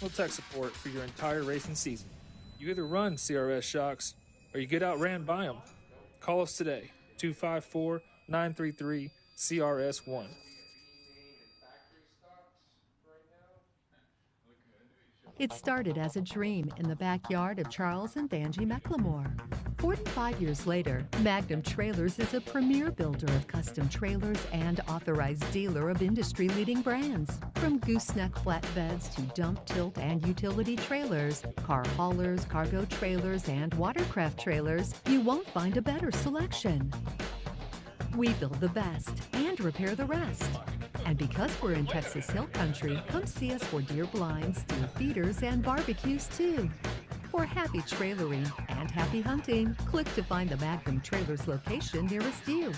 professional tech support for your entire racing season. You either run CRS shocks or you get outran by them. Call us today, 254-933-CRS1. It started as a dream in the backyard of Charles and Vanjie McLemore. 45 years later, Magnum Trailers is a premier builder of custom trailers and authorized dealer of industry-leading brands. From gooseneck flatbeds to dump, tilt, and utility trailers, car haulers, cargo trailers, and watercraft trailers, you won't find a better selection. We build the best and repair the rest. And because we're in Texas Hill Country, come see us for deer blinds, deer feeders, and barbecues too. For happy trailering and happy hunting, click to find the Magnum Trailers location nearest you.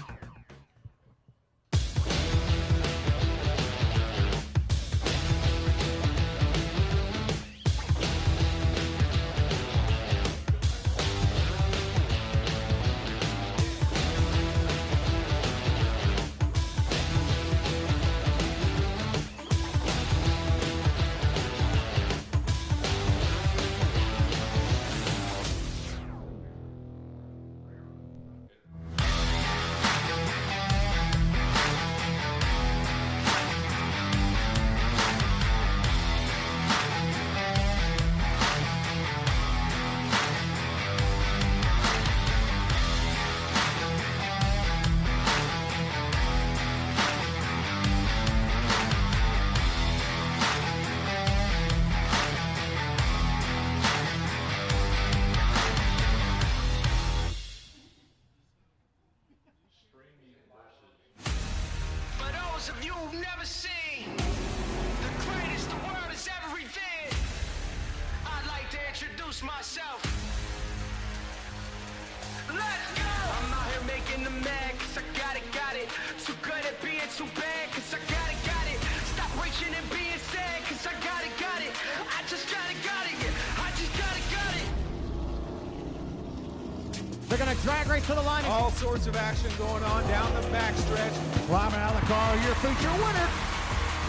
They're going to drag right to the line. All sorts of action going on down the backstretch. Climbing out of the car, your feature winner.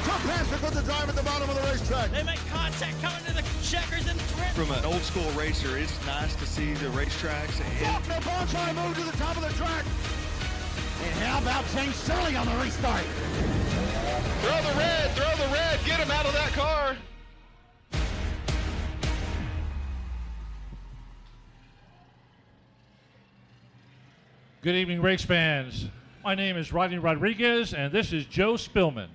Tom Pastor puts the drive at the bottom of the racetrack. They make contact coming to the checkers and the From an old school racer, it's nice to see the racetracks. Faulkner ball trying to move to the top of the track. And how about James Shirley on the restart? Throw the red, get him out of that car. Good evening, race fans. My name is Rodney Rodriguez, and this is Joe Spillman.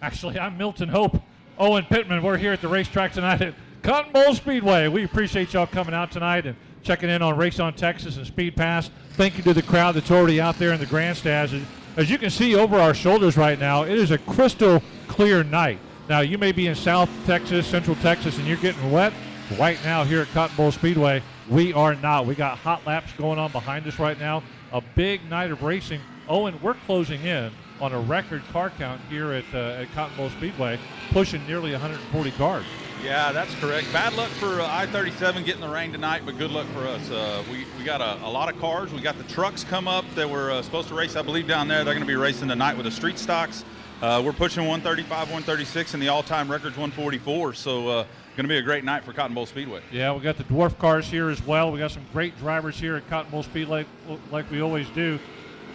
Actually, I'm Milton Hope. Owen Pittman, we're here at the racetrack tonight at Cotton Bowl Speedway. We appreciate y'all coming out tonight and checking in on Race on Texas and Speed Pass. Thank you to the crowd that's already out there in the grandstands. As you can see over our shoulders right now, it is a crystal clear night. Now, you may be in South Texas, Central Texas, and you're getting wet. Right now here at Cotton Bowl Speedway, we are not. We got hot laps going on behind us right now. A big night of racing. Owen, we're closing in on a record car count here at Cotton Bowl Speedway, pushing nearly 140 cars. Yeah, that's correct. Bad luck for I-37 getting the rain tonight, but good luck for us. We got a lot of cars. We got the trucks come up that were supposed to race, I believe, down there. They're going to be racing tonight with the street stocks. We're pushing 135, 136, and the all-time record's 144. So going to be a great night for Cotton Bowl Speedway. Yeah, we got the Dwarf cars here as well. We got some great drivers here at Cotton Bowl Speedway like we always do.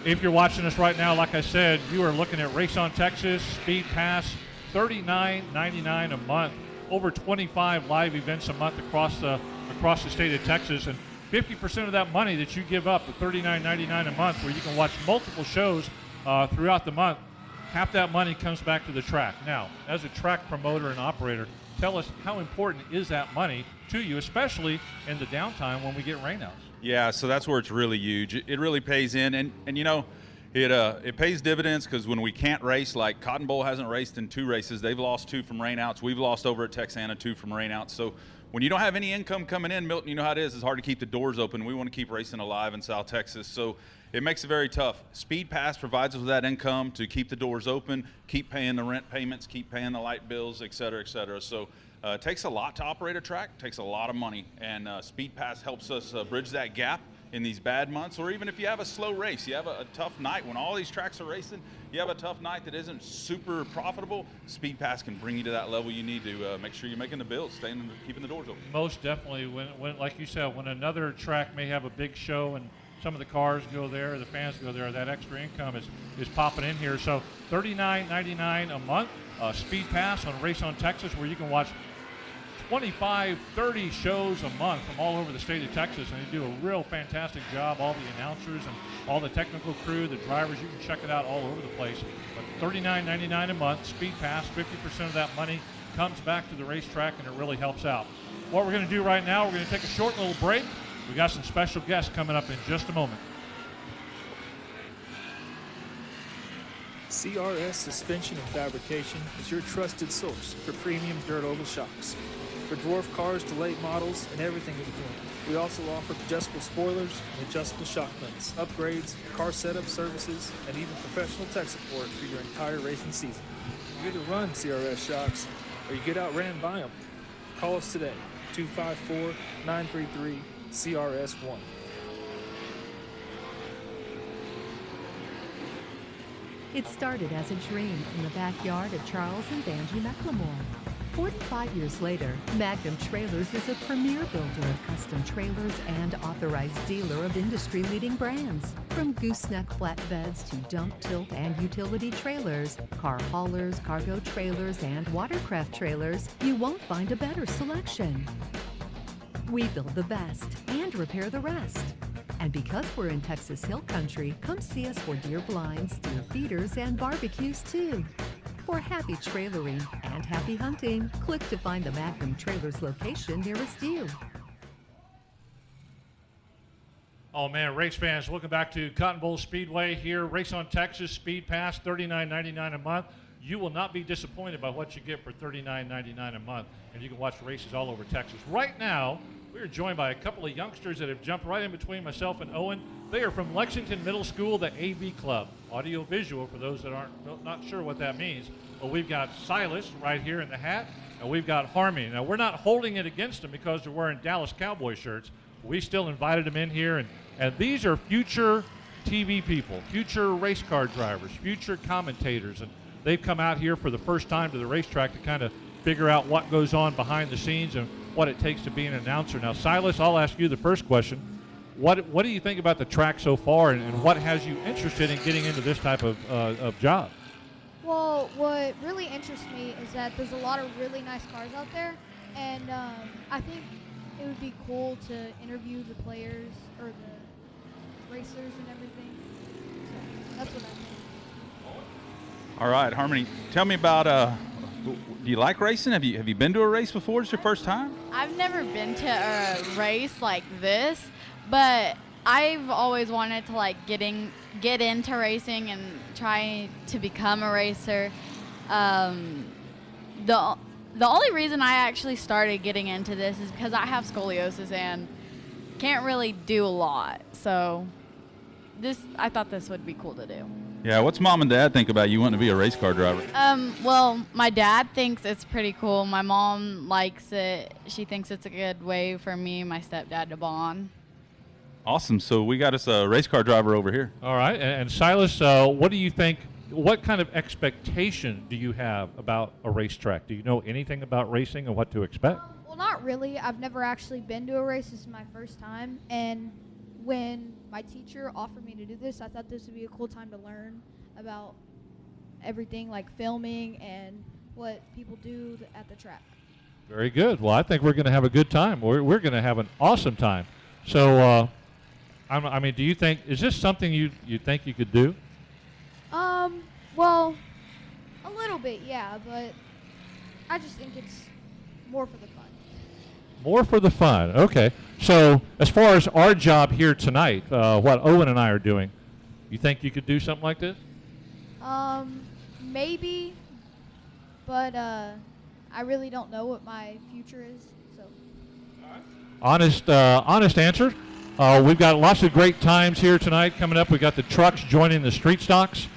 If you're watching us right now, like I said, you are looking at Race on Texas, Speed Pass, $39.99 a month. Over 25 live events a month across the state of Texas, and 50% of that money that you give up, the $39.99 a month, where you can watch multiple shows throughout the month, half that money comes back to the track. Now, as a track promoter and operator, tell us how important is that money to you, especially in the downtime when we get rainouts? Yeah, so that's where it's really huge. It really pays in, and you know, it pays dividends because when we can't race, like Cotton Bowl hasn't raced in 2 races. They've lost 2 from rainouts. We've lost over at Texana 2 from rainouts. So when you don't have any income coming in, Milton, you know how it is. It's hard to keep the doors open. We want to keep racing alive in South Texas. So it makes it very tough. Speed Pass provides us with that income to keep the doors open, keep paying the rent payments, keep paying the light bills, et cetera, et cetera. So it takes a lot to operate a track, takes a lot of money, and Speed Pass helps us bridge that gap in these bad months, or even if you have a slow race, you have a tough night when all these tracks are racing, you have a tough night that isn't super profitable, Speed Pass can bring you to that level you need to make sure you're making the bills, keeping the doors open. Most definitely. When like you said, when another track may have a big show and some of the cars go there, the fans go there, that extra income is popping in here. So $39.99 a month, Speed Pass on Race on Texas, where you can watch 25, 30 shows a month from all over the state of Texas, and they do a real fantastic job. All the announcers and all the technical crew, the drivers, you can check it out all over the place. But $39.99 a month, Speed Pass, 50% of that money comes back to the racetrack, and it really helps out. What we're going to do right now, we're going to take a short little break. We got some special guests coming up in just a moment. CRS Suspension and Fabrication is your trusted source for premium dirt oval shocks. For Dwarf cars to late models and everything in between. We also offer adjustable spoilers and adjustable shock vents, upgrades, car setup services, and even professional tech support for your entire racing season. You either run CRS shocks or you get outran by them. Call us today, 254-933-CRS1. It started as a dream in the backyard of Charles and Angie McLemore. 45 years later, Magnum Trailers is a premier builder of custom trailers and authorized dealer of industry-leading brands. From gooseneck flatbeds to dump, tilt, and utility trailers, car haulers, cargo trailers, and watercraft trailers, you won't find a better selection. We build the best and repair the rest. And because we're in Texas Hill Country, come see us for deer blinds, deer feeders, and barbecues too. For happy trailering and happy hunting, click to find the Magnum Trailers location nearest you. Oh man, race fans, looking back to Cotton Bowl Speedway here, Race on Texas, Speed Pass, $39.99 a month. You will not be disappointed by what you get for $39.99 a month, and you can watch races all over Texas. Right now, we are joined by a couple of youngsters that have jumped right in between myself and Owen. They are from Lexington Middle School, the AV Club. Audio-visual, for those that aren't not sure what that means. Well, we've got Silas right here in the hat, and we've got Harmony. Now, we're not holding it against them because they're wearing Dallas Cowboy shirts. We still invited them in here, and these are future TV people, future race car drivers, future commentators, and they've come out here for the first time to the racetrack to kind of figure out what goes on behind the scenes and what it takes to be an announcer. Now, Silas, I'll ask you the first question. What do you think about the track so far, and what has you interested in getting into this type of job? Well, what really interests me is that there's a lot of really nice cars out there, and I think it would be cool to interview the players or the racers and everything. So that's what I think. All right, Harmony, tell me about, do you like racing? Have you been to a race before? It's your first time? I've never been to a race like this, but I've always wanted to get into racing and try to become a racer. The only reason I actually started getting into this is because I have scoliosis and can't really do a lot. So I thought this would be cool to do. Yeah, what's mom and dad think about you wanting to be a race car driver? Well, my dad thinks it's pretty cool. My mom likes it. She thinks it's a good way for me and my stepdad to bond. Awesome. So we got us a race car driver over here. All right. And Silas, what do you think? What kind of expectation do you have about a racetrack? Do you know anything about racing and what to expect? Well, not really. I've never actually been to a race. This is my first time. And when my teacher offered me to do this, I thought this would be a cool time to learn about everything like filming and what people do at the track. Very good. Well, I think we're going to have a good time. We're going to have an awesome time. So, I mean, do you think, is this something you think you could do? Well, a little bit, yeah, but I just think it's more for the fun. More for the fun. Okay. So, as far as our job here tonight, what Owen and I are doing, you think you could do something like this? Maybe, but I really don't know what my future is, so. Honest answer. We've got lots of great times here tonight coming up. We got the trucks joining the street stocks.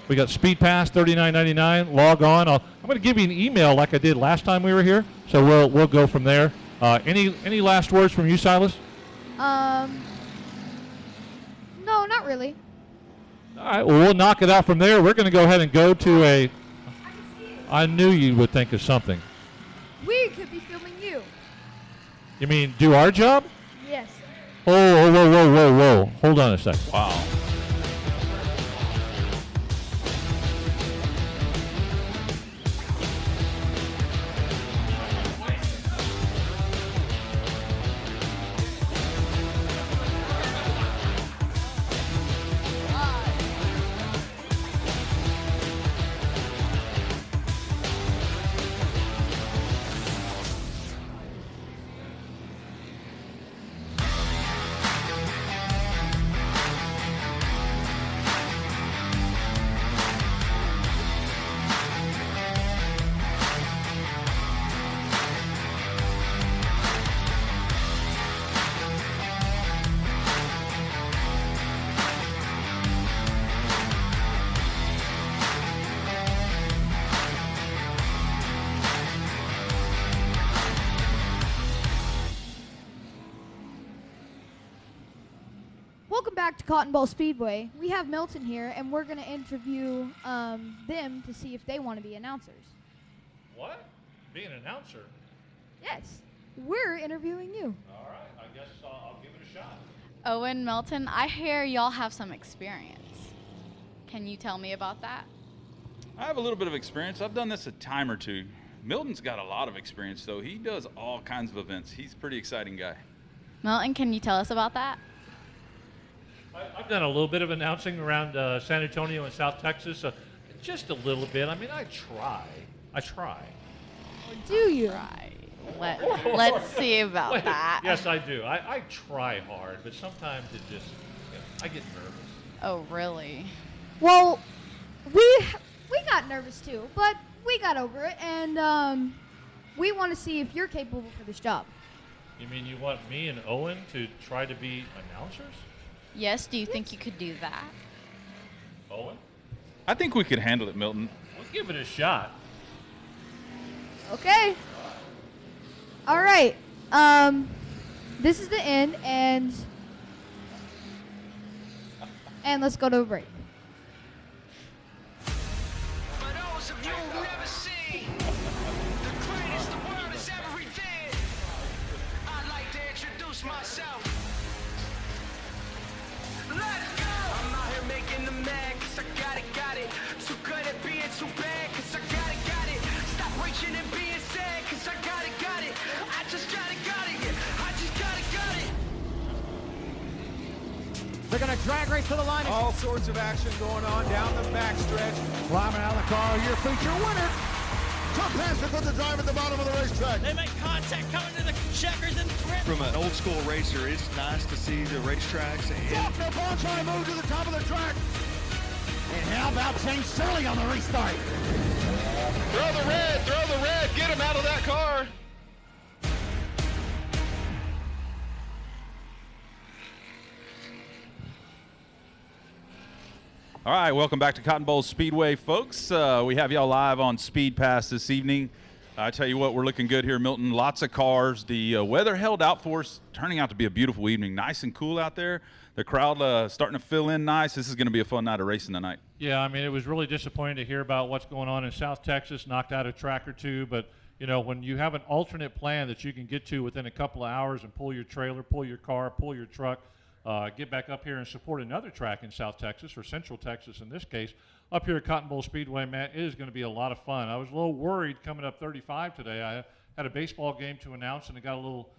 We got Speed Pass, $39.99. Log on. I'm going to give you an email like I did last time we were here, so we'll go from there. Any last words from you, Silas? really. All right, well, we'll knock it out from there. We're going to go ahead and go to a – I knew you would think of something. We could be filming you. You mean do our job? Yes. Oh, whoa. Hold on a second. Wow. Welcome back to Cotton Bowl Speedway. We have Milton here, and we're going to interview them to see if they want to be announcers. What? Be an announcer? Yes. We're interviewing you. All right. I guess I'll give it a shot. Owen, Milton, I hear y'all have some experience. Can you tell me about that? I have a little bit of experience. I've done this a time or two. Milton's got a lot of experience, though. He does all kinds of events. He's a pretty exciting guy. Milton, can you tell us about that? I've done a little bit of announcing around San Antonio and South Texas. Just a little bit. I mean, I try. Do you? Right. Let's see about that. Yes, I do. I try hard, but sometimes it just, I get nervous. Oh, really? Well, we got nervous too, but we got over it, and we want to see if you're capable for this job. You mean you want me and Owen to try to be announcers? Yes, do you think you could do that? Owen? I think we could handle it, Milton. We'll give it a shot. Okay. All right. This is the end, and let's go to a break. For those of you who've never seen the greatest the world has ever revered, I'd like to introduce myself. Let's go! I'm out here making them mad, cause I got it. Too good at being too bad, cause I got it. Stop reaching and being sad, cause I got it. I just got it. I just got it. They're going to drag race to the line. All sorts of action going on down the backstretch. Climbing out of the car, your feature winner. Top Patrick with the drive at the bottom of the racetrack. They make contact coming to the checkers and thread. From an old school racer, it's nice to see the racetracks. Faulkner ball trying to move to the top of the track. And how about James Sterling on the restart? Throw the red, get him out of that car. All right, welcome back to Cotton Bowl Speedway, folks. We have y'all live on Speed Pass this evening. I tell you what, we're looking good here, Milton. Lots of cars. The weather held out for us, turning out to be a beautiful evening. Nice and cool out there. The crowd starting to fill in nice. This is going to be a fun night of racing tonight. Yeah, I mean, it was really disappointing to hear about what's going on in South Texas, knocked out a track or two. But, you know, when you have an alternate plan that you can get to within a couple of hours and pull your trailer, pull your car, pull your truck, get back up here and support another track in South Texas, or Central Texas in this case, up here at Cotton Bowl Speedway, man, it is going to be a lot of fun. I was a little worried coming up 35 today. I had a baseball game to announce, and it got a little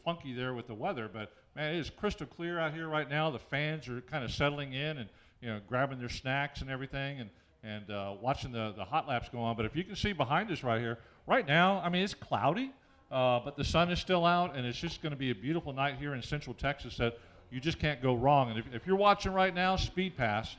funky there with the weather. But, man, it is crystal clear out here right now. The fans are kind of settling in and, you know, grabbing their snacks and everything and watching the hot laps go on. But if you can see behind us right here, right now, I mean, it's cloudy, but the sun is still out, and it's just going to be a beautiful night here in Central Texas that you just can't go wrong. And if you're watching right now, Speed Pass,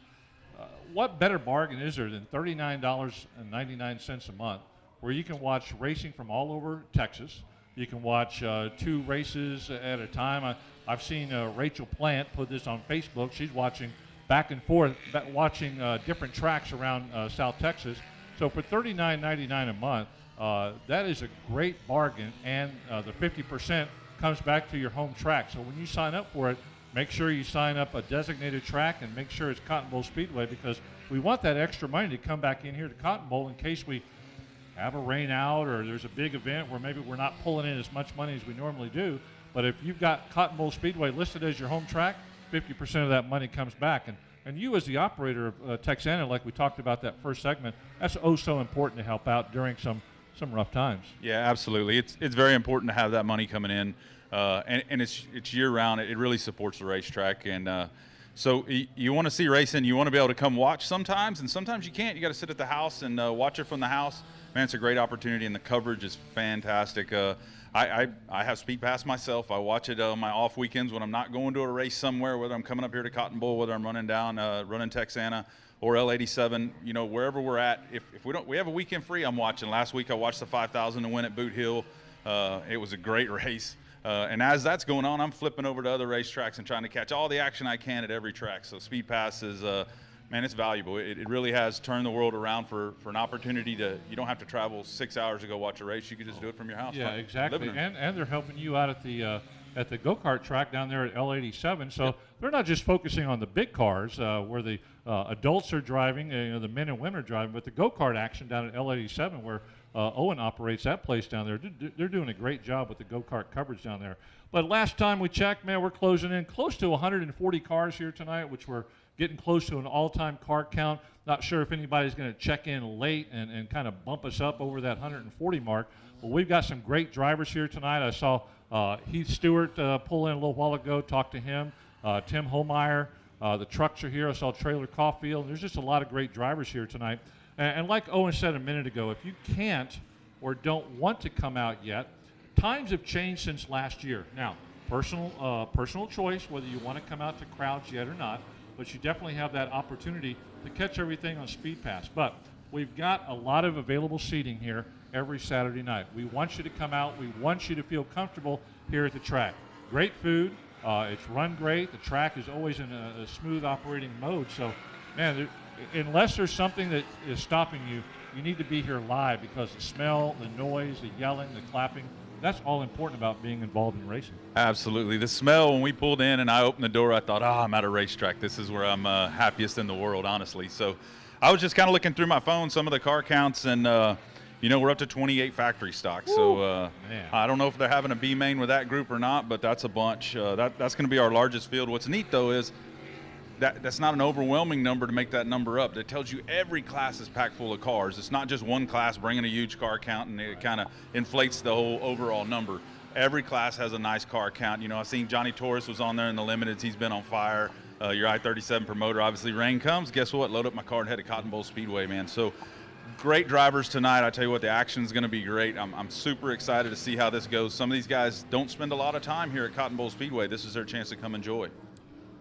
what better bargain is there than $39.99 a month, where you can watch racing from all over Texas. You can watch 2 races at a time. I've seen Rachel Plant put this on Facebook. She's watching back and forth, watching different tracks around South Texas. So for $39.99 a month, that is a great bargain, and the 50% comes back to your home track. So when you sign up for it, make sure you sign up a designated track and make sure it's Cotton Bowl Speedway, because we want that extra money to come back in here to Cotton Bowl in case we have a rain out or there's a big event where maybe we're not pulling in as much money as we normally do. But if you've got Cotton Bowl Speedway listed as your home track, 50% of that money comes back. And you as the operator of Texana, like we talked about that first segment, that's oh so important to help out during some rough times. Yeah, absolutely. It's very important to have that money coming in, and it's year round. It really supports the racetrack, and so you want to see racing. You want to be able to come watch sometimes, and sometimes you can't. You got to sit at the house and watch it from the house. Man, it's a great opportunity, and the coverage is fantastic. I have Speed Pass myself. I watch it on my off weekends when I'm not going to a race somewhere, whether I'm coming up here to Cotton Bowl, whether I'm running Texana or L87, you know, wherever we're at. If we have a weekend free, I'm watching. Last week I watched the 5,000 to win at Boot Hill. It was a great race. And as that's going on, I'm flipping over to other racetracks and trying to catch all the action I can at every track. So Speed Pass is, man, it's valuable. It really has turned the world around for an opportunity you don't have to travel 6 hours to go watch a race. You can just do it from your house. Yeah, exactly. And they're helping you out at the go-kart track down there at L87. So they're not just focusing on the big cars where the adults are driving, the men and women are driving, but the go-kart action down at L87 where Owen operates that place down there. They're doing a great job with the go-kart coverage down there. But last time we checked, man, we're closing in close to 140 cars here tonight, which we're getting close to an all-time car count. Not sure if anybody's going to check in late and kind of bump us up over that 140 mark. But we've got some great drivers here tonight. I saw Heath Stewart pull in a little while ago, talked to him. Tim Holmeyer, the trucks are here. I saw Trailer Caulfield. There's just a lot of great drivers here tonight. And like Owen said a minute ago, if you can't or don't want to come out yet, times have changed since last year. Now, personal choice whether you want to come out to crowds yet or not, but you definitely have that opportunity to catch everything on Speed Pass. But we've got a lot of available seating here every Saturday night. We want you to come out. We want you to feel comfortable here at the track. Great food. It's run great. The track is always in a smooth operating mode. So, man, unless there's something that is stopping you, you need to be here live, because the smell, the noise, the yelling, the clapping, that's all important about being involved in racing. Absolutely. The smell, when we pulled in and I opened the door, I thought, I'm at a racetrack. This is where I'm happiest in the world, honestly. So I was just kind of looking through my phone, some of the car counts, and, we're up to 28 factory stock. Woo. So I don't know if they're having a B main with that group or not, but that's a bunch. That's going to be our largest field. What's neat, though, is that's not an overwhelming number to make that number up. That tells you every class is packed full of cars. It's not just one class bringing a huge car count and it kind of inflates the whole overall number. Every class has a nice car count. You know, I've seen Johnny Torres was on there in the limiteds. He's been on fire. Your I-37 promoter, obviously rain comes. Guess what? Load up my car and head to Cotton Bowl Speedway, man. So great drivers tonight. I tell you what, the action's going to be great. I'm super excited to see how this goes. Some of these guys don't spend a lot of time here at Cotton Bowl Speedway. This is their chance to come enjoy.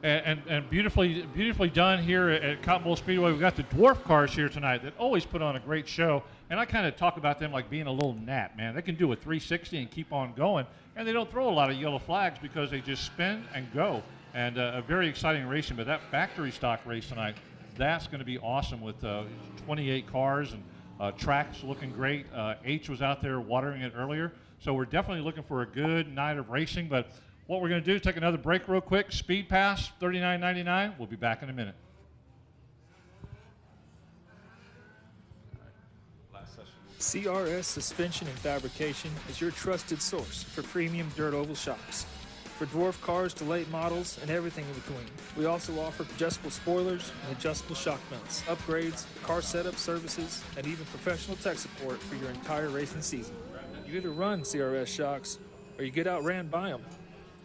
And beautifully done here at Cotton Bowl Speedway. We've got the Dwarf cars here tonight that always put on a great show. And I kind of talk about them like being a little gnat, man. They can do a 360 and keep on going. And they don't throw a lot of yellow flags because they just spin and go. And a very exciting racing. But that factory stock race tonight, that's going to be awesome with 28 cars and tracks looking great. H was out there watering it earlier. So we're definitely looking for a good night of racing. But what we're going to do is take another break real quick. Speed Pass, $39.99. We'll be back in a minute. CRS Suspension and Fabrication is your trusted source for premium dirt oval shocks. For Dwarf cars to late models and everything in between. We also offer adjustable spoilers and adjustable shock mounts, upgrades, car setup services, and even professional tech support for your entire racing season. You either run CRS shocks or you get outran by them.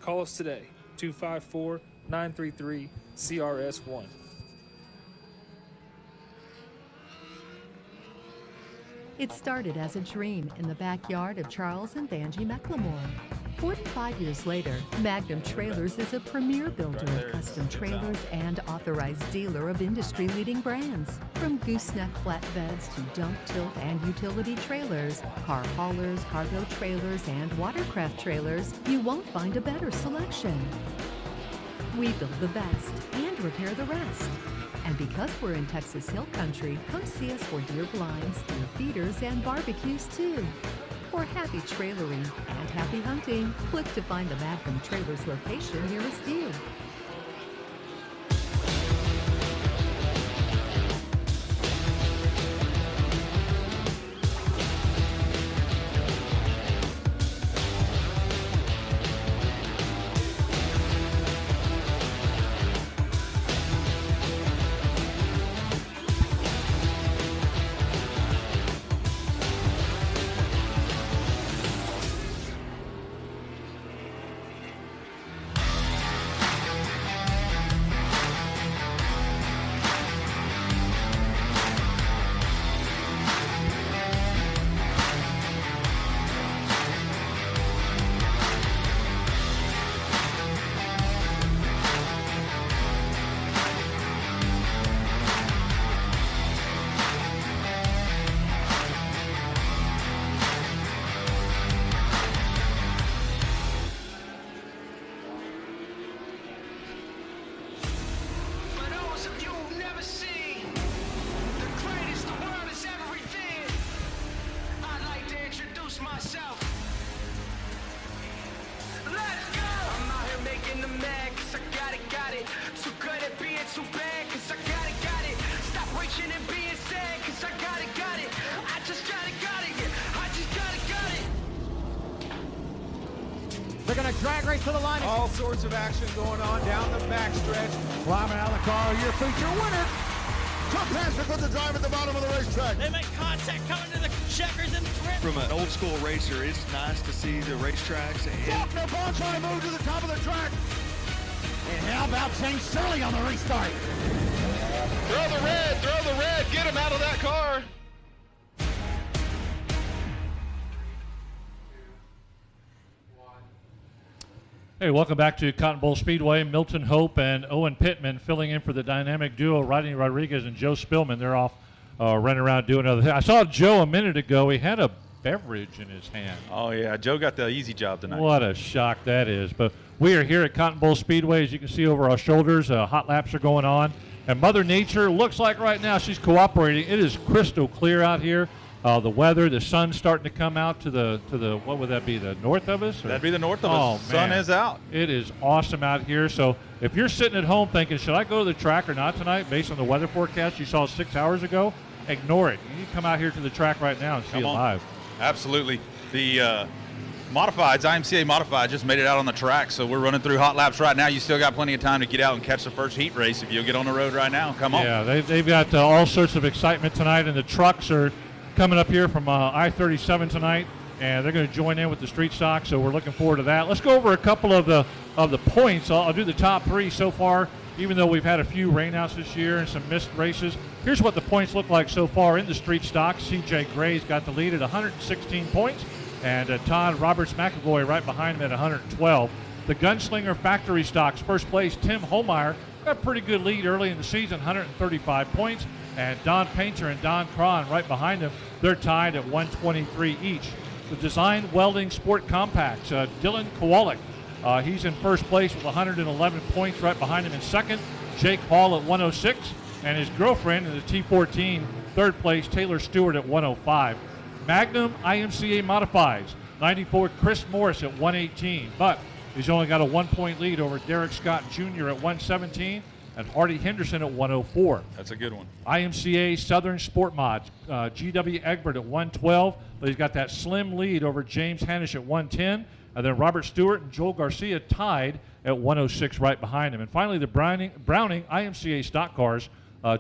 Call us today, 254-933-CRS1. It started as a dream in the backyard of Charles and Vanjie McLemore. 45 years later, Magnum Trailers is a premier builder of custom trailers and authorized dealer of industry-leading brands. From gooseneck flatbeds to dump, tilt, and utility trailers, car haulers, cargo trailers, and watercraft trailers, you won't find a better selection. We build the best and repair the rest. And because we're in Texas Hill Country, come see us for deer blinds, deer feeders, and barbecues too. For happy trailering and happy hunting, click to find the Magnum Trailers location nearest you. They're going to drag race to the line. All sorts of action going on down the backstretch. Climbing out of the car, your feature winner. Tough passer put the drive at the bottom of the racetrack. They make contact coming to the checkers and thread. From an old school racer, it's nice to see the racetracks. Faulkner Bond trying to move to the top of the track. And how about James Sterling on the restart? Throw the red, get him out of that car. Hey, welcome back to Cotton Bowl Speedway. Milton Hope and Owen Pittman filling in for the dynamic duo, Rodney Rodriguez and Joe Spillman. They're off running around doing other things. I saw Joe a minute ago. He had a beverage in his hand. Oh, yeah. Joe got the easy job tonight. What a shock that is. But we are here at Cotton Bowl Speedway. As you can see over our shoulders, hot laps are going on. And Mother Nature looks like right now she's cooperating. It is crystal clear out here. The weather, the sun's starting to come out to the what would that be, the north of us? Or? That'd be the north of us. Sun is out. It is awesome out here. So if you're sitting at home thinking, should I go to the track or not tonight based on the weather forecast you saw 6 hours ago, ignore it. You need to come out here to the track right now and see it live. Absolutely. The modifieds, IMCA modified, just made it out on the track, so we're running through hot laps right now. You still got plenty of time to get out and catch the first heat race if you'll get on the road right now. Come on. Yeah, they've got all sorts of excitement tonight, and the trucks are coming up here from I-37 tonight, and they're going to join in with the street stock, so we're looking forward to that. Let's go over a couple of the points. I'll do the top three so far, even though we've had a few rainouts this year and some missed races. Here's what the points look like so far in the street stock. C.J. Gray's got the lead at 116 points, and Todd Roberts McAvoy right behind him at 112. The Gunslinger Factory Stocks, first place, Tim Holmeyer, got a pretty good lead early in the season, 135 points. And Don Painter and Don Cron right behind them. They're tied at 123 each. The Design Welding Sport Compacts, Dylan Kowalik, he's in first place with 111 points, right behind him in second. Jake Hall at 106, and his girlfriend in the T14, third place, Taylor Stewart at 105. Magnum IMCA Modifieds, 94 Chris Morris at 118, but he's only got a 1-point lead over Derek Scott Jr. at 117. And Hardy Henderson at 104. That's a good one. IMCA Southern Sport Mods, G.W. Egbert at 112, but he's got that slim lead over James Hanish at 110. And then Robert Stewart and Joel Garcia tied at 106 right behind him. And finally, the Browning IMCA Stock Cars,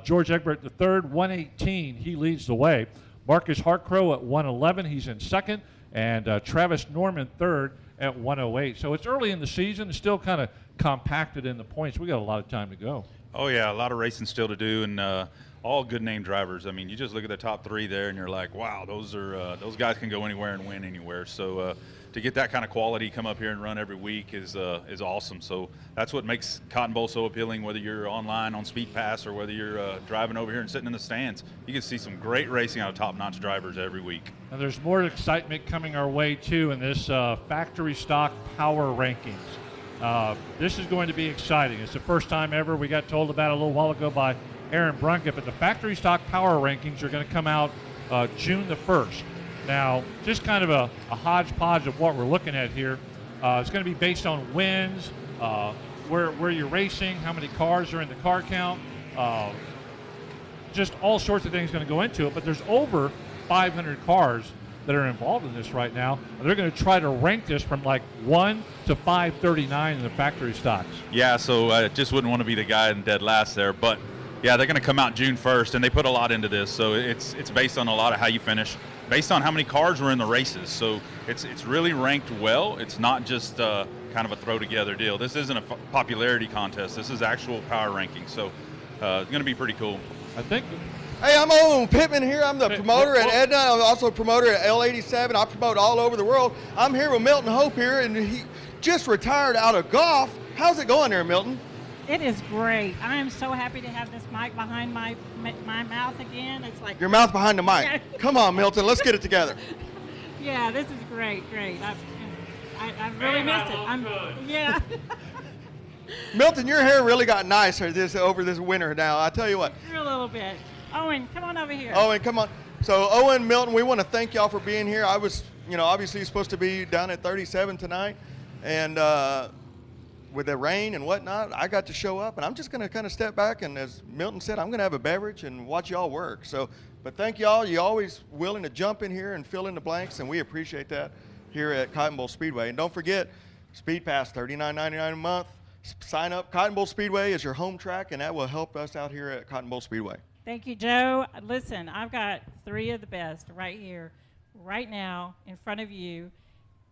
George Egbert III, 118. He leads the way. Marcus Hartcrow at 111. He's in second. And Travis Norman third at 108. So it's early in the season. It's still kind of compacted in the points. We got a lot of time to go. Oh yeah, a lot of racing still to do, and all good name drivers. I mean, you just look at the top three there, and you're like, wow, those guys can go anywhere and win anywhere. So to get that kind of quality, come up here and run every week is awesome. So that's what makes Cotton Bowl so appealing. Whether you're online on Speed Pass or whether you're driving over here and sitting in the stands, you can see some great racing out of top-notch drivers every week. And there's more excitement coming our way too in this factory stock power rankings. This is going to be exciting. It's the first time ever. We got told about it a little while ago by Aaron Brunkett, but the factory stock power rankings are going to come out June the 1st. Now, just kind of a hodgepodge of what we're looking at here. It's going to be based on wins, where you're racing, how many cars are in the car count, just all sorts of things going to go into it. But there's over 500 cars that are involved in this right now. They're going to try to rank this from like 1 to 539 in the factory stocks. Yeah, so I just wouldn't want to be the guy in dead last there, but yeah, they're going to come out June 1st, and they put a lot into this. So it's based on a lot of how you finish, based on how many cars were in the races. So it's really ranked well. It's not just kind of a throw together deal. This isn't a popularity contest. This is actual power ranking. So it's going to be pretty cool. I think. Hey, I'm Owen Pittman here. I'm the promoter at Edna. I'm also a promoter at L87. I promote all over the world. I'm here with Milton Hope here, and he just retired out of golf. How's it going there, Milton? It is great. I am so happy to have this mic behind my mouth again. It's like your mouth behind the mic. Come on, Milton. Let's get it together. Yeah, this is great. I've really missed it. Yeah. Milton, your hair really got nice over this winter now. I tell you what. A little bit. Owen, come on over here. Owen, come on. So, Owen, Milton, we want to thank y'all for being here. I was, obviously supposed to be down at 37 tonight, and with the rain and whatnot, I got to show up, and I'm just going to kind of step back, and as Milton said, I'm going to have a beverage and watch y'all work. So, but thank y'all. You're always willing to jump in here and fill in the blanks, and we appreciate that here at Cotton Bowl Speedway. And don't forget, Speed Pass, $39.99 a month. Sign up. Cotton Bowl Speedway is your home track, and that will help us out here at Cotton Bowl Speedway. Thank you, Joe. Listen, I've got 3 of the best right here, right now, in front of you,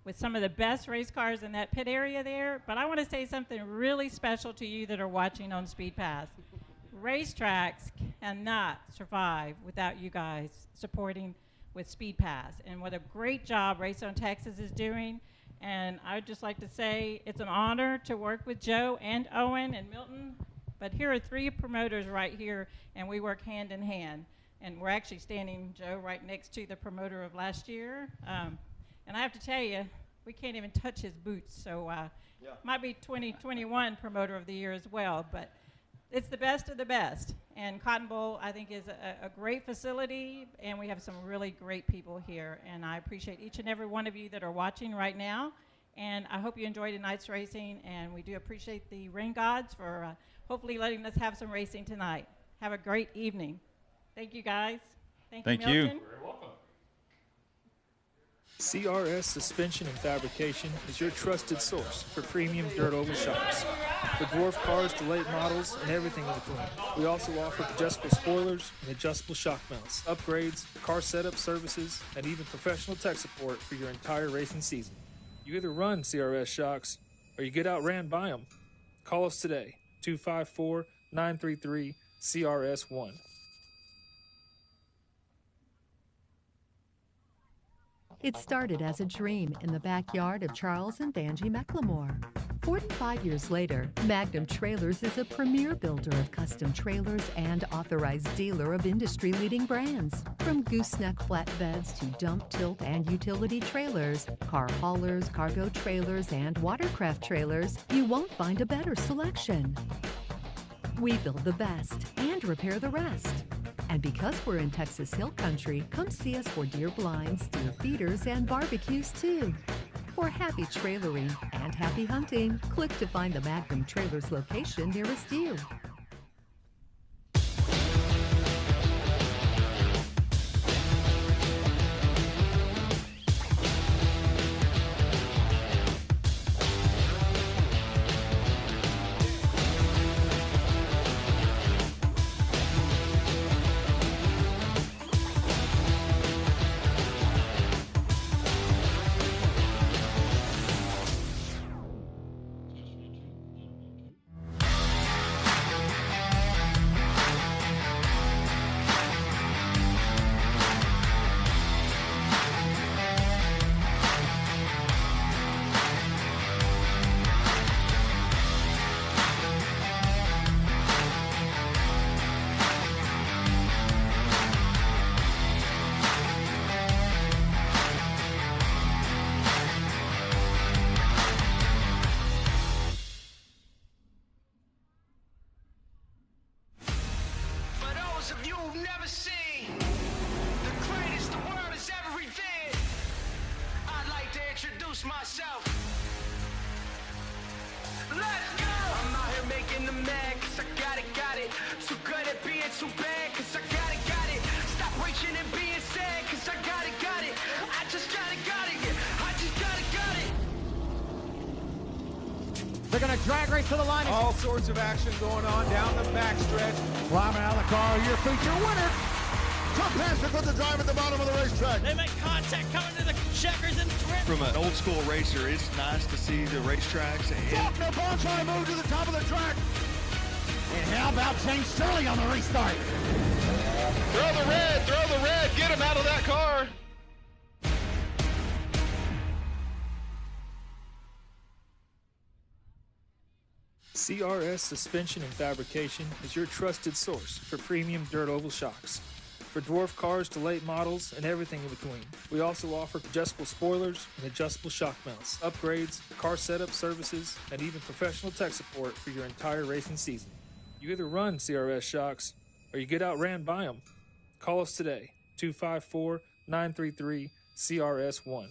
with some of the best race cars in that pit area there. But I want to say something really special to you that are watching on Speed Pass. Racetracks cannot survive without you guys supporting with Speed Pass. And what a great job Race on Texas is doing. And I would just like to say it's an honor to work with Joe and Owen and Milton. But here are 3 promoters right here, and we work hand in hand. And we're actually standing, Joe, right next to the promoter of last year. And I have to tell you, we can't even touch his boots. So might be 2021 promoter of the year as well. But it's the best of the best. And Cotton Bowl, I think, is a great facility, and we have some really great people here. And I appreciate each and every one of you that are watching right now. And I hope you enjoyed tonight's racing. And we do appreciate the rain gods for hopefully letting us have some racing tonight. Have a great evening. Thank you, guys. Thank you, Milton. You're welcome. CRS Suspension and Fabrication is your trusted source for premium dirt oval shocks. For dwarf cars to late models and everything in between. We also offer adjustable spoilers and adjustable shock mounts, upgrades, car setup services, and even professional tech support for your entire racing season. You either run CRS shocks or you get outran by them. Call us today, 254-933-CRS1. It started as a dream in the backyard of Charles and Angie McLemore. 45 years later, Magnum Trailers is a premier builder of custom trailers and authorized dealer of industry-leading brands. From gooseneck flatbeds to dump, tilt, and utility trailers, car haulers, cargo trailers, and watercraft trailers, you won't find a better selection. We build the best and repair the rest. And because we're in Texas Hill Country, come see us for deer blinds, deer feeders, and barbecues too. For happy trailering and happy hunting, click to find the Magnum Trailers location nearest you. introduce myself. Let's go! I'm out here making them mad, cause I got it. Too good at being too bad, cause I got it. Stop reaching and being sad, cause I got it. I just got it, yeah. I just got it. They're going to drag race to the line. All sorts of action going on down the backstretch. Climbing out of the car, your feature winner. Took Patrick with the drive at the bottom of the racetrack. They make contact coming to the checkers and trip. From an old school racer, it's nice to see the racetracks. Faulkner ball trying to move to the top of the track. And how about James Shirley on the restart? Throw the red, get him out of that car. CRS Suspension and Fabrication is your trusted source for premium dirt oval shocks. For dwarf cars to late models and everything in between. We also offer adjustable spoilers and adjustable shock mounts, upgrades, car setup services, and even professional tech support for your entire racing season. You either run CRS shocks or you get outran by them. Call us today, 254-933-CRS1.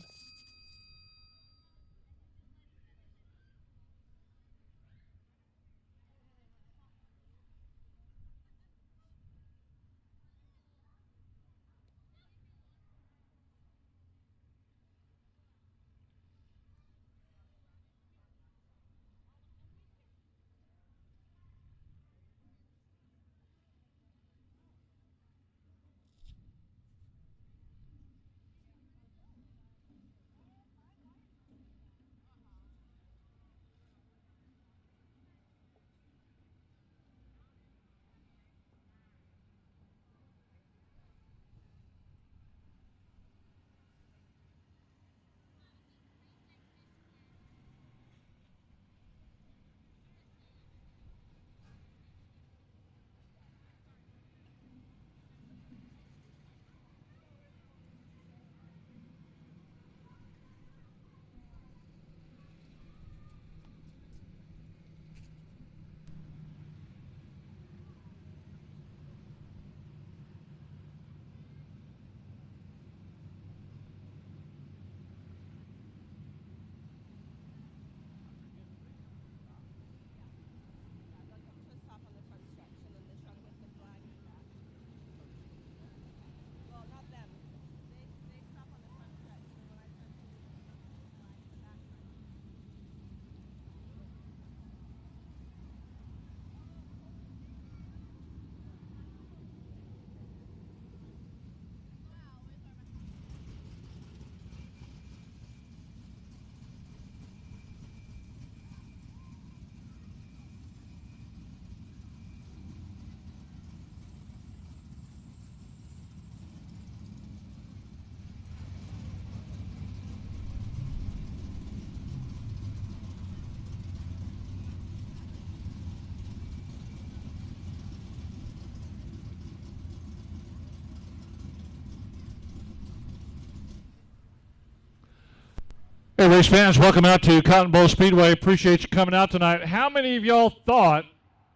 Hey, race fans, welcome out to Cotton Bowl Speedway. Appreciate you coming out tonight. How many of y'all thought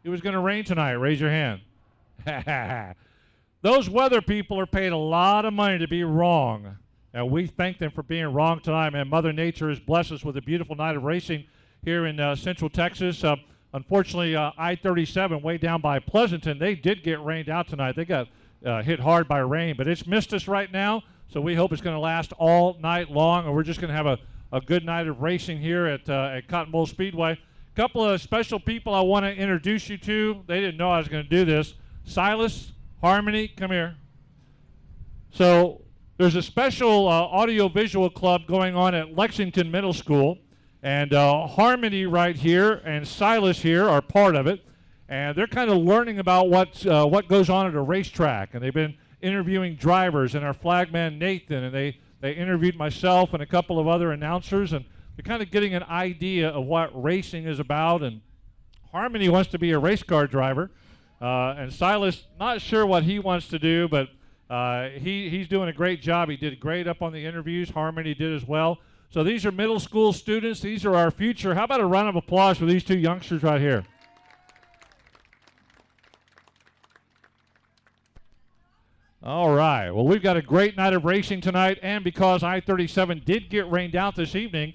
it was going to rain tonight? Raise your hand. Those weather people are paid a lot of money to be wrong. And we thank them for being wrong tonight, man. Mother Nature has blessed us with a beautiful night of racing here in Central Texas. Unfortunately, I-37 way down by Pleasanton, they did get rained out tonight. They got hit hard by rain, but it's missed us right now, so we hope it's going to last all night long, and we're just going to have a good night of racing here at Cotton Bowl Speedway. A couple of special people I want to introduce you to. They didn't know I was going to do this. Silas, Harmony, come here. So there's a special audio-visual club going on at Lexington Middle School, and Harmony right here and Silas here are part of it, and they're kind of learning about what goes on at a racetrack, and they've been interviewing drivers and our flagman Nathan, and they interviewed myself and a couple of other announcers, and they're kind of getting an idea of what racing is about. And Harmony wants to be a race car driver, and Silas, not sure what he wants to do, but he's doing a great job. He did great up on the interviews. Harmony did as well. So these are middle school students. These are our future. How about a round of applause for these two youngsters right here? All right. Well, we've got a great night of racing tonight, and because I-37 did get rained out this evening,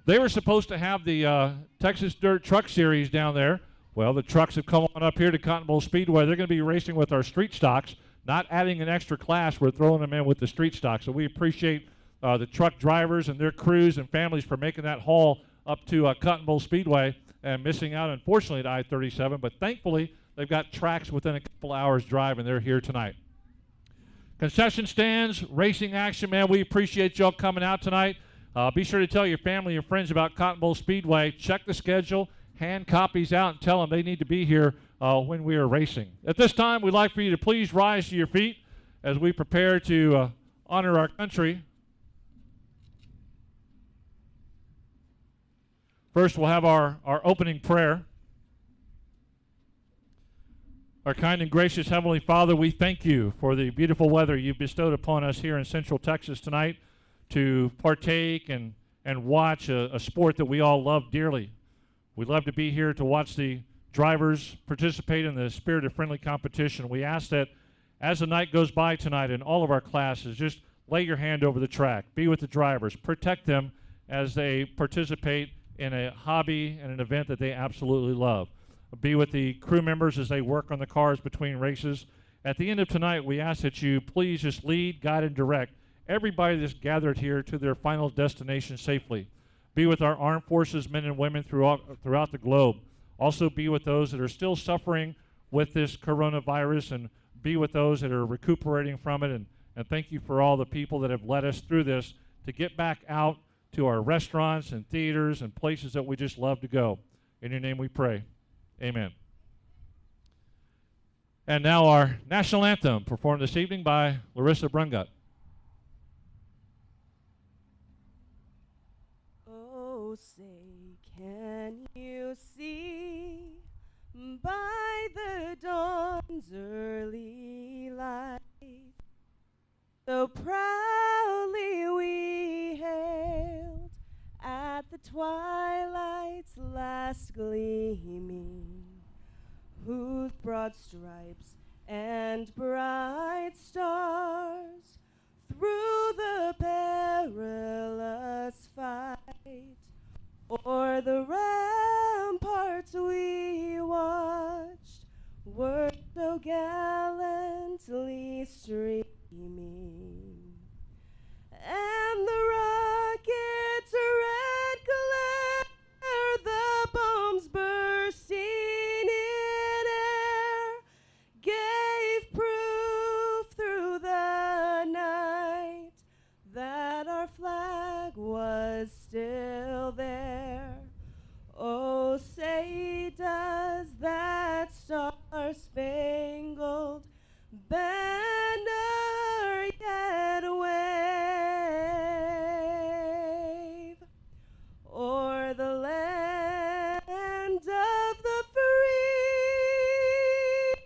They were supposed to have the Texas Dirt Truck Series down there. Well, the trucks have come on up here to Cotton Bowl Speedway. They're going to be racing with our street stocks, not adding an extra class. We're throwing them in with the street stocks. So we appreciate the truck drivers and their crews and families for making that haul up to Cotton Bowl Speedway and missing out, unfortunately, at I-37. But thankfully, they've got tracks within a couple hours drive, and they're here tonight. Concession stands, racing action, man. We appreciate y'all coming out tonight. Be sure to tell your family and friends about Cotton Bowl Speedway. Check the schedule, hand copies out, and tell them they need to be here when we are racing. At this time, we'd like for you to please rise to your feet as we prepare to honor our country. First, we'll have our opening prayer. Our kind and gracious Heavenly Father, we thank you for the beautiful weather you've bestowed upon us here in Central Texas tonight to partake and watch a sport that we all love dearly. We love to be here to watch the drivers participate in the spirit of friendly competition. We ask that as the night goes by tonight in all of our classes, just lay your hand over the track, be with the drivers, protect them as they participate in a hobby and an event that they absolutely love. Be with the crew members as they work on the cars between races. At the end of tonight, we ask that you please just lead, guide, and direct everybody that's gathered here to their final destination safely. Be with our armed forces, men and women throughout the globe. Also be with those that are still suffering with this coronavirus, and be with those that are recuperating from it. And thank you for all the people that have led us through this to get back out to our restaurants and theaters and places that we just love to go. In your name we pray. Amen. And now our national anthem performed this evening by Larissa Brungut. Oh, say, can you see by the dawn's early light so proudly we hailed at the twilight's last gleaming, whose broad stripes and bright stars through the perilous fight o'er the ramparts we watched were so gallantly streaming. And the rocket's red glare, the bombs bursting in air, gave proof through the night that our flag was still there. Oh, say does that star-spangled banner yet wave o'er the land of the free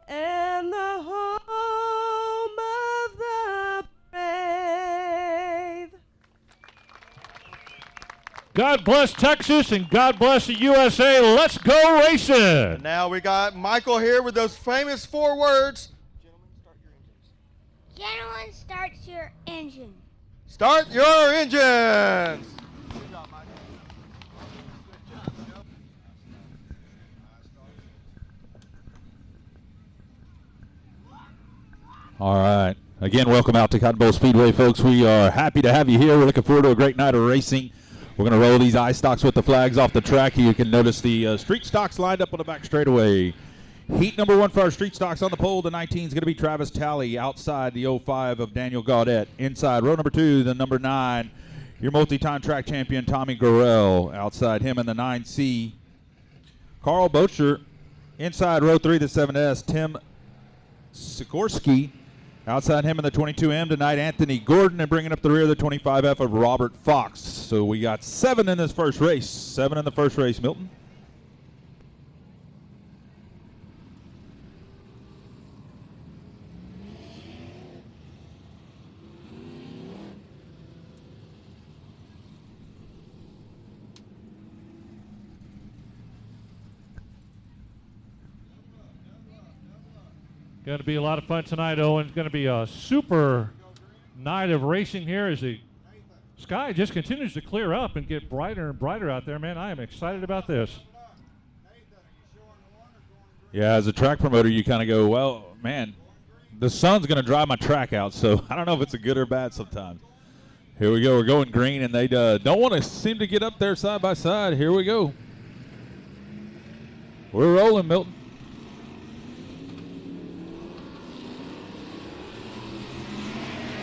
and the home of the brave? God bless Texas and God bless the USA. Let's go racing. And now we got Michael here with those famous 4 words. Gentlemen, start your engine. Start your engines. All right. Again, welcome out to Cotton Bowl Speedway, folks. We are happy to have you here. We're looking forward to a great night of racing. We're going to roll these ice stocks with the flags off the track. You can notice the street stocks lined up on the back straightaway. Heat number 1 for our street stocks on the pole. The 19 is going to be Travis Talley. Outside, the 05 of Daniel Gaudette. Inside, row number 2, the number 9, your multi-time track champion, Tommy Gorell. Outside him in the 9C, Carl Bocher. Inside, row 3, the 7S, Tim Sikorsky. Outside him in the 22M tonight, Anthony Gordon. And bringing up the rear, the 25F of Robert Fox. So we got 7 in this first race. 7 in the first race, Milton. Going to be a lot of fun tonight, Owen. It's going to be a super night of racing here as the Sky just continues to clear up and get brighter and brighter out there, man. I am excited about this. Yeah, as a track promoter, you kind of go, well, man, the sun's going to dry my track out, so I don't know if it's a good or bad sometimes. Here we go. We're going green, and they don't want to seem to get up there side by side. Here we go. We're rolling, Milton.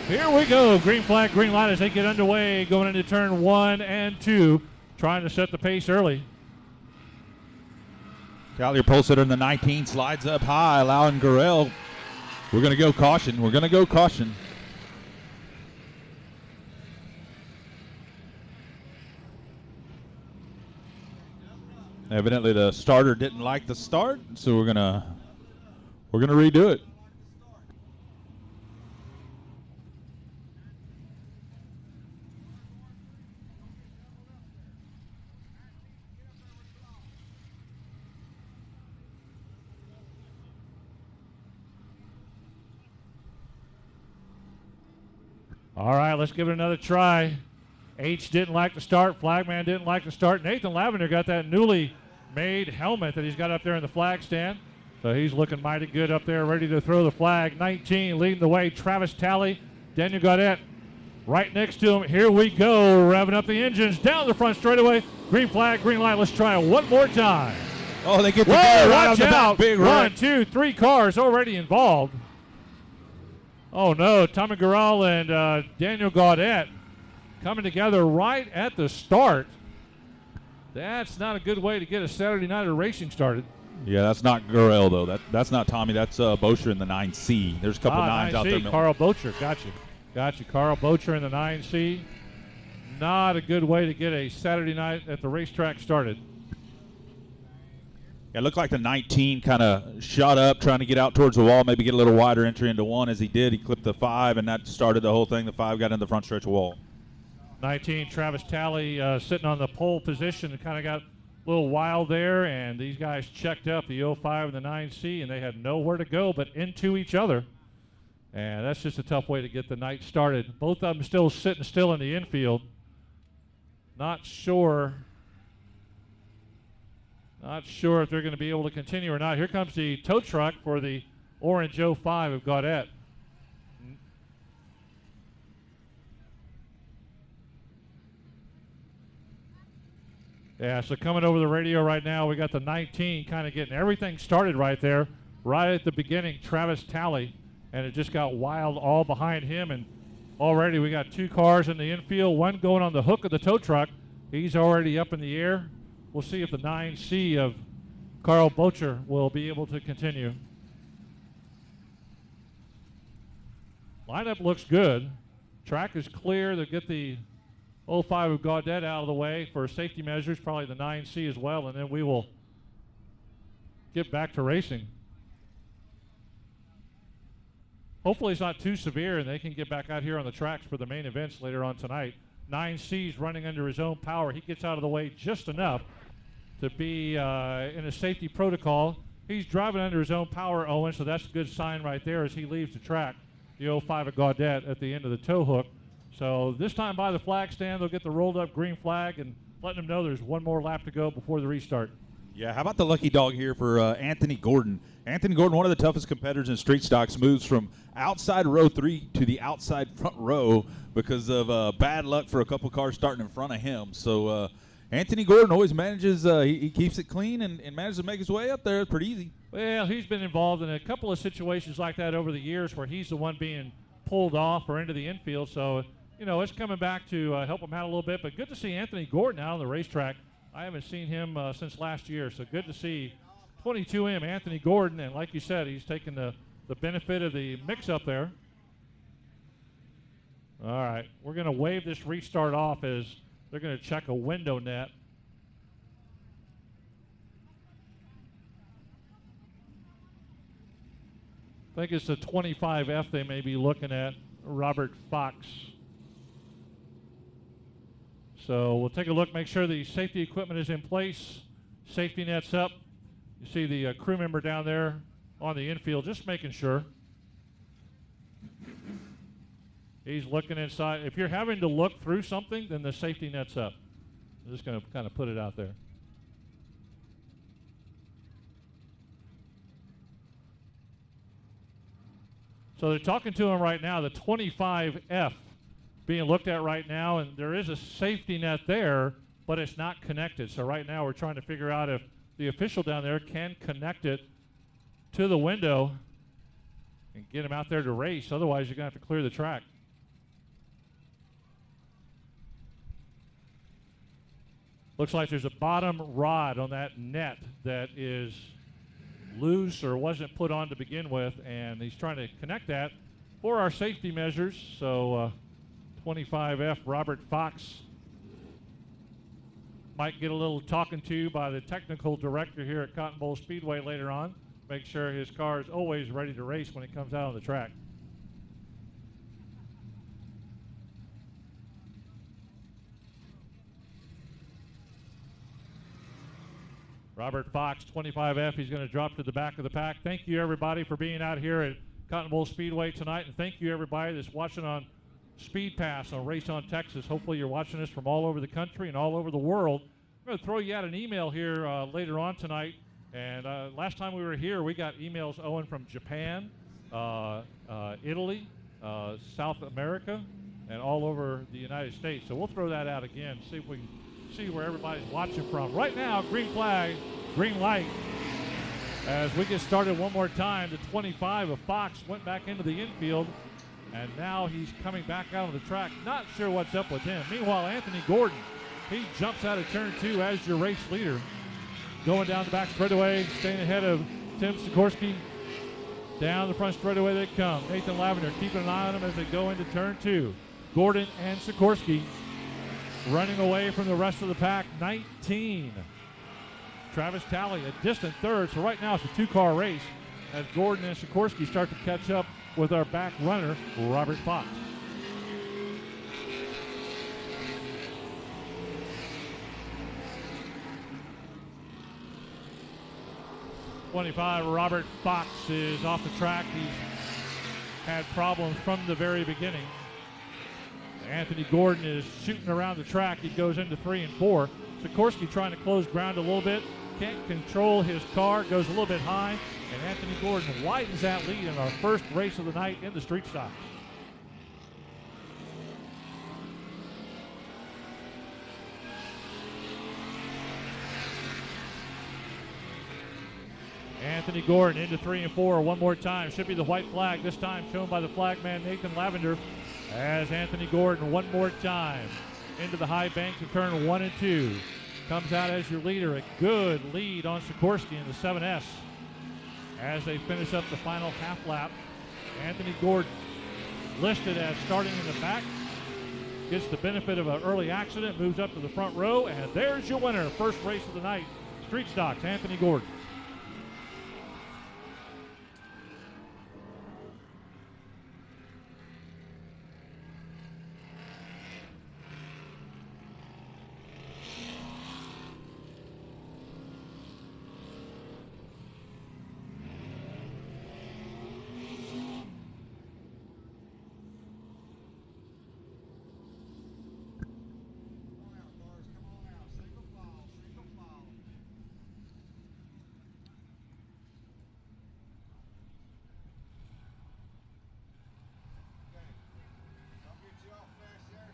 Here we go. Green flag, green light as they get underway, going into turn 1 and 2, trying to set the pace early. Collier pole sitter in the 19 slides up high, allowing Gurrell. We're going to go caution. We're going to go caution. Evidently the starter didn't like the start, so we're gonna redo it. All right, let's give it another try. H didn't like the start. Flagman didn't like the start. Nathan Lavender got that newly made helmet that he's got up there in the flag stand. So he's looking mighty good up there, ready to throw the flag. 19 leading the way. Travis Talley, Daniel Gaudette right next to him. Here we go, revving up the engines down the front straightaway. Green flag, green light. Let's try it one more time. Oh, they get the Whoa, right watch on the out. back, big 1, right. 2, 3 cars already involved. Oh, no. Tommy Gural and Daniel Gaudette coming together right at the start. That's not a good way to get a Saturday night of racing started. Yeah, that's not Gurrell, though. That's not Tommy. That's Bocher in the 9C. There's a couple 9s out there. 9C, Carl Bocher. Got you. Carl Bocher in the 9C. Not a good way to get a Saturday night at the racetrack started. Yeah, it looked like the 19 kind of shot up, trying to get out towards the wall, maybe get a little wider entry into 1. As he did, he clipped the 5, and that started the whole thing. The 5 got in the front stretch wall. 19, Travis Talley sitting on the pole position and kind of got a little wild there, and these guys checked up the 05 and the 9C, and they had nowhere to go but into each other. And that's just a tough way to get the night started. Both of them still sitting still in the infield. Not sure if they're going to be able to continue or not. Here comes the tow truck for the orange 05 of Gaudette. Yeah, so coming over the radio right now, we got the 19 kind of getting everything started right there. Right at the beginning, Travis Talley, and it just got wild all behind him. And already we got 2 cars in the infield, 1 going on the hook of the tow truck. He's already up in the air. We'll see if the 9C of Carl Bocher will be able to continue. Lineup looks good. Track is clear. They'll get the 05 of Gaudette out of the way for safety measures, probably the 9C as well, and then we will get back to racing. Hopefully it's not too severe and they can get back out here on the tracks for the main events later on tonight. 9C's running under his own power. He gets out of the way just enough to be in a safety protocol. He's driving under his own power, Owen, so that's a good sign right there as he leaves the track. The 05 of Gaudette at the end of the tow hook. So this time by the flag stand, they'll get the rolled up green flag and letting them know there's 1 more lap to go before the restart. Yeah, how about the lucky dog here for Anthony Gordon? Anthony Gordon, one of the toughest competitors in street stocks, moves from outside row 3 to the outside front row because of bad luck for a couple cars starting in front of him. So Anthony Gordon always manages, he keeps it clean and manages to make his way up there. It's pretty easy. Well, he's been involved in a couple of situations like that over the years where he's the one being pulled off or into the infield. So, you know, it's coming back to help him out a little bit. But good to see Anthony Gordon out on the racetrack. I haven't seen him since last year, so good to see 22M Anthony Gordon. And like you said, he's taking the benefit of the mix-up there. All right, we're going to wave this restart off as they're going to check a window net. I think it's the 25F they may be looking at, Robert Fox. So we'll take a look, make sure the safety equipment is in place, safety net's up. You see the crew member down there on the infield, just making sure. He's looking inside. If you're having to look through something, then the safety net's up. I'm just going to kind of put it out there. So they're talking to him right now, the 25F being looked at right now, and there is a safety net there, but it's not connected. So right now we're trying to figure out if the official down there can connect it to the window and get him out there to race. Otherwise, you're going to have to clear the track. Looks like there's a bottom rod on that net that is loose or wasn't put on to begin with, and he's trying to connect that for our safety measures. So 25F Robert Fox might get a little talking to by the technical director here at Cotton Bowl Speedway later on. Make sure his car is always ready to race when he comes out on the track. Robert Fox, 25F, he's going to drop to the back of the pack. Thank you, everybody, for being out here at Cotton Bowl Speedway tonight, and thank you, everybody, that's watching on Speed Pass on Race on Texas. Hopefully you're watching us from all over the country and all over the world. I'm going to throw you out an email here later on tonight, and last time we were here, we got emails, Owen, from Japan, Italy, South America, and all over the United States. So we'll throw that out again, see if we can see where everybody's watching from. Right now, green flag, green light. As we get started one more time, the 25 of Fox went back into the infield, and now he's coming back out of the track. Not sure what's up with him. Meanwhile, Anthony Gordon, he jumps out of turn 2 as your race leader. Going down the back straightaway, staying ahead of Tim Sikorsky. Down the front straightaway they come. Nathan Lavender keeping an eye on him as they go into turn 2. Gordon and Sikorsky running away from the rest of the pack, 19. Travis Talley a distant third, so right now it's a 2-car race as Gordon and Sikorsky start to catch up with our back runner, Robert Fox. .25 Robert Fox is off the track. He's had problems from the very beginning. Anthony Gordon is shooting around the track. He goes into 3 and 4. Sikorsky trying to close ground a little bit. Can't control his car. Goes a little bit high. And Anthony Gordon widens that lead in our first race of the night in the street stocks. Anthony Gordon into 3 and 4 one more time. Should be the white flag, this time shown by the flagman Nathan Lavender. As Anthony Gordon one more time into the high banks of turn 1 and 2. Comes out as your leader. A good lead on Sikorsky in the 7S. As they finish up the final half lap, Anthony Gordon listed as starting in the back. Gets the benefit of an early accident, moves up to the front row, and there's your winner. First race of the night, Street Stocks, Anthony Gordon.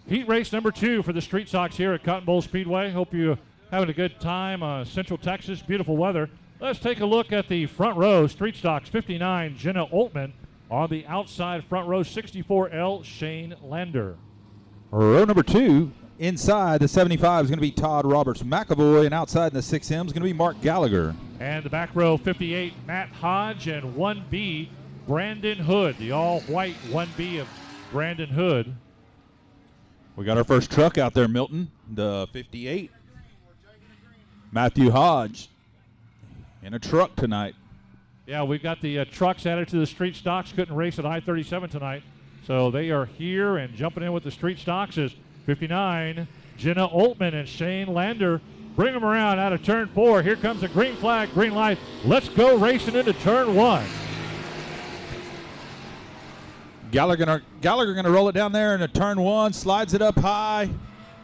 Heat race number 2 for the Street Stocks here at Cotton Bowl Speedway. Hope you're having a good time. Central Texas, beautiful weather. Let's take a look at the front row. Street Stocks 59, Jenna Oltman. On the outside front row, 64L, Shane Lander. Row number 2, inside the 75 is going to be Todd Roberts McAvoy, and outside in the 6M is going to be Mark Gallagher. And the back row, 58, Matt Hodge, and 1B, Brandon Hood. The all-white 1B of Brandon Hood. We got our first truck out there, Milton, the 58. Matthew Hodge in a truck tonight. Yeah, we've got the trucks added to the Street Stocks. Couldn't race at I-37 tonight. So they are here, and jumping in with the Street Stocks is 59, Jenna Oltman and Shane Lander. Bring them around out of turn 4. Here comes a green flag, green light. Let's go racing into turn 1. Gallagher going to roll it down there in a turn one, slides it up high.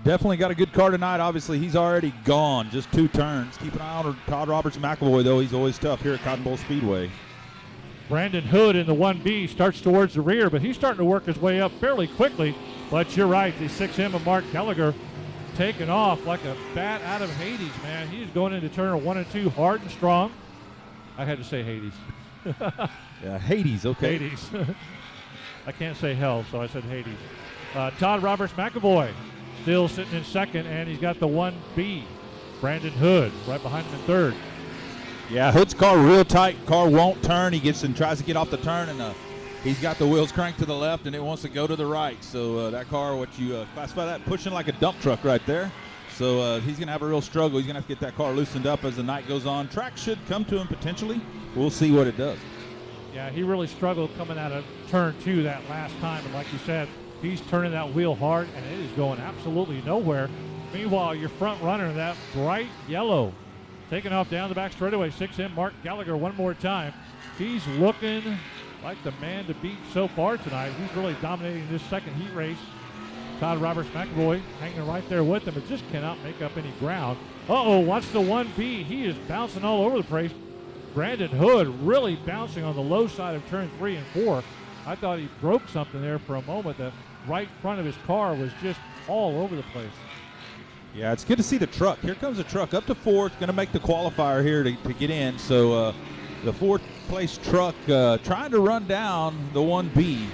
Definitely got a good car tonight. Obviously, he's already gone, just 2 turns. Keep an eye on Todd Roberts McElroy, though. He's always tough here at Cotton Bowl Speedway. Brandon Hood in the 1B starts towards the rear, but he's starting to work his way up fairly quickly. But you're right, the 6M of Mark Gallagher taking off like a bat out of Hades, man. He's going into turn 1 and 2 hard and strong. I had to say Hades. Yeah, Hades, okay. Hades. I can't say hell, so I said Hades. Todd Roberts McEvoy still sitting in second, and he's got the 1B. Brandon Hood right behind him in third. Yeah, Hood's car real tight. Car won't turn. He gets and tries to get off the turn, and he's got the wheels cranked to the left, and it wants to go to the right. So that car, what you classify that, pushing like a dump truck right there. So he's going to have a real struggle. He's going to have to get that car loosened up as the night goes on. Track should come to him potentially. We'll see what it does. Yeah, he really struggled coming out of turn 2 that last time. And like you said, he's turning that wheel hard, and it is going absolutely nowhere. Meanwhile, your front runner, that bright yellow, taking off down the back straightaway, 6M Mark Gallagher one more time. He's looking like the man to beat so far tonight. He's really dominating this second heat race. Todd Roberts McEvoy hanging right there with him, but just cannot make up any ground. Watch the 1B. He is bouncing all over the place. Brandon Hood really bouncing on the low side of turn 3 and 4. I thought he broke something there for a moment. The right front of his car was just all over the place. Yeah, it's good to see the truck. Here comes the truck up to 4th. Going to make the qualifier here to get in. So the 4th place truck trying to run down the 1B.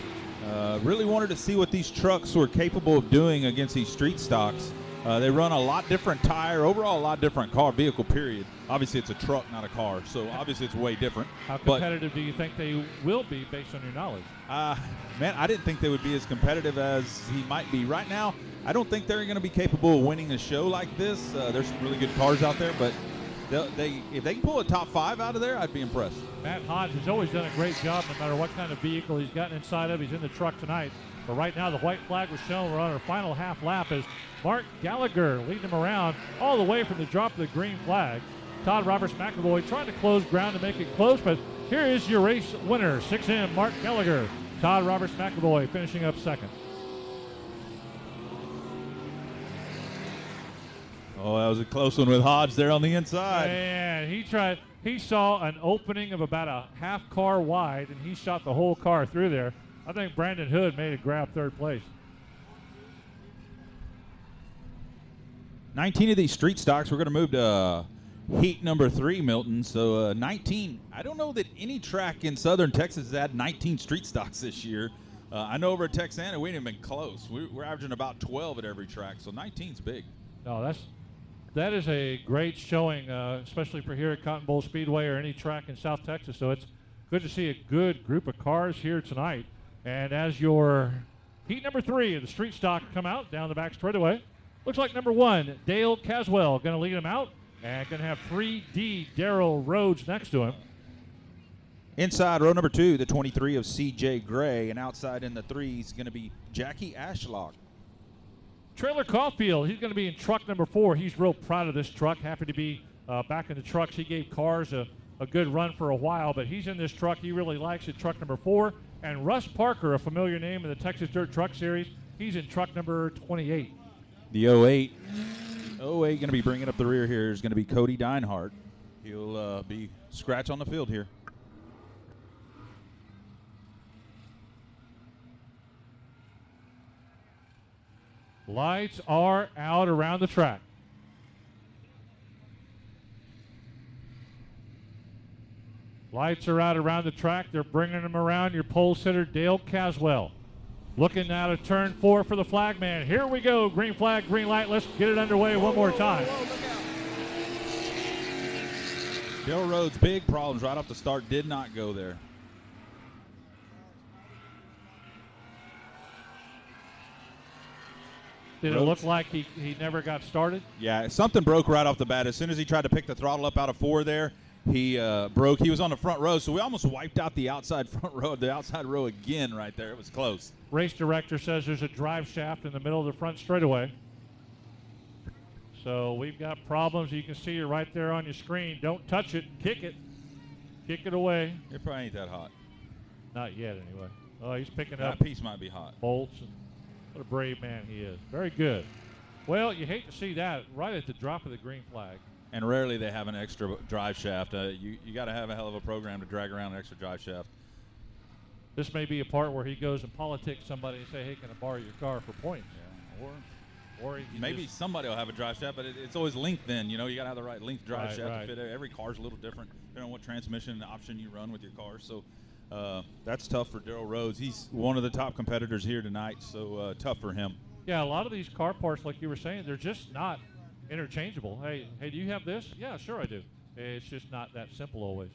Really wanted to see what these trucks were capable of doing against these street stocks. They run a lot different tire, overall a lot different vehicle, period. Obviously, it's a truck, not a car, so obviously it's way different. How competitive do you think they will be based on your knowledge? Man, I didn't think they would be as competitive as he might be. Right now, I don't think they're going to be capable of winning a show like this. There's some really good cars out there, but if they can pull a top 5 out of there, I'd be impressed. Matt Hodge has always done a great job no matter what kind of vehicle he's gotten inside of. He's in the truck tonight. But right now, the white flag was shown. We're on our final half lap as Mark Gallagher leading him around all the way from the drop of the green flag. Todd Roberts McEvoy trying to close ground to make it close, but here is your race winner, 6M Mark Gallagher. Todd Roberts McEvoy finishing up second. Oh, that was a close one with Hodge there on the inside. Man, he saw an opening of about a half car wide, and he shot the whole car through there. I think Brandon Hood made it grab 3rd place. 19 of these street stocks. We're going to move to heat number 3, Milton. So 19. I don't know that any track in southern Texas has had 19 street stocks this year. I know over at Texana we ain't even been close. We're averaging about 12 at every track, so 19's big. No, that is a great showing, especially for here at Cotton Bowl Speedway or any track in South Texas. So it's good to see a good group of cars here tonight. And as your heat number 3 of the street stock come out down the back straightaway, looks like number 1, Dale Caswell, going to lead him out. And going to have 3D Darrell Rhodes next to him. Inside row number 2, the 23 of C.J. Gray. And outside in the 3 is going to be Jackie Ashlock. Trailer Caulfield, he's going to be in truck number 4. He's real proud of this truck, happy to be back in the trucks. He gave cars a good run for a while, but he's in this truck. He really likes it, truck number 4. And Russ Parker, a familiar name in the Texas Dirt Truck Series, he's in truck number 28. The 08 going to be bringing up the rear here is going to be Cody Deinhardt. He'll be scratch on the field here. Lights are out around the track. Lights are out around the track. They're bringing them around your pole sitter, Dale Caswell. Looking now to turn 4 for the flagman. Here we go. Green flag, green light. Let's get it underway one more time. Dale Rhodes, big problems right off the start. Did not go there. Did it look like he never got started? Yeah, something broke right off the bat. As soon as he tried to pick the throttle up out of 4 there, he broke. He was on the front row, so we almost wiped out the outside front row, the outside row again right there. It was close. Race director says there's a drive shaft in the middle of the front straightaway. So we've got problems. You can see it right there on your screen. Don't touch it. Kick it. Kick it away. It probably ain't that hot. Not yet, anyway. Oh, he's picking that up. piece might be hot. Bolts. And what a brave man he is. Very good. Well, you hate to see that right at the drop of the green flag. And rarely they have an extra drive shaft. You got to have a hell of a program to drag around an extra drive shaft. This may be a part where he goes and politics somebody and say, hey, can I borrow your car for points? Yeah. Or maybe somebody will have a drive shaft, but it's always length then. You know, you got to have the right length drive shaft to fit it. Every car's a little different depending on what transmission option you run with your car. So that's tough for Darrell Rhodes. He's one of the top competitors here tonight, so tough for him. Yeah, a lot of these car parts, like you were saying, they're just not interchangeable. Hey, do you have this? Yeah, sure I do. It's just not that simple always.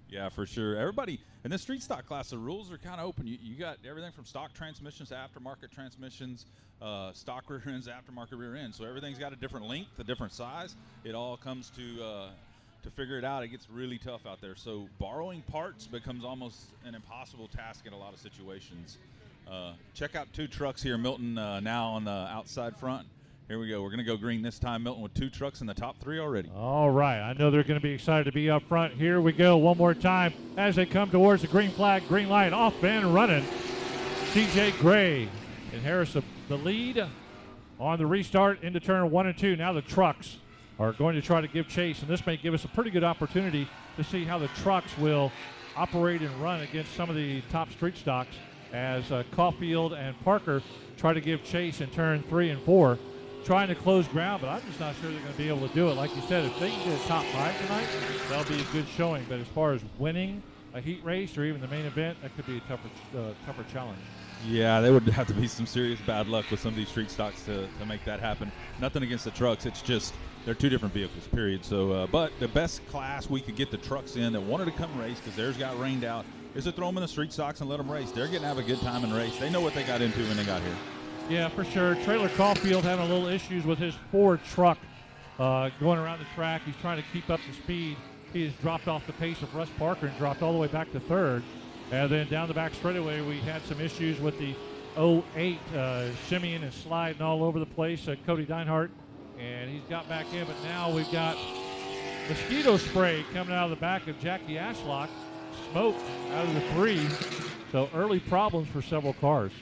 Yeah, for sure. Everybody in the street stock class, the rules are kind of open. You got everything from stock transmissions to aftermarket transmissions, stock rear ends, aftermarket rear ends. So everything's got a different length, a different size. It all comes to figure it out. It gets really tough out there. So borrowing parts becomes almost an impossible task in a lot of situations. Check out two trucks here, Milton, now on the outside front. Here we go. We're going to go green this time, Milton, with two trucks in the top three already. All right. I know they're going to be excited to be up front. Here we go one more time as they come towards the green flag, green light, off and running. CJ Gray inherits the lead on the restart into turn 1 and 2. Now the trucks are going to try to give chase, and this may give us a pretty good opportunity to see how the trucks will operate and run against some of the top street stocks as Caulfield and Parker try to give chase in turn 3 and 4. Trying to close ground, but I'm just not sure they're going to be able to do it. Like you said, if they can get a top 5 tonight, that'll be a good showing. But as far as winning a heat race or even the main event, that could be a tougher challenge. Yeah, there would have to be some serious bad luck with some of these street stocks to make that happen. Nothing against the trucks. It's just they're two different vehicles, period. So, but the best class we could get the trucks in that wanted to come race because theirs got rained out is to throw them in the street stocks and let them race. They're getting to have a good time and race. They know what they got into when they got here. Yeah, for sure. Trailer Caulfield having a little issues with his Ford truck going around the track. He's trying to keep up the speed. He has dropped off the pace of Russ Parker and dropped all the way back to third. And then down the back straightaway, we had some issues with the 08 shimmying and sliding all over the place. Cody Deinhardt, and he's got back in. But now we've got mosquito spray coming out of the back of Jackie Ashlock. Smoke out of the 3. So early problems for several cars.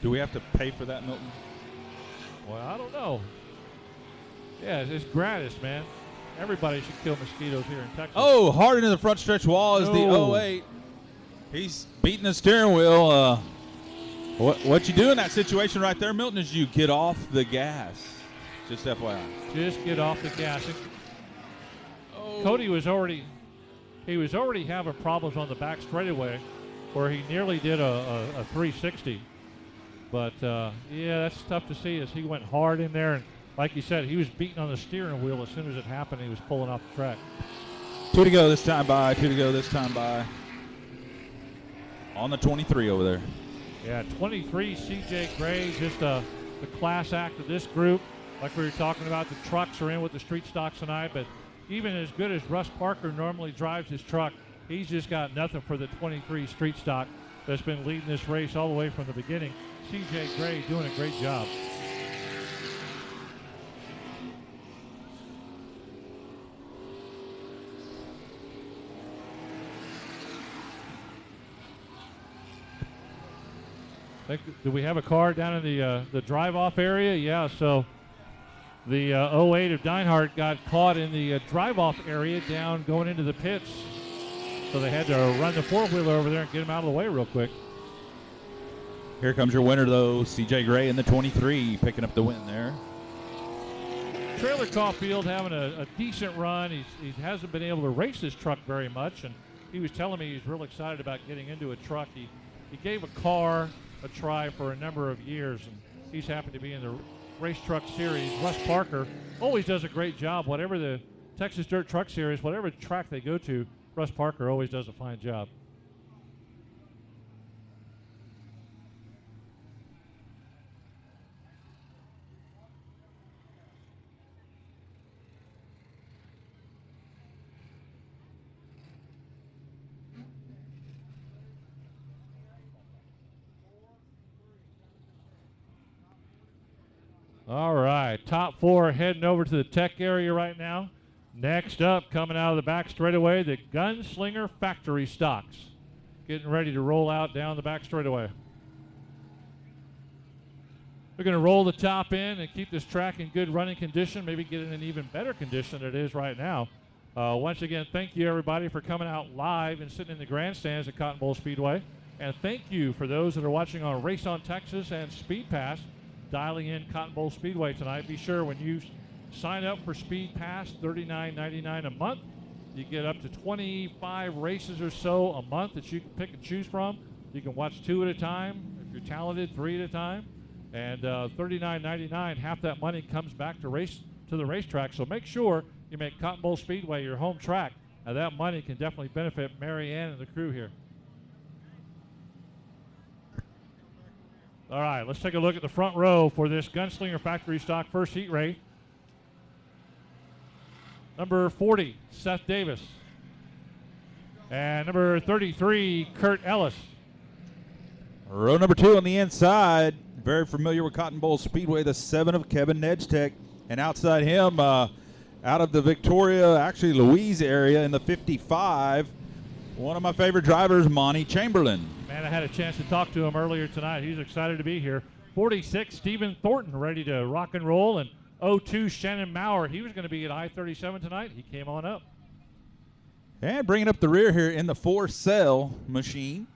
Do we have to pay for that, Milton? Well, I don't know. Yeah, it's gratis, man. Everybody should kill mosquitoes here in Texas. Oh, hard into the front stretch wall is the 08. He's beating the steering wheel. What you do in that situation right there, Milton, is you get off the gas. Just FYI. Just get off the gas. Cody was already having problems on the back straightaway where he nearly did a 360. But, yeah, that's tough to see as he went hard in there. And like you said, he was beating on the steering wheel as soon as it happened. He was pulling off the track. 2 to go this time by. 2 to go this time by. On the 23 over there. Yeah, 23, C.J. Gray, just the class act of this group. Like we were talking about, the trucks are in with the street stocks tonight. But even as good as Russ Parker normally drives his truck, he's just got nothing for the 23 street stock that's been leading this race all the way from the beginning. C.J. Gray doing a great job. Do we have a car down in the drive-off area? Yeah, so the 08 of Deinhardt got caught in the drive-off area down going into the pits. So they had to run the four-wheeler over there and get him out of the way real quick. Here comes your winner, though, C.J. Gray in the 23, picking up the win there. Trailer Caulfield having a decent run. He hasn't been able to race his truck very much, and he was telling me he's real excited about getting into a truck. He gave a car a try for a number of years, and he's happy to be in the race truck series. Russ Parker always does a great job. Whatever the Texas Dirt Truck Series, whatever track they go to, Russ Parker always does a fine job. All right, top 4 heading over to the tech area right now. Next up, coming out of the back straightaway, the Gunslinger Factory Stocks. getting ready to roll out down the back straightaway. We're going to roll the top in and keep this track in good running condition, maybe get it in an even better condition than it is right now. Once again, thank you, everybody, for coming out live and sitting in the grandstands at Cotton Bowl Speedway. And thank you for those that are watching on Race on Texas and Speed Pass, dialing in Cotton Bowl Speedway tonight. Be sure when you sign up for Speed Pass, $39.99 a month, you get up to 25 races or so a month that you can pick and choose from. You can watch 2 at a time. If you're talented, 3 at a time. And $39.99, half that money comes back to the racetrack. So make sure you make Cotton Bowl Speedway your home track. Now that money can definitely benefit Mary Ann and the crew here. All right, let's take a look at the front row for this Gunslinger Factory Stock first heat race. Number 40, Seth Davis. And number 33, Kurt Ellis. Row number 2 on the inside. Very familiar with Cotton Bowl Speedway, the 7 of Kevin Nedgetech. And outside him, out of the Victoria, actually Louise area in the 55, one of my favorite drivers, Monty Chamberlain. Man, I had a chance to talk to him earlier tonight. He's excited to be here. 46, Stephen Thornton, ready to rock and roll. And 02, Shannon Maurer. He was going to be at I-37 tonight. He came on up. And bringing up the rear here in the 4-cell machine,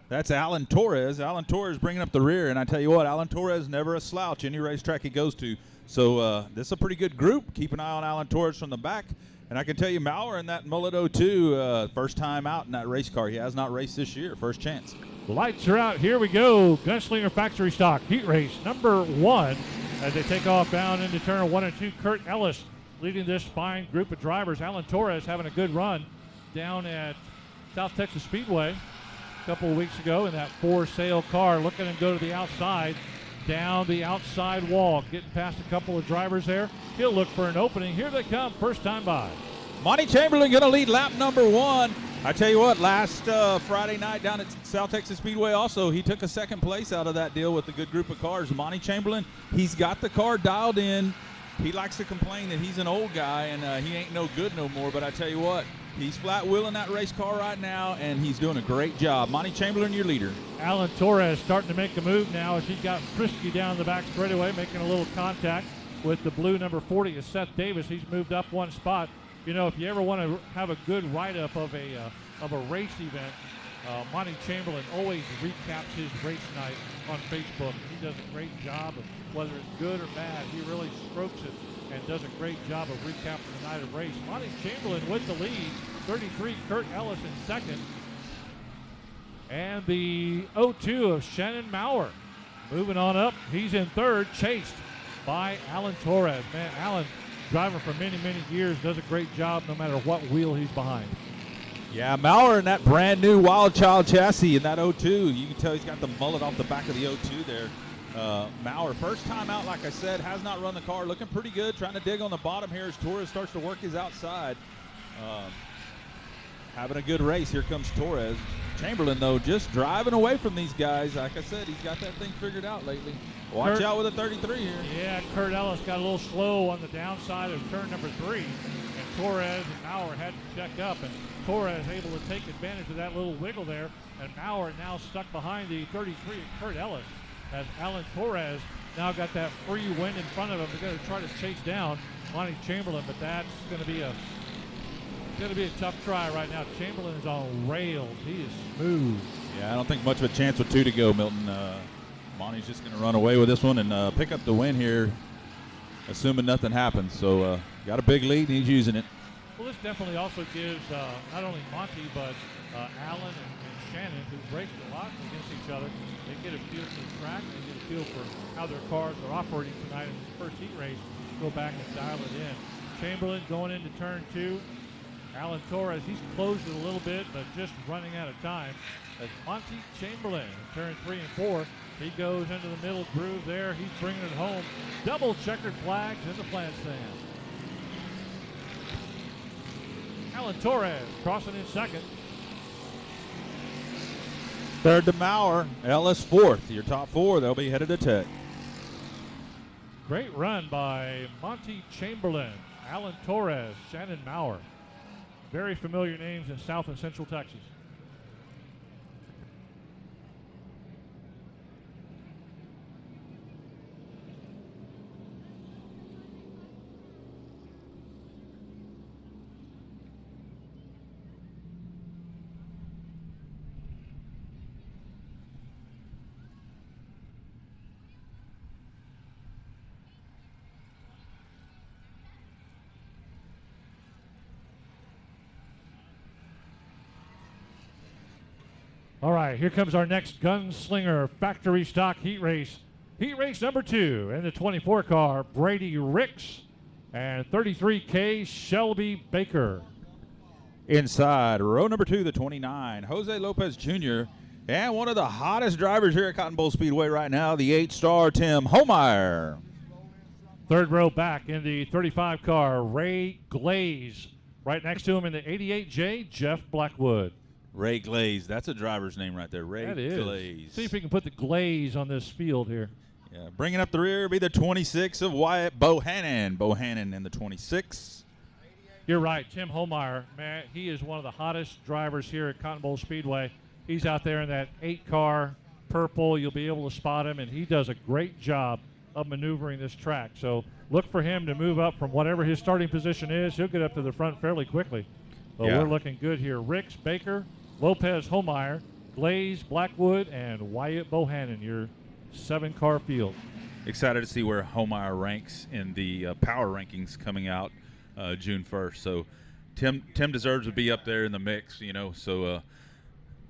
that's Alan Torres. Alan Torres bringing up the rear. And I tell you what, Alan Torres never a slouch any racetrack he goes to. So this is a pretty good group. Keep an eye on Alan Torres from the back. And I can tell you, Maurer in that Mullet 02, first time out in that race car. He has not raced this year, first chance. The lights are out. Here we go. Gunslinger Factory Stock heat race number 1 as they take off down into turn 1 and 2. Kurt Ellis leading this fine group of drivers. Alan Torres having a good run down at South Texas Speedway a couple of weeks ago in that 4-sail car. Look at him go to the outside, down the outside wall, getting past a couple of drivers there. He'll look for an opening. Here they come, first time by. Monty Chamberlain going to lead lap number 1. I tell you what, last Friday night down at South Texas Speedway also, he took a second place out of that deal with a good group of cars. Monty Chamberlain, he's got the car dialed in. He likes to complain that he's an old guy and he ain't no good no more, but I tell you what, he's flat wheeling that race car right now, and he's doing a great job. Monty Chamberlain, your leader. Alan Torres starting to make a move now as he got frisky down the back straightaway, making a little contact with the blue number 40 is Seth Davis. He's moved up 1 spot. You know, if you ever want to have a good write-up of a race event, Monty Chamberlain always recaps his race night on Facebook. He does a great job of whether it's good or bad. He really strokes it and does a great job of recapping the night of race. Monty Chamberlain with the lead. 33, Kurt Ellis in second. And the 02 of Shannon Maurer moving on up. He's in third, chased by Alan Torres. Man, Alan, driver for many, many years, does a great job no matter what wheel he's behind. Yeah, Maurer in that brand new Wild Child chassis in that 02. You can tell he's got the mullet off the back of the 02 there. Maurer, first time out, like I said, has not run the car. Looking pretty good, trying to dig on the bottom here as Torres starts to work his outside. Having a good race. Here comes Torres. Chamberlain, though, just driving away from these guys. Like I said, he's got that thing figured out lately. Watch out with a 33 here. Yeah, Kurt Ellis got a little slow on the downside of turn number 3. And Torres and Maurer had to check up. And Torres able to take advantage of that little wiggle there. And Maurer now stuck behind the 33 of Kurt Ellis. As Alan Torres now got that free wind in front of him. They're going to try to chase down Monty Chamberlain, but that's going to be a tough try right now. Chamberlain is on rails. He is smooth. Yeah, I don't think much of a chance with 2 to go, Milton. Monty's just going to run away with this one and pick up the win here, assuming nothing happens. So got a big lead, and he's using it. Well, this definitely also gives not only Monty, but Alan and Shannon, who've raced a lot against each other, they get a feel for the track, they get a feel for how their cars are operating tonight in this first heat race. Go back and dial it in. Chamberlain going into turn 2. Alan Torres, he's closed it a little bit, but just running out of time. As Monty Chamberlain in turn 3 and 4, he goes into the middle groove there. He's bringing it home. Double checkered flags in the flag stand. Alan Torres crossing in second. Third to Maurer. Ellis fourth. Your top 4, they'll be headed to Tech. Great run by Monty Chamberlain, Alan Torres, Shannon Maurer. Very familiar names in South and Central Texas. All right, here comes our next Gunslinger Factory Stock Heat Race. Heat race number 2 in the 24 car, Brady Ricks and 33K Shelby Baker. Inside row number 2, the 29, Jose Lopez Jr. And one of the hottest drivers here at Cotton Bowl Speedway right now, the 8-star Tim Homeyer. Third row back in the 35 car, Ray Glaze. Right next to him in the 88J, Jeff Blackwood. Ray Glaze, that's a driver's name right there, Ray That is. Glaze. See if we can put the glaze on this field here. Yeah, bringing up the rear be the 26 of Wyatt Bohannon. Bohannon in the 26. You're right, Tim Homeyer, man, he is one of the hottest drivers here at Cotton Bowl Speedway. He's out there in that 8-car purple. You'll be able to spot him, and he does a great job of maneuvering this track. So look for him to move up from whatever his starting position is. He'll get up to the front fairly quickly. But Yeah. we're looking good here. Ricks, Baker, Lopez, Homeyer, Glaze, Blackwood, and Wyatt Bohannon, your 7-car field. Excited to see where Homeyer ranks in the power rankings coming out June 1st. So Tim deserves to be up there in the mix, you know. So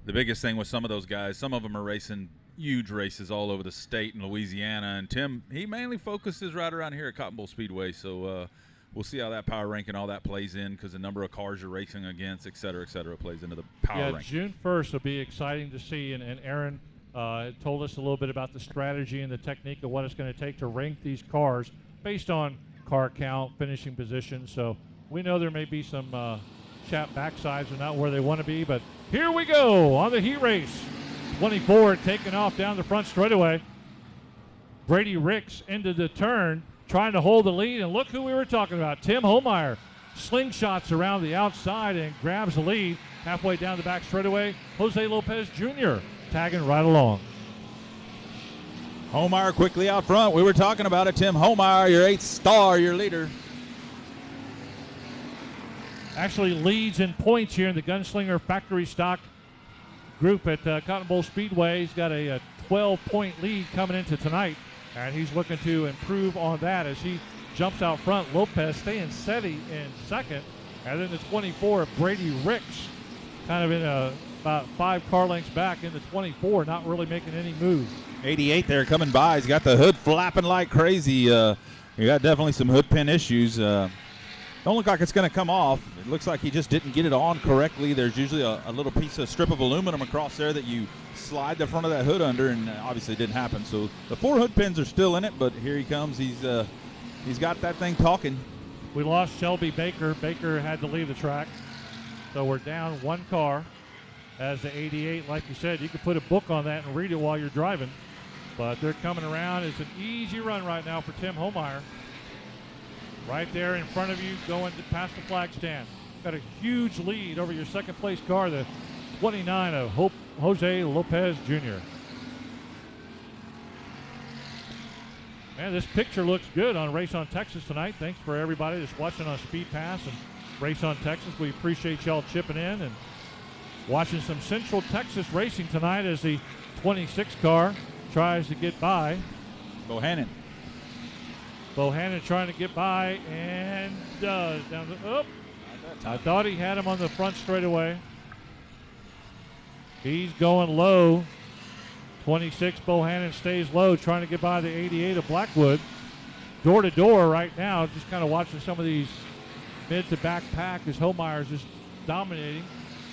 the biggest thing with some of those guys, some of them are racing huge races all over the state in Louisiana, and Tim, he mainly focuses right around here at Cotton Bowl Speedway. So we'll see how that power ranking, all that plays in, because the number of cars you're racing against, et cetera, plays into the power ranking. June 1st will be exciting to see, and Aaron told us a little bit about the strategy and the technique of what it's going to take to rank these cars based on car count, finishing position. So we know there may be some chap backsides and not where they want to be, but here we go on the heat race. 24 taking off down the front straightaway. Brady Ricks into the turn, trying to hold the lead, and look who we were talking about, Tim Homeyer. Slingshots around the outside and grabs the lead. Halfway down the back straightaway, Jose Lopez Jr. tagging right along. Homeyer quickly out front. We were talking about it. Tim Homeyer, your 8-star, your leader. Actually leads in points here in the Gunslinger Factory Stock group at Cotton Bowl Speedway. He's got a 12-point lead coming into tonight, and he's looking to improve on that as he jumps out front. Lopez staying steady in second, and then the 24 of Brady Ricks kind of in about 5 car lengths back in the 24, not really making any moves. 88 there coming by. He's got the hood flapping like crazy. You got definitely some hood pin issues. Don't look like it's going to come off. It looks like he just didn't get it on correctly. There's usually a little piece of strip of aluminum across there that you slide the front of that hood under, and obviously it didn't happen. So the 4 hood pins are still in it, but here he comes. He's got that thing talking. We lost Shelby Baker. Baker had to leave the track. So we're down 1 car as the 88. Like you said, you could put a book on that and read it while you're driving. But they're coming around. It's an easy run right now for Tim Homeyer. Right there in front of you, going past the flag stand. Got a huge lead over your second place car, the 29 of Jose Lopez Jr. Man, this picture looks good on Race on Texas tonight. Thanks for everybody that's watching on Speed Pass and Race on Texas. We appreciate y'all chipping in and watching some Central Texas racing tonight as the 26 car tries to get by. Bohannon trying to get by and does. Down the, I thought he had him on the front straightaway. He's going low. 26 Bohannon stays low, trying to get by the 88 of Blackwood. Door to door right now, just kind of watching some of these mid to back pack as Homeyer's just dominating.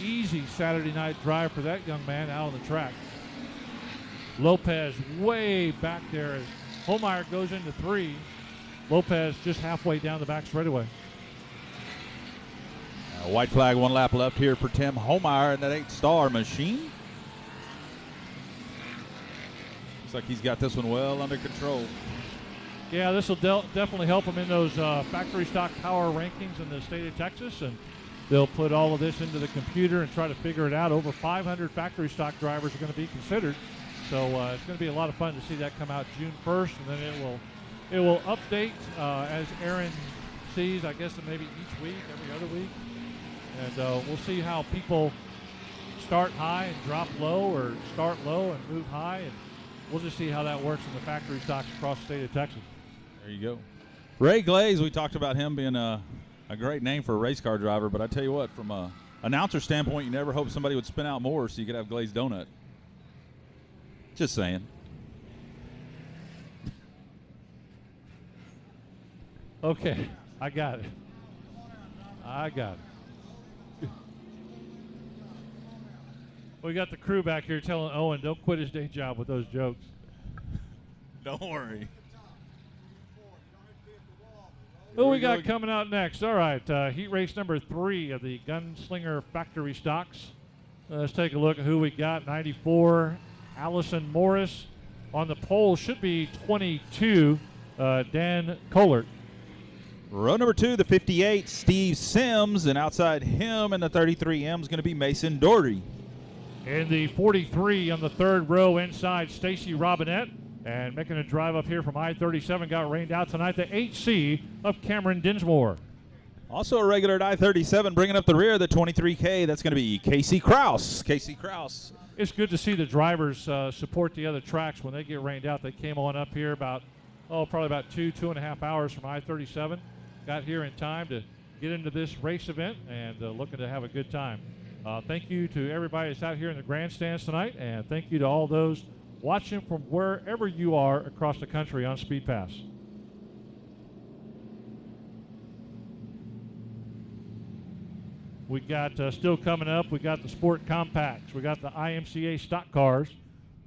Easy Saturday night drive for that young man out on the track. Lopez way back there as Homeyer goes into 3. Lopez just halfway down the back straightaway. White flag, 1 lap left here for Tim Homeyer in that 8-star machine. Looks like he's got this one well under control. Yeah, this will definitely help him in those factory stock power rankings in the state of Texas, and they'll put all of this into the computer and try to figure it out. Over 500 factory stock drivers are going to be considered, so it's going to be a lot of fun to see that come out June 1st, and then it will update as Aaron sees, I guess, maybe each week, every other week. And we'll see how people start high and drop low, or start low and move high. And we'll just see how that works in the factory stocks across the state of Texas. There you go. Ray Glaze, we talked about him being a great name for a race car driver, but I tell you what, from announcer standpoint, you never hope somebody would spin out more so you could have glazed donut. Just saying. Okay, I got it. I got it. We got the crew back here telling Owen, don't quit his day job with those jokes. Don't worry. Who we got coming out next? All right, heat race number 3 of the Gunslinger Factory Stocks. Let's take a look at who we got. 94, Allison Morris. On the pole should be 22, Dan Kohlert. Row number 2, the 58, Steve Sims, and outside him in the 33M is going to be Mason Doherty. In the 43 on the 3rd row inside, Stacy Robinette. And making a drive up here from I-37, got rained out tonight, the 8C of Cameron Dinsmore. Also a regular at I-37, bringing up the rear, the 23K, that's going to be Casey Kraus. Casey Kraus. It's good to see the drivers support the other tracks when they get rained out. They came on up here probably about 2.5 hours from I-37. Got here in time to get into this race event and looking to have a good time. Thank you to everybody that's out here in the grandstands tonight, and thank you to all those watching from wherever you are across the country on Speed Pass. We got still coming up, we got the Sport Compacts, we got the IMCA stock cars.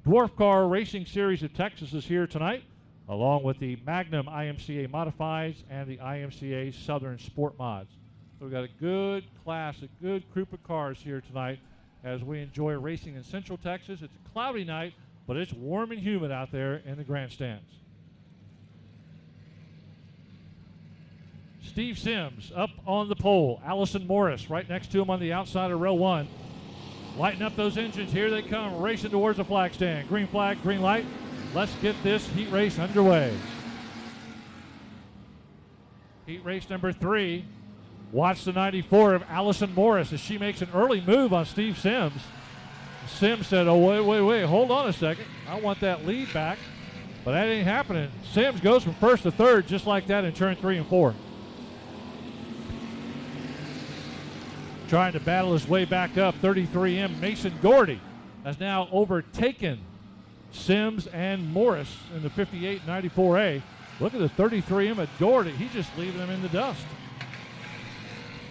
Dwarf Car Racing Series of Texas is here tonight, along with the Magnum IMCA Modifieds and the IMCA Southern Sport Mods. So we got a good class, a good group of cars here tonight as we enjoy racing in Central Texas. It's a cloudy night, but it's warm and humid out there in the grandstands. Steve Sims up on the pole. Allison Morris right next to him on the outside of row 1. Lighten up those engines. Here they come, racing towards the flag stand. Green flag, green light. Let's get this heat race underway. Heat race number 3. Watch the 94 of Allison Morris as she makes an early move on Steve Sims. Sims said, oh, wait, hold on a second. I want that lead back. But that ain't happening. Sims goes from 1st to 3rd just like that in turn 3 and 4. Trying to battle his way back up, 33M Mason Gordy has now overtaken Sims and Morris in the 58 94A. Look at the 33M of Doherty. He's just leaving them in the dust.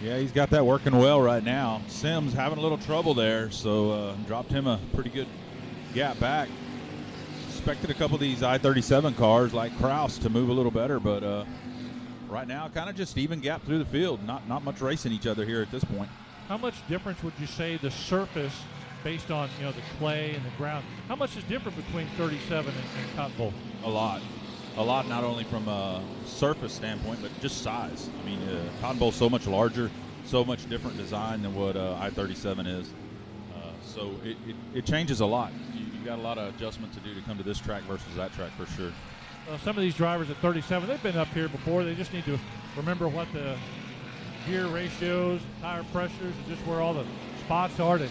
Yeah, he's got that working well right now. Sims having a little trouble there, so dropped him a pretty good gap back. Expected a couple of these I-37 cars like Kraus to move a little better, but right now kind of just even gap through the field. Not much racing each other here at this point. How much difference would you say the surface, based on the clay and the ground, how much is different between 37 and Cotton Bowl? A lot, not only from a surface standpoint, but just size. I mean, Cotton Bowl's so much larger, so much different design than what I-37 is. So it changes a lot. You've got a lot of adjustment to do to come to this track versus that track for sure. Some of these drivers at 37, they've been up here before. They just need to remember what the gear ratios, tire pressures, and just where all the spots are to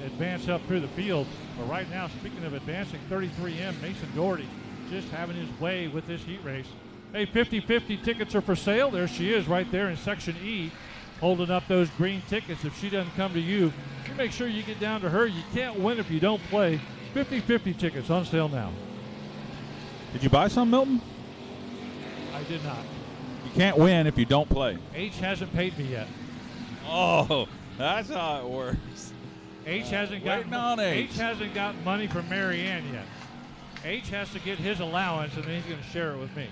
advance up through the field. But right now, speaking of advancing, 33M Mason Doherty just having his way with this heat race. Hey, 50-50 tickets are for sale. There she is right there in Section E, holding up those green tickets. If she doesn't come to you, you make sure you get down to her. You can't win if you don't play. 50-50 tickets on sale now. Did you buy some, Milton? I did not. You can't win if you don't play. H hasn't paid me yet. Oh, that's how it works. H hasn't got money from Mary Ann yet. H has to get his allowance, and then he's going to share it with me.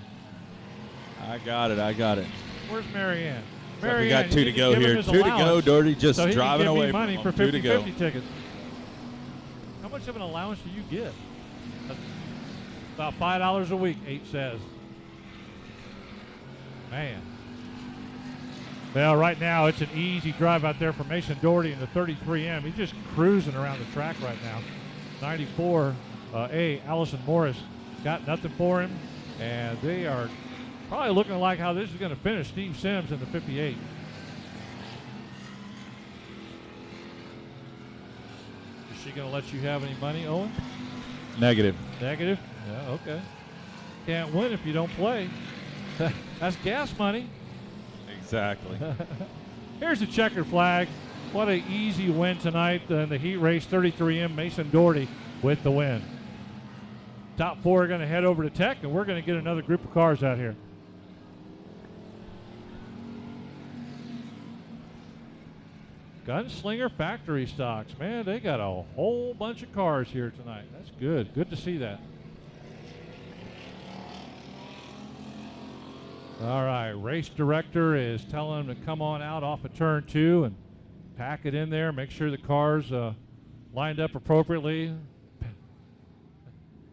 I got it. Where's Mary Ann? We got 2 to go here. 2 to go. Doherty just so driving away from money him. for 50-50 tickets. How much of an allowance do you get? About $5 a week, H says. Man. Well, right now it's an easy drive out there for Mason Doherty in the 33M. He's just cruising around the track right now. 94A, Allison Morris got nothing for him, and they are probably looking like how this is going to finish. Steve Sims in the 58. Is she going to let you have any money, Owen? Negative. Negative? Yeah, okay. Can't win if you don't play. That's gas money. Exactly. Here's the checkered flag. What an easy win tonight in the heat race. 33M Mason Doherty with the win. Top 4 are going to head over to Tech, and we're going to get another group of cars out here. Gunslinger Factory Stocks. Man, they got a whole bunch of cars here tonight. That's good. Good to see that. All right, race director is telling them to come on out off of turn 2 and pack it in there. Make sure the cars lined up appropriately.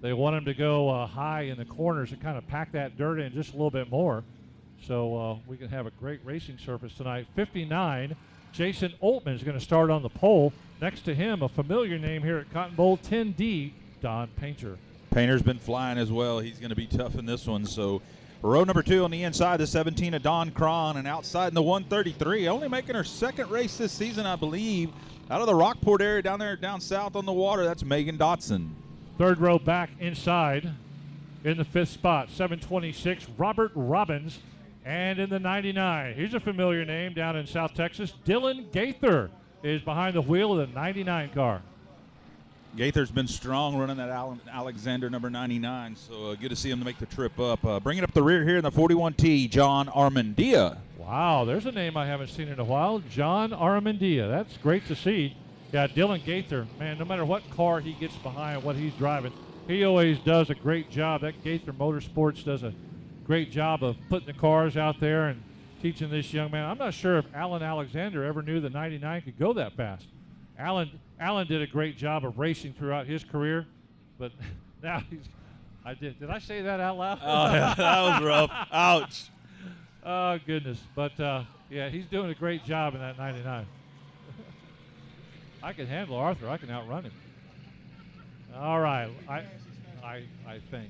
They want them to go high in the corners and kind of pack that dirt in just a little bit more so we can have a great racing surface tonight. 59, Jason Oltman is going to start on the pole. Next to him, a familiar name here at Cotton Bowl, 10D, Don Painter. Painter's been flying as well. He's going to be tough in this one. So row number 2 on the inside, the 17 of Don Cron, and outside in the 133, only making her second race this season, I believe, out of the Rockport area down there, down south on the water. That's Megan Dotson. Third row back inside in the 5th spot, 726, Robert Robbins. And in the 99, here's a familiar name down in South Texas. Dylan Gaither is behind the wheel of the 99 car. Gaither's been strong running that Alexander number 99, so good to see him to make the trip up. Bringing up the rear here in the 41T, John Armandia. Wow, there's a name I haven't seen in a while, John Armandia. That's great to see. Yeah, Dylan Gaither, man, no matter what car he gets behind, what he's driving, he always does a great job. That Gaither Motorsports does a great job of putting the cars out there and teaching this young man. I'm not sure if Alan Alexander ever knew the 99 could go that fast. Alan did a great job of racing throughout his career, but now did I say that out loud? Oh, yeah, that was rough. Ouch. Oh, goodness. But, yeah, he's doing a great job in that 99. I can handle Arthur. I can outrun him. All right. I think.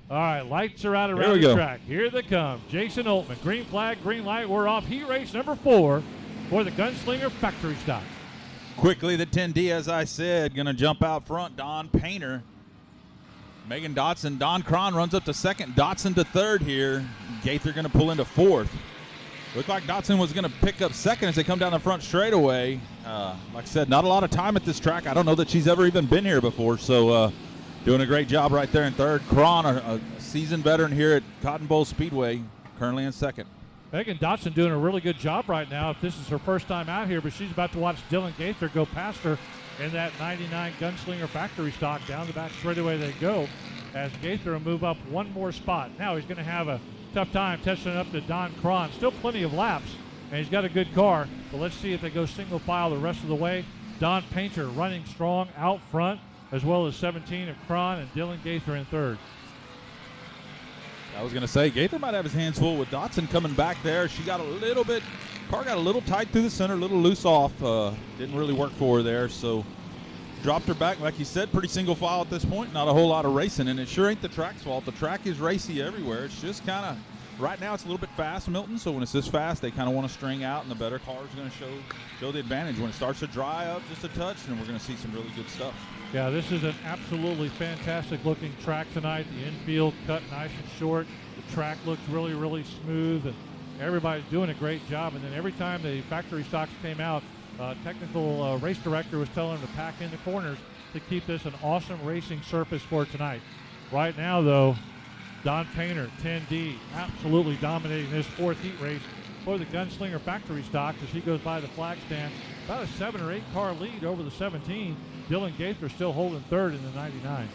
All right, lights are out around the track. Here they come. Jason Oltman, green flag, green light. We're off heat race number 4 for the Gunslinger Factory Stock. Quickly, the 10D, as I said, going to jump out front. Don Painter, Megan Dotson. Don Cron runs up to second. Dotson to third here. Gaither going to pull into 4th. Looked like Dotson was going to pick up second as they come down the front straightaway. Like I said, not a lot of time at this track. I don't know that she's ever even been here before, so doing a great job right there in third. Cron, a seasoned veteran here at Cotton Bowl Speedway, currently in second. Megan Dotson doing a really good job right now if this is her first time out here, but she's about to watch Dylan Gaither go past her in that 99 Gunslinger Factory Stock. Down the back straightaway they go as Gaither will move up one more spot. Now he's going to have a tough time testing up to Don Cron. Still plenty of laps, and he's got a good car, but let's see if they go single file the rest of the way. Don Painter running strong out front, as well as 17 of Cron and Dylan Gaither in third. I was going to say, Gaither might have his hands full with Dotson coming back there. She got a little bit, car got a little tight through the center, a little loose off. Didn't really work for her there, so dropped her back. Like you said, pretty single file at this point, not a whole lot of racing, and it sure ain't the track's fault. The track is racy everywhere. It's just kind of, right now it's a little bit fast, Milton, so when it's this fast, they kind of want to string out, and the better car is going to show the advantage. When it starts to dry up just a touch, then we're going to see some really good stuff. Yeah, this is an absolutely fantastic looking track tonight. The infield cut nice and short. The track looks really, really smooth, and everybody's doing a great job. And then every time the factory stocks came out, technical race director was telling them to pack in the corners to keep this an awesome racing surface for tonight. Right now, though, Don Painter, 10D, absolutely dominating this 4th heat race for the Gunslinger Factory Stocks as he goes by the flag stand. About a 7 or 8 car lead over the 17. Dylan Gaither still holding third in the 99.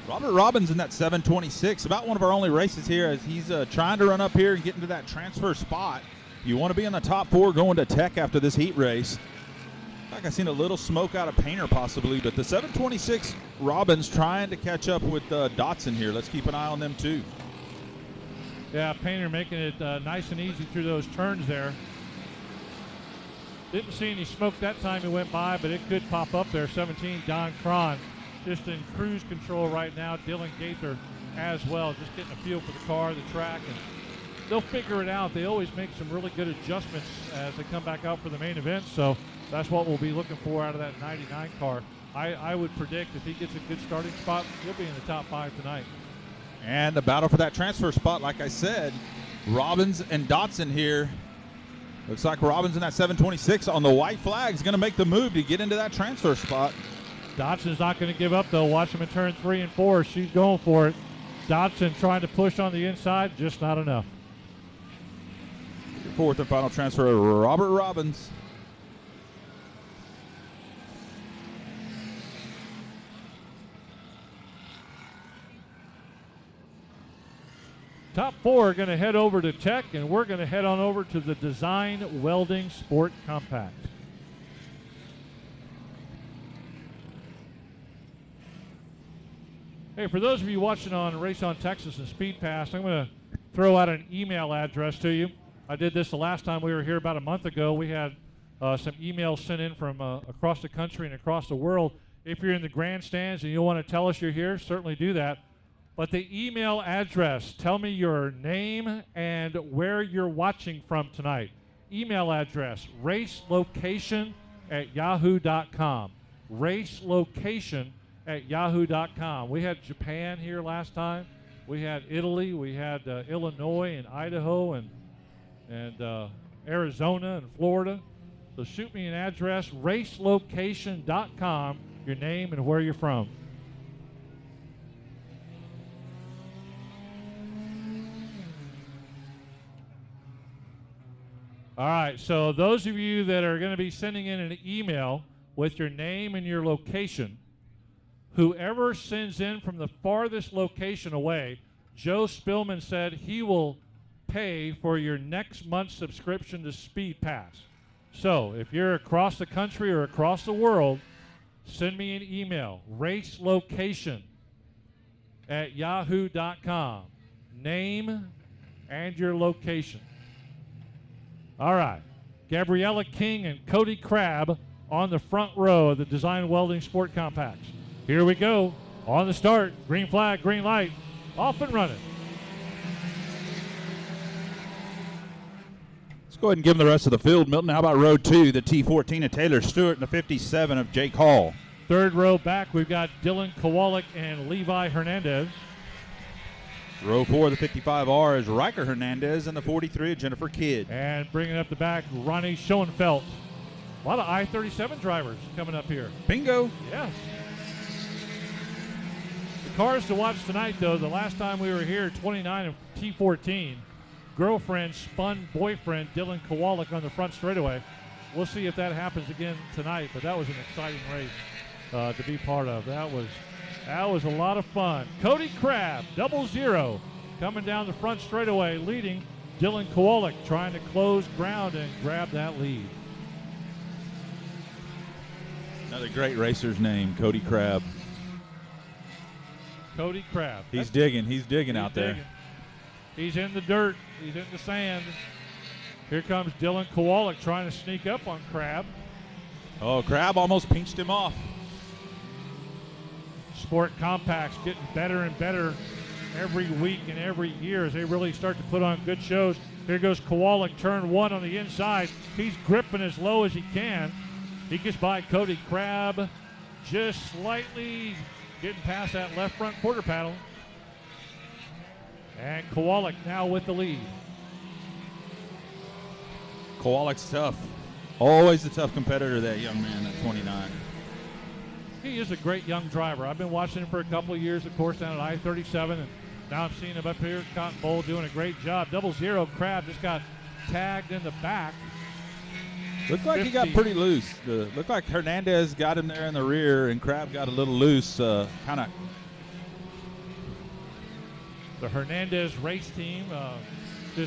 Robert Robbins in that 726, about one of our only races here as he's trying to run up here and get into that transfer spot. You want to be in the top 4 going to Tech after this heat race. Like I seen a little smoke out of Painter possibly, but the 726 Robbins trying to catch up with Dotson here. Let's keep an eye on them too. Yeah, Painter making it nice and easy through those turns there. Didn't see any smoke that time he went by, but it could pop up there. 17, Don Cron, just in cruise control right now. Dylan Gaither as well, just getting a feel for the car, the track, and they'll figure it out. They always make some really good adjustments as they come back out for the main event, so that's what we'll be looking for out of that 99 car. I would predict if he gets a good starting spot, he'll be in the top 5 tonight. And the battle for that transfer spot, like I said, Robbins and Dotson here. Looks like Robbins in that 726 on the white flag is going to make the move to get into that transfer spot. Dotson's not going to give up, though. Watch him in turn 3 and 4. She's going for it. Dotson trying to push on the inside, just not enough. Your fourth and final transfer, Robert Robbins. Top 4 are going to head over to Tech, and we're going to head on over to the Design Welding Sport Compact. Hey, for those of you watching on Race on Texas and Speed Pass, I'm going to throw out an email address to you. I did this the last time we were here about a month ago. We had some emails sent in from across the country and across the world. If you're in the grandstands and you want to tell us you're here, certainly do that. But the email address, tell me your name and where you're watching from tonight. Email address, racelocation@yahoo.com. Racelocation@yahoo.com. We had Japan here last time. We had Italy. We had Illinois and Idaho and Arizona and Florida. So shoot me an address, racelocation.com, your name and where you're from. All right, so those of you that are going to be sending in an email with your name and your location, whoever sends in from the farthest location away, Joe Spillman said he will pay for your next month's subscription to Speed Pass. So if you're across the country or across the world, send me an email, racelocation@yahoo.com, name and your location. All right, Gabriella King and Cody Crabb on the front row of the Design Welding Sport Compacts. Here we go. On the start, green flag, green light, off and running. Let's go ahead and give them the rest of the field. Milton, how about row 2, the T14 of Taylor Stewart and the 57 of Jake Hall. Third row back, we've got Dylan Kowalik and Levi Hernandez. Row 4, the 55R is Riker Hernandez and the 43 of Jennifer Kidd. And bringing up the back, Ronnie Schoenfeld. A lot of I-37 drivers coming up here. Bingo. Yes. The cars to watch tonight, though, the last time we were here, 29 of T14, girlfriend spun boyfriend Dylan Kowalik on the front straightaway. We'll see if that happens again tonight, but that was an exciting race to be part of. That was a lot of fun. Cody Crabb, 00, coming down the front straightaway, leading Dylan Kowalik, trying to close ground and grab that lead. Another great racer's name, Cody Crabb. Cody Crabb. He's digging out there. He's in the dirt. He's in the sand. Here comes Dylan Kowalik trying to sneak up on Crabb. Oh, Crabb almost pinched him off. Sport Compacts getting better and better every week and every year as they really start to put on good shows. Here goes Kowalik, turn 1 on the inside. He's gripping as low as he can. He gets by Cody Crabb just slightly, getting past that left front quarter panel. And Kowalik now with the lead. Kowalik's tough. Always a tough competitor, that young man at 29. He is a great young driver. I've been watching him for a couple of years, of course, down at I-37, and now I'm seeing him up here at Cotton Bowl doing a great job. 00 Crabb just got tagged in the back. Looked like 50. He got pretty loose. Looked like Hernandez got him there in the rear, and Crabb got a little loose, kind of. The Hernandez race team, the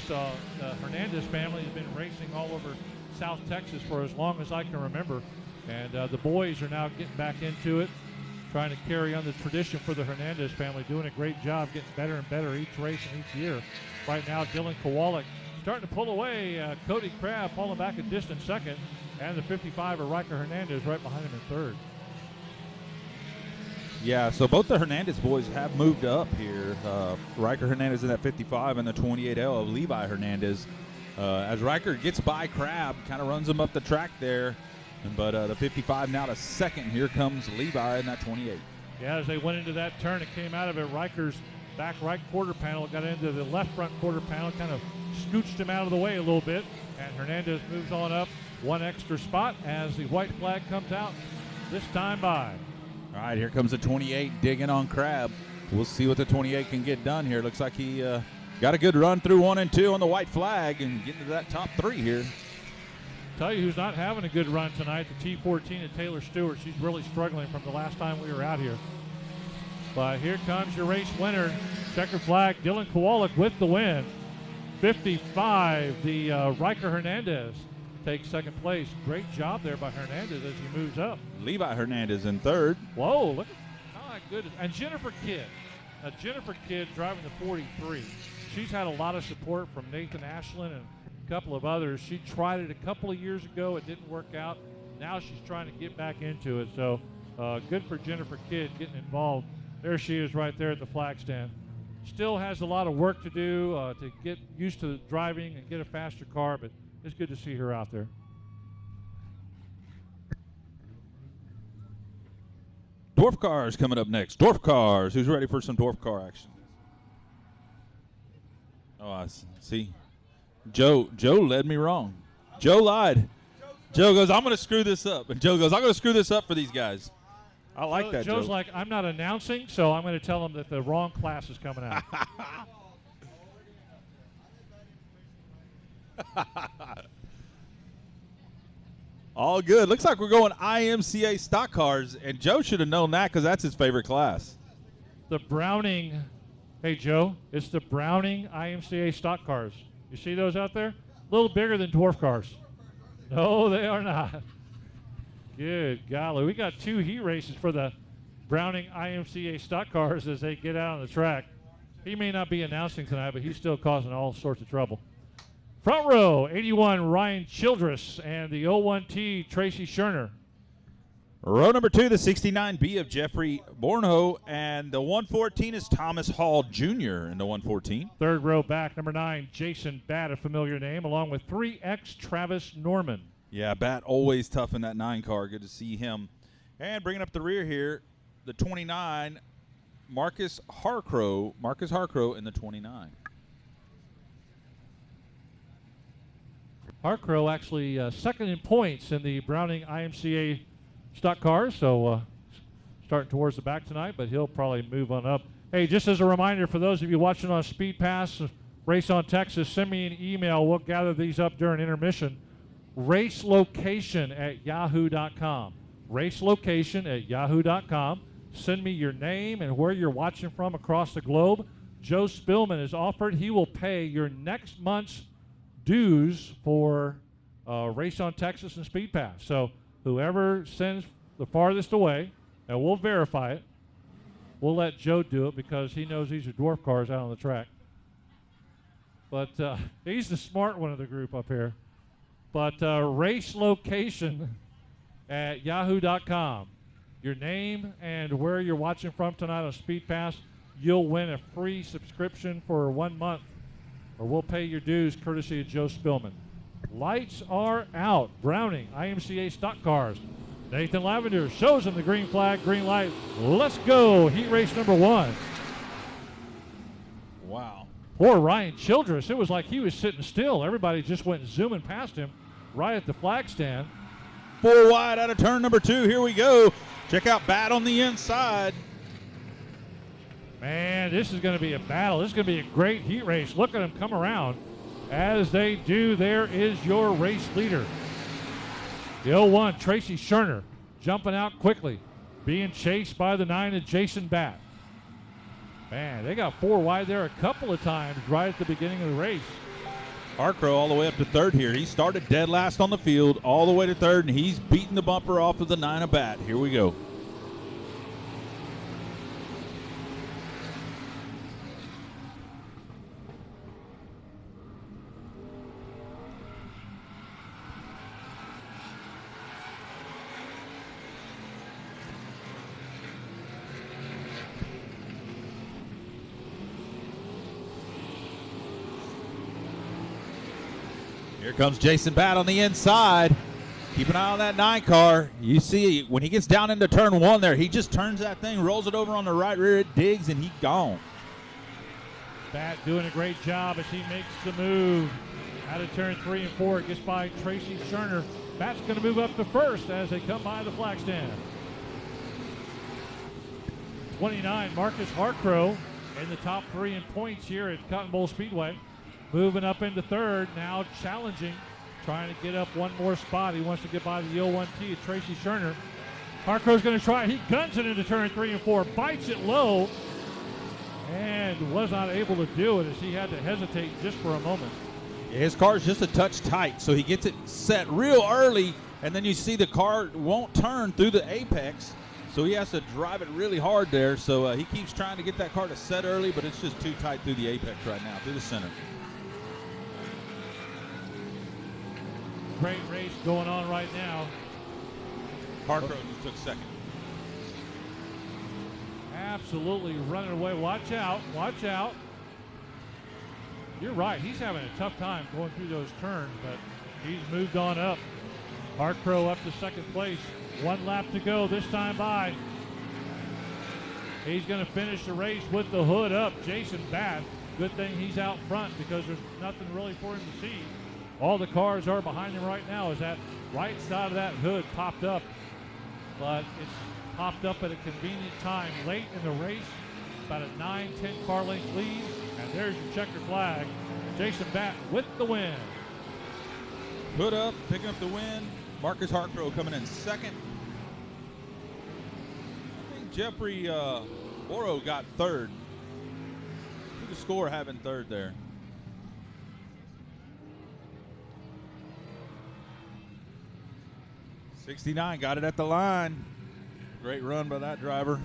Hernandez family has been racing all over South Texas for as long as I can remember. And the boys are now getting back into it, trying to carry on the tradition for the Hernandez family, doing a great job, getting better and better each race and each year. Right now, Dylan Kowalik starting to pull away. Cody Crabb falling back a distant second, and the 55 of Riker Hernandez right behind him in third. Yeah, so both the Hernandez boys have moved up here. Riker Hernandez in that 55 and the 28L of Levi Hernandez. As Riker gets by Crabb, kind of runs him up the track there. But the 55 now to second. Here comes Levi in that 28. Yeah, as they went into that turn, it came out of it. Riker's back right quarter panel got into the left front quarter panel, kind of scooched him out of the way a little bit. And Hernandez moves on up one extra spot as the white flag comes out, this time by. All right, here comes the 28 digging on Crab. We'll see what the 28 can get done here. Looks like he got a good run through 1 and 2 on the white flag and getting to that top 3 here. Tell you who's not having a good run tonight, the T14 of Taylor Stewart. She's really struggling from the last time we were out here. But here comes your race winner, checkered flag, Dylan Kowalik with the win. 55, the Riker Hernandez takes second place. Great job there by Hernandez as he moves up. Levi Hernandez in third. Whoa, look at how good. And Jennifer Kidd. Jennifer Kidd driving the 43. She's had a lot of support from Nathan Ashland and a couple of others. She tried it a couple of years ago. It didn't work out. Now she's trying to get back into it. So good for Jennifer Kidd getting involved. There she is right there at the flag stand. Still has a lot of work to do to get used to driving and get a faster car, but it's good to see her out there. Dwarf Cars coming up next. Dwarf Cars. Who's ready for some Dwarf Car action? Oh, I see. Joe led me wrong. Joe lied. Joe goes, I'm going to screw this up. And Joe goes, I'm going to screw this up for these guys. I like that, Joe's Joe. like, I'm not announcing, so I'm going to tell them that the wrong class is coming out. All good. Looks like we're going IMCA stock cars, and Joe should have known that because that's his favorite class. The Browning, hey, Joe, it's the Browning IMCA stock cars. You see those out there? A little bigger than dwarf cars. No, they are not. Good golly. We got 2 heat races for the Browning IMCA stock cars as they get out on the track. He may not be announcing tonight, but he's still causing all sorts of trouble. Front row, 81 Ryan Childress and the 01T Tracy Scherner. Row number 2, the 69B of Jeffrey Bornho, and the 114 is Thomas Hall Jr. in the 114. Third row back, number 9, Jason Batt, a familiar name, along with 3X Travis Norman. Yeah, Batt always tough in that 9 car. Good to see him. And bringing up the rear here, the 29, Marcus Harcrow in the 29. Harcrow actually second in points in the Browning IMCA stock cars, so starting towards the back tonight, but he'll probably move on up. Hey, just as a reminder for those of you watching on Speed Pass, Race on Texas, send me an email. We'll gather these up during intermission. racelocation@yahoo.com. racelocation@yahoo.com. Send me your name and where you're watching from across the globe. Joe Spillman has offered he will pay your next month's dues for Race on Texas and Speed Pass. So whoever sends the farthest away, and we'll verify it, we'll let Joe do it because he knows these are dwarf cars out on the track. But he's the smart one of the group up here. But racelocation@yahoo.com. Your name and where you're watching from tonight on Speed Pass, you'll win a free subscription for 1 month, or we'll pay your dues courtesy of Joe Spillman. Lights are out. Browning IMCA stock cars. Nathan Lavender shows him the green flag, green light. Let's go. Heat race number 1. Wow. Poor Ryan Childress. It was like he was sitting still. Everybody just went zooming past him right at the flag stand. 4 wide out of turn number 2. Here we go. Check out Bat on the inside. Man, this is going to be a battle. This is going to be a great heat race. Look at them come around. As they do, there is your race leader. The 01, Tracy Scherner, jumping out quickly, being chased by the 9 of Jason Batt. Man, they got 4 wide there a couple of times right at the beginning of the race. Harcrow all the way up to 3rd here. He started dead last on the field, all the way to 3rd, and he's beating the bumper off of the 9 of Bat. Here we go. Here comes Jason Batt on the inside. Keep an eye on that 9 car. You see, when he gets down into turn 1 there, he just turns that thing, rolls it over on the right rear, it digs, and he's gone. Batt doing a great job as he makes the move Out of turn 3 and 4, it gets by Tracy Scherner. Matt's going to move up to first as they come by the flag stand. 29, Marcus Harcrow in the top 3 in points here at Cotton Bowl Speedway. Moving up into third, now challenging, trying to get up one more spot. He wants to get by the 0-1T of Tracy Scherner. Harcrow's going to try. He guns it into turn 3 and 4, bites it low, and was not able to do it as he had to hesitate just for a moment. His car's just a touch tight, so he gets it set real early, and then you see the car won't turn through the apex, so he has to drive it really hard there. So he keeps trying to get that car to set early, but it's just too tight through the apex right now, through the center. Great race going on right now. Harcrow just took second. Absolutely running away. Watch out. Watch out. You're right. He's having a tough time going through those turns, but he's moved on up. Harcrow up to second place. 1 lap to go this time by. He's going to finish the race with the hood up. Jason Bath. Good thing he's out front because there's nothing really for him to see. All the cars are behind him right now as that right side of that hood popped up. But it's popped up at a convenient time late in the race. About a 9-10 car length lead. And there's your checker flag. Jason Batt with the win. Hood up, picking up the win. Marcus Harcrow coming in second. I think Jeffrey Oro got third. Who the score having third there? '69 got it at the line. Great run by that driver.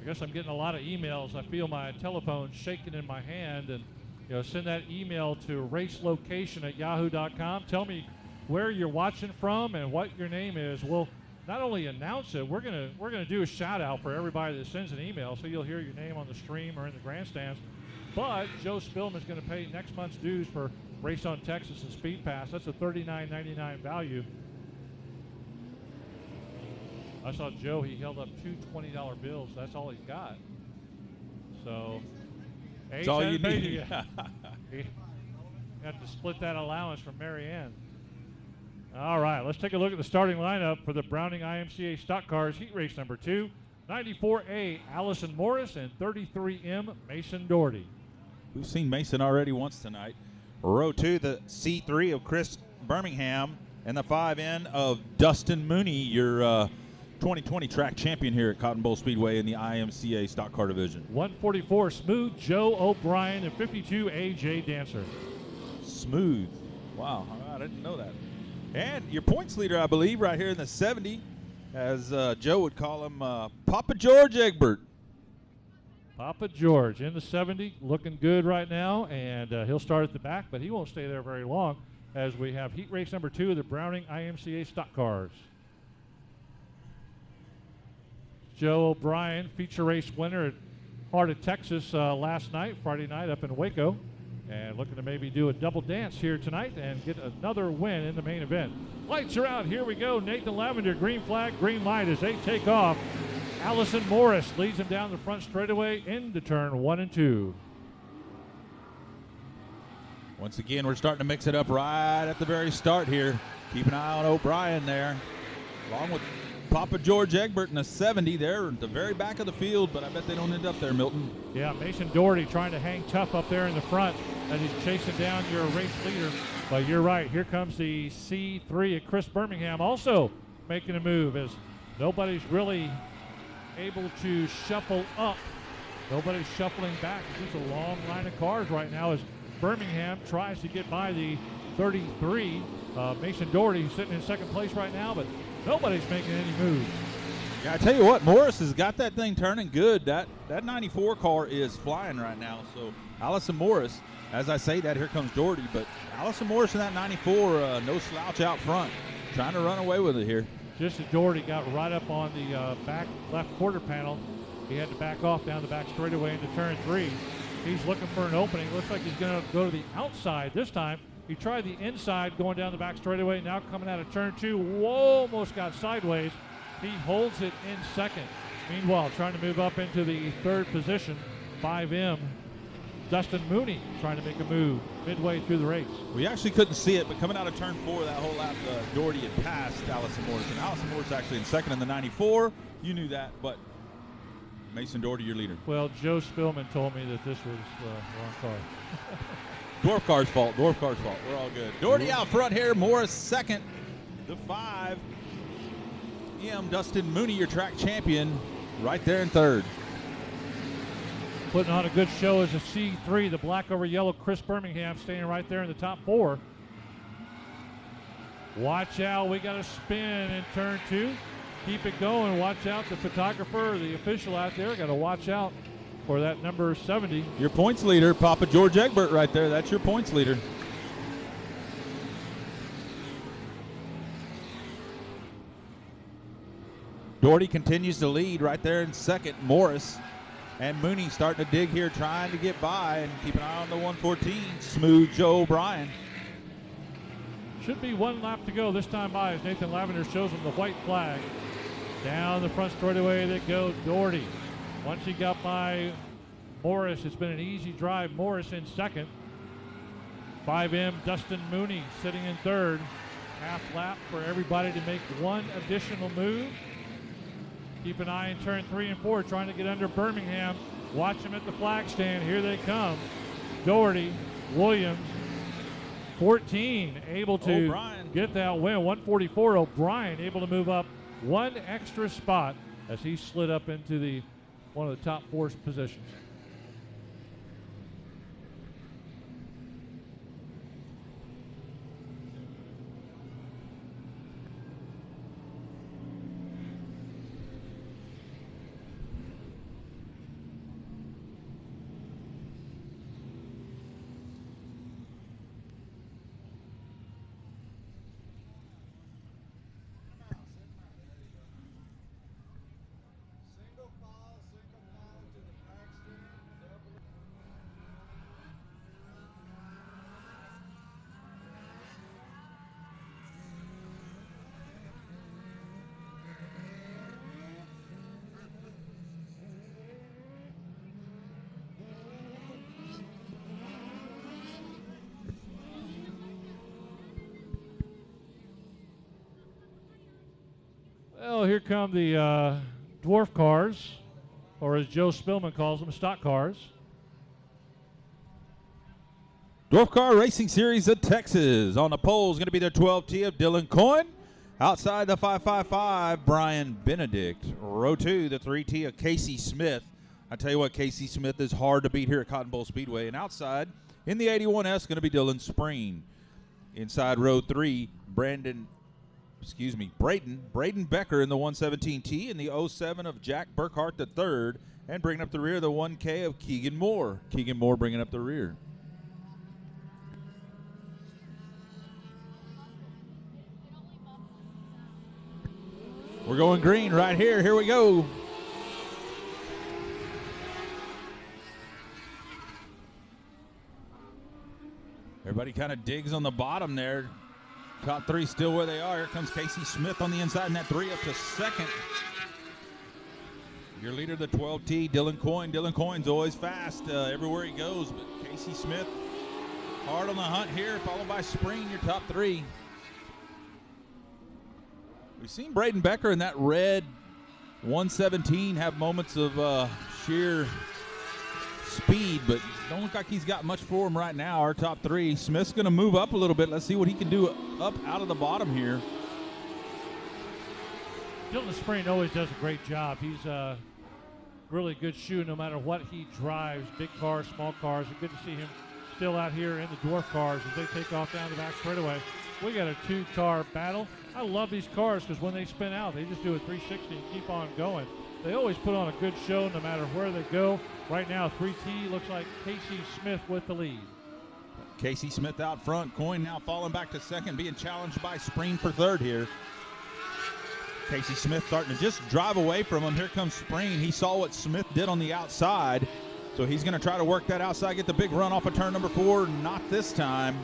I guess I'm getting a lot of emails. I feel my telephone shaking in my hand, and send that email to racelocation@yahoo.com. Tell me where you're watching from and what your name is. We'll not only announce it, we're gonna do a shout out for everybody that sends an email, so you'll hear your name on the stream or in the grandstands. But Joe Spillman is going to pay next month's dues for Race on Texas and Speed Pass. That's a $39.99 value. I saw Joe, he held up 2 $20 bills. That's all he's got. So, that's all you need. You have to split that allowance from Mary Ann. All right, let's take a look at the starting lineup for the Browning IMCA Stock Cars Heat Race number 2. 94A, Allison Morris, and 33M, Mason Doherty. We've seen Mason already once tonight. Row 2, the C3 of Chris Birmingham, and the 5N of Dustin Mooney, your 2020 track champion here at Cotton Bowl Speedway in the IMCA Stock Car Division. 144, Smooth Joe O'Brien, and 52, AJ Dancer. Smooth. Wow, I didn't know that. And your points leader, I believe, right here in the 70, as Joe would call him, Papa George Egbert. Papa George in the 70, looking good right now, and he'll start at the back, but he won't stay there very long as we have heat race number 2 of the Browning IMCA Stock Cars. Joe O'Brien, feature race winner at Heart of Texas last night, Friday night up in Waco, and looking to maybe do a double dance here tonight and get another win in the main event. Lights are out, here we go. Nathan Lavender, green flag, green light as they take off. Allison Morris leads him down the front straightaway into turn 1 and 2. Once again, we're starting to mix it up right at the very start here. Keep an eye on O'Brien there, along with Papa George Egbert in the 70 there at the very back of the field, but I bet they don't end up there, Milton. Yeah, Mason Doherty trying to hang tough up there in the front as he's chasing down your race leader. But you're right, here comes the C3 of Chris Birmingham also making a move as nobody's really able to shuffle up. Nobody's shuffling back. It's just a long line of cars right now as Birmingham tries to get by the 33. Mason Doherty sitting in second place right now, but nobody's making any moves. Yeah, I tell you what, Morris has got that thing turning good. That 94 car is flying right now. So Allison Morris, as I say that, here comes Doherty, but Allison Morris in that 94, no slouch out front, trying to run away with it here. Just as Doherty got right up on the back left quarter panel, he had to back off down the back straightaway into turn 3. He's looking for an opening. Looks like he's going to go to the outside this time. He tried the inside going down the back straightaway. Now coming out of turn 2. Whoa, almost got sideways. He holds it in second. Meanwhile, trying to move up into the third position, 5M Dustin Mooney trying to make a move midway through the race. We actually couldn't see it, but coming out of turn 4 that whole lap, Doherty had passed Allison Morrison. Allison Morrison actually in second in the 94. You knew that, but Mason Doherty, your leader. Well, Joe Spillman told me that this was the wrong car. Dwarf car's fault. Dwarf car's fault. We're all good. Doherty out front here. Morris second. The 5. Dustin Mooney, your track champion, right there in third. Putting on a good show is a C3, the black over yellow Chris Birmingham, staying right there in the top 4. Watch out, we got a spin in turn 2. Keep it going. Watch out, the photographer, the official out there, got to watch out for that number 70. Your points leader, Papa George Egbert right there. That's your points leader. Doherty continues to lead right there in second. Morris and Mooney starting to dig here, trying to get by, and keep an eye on the 114. Smooth Joe O'Brien. Should be one lap to go this time by as Nathan Lavender shows him the white flag. Down the front straightaway they go. Doherty. Once he got by Morris, it's been an easy drive. Morris in second. 5M Dustin Mooney sitting in third. Half lap for everybody to make one additional move. Keep an eye in turn 3 and 4, trying to get under Birmingham. Watch him at the flag stand. Here they come. Doherty, Williams, 14, able to get that win. 144. O'Brien able to move up one extra spot as he slid up into one of the top 4 positions. Well, here come the Dwarf cars, or as Joe Spillman calls them, stock cars. Dwarf Car Racing Series of Texas. On the pole is going to be their 12T of Dylan Coyne. Outside the 555, Brian Benedict. Row 2, the 3T of Casey Smith. I tell you what, Casey Smith is hard to beat here at Cotton Bowl Speedway. And outside, in the 81S, going to be Dylan Spreen. Inside row 3, Braden Becker in the 117T, and the 07 of Jack Burkhart III, and bringing up the rear, the 1K of Keegan Moore. Keegan Moore bringing up the rear. We're going green right here. Here we go. Everybody kind of digs on the bottom there. Top 3 still where they are. Here comes Casey Smith on the inside, and that 3 up to second. Your leader, the 12T, Dylan Coyne. Dylan Coyne's always fast everywhere he goes, but Casey Smith hard on the hunt here, followed by Spreen, your top 3. We've seen Braden Becker in that red 117 have moments of sheer speed, but don't look like he's got much for him right now. Our top 3. Smith's going to move up a little bit. Let's see what he can do up out of the bottom here. Dylan Spreen always does a great job. He's a really good shoe no matter what he drives, big cars, small cars. It's good to see him still out here in the Dwarf cars as they take off down the back straightaway. We got a 2-car battle. I love these cars because when they spin out, they just do a 360 and keep on going. They always put on a good show no matter where they go. Right now, 3T looks like Casey Smith with the lead. Casey Smith out front. Coyne now falling back to second, being challenged by Spreen for third here. Casey Smith starting to just drive away from him. Here comes Spreen. He saw what Smith did on the outside, so he's going to try to work that outside, get the big run off of turn number 4. Not this time.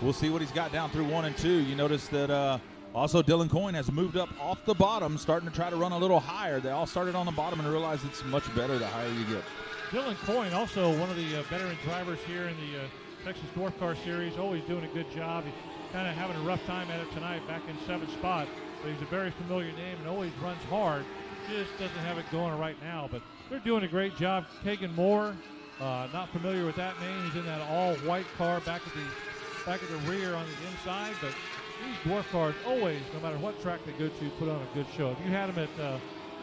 We'll see what he's got down through 1 and 2. You notice that also Dylan Coyne has moved up off the bottom, starting to try to run a little higher. They all started on the bottom and realized it's much better the higher you get. Dylan Coyne, also one of the veteran drivers here in the Texas Dwarf Car Series, always doing a good job. He's kind of having a rough time at it tonight, back in 7th spot. But he's a very familiar name and always runs hard. Just doesn't have it going right now. But they're doing a great job. Kagan Moore, not familiar with that name. He's in that all-white car back at the rear on the inside. But these Dwarf cars always, no matter what track they go to, put on a good show. Have you had them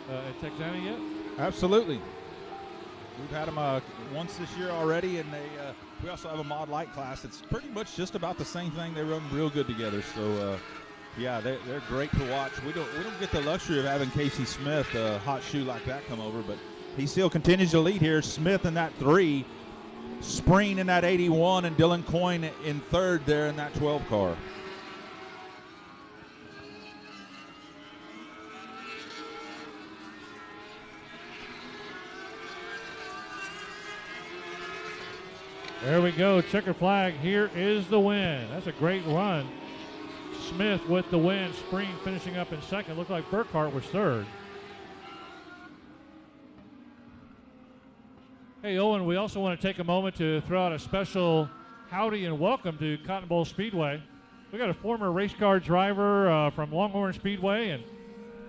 at Texana yet? Absolutely. We've had them once this year already, and we also have a mod light class. It's pretty much just about the same thing. They run real good together. So, yeah, they're great to watch. We don't get the luxury of having Casey Smith, a hot shoe like that, come over, but he still continues to lead here. Smith in that 3, Spreen in that 81, and Dylan Coyne in 3rd there in that 12 car. There we go, checker flag. Here is the win. That's a great run. Smith with the win. Spreen finishing up in 2nd. Looked like Burkhart was 3rd. Hey, Owen, we also want to take a moment to throw out a special howdy and welcome to Cotton Bowl Speedway. We got a former race car driver from Longhorn Speedway, and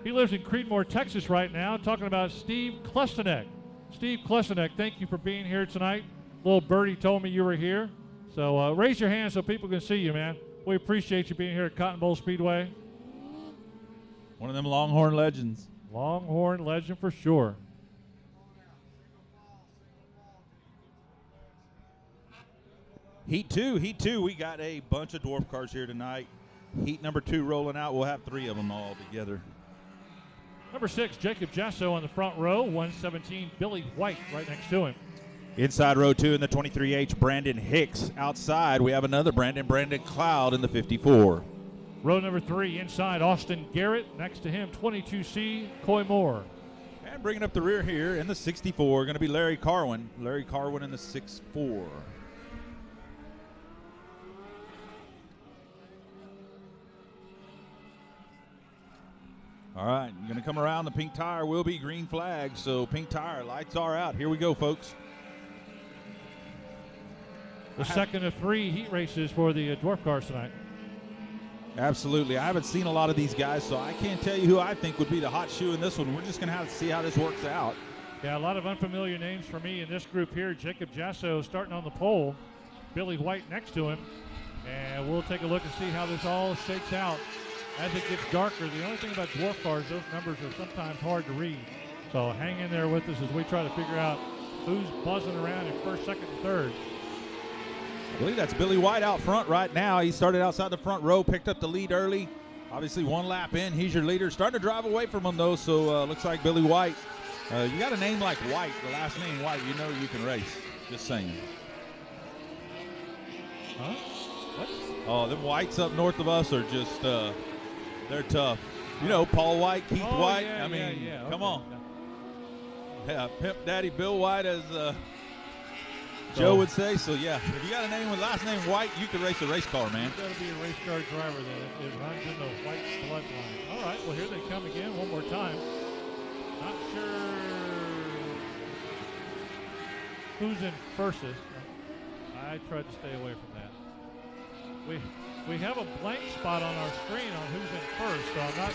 he lives in Creedmoor, Texas right now, talking about Steve Klesenek. Steve Klesenek, thank you for being here tonight. Little birdie told me you were here. So raise your hand so people can see you, man. We appreciate you being here at Cotton Bowl Speedway. One of them Longhorn legends. Longhorn legend for sure. Heat 2. We got a bunch of Dwarf cars here tonight. Heat number 2 rolling out. We'll have 3 of them all together. Number 6, Jacob Jasso on the front row. 117, Billy White right next to him. Inside row 2 in the 23H, Brandon Hicks. Outside, we have another Brandon Cloud in the 54. Row number 3, inside, Austin Garrett. Next to him, 22C, Coy Moore. And bringing up the rear here in the 64, going to be Larry Carwin. Larry Carwin in the 6'4". All right, going to come around. The pink tire will be green flag, so pink tire, lights are out. Here we go, folks. The second of 3 heat races for the Dwarf cars tonight. Absolutely. I haven't seen a lot of these guys, so I can't tell you who I think would be the hot shoe in this one. We're just going to have to see how this works out. Yeah, a lot of unfamiliar names for me in this group here. Jacob Jasso starting on the pole. Billy White next to him. And we'll take a look and see how this all shakes out as it gets darker. The only thing about Dwarf cars, those numbers are sometimes hard to read. So hang in there with us as we try to figure out who's buzzing around in 1st, 2nd, and 3rd. I believe that's Billy White out front right now. He started outside the front row, picked up the lead early. Obviously 1 lap in, he's your leader. Starting to drive away from him though, so looks like Billy White. You got a name like White, the last name White, you know you can race. Just saying. Huh? What? Oh, them Whites up north of us are just, they're tough. You know, Paul White, Keith White. Yeah, I mean, yeah. come Okay. on. Yeah, Pimp Daddy Bill White, as Joe would say. So, yeah, if you got a name with last name White, you could race a race car, man. You've got to be a race car driver then. It runs in the White bloodline. All right, well, here they come again one more time. Not sure who's in first. I tried to stay away from that. We have a blank spot on our screen on who's in first, so I'm not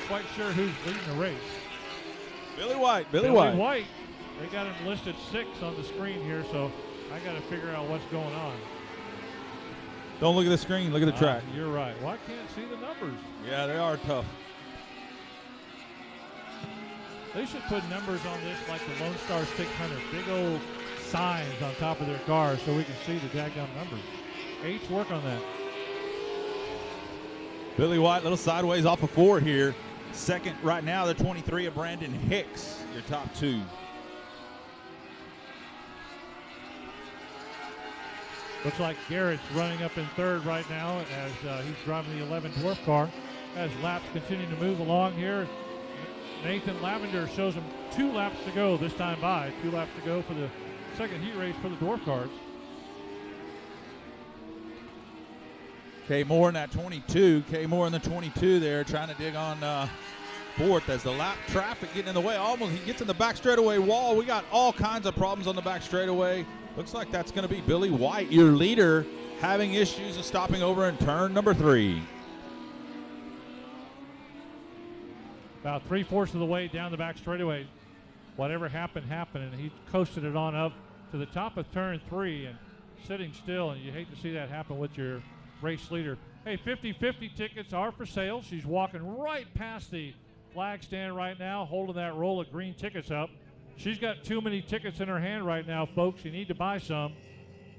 quite sure who's leading the race. Billy White. Billy White. They got him listed 6 on the screen here, so I got to figure out what's going on. Don't look at the screen. Look at the track. You're right. Well, I can't see the numbers. Yeah, they are tough. They should put numbers on this like the Lone Star 600. Big old signs on top of their cars so we can see the daggum numbers. H, work on that. Billy White, little sideways off of 4 here. Second right now, the 23 of Brandon Hicks, your top 2. Looks like Garrett's running up in 3rd right now as he's driving the 11 Dwarf car. As laps continue to move along here, Nathan Lavender shows him 2 laps to go this time by. 2 laps to go for the second heat race for the Dwarf cars. Kay Moore in that 22. Kay Moore in the 22 there, trying to dig on fourth as the lap traffic getting in the way. Almost he gets in the back straightaway wall. We got all kinds of problems on the back straightaway. Looks like that's going to be Billy White, your leader, having issues of stopping over in turn number 3. About 3/4 of the way down the back straightaway. Whatever happened, and he coasted it on up to the top of turn 3 and sitting still, and you hate to see that happen with your race leader. Hey, 50-50 tickets are for sale. She's walking right past the flag stand right now, holding that roll of green tickets up. She's got too many tickets in her hand right now, folks. You need to buy some.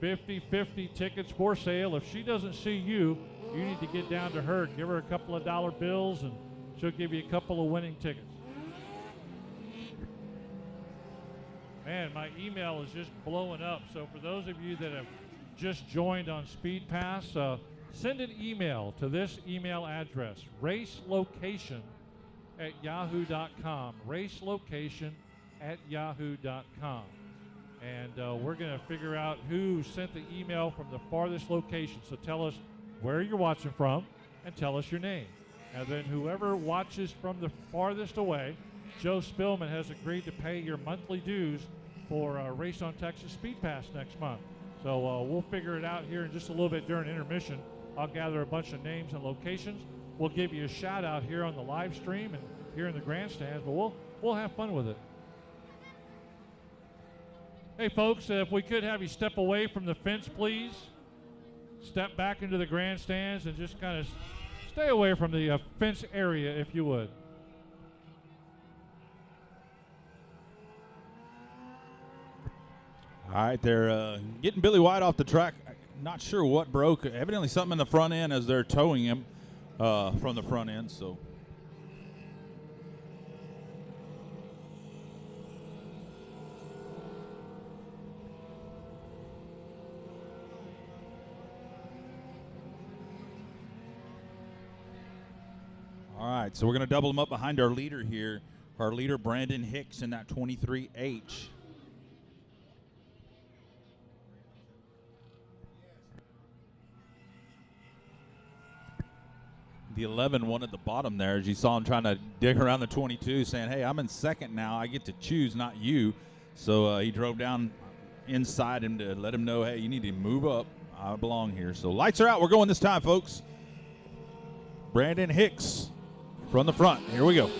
50-50 tickets for sale. If she doesn't see you, you need to get down to her. Give her a couple of dollar bills, and she'll give you a couple of winning tickets. Man, my email is just blowing up. So for those of you that have just joined on Speed Pass, send an email to this email address, racelocation@yahoo.com. Racelocation@yahoo.com. And we're going to figure out who sent the email from the farthest location. So tell us where you're watching from and tell us your name. And then whoever watches from the farthest away, Joe Spillman has agreed to pay your monthly dues for Race on Texas Speed Pass next month. So we'll figure it out here in just a little bit during intermission. I'll gather a bunch of names and locations. We'll give you a shout out here on the live stream and here in the grandstands, but we'll have fun with it. Hey folks, if we could have you step away from the fence, please. Step back into the grandstands and just kind of stay away from the fence area if you would. All right, they're getting Billy White off the track. Not sure what broke. Evidently something in the front end as they're towing him from the front end. So. All right, so we're going to double him up behind our leader here. Our leader, Brandon Hicks, in that 23H. The 11 one at the bottom there, as you saw him trying to dig around the 22, saying, hey, I'm in second now. I get to choose, not you. So he drove down inside him to let him know, hey, you need to move up. I belong here. So lights are out. We're going this time, folks. Brandon Hicks from the front. Here we go.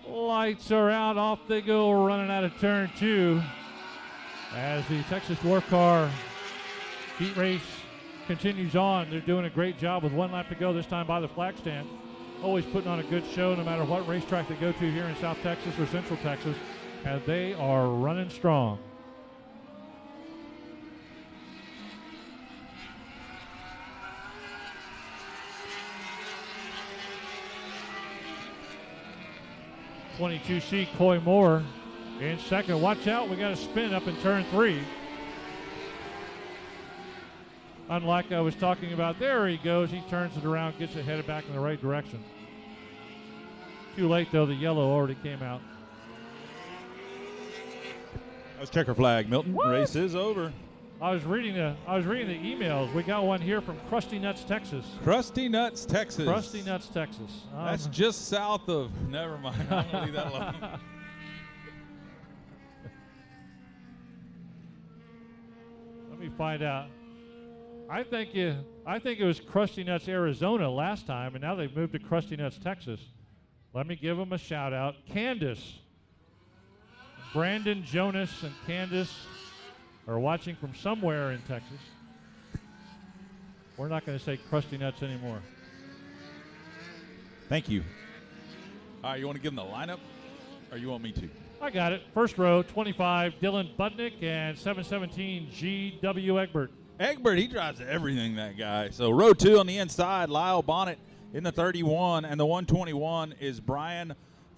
Lights are out. Off they go, running out of turn 2. As the Texas Dwarf Car heat race continues on, they're doing a great job with 1 lap to go, this time by the flag stand. Always putting on a good show no matter what racetrack they go to here in South Texas or Central Texas, and they are running strong. (22C) Coy Moore in second. Watch out, we got a spin up in turn 3. Unlike I was talking about, there he goes. He turns it around, gets it headed back in the right direction. Too late though, the yellow already came out. That was checker flag, Milton. What? Race is over. I was reading the emails. We got one here from Krusty Nuts, Texas. Krusty Nuts, Texas. Krusty Nuts, Texas. That's just south of. Never mind. I'm gonna leave that alone. Let me find out. I think it was Krusty Nuts, Arizona last time, and now they've moved to Krusty Nuts, Texas. Let me give them a shout out. Candace, Brandon, Jonas, and Candace are watching from somewhere in Texas. We're not going to say Krusty Nuts anymore. Thank you. All right, you want to give them the lineup, or you want me to? I got it. First row, 25, Dylan Budnick, and 717, G.W. Egbert. Egbert, he drives everything, that guy. So row 2 on the inside, Lyle Bonnet in the 31, and the 121 is Brian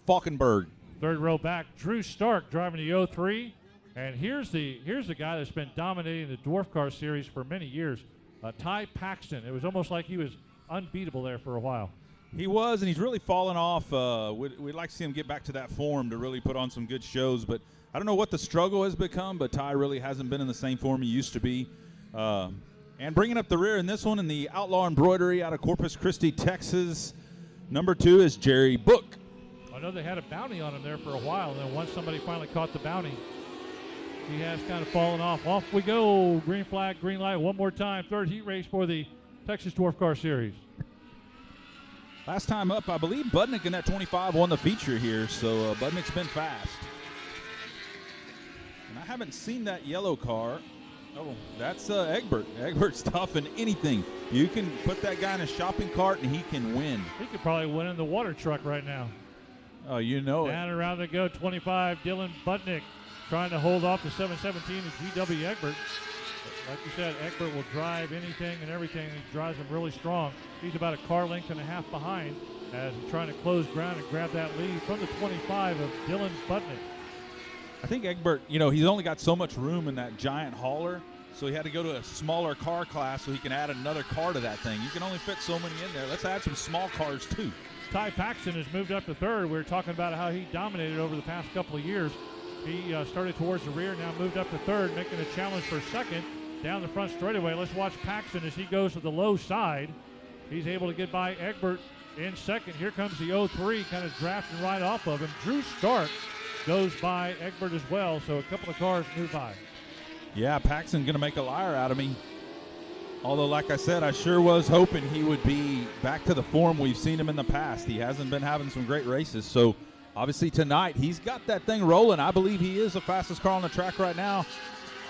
Falkenberg. Third row back, Drew Stark driving the 03. And here's the guy that's been dominating the Dwarf Car Series for many years, Ty Paxton. It was almost like he was unbeatable there for a while. He was, and he's really fallen off. We'd like to see him get back to that form to really put on some good shows. But I don't know what the struggle has become, but Ty really hasn't been in the same form he used to be. And bringing up the rear in this one in the Outlaw Embroidery out of Corpus Christi, Texas, number 2 is Jerry Book. I know they had a bounty on him there for a while, and then once somebody finally caught the bounty, he has kind of fallen off. Off we go. Green flag, green light. One more time. Third heat race for the Texas Dwarf Car Series. Last time up, I believe Budnick in that 25 won the feature here, so Budnick's been fast. And I haven't seen that yellow car. Oh, that's Egbert. Egbert's tough in anything. You can put that guy in a shopping cart and he can win. He could probably win in the water truck right now. Oh, you know it. Down around they go. 25, Dylan Budnick trying to hold off the 717 is G.W. Egbert. Like you said, Egbert will drive anything and everything, and he drives them really strong. He's about a car length and a half behind as he's trying to close ground and grab that lead from the 25 of Dylan Budnick. I think Egbert, he's only got so much room in that giant hauler, so he had to go to a smaller car class so he can add another car to that thing. You can only fit so many in there. Let's add some small cars, too. Ty Paxton has moved up to third. We were talking about how he dominated over the past couple of years. He started towards the rear, now moved up to third, making a challenge for second down the front straightaway. Let's watch Paxton as he goes to the low side. He's able to get by Egbert in second. Here comes the 03, kind of drafting right off of him. Drew Stark goes by Egbert as well, so a couple of cars move by. Yeah, Paxton going to make a liar out of me. Although, like I said, I sure was hoping he would be back to the form we've seen him in the past. He hasn't been having some great races, so obviously tonight he's got that thing rolling. I believe he is the fastest car on the track right now.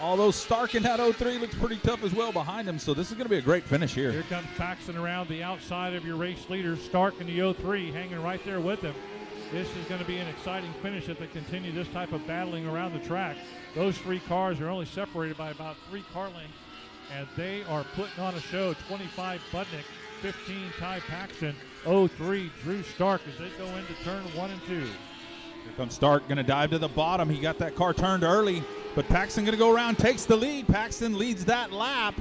Although Stark in that 03 looks pretty tough as well behind him, so this is going to be a great finish here. Here comes Paxton around the outside of your race leader. Stark in the 03 hanging right there with him. This is going to be an exciting finish if they continue this type of battling around the track. Those three cars are only separated by about 3 car lengths, and they are putting on a show. 25 Budnick, 15 Ty Paxton, 03 Drew Stark as they go into turn 1 and 2. Here comes Stark, going to dive to the bottom. He got that car turned early, but Paxton going to go around, takes the lead. Paxton leads that lap.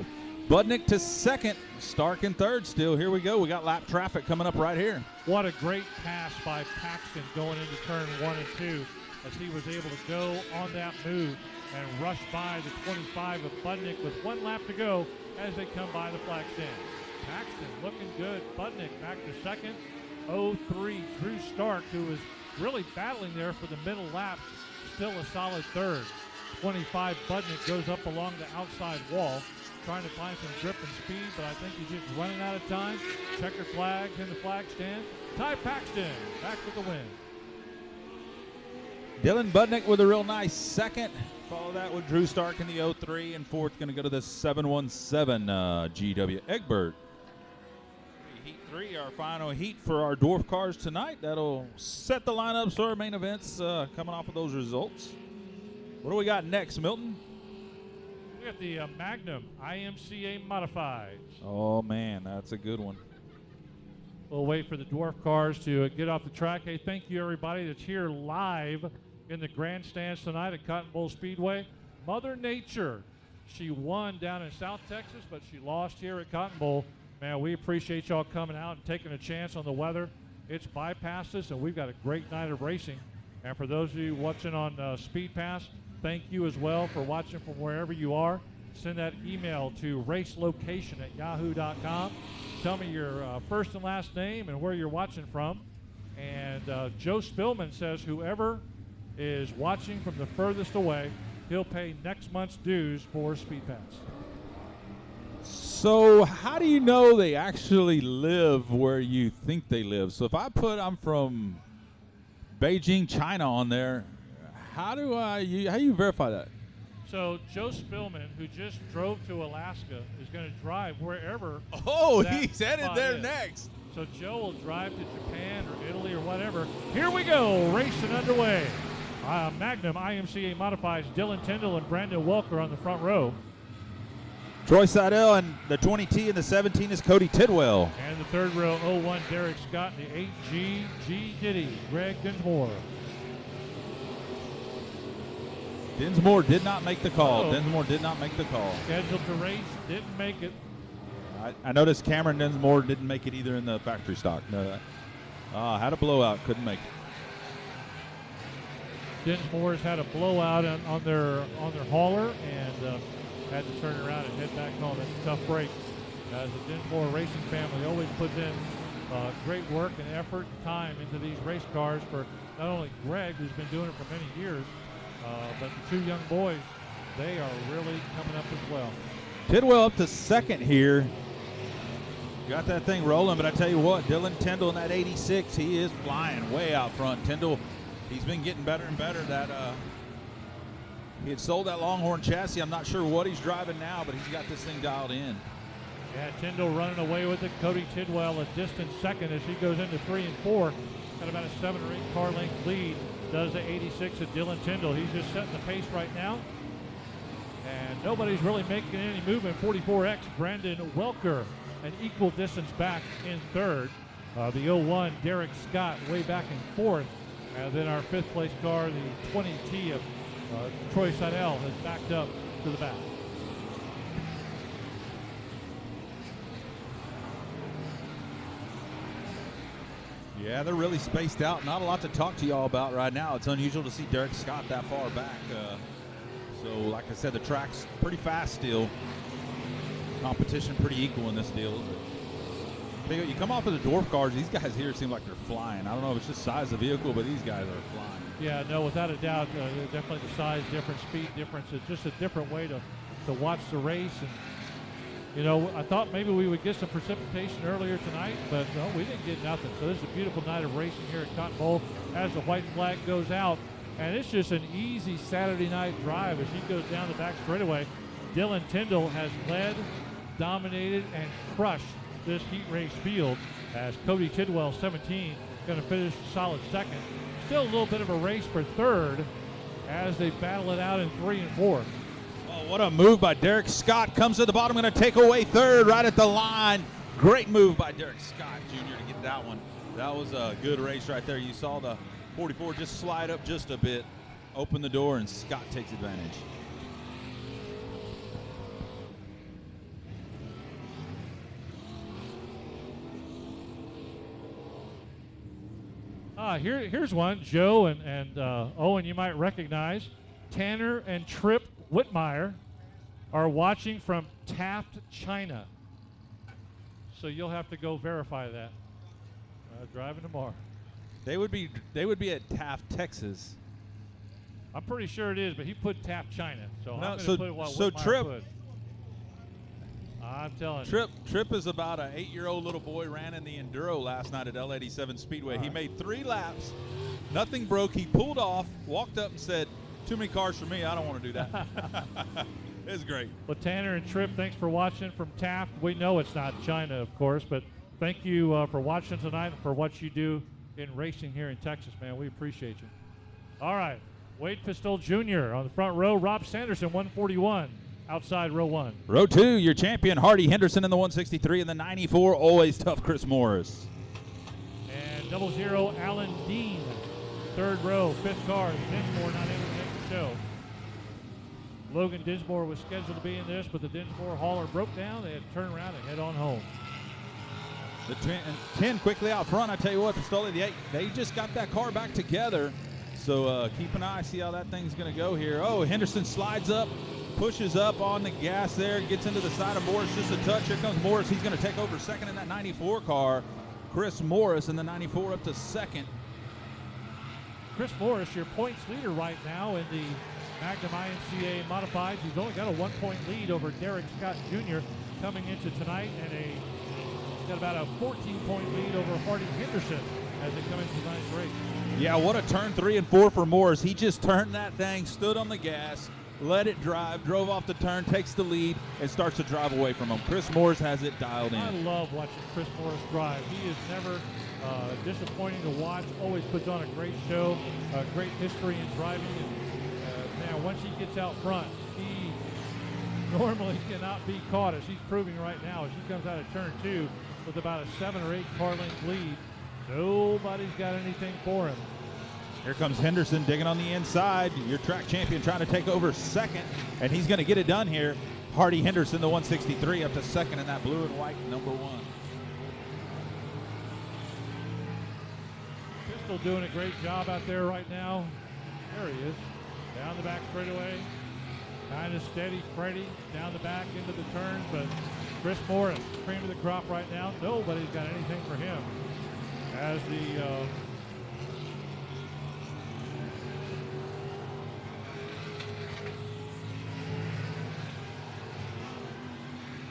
Budnick to second, Stark in third still. Here we go. We got lap traffic coming up right here. What a great pass by Paxton going into turn 1 and 2 as he was able to go on that move and rush by the 25 of Budnick with 1 lap to go as they come by the flag stand. Paxton looking good. Budnick back to second. 03 Drew Stark, who was really battling there for the middle laps, still a solid third. 25 Budnick goes up along the outside wall, trying to find some grip and speed, but I think he's just running out of time. Checker flags in the flag stand. Ty Paxton back with the win. Dylan Budnick with a real nice second. Follow that with Drew Stark in the 03, and fourth going to go to the 717 G.W. Egbert. Heat 3, our final heat for our dwarf cars tonight. That'll set the lineups for our main events coming off of those results. What do we got next, Milton? We got the Magnum IMCA Modified. Oh, man, that's a good one. We'll wait for the dwarf cars to get off the track. Hey, thank you, everybody that's here live in the grandstands tonight at Cotton Bowl Speedway. Mother Nature, she won down in South Texas, but she lost here at Cotton Bowl. Man, we appreciate y'all coming out and taking a chance on the weather. It's bypassed us, and we've got a great night of racing. And for those of you watching on Speed Pass, thank you as well for watching from wherever you are. Send that email to racelocation@yahoo.com. Tell me your first and last name and where you're watching from. And Joe Spillman says whoever is watching from the furthest away, he'll pay next month's dues for Speed Pass. So how do you know they actually live where you think they live? So if I put I'm from Beijing, China on there, how do you verify that? So Joe Spillman, who just drove to Alaska, is going to drive wherever. Oh, he's headed there next. So Joe will drive to Japan or Italy or whatever. Here we go, racing underway. Magnum IMCA Modifies, Dylan Tyndall and Brandon Welker on the front row. Troy Seidel and the 20T and the 17 is Cody Tidwell. And the third row, 01 Derek Scott, and the 8G G Diddy, Greg Dinsmore. Dinsmore did not make the call. Dinsmore did not make the call. Scheduled to race, didn't make it. I noticed Cameron Dinsmore didn't make it either in the factory stock. No, had a blowout, couldn't make it. Dinsmore's had a blowout on their hauler, and had to turn around and head back home. That's a tough break. As the Dinsmore Racing family always puts in great work and effort and time into these race cars for not only Greg, who's been doing it for many years, but the two young boys, they are really coming up as well. Tidwell up to second here. Got that thing rolling, but I tell you what, Dylan Tyndall in that 86, he is flying way out front. Tyndall, he's been getting better and better. That he had sold that Longhorn chassis. I'm not sure what he's driving now, but he's got this thing dialed in. Yeah, Tyndall running away with it. Cody Tidwell a distant second as he goes into 3 and 4. Got about a 7 or 8 car length lead. Does the 86 of Dylan Tyndall. He's just setting the pace right now. And nobody's really making any movement. 44X, Brandon Welker, an equal distance back in third. The 01, Derek Scott, way back in fourth. And then our fifth place car, the 20T of Troy Seidel, has backed up to the back. Yeah, they're really spaced out. Not a lot to talk to y'all about right now. It's unusual to see Derek Scott that far back. So, like I said, the track's pretty fast still. Competition pretty equal in this deal. You come off of the Dwarf cars, these guys here seem like they're flying. I don't know if it's just size of vehicle, but these guys are flying. Yeah, no, without a doubt, definitely the size difference, speed difference. It's just a different way to watch the race. And you know, I thought maybe we would get some precipitation earlier tonight, but no, we didn't get nothing. So this is a beautiful night of racing here at Cotton Bowl as the white flag goes out. And it's just an easy Saturday night drive as he goes down the back straightaway. Dylan Tyndall has led, dominated, and crushed this heat race field as Cody Tidwell, 17, going to finish solid second. Still a little bit of a race for third as they battle it out in 3 and 4. Oh, what a move by Derek Scott. Comes to the bottom, going to take away third right at the line. Great move by Derek Scott Jr. to get that one. That was a good race right there. You saw the 44 just slide up just a bit, open the door, and Scott takes advantage. Here's one. Joe and Owen, you might recognize. Tanner and Tripp Whitmire are watching from Taft, China. So you'll have to go verify that. Driving tomorrow. They would be at Taft, Texas. I'm pretty sure it is, but he put Taft, China. So No, I'm going to put what Whitmire Tripp. put. I'm telling you. Tripp is about an 8-year-old little boy, ran in the Enduro last night at L87 Speedway. He made 3 laps. Nothing broke. He pulled off, walked up and said, "Too many cars for me. I don't want to do that." It was great. Well, Tanner and Tripp, thanks for watching from Taft. We know it's not China, of course, but thank you for watching tonight and for what you do in racing here in Texas, man. We appreciate you. All right. Wade Pistol Jr. on the front row. Rob Sanderson, 141. Outside row 1. Row 2, your champion, Hardy Henderson in the 163 and the 94, always tough, Chris Morris. And 00, Alan Dean. Third row, 5th car. Dinsmore not able to make the show. Logan Dinsmore was scheduled to be in this, but the Dinsmore hauler broke down. They had to turn around and head on home. The 10 quickly out front. I tell you what, Pistoli, they just got that car back together. So keep an eye, see how that thing's going to go here. Oh, Henderson slides up, pushes up on the gas there, gets into the side of Morris just a touch. Here comes Morris. He's going to take over second in that 94 car. Chris Morris in the 94 up to second. Chris Morris, your points leader right now in the Magnum INCA Modified. He's only got a 1-point lead over Derek Scott Jr. coming into tonight, and got about a 14-point lead over Hardy Henderson as they come into tonight's race. Yeah, what a turn 3 and 4 for Morris. He just turned that thing, stood on the gas, let it drive, drove off the turn, takes the lead, and starts to drive away from him. Chris Morris has it dialed in. I love watching Chris Morris drive. He is never disappointing to watch, always puts on a great show, great history in driving. And now, once he gets out front, he normally cannot be caught, as he's proving right now, as he comes out of turn 2 with about a 7 or 8 car length lead. Nobody's got anything for him. Here comes Henderson digging on the inside. Your track champion trying to take over second, and he's going to get it done here. Hardy Henderson, the 163, up to second in that blue and white number 1. Pistol doing a great job out there right now. There he is. Down the back straightaway. Kind of steady Freddie down the back into the turns, but Chris Morris, cream of the crop right now. Nobody's got anything for him. As the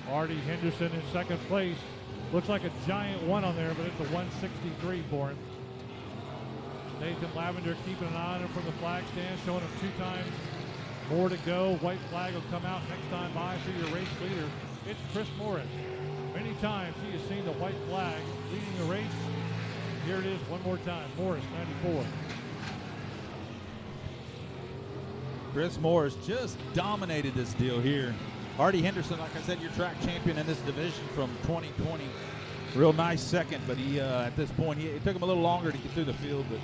Artie Henderson in second place. Looks like a giant one on there, but it's a 163 for him. Nathan Lavender keeping an eye on him from the flag stand, showing him 2 times more to go. White flag will come out next time by for your race leader. It's Chris Morris. Many times he has seen the white flag leading the race. Here it is one more time. Morris, 94. Chris Morris just dominated this deal here. Artie Henderson, like I said, your track champion in this division from 2020. Real nice second, but he at this point, it took him a little longer to get through the field, but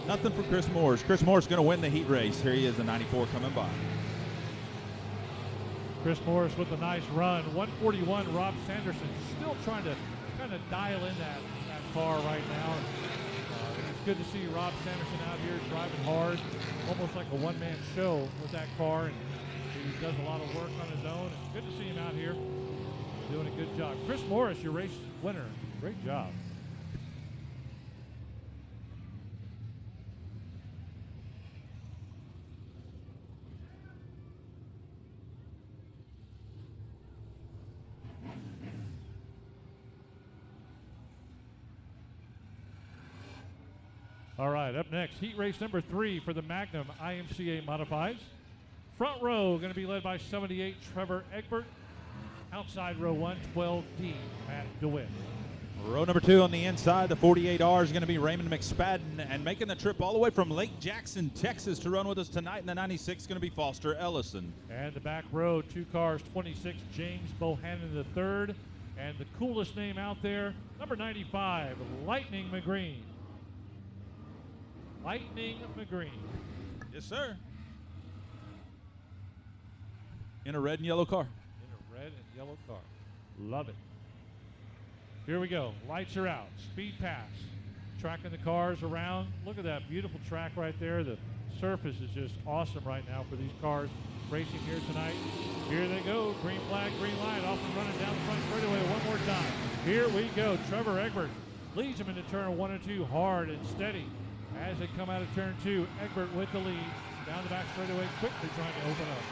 nothing for Chris Morris. Chris Morris is going to win the heat race. Here he is, the 94 coming by. Chris Morris with a nice run. 141, Rob Sanderson still trying to kind of dial in that car right now. It's good to see Rob Sanderson out here driving hard, almost like a one-man show with that car. And he does a lot of work on his own. It's good to see him out here doing a good job. Chris Morris, your race winner. Great job. All right, up next, heat race number 3 for the Magnum IMCA Modifieds. Front row going to be led by 78 Trevor Egbert. Outside row 1, 12D, Matt DeWitt. Row number 2 on the inside, the 48R is going to be Raymond McSpadden, and making the trip all the way from Lake Jackson, Texas to run with us tonight in the 96 is going to be Foster Ellison. And the back row, 2 cars, 26, James Bohannon III. And the coolest name out there, number 95, Lightning McGreen. Lightning McGreen. Yes, sir. In a red and yellow car. In a red and yellow car. Love it. Here we go. Lights are out. Speed pass. Tracking the cars around. Look at that beautiful track right there. The surface is just awesome right now for these cars racing here tonight. Here they go. Green flag, green light. Off and running down the front straightaway one more time. Here we go. Trevor Egbert leads them into turn 1 and 2 hard and steady. As they come out of turn 2, Egbert with the lead. Down the back straightaway, quickly trying to open up.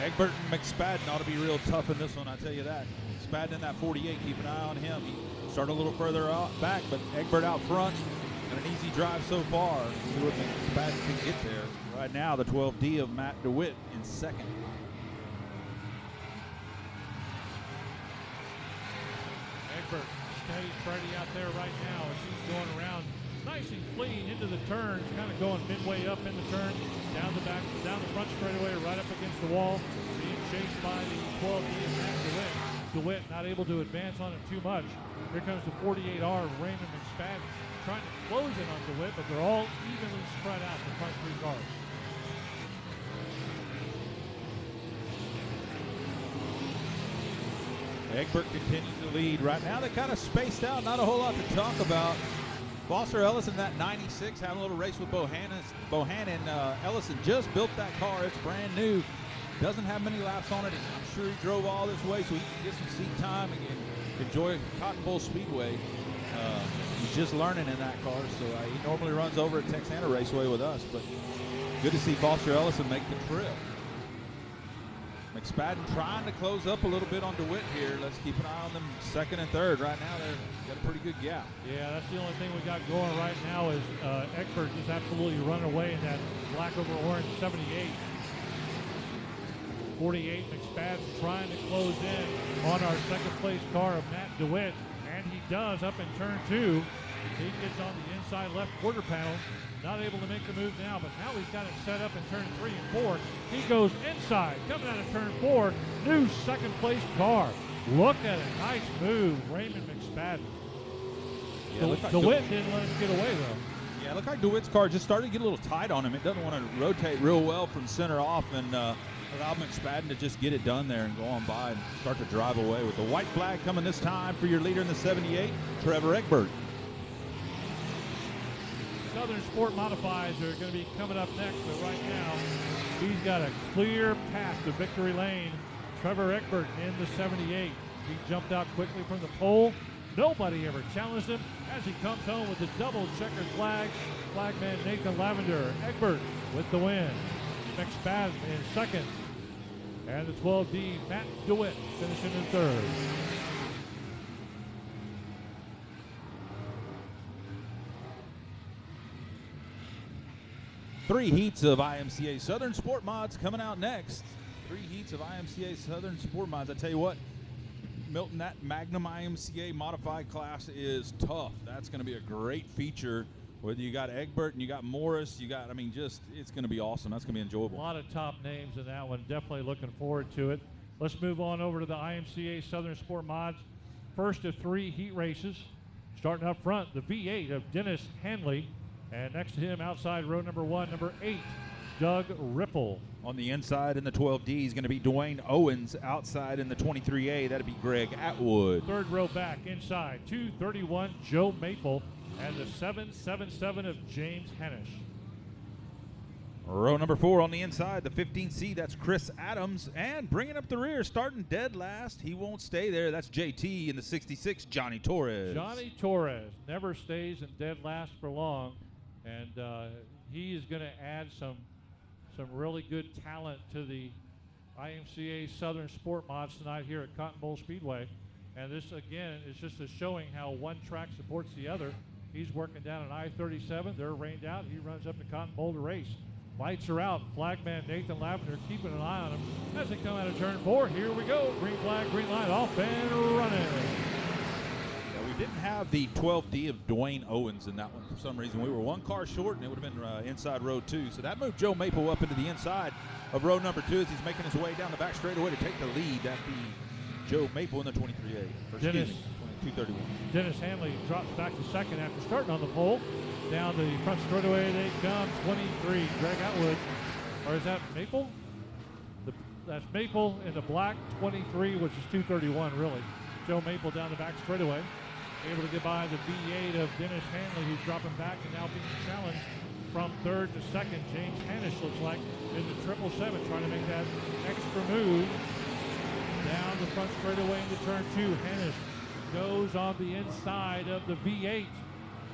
Egbert and McSpadden ought to be real tough in this one, I tell you that. McSpadden in that 48, keep an eye on him. He started a little further back, but Egbert out front. And an easy drive so far. See what McSpadden can get there. Right now, the 12D of Matt DeWitt in second. Egbert, steady Freddie out there right now as he's going around nice and clean into the turns, kind of going midway up in the turn, down the back, down the front straightaway, right up against the wall, being chased by the 12D of Matt DeWitt. DeWitt not able to advance on him too much. Here comes the 48R, Raymond McSpadden, trying to close in on DeWitt, but they're all evenly spread out, the front 3 cars. Egbert continues to lead. Right now, they're kind of spaced out, not a whole lot to talk about. Foster Ellison, that 96, having a little race with Bohannon. Ellison just built that car. It's brand new. Doesn't have many laps on it. I'm sure he drove all this way so he can get some seat time and enjoy Cotton Bowl Speedway. He's just learning in that car, so he normally runs over at Texana Raceway with us. But good to see Foster Ellison make the trip. McSpadden trying to close up a little bit on DeWitt here. Let's keep an eye on them second and third. Right now, they've got a pretty good gap. Yeah, that's the only thing we got going right now is Egbert just absolutely running away in that black over orange 78. 48, McSpadden trying to close in on our second place car of Matt DeWitt, and he does up in turn 2. He gets on the inside left quarter panel. Not able to make the move now, but now he's got it set up in turn 3 and 4. He goes inside, coming out of turn 4. New second place car. Look at it. Nice move, Raymond McSpadden. Yeah, DeWitt didn't let him get away, though. Yeah, it looked like DeWitt's car just started to get a little tight on him. It doesn't want to rotate real well from center off, and allow McSpadden to just get it done there and go on by and start to drive away. With the white flag coming this time for your leader in the 78, Trevor Egbert. So Southern Sport Modifieds are going to be coming up next, but right now he's got a clear path to victory lane. Trevor Egbert in the 78. He jumped out quickly from the pole. Nobody ever challenged him as he comes home with the double checkered flag. Flagman Nathan Lavender. Egbert with the win. McSpadden in second. And the 12D, Matt DeWitt, finishing in third. Three heats of IMCA Southern Sport Mods coming out next. Three heats of IMCA Southern Sport Mods. I tell you what, Milton, that Magnum IMCA modified class is tough. That's going to be a great feature. Whether you got Egbert and you got Morris, you got, I mean, just, it's going to be awesome. That's going to be enjoyable. A lot of top names in that one. Definitely looking forward to it. Let's move on over to the IMCA Southern Sport Mods. First of three heat races. Starting up front, the V8 of Dennis Hanley. And next to him, outside row number 1, number 8, Doug Ripple. On the inside in the 12D is going to be Dwayne Owens. Outside in the 23A, that'd be Greg Atwood. Third row back, inside, 231, Joe Maple. And the 777 of James Hennish. Row number 4 on the inside, the 15C, that's Chris Adams. And bringing up the rear, starting dead last, he won't stay there. That's JT in the 66, Johnny Torres. Johnny Torres never stays in dead last for long. And he is going to add some really good talent to the IMCA Southern Sport Mods tonight here at Cotton Bowl Speedway. And this, again, is just a showing how one track supports the other. He's working down an I-37. They're rained out. He runs up to Cotton Bowl to race. Lights are out. Flagman Nathan Lavender keeping an eye on him as they come out of turn 4. Here we go. Green flag, green light, off and running. Yeah, we didn't have the 12D of Dwayne Owens in that one for some reason. We were one car short, and it would have been inside row 2. So that moved Joe Maple up into the inside of row number 2 as he's making his way down the back straightaway to take the lead. That'd be Joe Maple in the 23A. Dennis. 231. Dennis Hanley drops back to second after starting on the pole. Down the front straightaway they come, 23, Greg Atwood. Or is that Maple? That's Maple in the black, 23, which is 231 really. Joe Maple down the back straightaway. Able to get by the V8 of Dennis Hanley, who's dropping back and now being challenged from third to second. James Hannish looks like in the 777 trying to make that extra move. Down the front straightaway into turn 2, Hannish goes on the inside of the V8,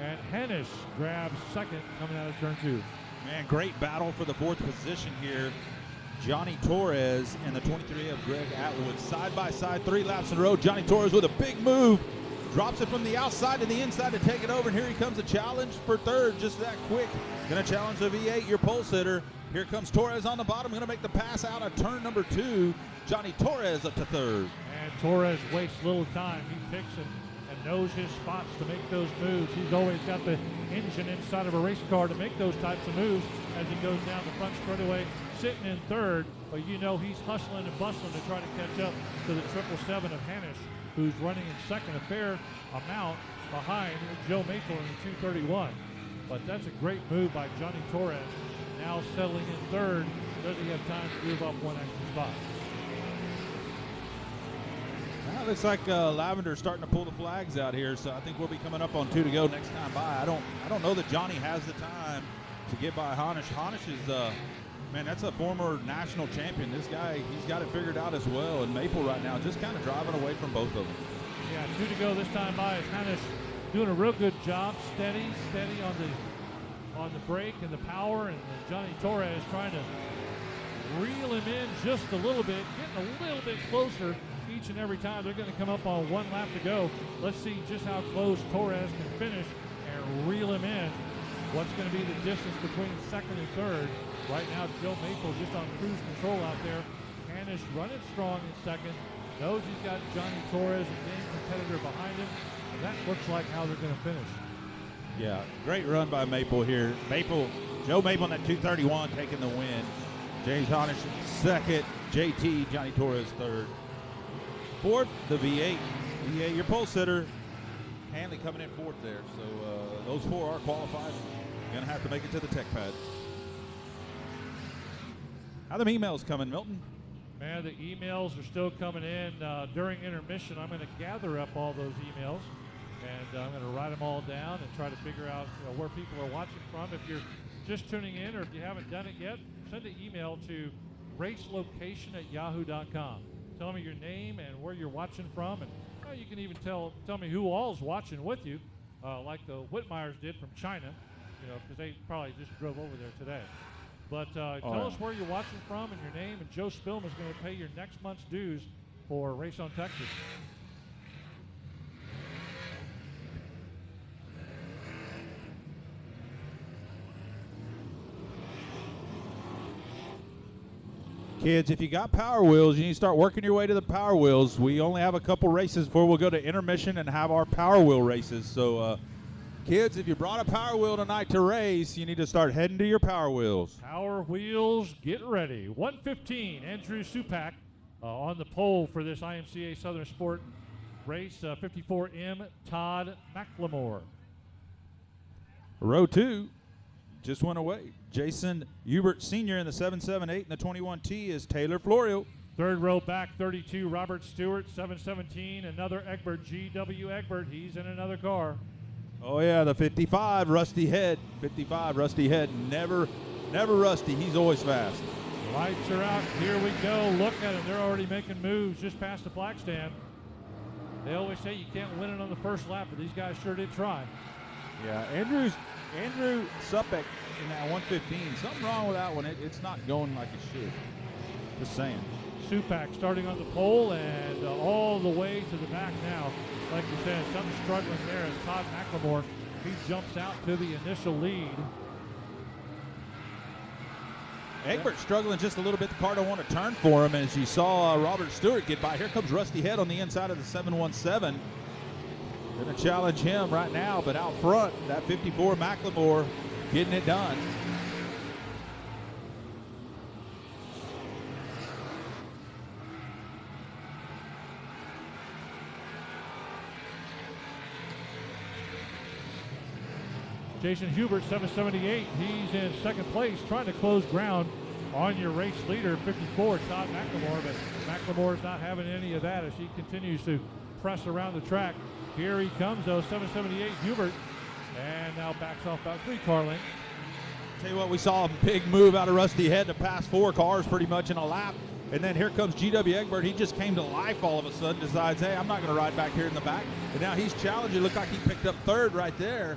and Hennish grabs second coming out of turn 2. Man, great battle for the 4th position here. Johnny Torres and the 23A of Greg Atwood. Side by side, 3 laps in a row. Johnny Torres with a big move. Drops it from the outside to the inside to take it over, and here he comes a challenge for third, just that quick. Gonna challenge the V8, your pole sitter. Here comes Torres on the bottom, gonna make the pass out of turn number 2. Johnny Torres up to third. And Torres wastes little time. He picks and knows his spots to make those moves. He's always got the engine inside of a race car to make those types of moves as he goes down the front straightaway, sitting in third. But you know he's hustling and bustling to try to catch up to the 777 of Hannish, who's running in second, a fair amount behind Joe Maple in the 231. But that's a great move by Johnny Torres. Now settling in third. Does he have time to move up one extra spot? Well, looks like Lavender's starting to pull the flags out here, so I think we'll be coming up on 2 to go next time by. I don't know that Johnny has the time to get by Honish. Honish is, man, that's a former national champion. This guy, he's got it figured out as well. And Maple right now just kind of driving away from both of them. Yeah, 2 to go this time by. Honish doing a real good job, steady on the brake and the power, and Johnny Torres trying to reel him in just a little bit, getting a little bit closer each and every time. They're going to come up on 1 lap to go. Let's see just how close Torres can finish and reel him in. What's going to be the distance between second and third? Right now, Joe Maple just on cruise control out there. Hannish running strong in second. Knows he's got Johnny Torres, a game competitor, behind him. And that looks like how they're going to finish. Yeah, great run by Maple here. Joe Maple in that 231 taking the win. James Honish second. JT, Johnny Torres third. Fourth, the V8. V8, your pole sitter. Hanley coming in fourth there. So those 4 are qualified. Going to have to make it to the tech pad. How them emails coming, Milton? Man, the emails are still coming in. During intermission, I'm going to gather up all those emails And I'm going to write them all down and try to figure out where people are watching from. If you're just tuning in or if you haven't done it yet, send an email to racelocation@yahoo.com. Tell me your name and where you're watching from, and you can even tell me who all's watching with you, like the Whitmires did from China, because they probably just drove over there today. But tell us where you're watching from and your name, and Joe Spillman is going to pay your next month's dues for Race on Texas. Kids, if you got Power Wheels, you need to start working your way to the Power Wheels. We only have a couple races before we'll go to intermission and have our Power Wheel races. So, kids, if you brought a Power Wheel tonight to race, you need to start heading to your Power Wheels. Power Wheels, get ready. 1:15, Andrew Supak on the pole for this IMCA Southern Sport race. 54M, Todd McLemore. Row 2 just went away. Jason Hubert Sr. in the 778 and the 21T is Taylor Florio. Third row back, 32, Robert Stewart, 717, another Egbert, G.W. Egbert. He's in another car. Oh, yeah, the 55, Rusty Head. 55, Rusty Head. Never rusty. He's always fast. Lights are out. Here we go. Look at them. They're already making moves just past the flag stand. They always say you can't win it on the first lap, but these guys sure did try. Yeah, Andrew Supek in that 115. Something wrong with that one. It's not going like it should. Just saying. Supak starting on the pole and all the way to the back now. Like you said, something struggling there as Todd McLemore. He jumps out to the initial lead. Egbert struggling just a little bit. The car don't want to turn for him. As you saw Robert Stewart get by. Here comes Rusty Head on the inside of the 717. Going to challenge him right now, but out front, that 54 McLemore getting it done. Jason Hubert, 778. He's in second place, trying to close ground on your race leader, 54, Todd McLemore. But McLemore's not having any of that as he continues to press around the track. Here he comes, though, 778 Hubert, and now backs off about 3 car lengths. Tell you what, we saw a big move out of Rusty Head to pass 4 cars pretty much in a lap. And then here comes G.W. Egbert. He just came to life all of a sudden, decides, hey, I'm not going to ride back here in the back. And now he's challenging. Looked like he picked up third right there.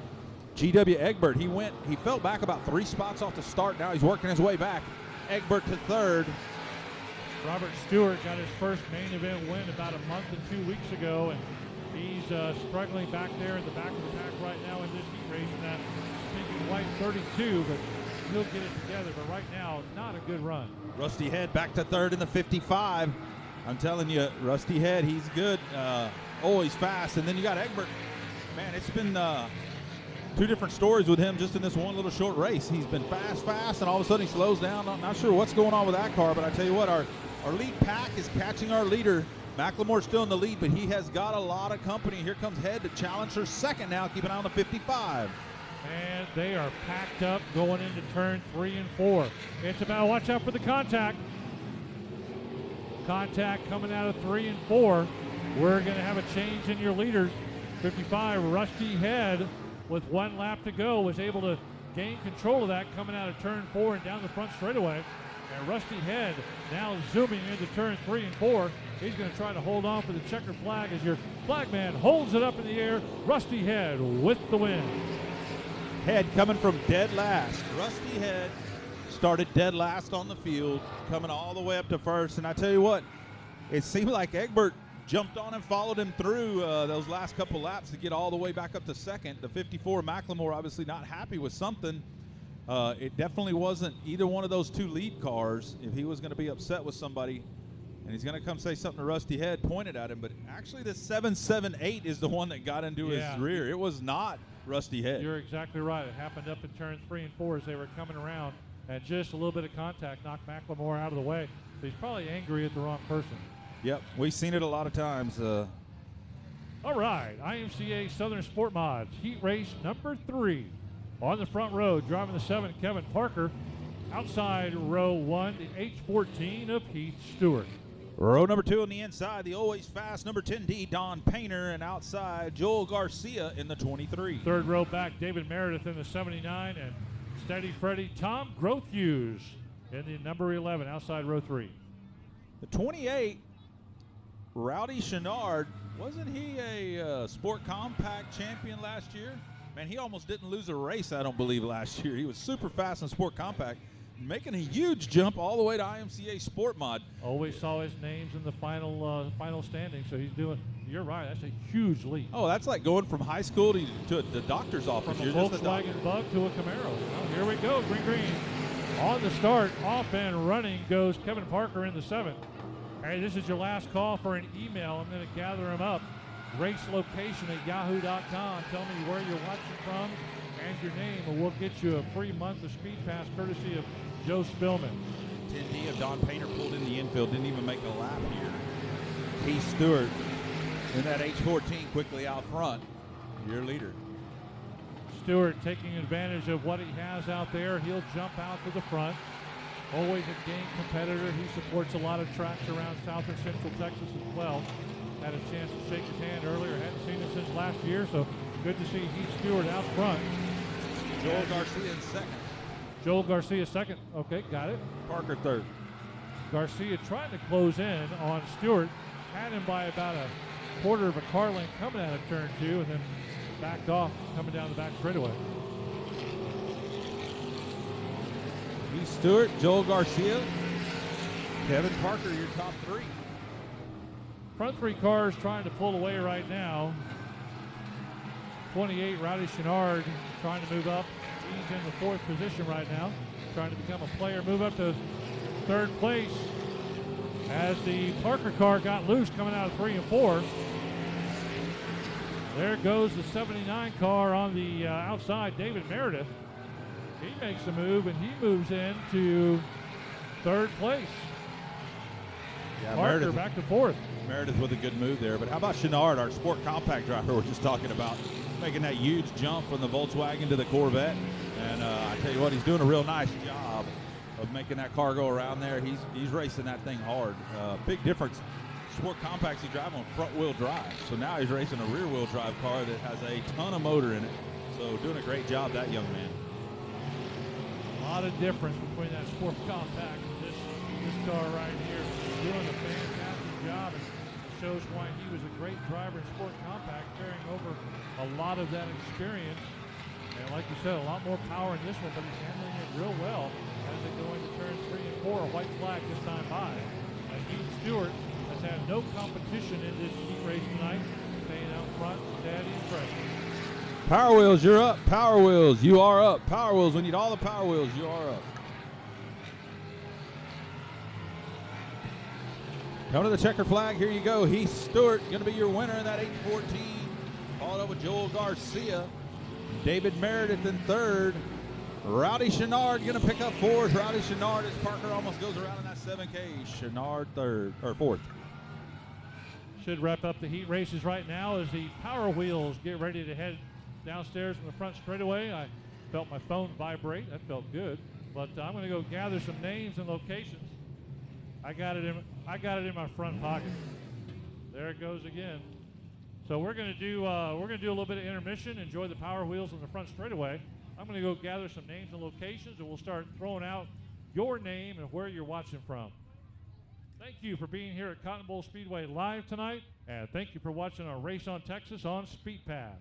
G.W. Egbert, he fell back about 3 spots off the start. Now he's working his way back. Egbert to third. Robert Stewart got his first main event win about a month and 2 weeks ago, and he's struggling back there in the back of the pack right now in this heat race in that pink and white 32, but he'll get it together. But right now, not a good run. Rusty Head back to third in the 55. I'm telling you, Rusty Head, he's good. Always fast. And then you got Egbert. Man, it's been 2 different stories with him just in this one little short race. He's been fast, and all of a sudden he slows down. I'm not sure what's going on with that car, but I tell you what, our lead pack is catching our leader. McLemore's still in the lead, but he has got a lot of company. Here comes Head to challenge her second now, keep an eye on the 55. And they are packed up going into turn 3 and 4. It's about, watch out for the contact. Contact coming out of 3 and 4. We're going to have a change in your leaders. 55, Rusty Head, with 1 lap to go, was able to gain control of that coming out of turn 4 and down the front straightaway. And Rusty Head now zooming into turn 3 and 4. He's going to try to hold on for the checkered flag as your flagman holds it up in the air. Rusty Head with the win. Head coming from dead last. Rusty Head started dead last on the field, coming all the way up to first. And I tell you what, it seemed like Egbert jumped on and followed him through those last couple laps to get all the way back up to second. The 54 McLemore obviously not happy with something. It definitely wasn't either one of those 2 lead cars. If he was going to be upset with somebody, and he's going to come say something to Rusty Head, pointed at him. But actually the 778 is the one that got into his rear. It was not Rusty Head. You're exactly right. It happened up in turn 3 and 4 as they were coming around, and just a little bit of contact knocked McLemore out of the way. So he's probably angry at the wrong person. Yep, we've seen it a lot of times. All right, IMCA Southern Sport Mods, heat race number 3. On the front row, driving the 7, Kevin Parker. Outside row 1, the H14 of Heath Stewart. Row number 2 on the inside, the always fast number 10D, Don Painter, and outside, Joel Garcia in the 23. Third row back, David Meredith in the 79, and Steady Freddy, Tom Grothhughes in the number 11, outside row 3. The 28, Rowdy Chenard, wasn't he a Sport Compact champion last year? Man, he almost didn't lose a race, I don't believe, last year. He was super fast in Sport Compact, making a huge jump all the way to IMCA Sport Mod. Always saw his names in the final standing, so he's doing, you're right, that's a huge leap. Oh, that's like going from high school to the doctor's office. From a Volkswagen Bug to a Camaro. Well, here we go, green. On the start, off and running goes Kevin Parker in the 7th. Hey, this is your last call for an email. I'm going to gather them up. Race location at yahoo.com. Tell me where you're watching from and your name, and we'll get you a free month of Speed Pass courtesy of Joe Spillman. 10D of Don Painter pulled in the infield, didn't even make a lap here. Heath Stewart in that H14 quickly out front, your leader. Stewart taking advantage of what he has out there. He'll jump out to the front. Always a game competitor. He supports a lot of tracks around South and Central Texas as well. Had a chance to shake his hand earlier. Hadn't seen him since last year, so good to see Heath Stewart out front. Joel Garcia in second. Joel Garcia second. Okay, got it. Parker third. Garcia trying to close in on Stewart. Had him by about a quarter of a car length coming out of turn 2, and then backed off coming down the back straightaway. Heath Stewart, Joel Garcia, Kevin Parker, your top 3. Front 3 cars trying to pull away right now. 28, Rowdy Chenard trying to move up. He's in the 4th position right now, trying to become a player. Move up to 3rd place as the Parker car got loose coming out of 3 and 4. There goes the 79 car on the outside, David Meredith. He makes a move, and he moves into 3rd place. Yeah, Parker Meredith back to 4th. Meredith with a good move there. But how about Chenard, our Sport Compact driver we're just talking about, making that huge jump from the Volkswagen to the Corvette. And I tell you what, he's doing a real nice job of making that car go around there. He's racing that thing hard. Big difference. Sport Compacts, he's driving on front-wheel drive. So now he's racing a rear-wheel drive car that has a ton of motor in it. So doing a great job, that young man. A lot of difference between that Sport Compact and this car right here. Doing a fantastic job, and shows why he was a great driver in Sport Compact, carrying over a lot of that experience. And like you said, a lot more power in this one, but he's handling it real well as they go into turns 3 and 4. A white flag this time by. And Heath Stewart has had no competition in this heat race tonight, staying out front, steady and fresh. Power Wheels, you're up. Power Wheels, you are up. Power Wheels, we need all the Power Wheels, you are up. Come to the checker flag, here you go. Heath Stewart going to be your winner in that 8-14. Followed up with Joel Garcia. David Meredith in 3rd. Rowdy Chenard going to pick up 4th. Rowdy Chenard as Parker almost goes around in that 7K. Chenard 4th. Should wrap up the heat races right now as the Power Wheels get ready to head downstairs from the front straightaway. I felt my phone vibrate. That felt good. But I'm going to go gather some names and locations. I got it in my front pocket. There it goes again. So we're going to do a little bit of intermission. Enjoy the Power Wheels on the front straightaway. I'm going to go gather some names and locations, and we'll start throwing out your name and where you're watching from. Thank you for being here at Cotton Bowl Speedway live tonight, and thank you for watching our Race on Texas on Speed Pass.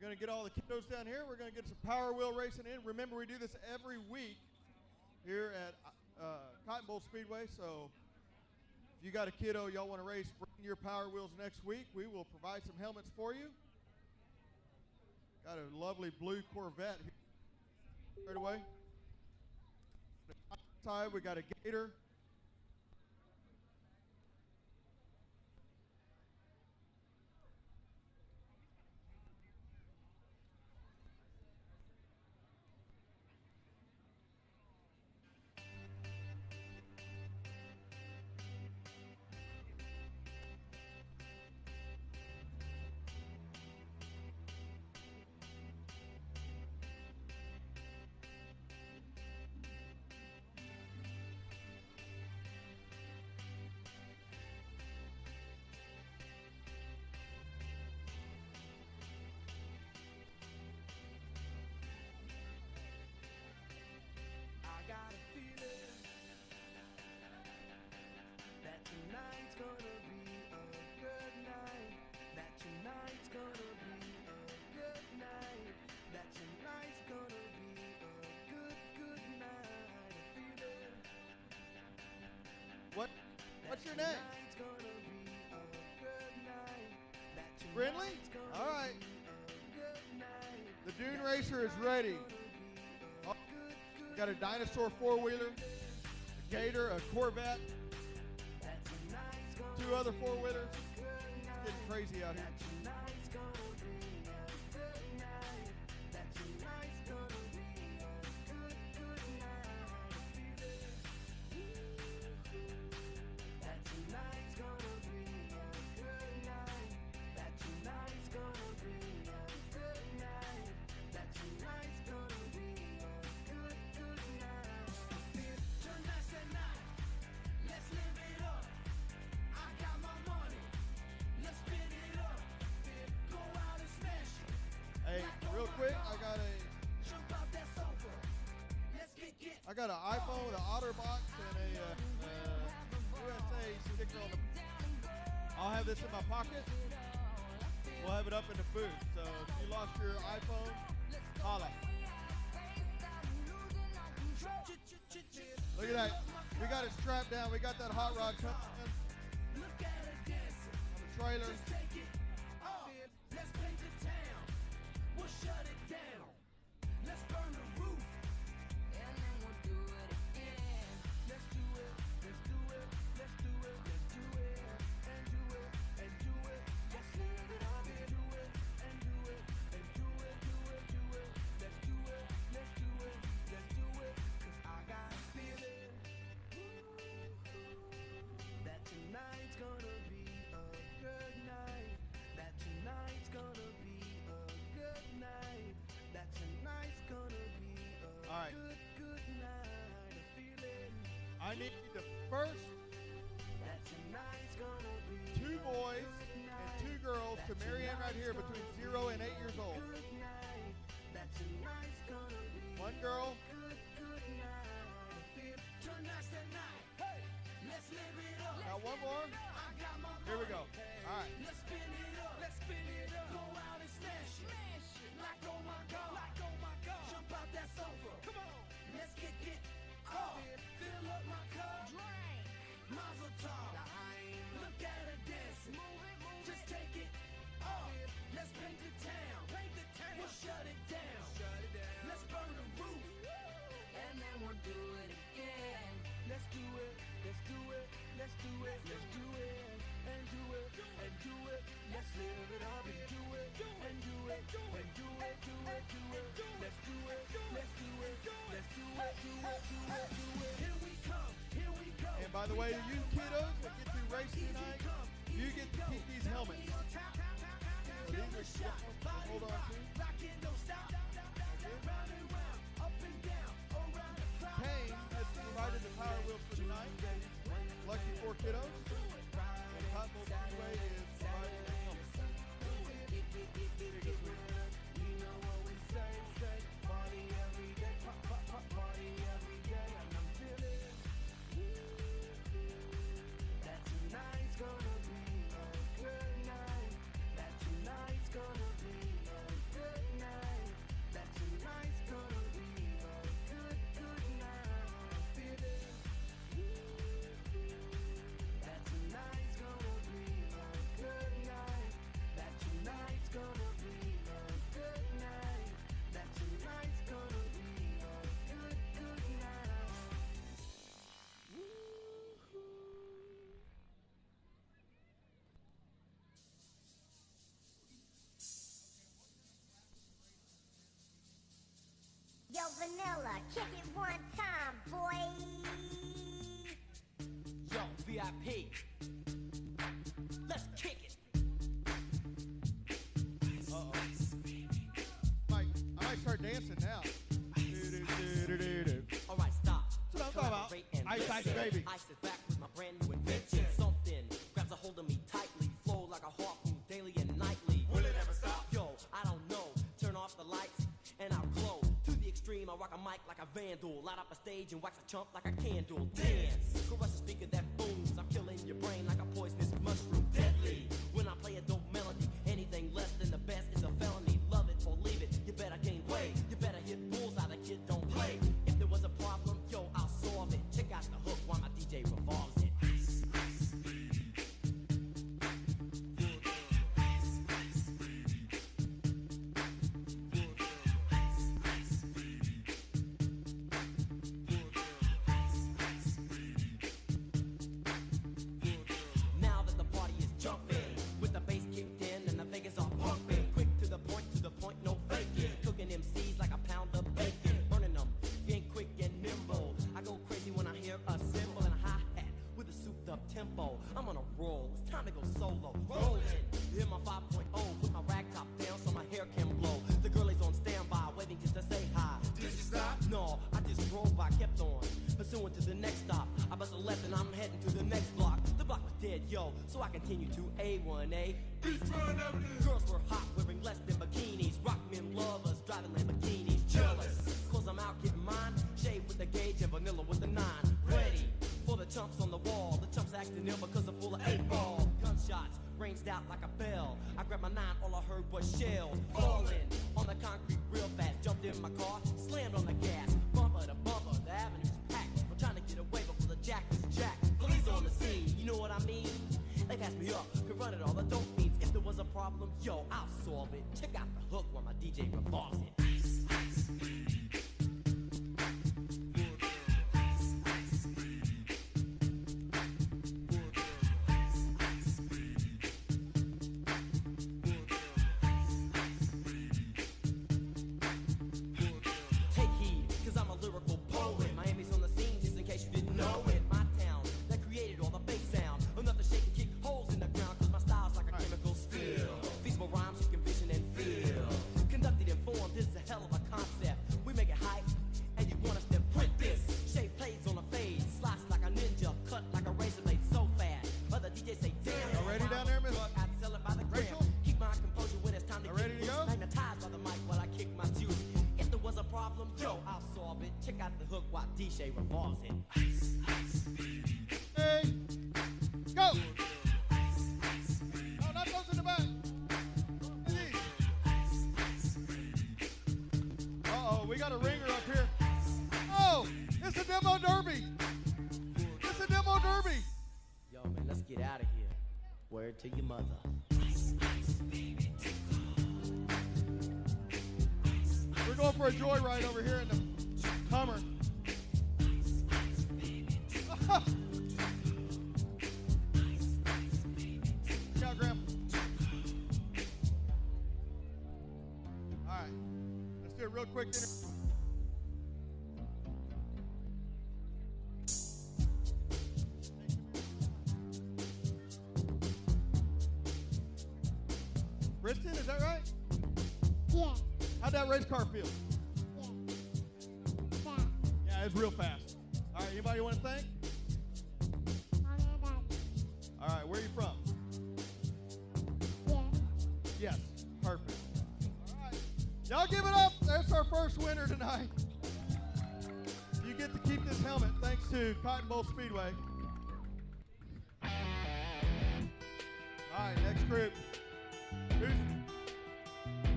going to get all the kiddos down here. We're going to get some power wheel racing in. Remember, we do this every week here at Cotton Bowl Speedway. So if you got a kiddo y'all want to race, bring your power wheels next week. We will provide some helmets for you. Got a lovely blue Corvette here right away. Side, we got a Gator. I got a feeling that tonight's gonna be a good night. That tonight's gonna be a good night. That tonight's gonna be a good night. A feeling. What's your name? Tonight's gonna be a good night. That Brindley? tonight's gonna All right. be a good night. The Dune Racer is ready. Oh, we got a Dinosaur four-wheeler, a Gator, a Corvette, 2 other four-wheelers. It's getting crazy out here. Hey, real quick, I got an iPhone, an OtterBox, and a USA sticker on the. I'll have this in my pocket. We'll have it up in the booth. So if you lost your iPhone, holla. Look at that. We got it strapped down. We got that hot rod coming on the trailer. Let's paint the town. We'll shut it down. Let's burn the roof. And then we'll do it again. Let's do it. Let's do it. Let's do it. Let's do it. And do it. And do it. Let's live it up and do it. And do it. And do it. Do it. Do it. Let's do it. Let's do it. Let's do it. 'Cause I got a feeling that tonight's gonna be a good night. That tonight's gonna be a good night. That tonight's gonna be a All right. good night. A feeling I need the first that tonight's gonna be 2 boys and 2 girls to marry in right here between 0 and 8 years old. good night. That tonight's gonna be 1 girl. good night. A feeling tonight's the night. Hey, let's live it up. Now 1 more. I got my Here we go. All right. Let's spin it up. Let's spin it up. Go out and smash it. Like oh my god. Like oh my god. Jump out that sofa. Come on. Let's get off. Fill up my cup. Drink. Mazel tov. Look at her dancing. Just take it off. Let's paint the town. We'll shut it down. Let's burn the roof. And then we'll do it again. Let's do it. Let's do it. Let's do it. Let's do it. And do it. And do it. Let's live it up and do it. And do it. And do it. Do it. Do it. Let's do it. Let's do it. Let's do it. Do it. Do it. Do it. Here we come. Here we go. And by the way, you kiddos that get to race tonight, you get to keep these helmets. So these are hold on to. Kane has provided the power wheels for tonight. Lucky 4 kiddos. And Cotton Bowl Speedway is providing the helmets. You know what we say, party every day, party every day, and I'm feeling that tonight's gonna be a good night. That tonight's gonna be a good kick it one time, boy. Yo, VIP. Let's kick it. Uh-oh. I might start dancing now. All right, stop. That's what I'm talking about. Ice Ice Baby. I sit back with my brand new invention. Something grabs a hold of me tightly. Flow like a harpoon daily and nightly. Will it ever stop? Yo, I don't know. Turn off the lights and I'll glow. To the extreme, I rock a mic like a vandal. Light up a stage and wax a chump like a candle. Dance. Crush a speaker that booms. I'm killing your brain like a poisonous mushroom. Deadly. When I play a dope melody, anything less than the best is a felony. Love it or leave it. You better gain weight. You better hit bullseye. The kid don't play. If there was a problem, yo, I'll solve it. Check out the hook while my DJ revolves it. Now that the party is jumping, with the bass kicked in and the Vegas are pumping. Quick to the point, no faking. Cooking MCs like a pound of bacon. Burning them, being quick and nimble. I go crazy when I hear a cymbal and a hi-hat with a souped up tempo. I'm on a roll, it's time to go solo. Rolling, hear my 5.0, put my rag top down so my hair can blow. The girl is on standby, waiting just to say hi. Did you stop? No, I just drove by, kept on. Pursuing to the next stop. I bust a left and I'm heading to the next block. The block was dead, yo, so I continue to A1A. Girls were hot, wearing less than bikinis. Rock men lovers, driving Lamborghinis. Jealous, cause I'm out getting mine. Shade with the gauge and vanilla with the 9. Ready for the chumps on the wall. The chumps acting ill because they're full of 8-ball. Gunshots ranged out like a bell. I grabbed my 9, all I heard was shells falling on the concrete real fast. Jumped in my car, slammed on the gas. Bumper to bumper, the avenue's packed. I'm trying to get away before the jack was jacked. Police on the scene, you know what I mean? They passed me up, could run it all, the dope means. If there was a problem, yo, I'll solve it. Check out the hook while my DJ revolves it. Take heed, cause I'm a lyrical poet. Miami's on the scene, just in case you didn't know it. My town, that created all the bass sound. Enough to shake and kick holes in the ground, cause my style's like a chemical spill. Feasible rhymes you can vision and feel. Conducted in form, this is a hell of a concept. We make it hype, and you want us to print this. Shape plays on a fade, slice like a ninja, cut like a razor blade so fast. Other DJs say, damn. Y'all ready down there, Miss I'd sell it by the gram. Rachel? Keep my composure when it's time to Y'all get ready to loose. go? Magnetized by the mic while I kick my juice. If there was a problem, yo, I'll solve it. Check out the hook while DJ revolves it. Hey, go! No, not those in the back. Uh-oh, we got a ringer up here. Oh, it's a demo derby. It's a demo derby. Yo, man, let's get out of here. Word to your mother. We're going for a joyride over here in the Hummer. Look out, Graham. All right, let's do a real quick interview. Briston, is that right? Yeah. How'd that race car feel? Yeah. Fast. Yeah, it's real fast. All right, anybody you want to thank? Mommy and Daddy. All right, where are you from? Yeah. Yes, perfect. All right, y'all give it up. That's our first winner tonight. You get to keep this helmet thanks to Cotton Bowl Speedway. All right, next group. Yes,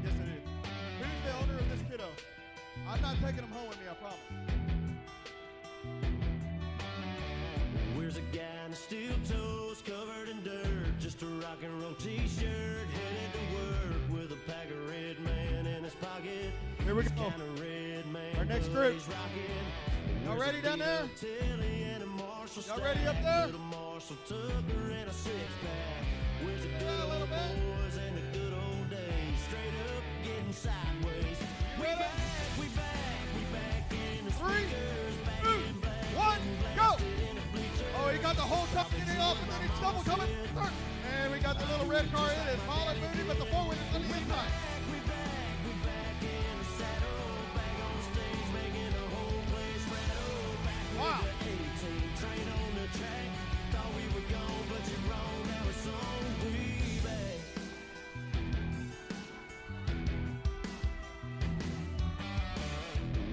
it is. Who's the owner of this kiddo? I'm not taking him home with me, I promise. Where's a guy in the steel toes covered in dirt? Just a rock and roll t-shirt, headed to work with a pack of Red Man in his pocket. Here we go. Our next group. Y'all ready down there? Y'all ready up there? Marshall Tucker and a six-pack. Where's the good old boys and the good old days? Straight up getting sideways. We back in the 3, 2, 1, go! Oh, he got the whole top getting off, and then he's double coming third. And we got the little red car in it. Holland Moody, but the four-wheel is on the inside. Wow.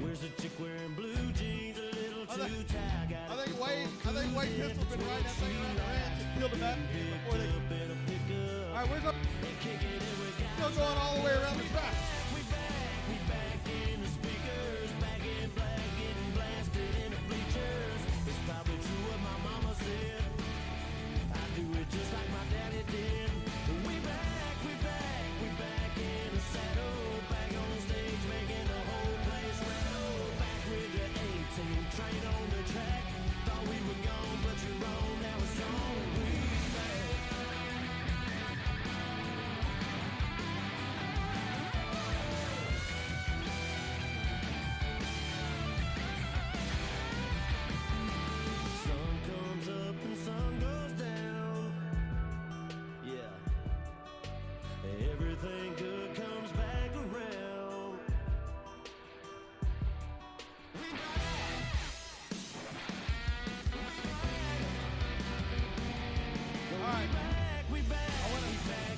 Where's a chick wearing blue jeans, a little too tight? I think Wade Pistol's been riding that thing around the ranch and killed him back before they. All right, where's our. Still going all the way around the track. We back in the speakers, back in black, getting blasted in the bleachers. It's probably true what my mama said. I do it just like my daddy did. We back in the saddle, back on the stage, making the whole place rattle. Back with the 18 train on the track. Thought we were gone, but you're wrong. Now it's on. We back. Sun comes up and sun goes down. Yeah. Everything good comes back around. All right. We back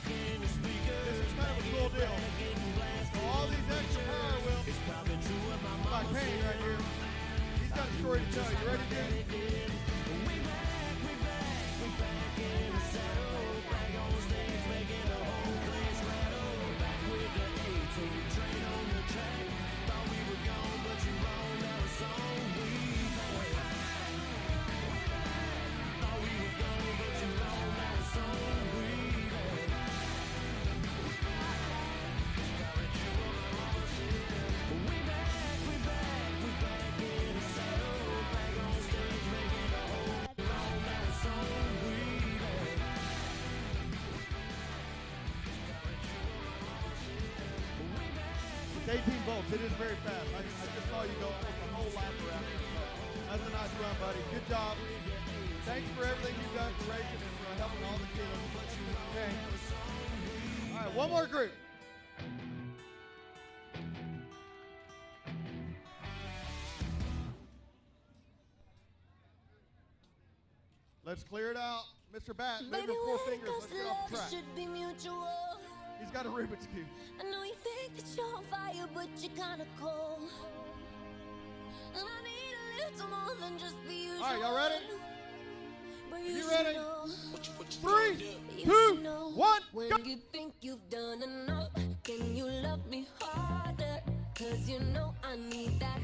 in the speakers. This is kind of a cool deal. So all these extra power wheels. It's probably true what my By mama Paige right here. He's got a story to tell. You ready, dude? We back in the saddle, back on the stage, making the whole place rattle. Back with the 18 train on the track. Thought we were gone, but you're wrong. Now it's on. We back. Thought we were gone, but you're wrong. Now it's on. We back. We back in the saddle, back on the stage, making the whole wrong. Now it's on. We back. It's 18 volts. It is very fast. I just saw you go a whole lap around it. So that's a nice run, buddy. Good job. Thanks for everything you've done for racing and for helping all the kids. Okay. All right, one more group. Let's clear it out. Mr. Bat, maybe with 4 fingers. Let's get off the track. Should be mutual. He's got a Rubik's Cube. I know you think that you're on fire, but you're kinda cold. And I need a little more than just the usual. All right, y'all ready? But You ready? know, 3, you 2, know 1, when go! you think you've done enough, can you love me harder? 'Cause you know I need that.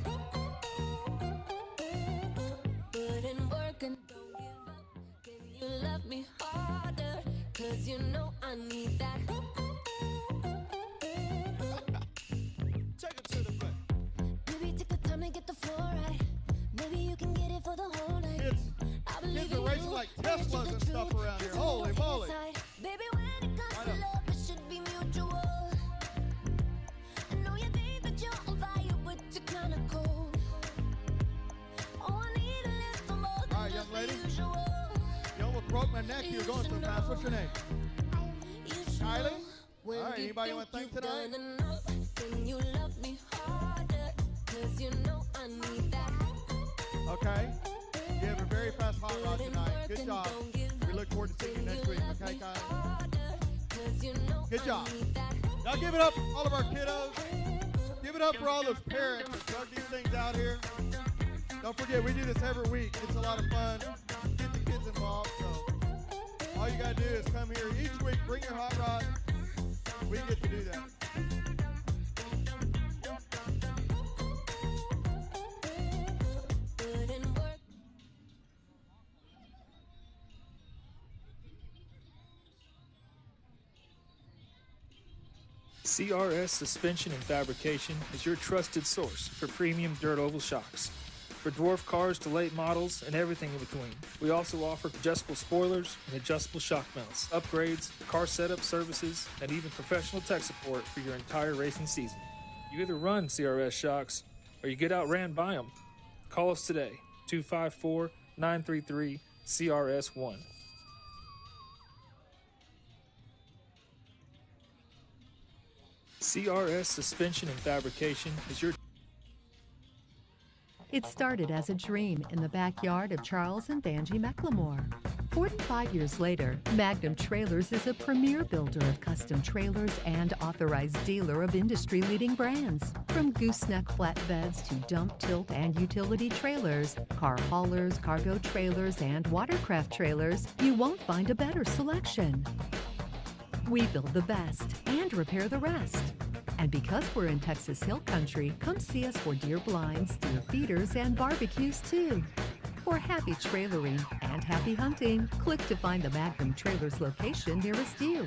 Put in work and don't give up. Can you love me harder? 'Cause you know I need that. Take it to the back. Maybe take the time to get the floor right. Maybe you can get it for the whole night. Kids are racing like Teslas and stuff around here. Holy moly. Baby, when it comes to love, it should be mutual. I know you think that you're on fire, but you're kinda cold. Oh, I need a little more than All right, young just lady. the usual. You almost broke my neck. You were going so fast. What's your name? Kylie? All right, anybody want to thank tonight? Can you love me harder? 'Cause you know I need that. Okay. You have a very fast hot rod tonight. Good job. We look forward to seeing you next week. Okay, Kylie? Good job. Now give it up for all of our kiddos. Give it up for all those parents that drug these things out here. Don't forget, we do this every week. It's a lot of fun. Get the kids involved. So all you got to do is come here each week, bring your hot rod. We get to do that. CRS Suspension and Fabrication is your trusted source for premium dirt oval shocks. For dwarf cars to late models and everything in between. We also offer adjustable spoilers and adjustable shock mounts, upgrades, car setup services, and even professional tech support for your entire racing season. You either run CRS shocks or you get outran by them. Call us today, 254-933-CRS1. CRS Suspension and Fabrication is your... It started as a dream in the backyard of Charles and Angie McLemore. 45 years later, Magnum Trailers is a premier builder of custom trailers and authorized dealer of industry-leading brands. From gooseneck flatbeds to dump, tilt, and utility trailers, car haulers, cargo trailers, and watercraft trailers, you won't find a better selection. We build the best and repair the rest. And because we're in Texas Hill Country, come see us for deer blinds, deer feeders, and barbecues too. For happy trailering and happy hunting, click to find the Magnum Trailers location nearest you.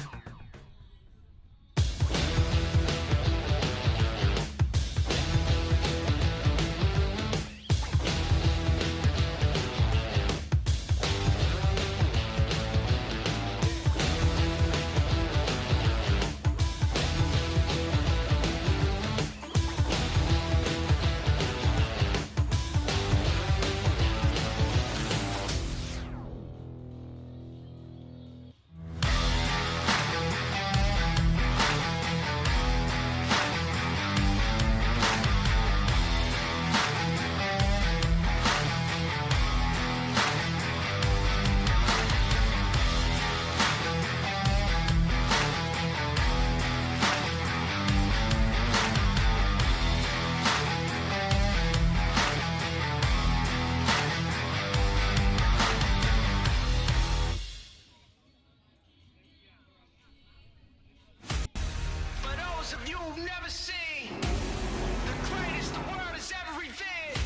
For those of you who've never seen the greatest the world has ever revered,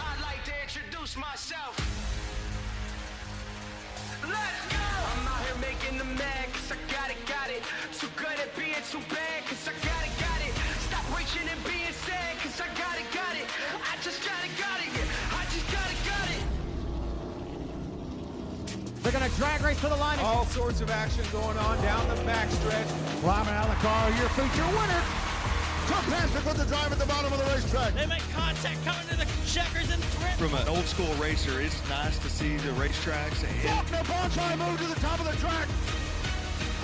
I'd like to introduce myself. Let's go! I'm out here making the mad, cause I got it. Too good at being too bad, cause I got it. Stop reaching and being sad, cause I got it. I just got it, yeah. I just got it. They're going to drag race to the line. All sorts of action going on down the backstretch. Climbing out of the car, your feature winner. Tough pass to put the drive at the bottom of the racetrack. They make contact coming to the checkers and the twins. From an old school racer, it's nice to see the racetracks. Faulkner ball trying to move to the top of the track.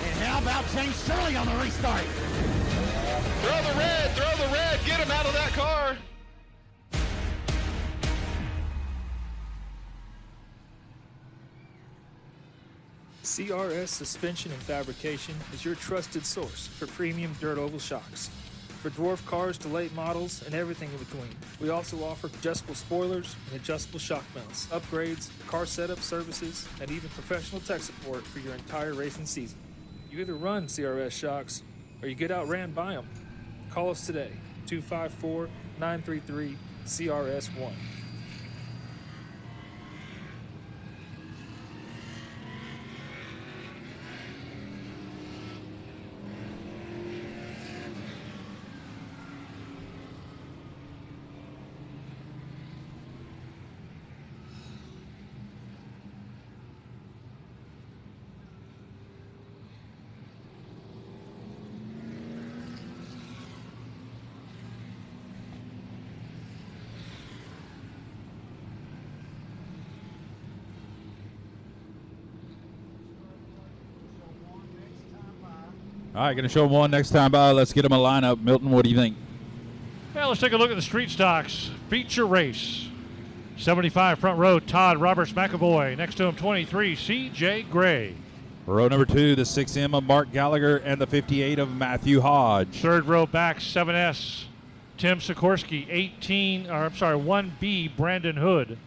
And how about James Shirley on the restart? Throw the red, get him out of that car. CRS Suspension and Fabrication is your trusted source for premium dirt oval shocks. For dwarf cars to late models and everything in between. We also offer adjustable spoilers and adjustable shock mounts, upgrades, car setup services, and even professional tech support for your entire racing season. You either run CRS shocks or you get outran by them. Call us today, 254-933-CRS1. All right, going to show them one next time by. Let's get them a lineup. Milton, what do you think? Well, let's take a look at the street stocks. Feature race. 75 front row, Todd Roberts McAvoy. Next to him, 23, C.J. Gray. Row number 2, the 6M of Mark Gallagher and the 58 of Matthew Hodge. Third row back, 7S, Tim Sikorsky. 1B, Brandon Hood.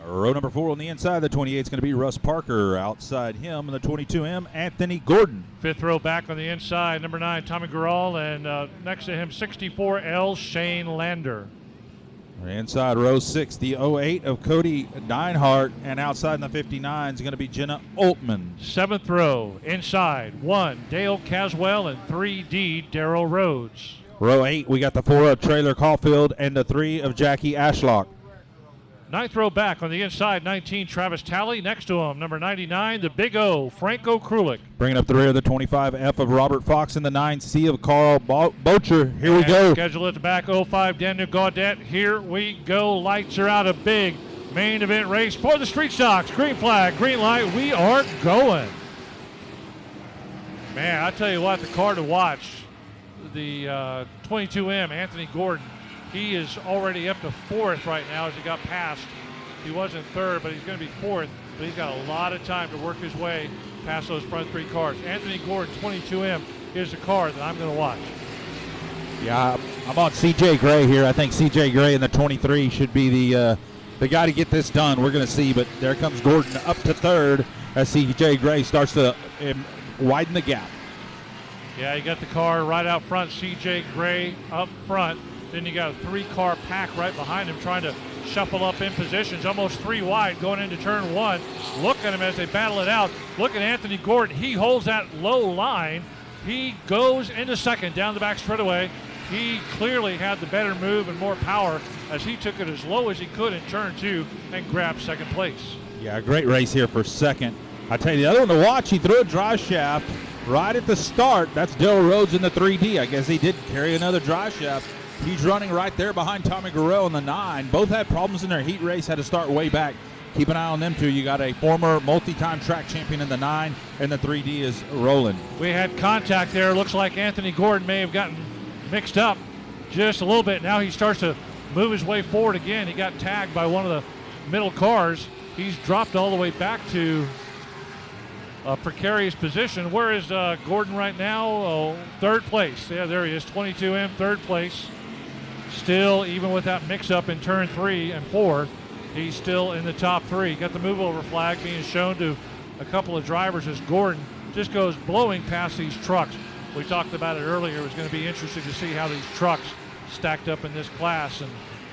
Row number 4 on the inside, the 28 is going to be Russ Parker. Outside him, the 22M, Anthony Gordon. Fifth row back on the inside, number 9, Tommy Gural, and next to him, 64L, Shane Lander. Inside row 6, the 08 of Cody Deinhardt, and outside in the 59 is going to be Jenna Altman. Seventh row, inside, 1, Dale Caswell, and 3D, Darrell Rhodes. Row 8, we got the 4 of Trailer Caulfield and the 3 of Jackie Ashlock. Ninth row back on the inside, 19, Travis Talley. Next to him, number 99, the Big O, Franco Krulik. Bringing up the rear, the 25F of Robert Fox and the 9C of Carl Bocher. Here we go. Schedule at the back, 05, Daniel Gaudette. Here we go. Lights are out. A big main event race for the Street Stocks. Green flag, green light. We are going. Man, I tell you what, the car to watch, the 22M, Anthony Gordon. He is already up to fourth right now as he got past. He wasn't third, but he's going to be fourth. But he's got a lot of time to work his way past those front three cars. Anthony Gordon, 22M, is the car that I'm going to watch. Yeah, I'm on CJ Gray here. I think CJ Gray in the 23 should be the guy to get this done. We're going to see, but there comes Gordon up to third as CJ Gray starts to widen the gap. Yeah, you got the car right out front, CJ Gray up front. Then you got a three-car pack right behind him trying to shuffle up in positions, almost three wide going into turn one. Look at him as they battle it out. Look at Anthony Gordon. He holds that low line. He goes into second down the back straightaway. He clearly had the better move and more power as he took it as low as he could in turn two and grabbed second place. Yeah, great race here for second. I tell you, the other one to watch, he threw a drive shaft right at the start. That's Daryl Rhodes in the 3D. I guess he did carry another drive shaft. He's running right there behind Tommy Guerrero in the 9. Both had problems in their heat race, had to start way back. Keep an eye on them two. You got a former multi-time track champion in the 9, and the 3D is rolling. We had contact there. Looks like Anthony Gordon may have gotten mixed up just a little bit. Now he starts to move his way forward again. He got tagged by one of the middle cars. He's dropped all the way back to a precarious position. Where is Gordon right now? Oh, third place. Yeah, there he is, 22M, third place. Still, even with that mix-up in turn 3 and 4, he's still in the top 3. Got the move-over flag being shown to a couple of drivers as Gordon just goes blowing past these trucks. We talked about it earlier. It was going to be interesting to see how these trucks stacked up in this class, and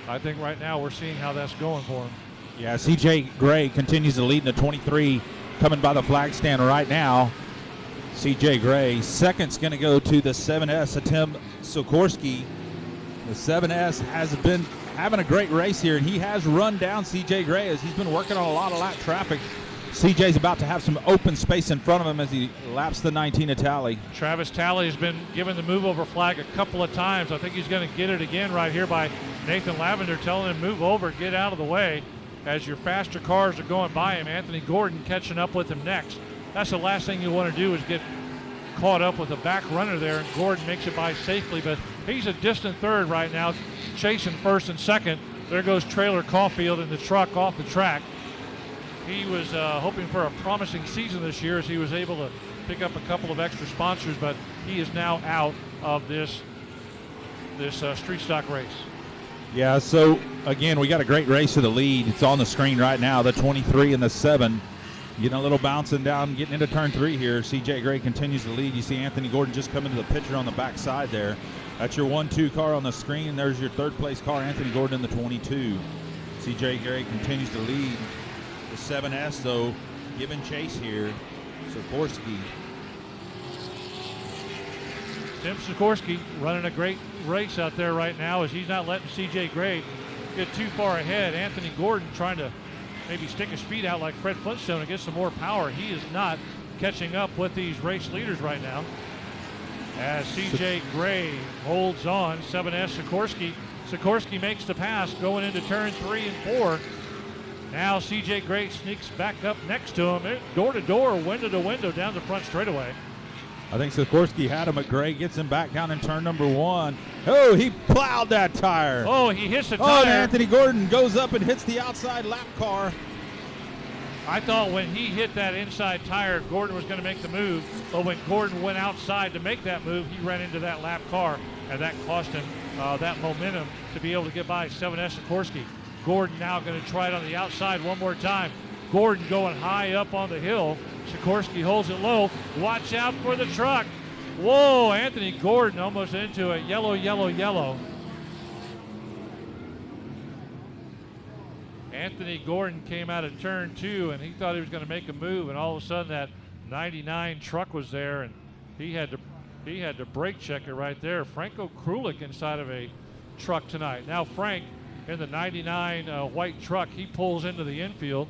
I think right now we're seeing how that's going for him. Yeah, CJ Gray continues to lead in the 23, coming by the flag stand right now. CJ Gray. Second's going to go to the 7S, Tim Sikorsky. The 7S has been having a great race here, and he has run down CJ Gray as he's been working on a lot of lap traffic. CJ's about to have some open space in front of him as he laps the 19 of Talley. Travis Talley has been given the move-over flag a couple of times. I think he's going to get it again right here by Nathan Lavender telling him move over, get out of the way as your faster cars are going by him. Anthony Gordon catching up with him next. That's the last thing you want to do is get caught up with a back runner there, and Gordon makes it by safely, but he's a distant third right now, chasing first and second. There goes Trailer Caulfield in the truck off the track. He was hoping for a promising season this year as he was able to pick up a couple of extra sponsors, but he is now out of this street stock race. Yeah, so again, we got a great race to the lead. It's on the screen right now, the 23 and the 7. Getting a little bouncing down, getting into turn 3 here. CJ Gray continues to lead. You see Anthony Gordon just coming to the picture on the backside there. That's your 1-2 car on the screen. There's your third place car, Anthony Gordon in the 22. CJ Gray continues to lead. The 7S, though, giving chase here. Sikorsky. Tim Sikorsky running a great race out there right now as he's not letting CJ Gray get too far ahead. Anthony Gordon trying to maybe stick his feet out like Fred Flintstone and get some more power. He is not catching up with these race leaders right now. As CJ Gray holds on, 7S Sikorsky. Sikorsky makes the pass going into turn 3 and 4. Now CJ Gray sneaks back up next to him, door to door, window to window down the front straightaway. I think Sikorsky had him, but Gray gets him back down in turn number 1. Oh, he plowed that tire. Oh, he hits the tire. Oh, and Anthony Gordon goes up and hits the outside lap car. I thought when he hit that inside tire, Gordon was going to make the move. But when Gordon went outside to make that move, he ran into that lap car, and that cost him that momentum to be able to get by 7S Sikorsky. Gordon now going to try it on the outside one more time. Gordon going high up on the hill. Sikorsky holds it low. Watch out for the truck. Whoa, Anthony Gordon almost into it. Yellow, yellow, yellow. Anthony Gordon came out of turn 2, and he thought he was going to make a move, and all of a sudden that 99 truck was there, and he had to brake check it right there. Franco Krulik inside of a truck tonight. Now Frank in the 99 white truck. He pulls into the infield.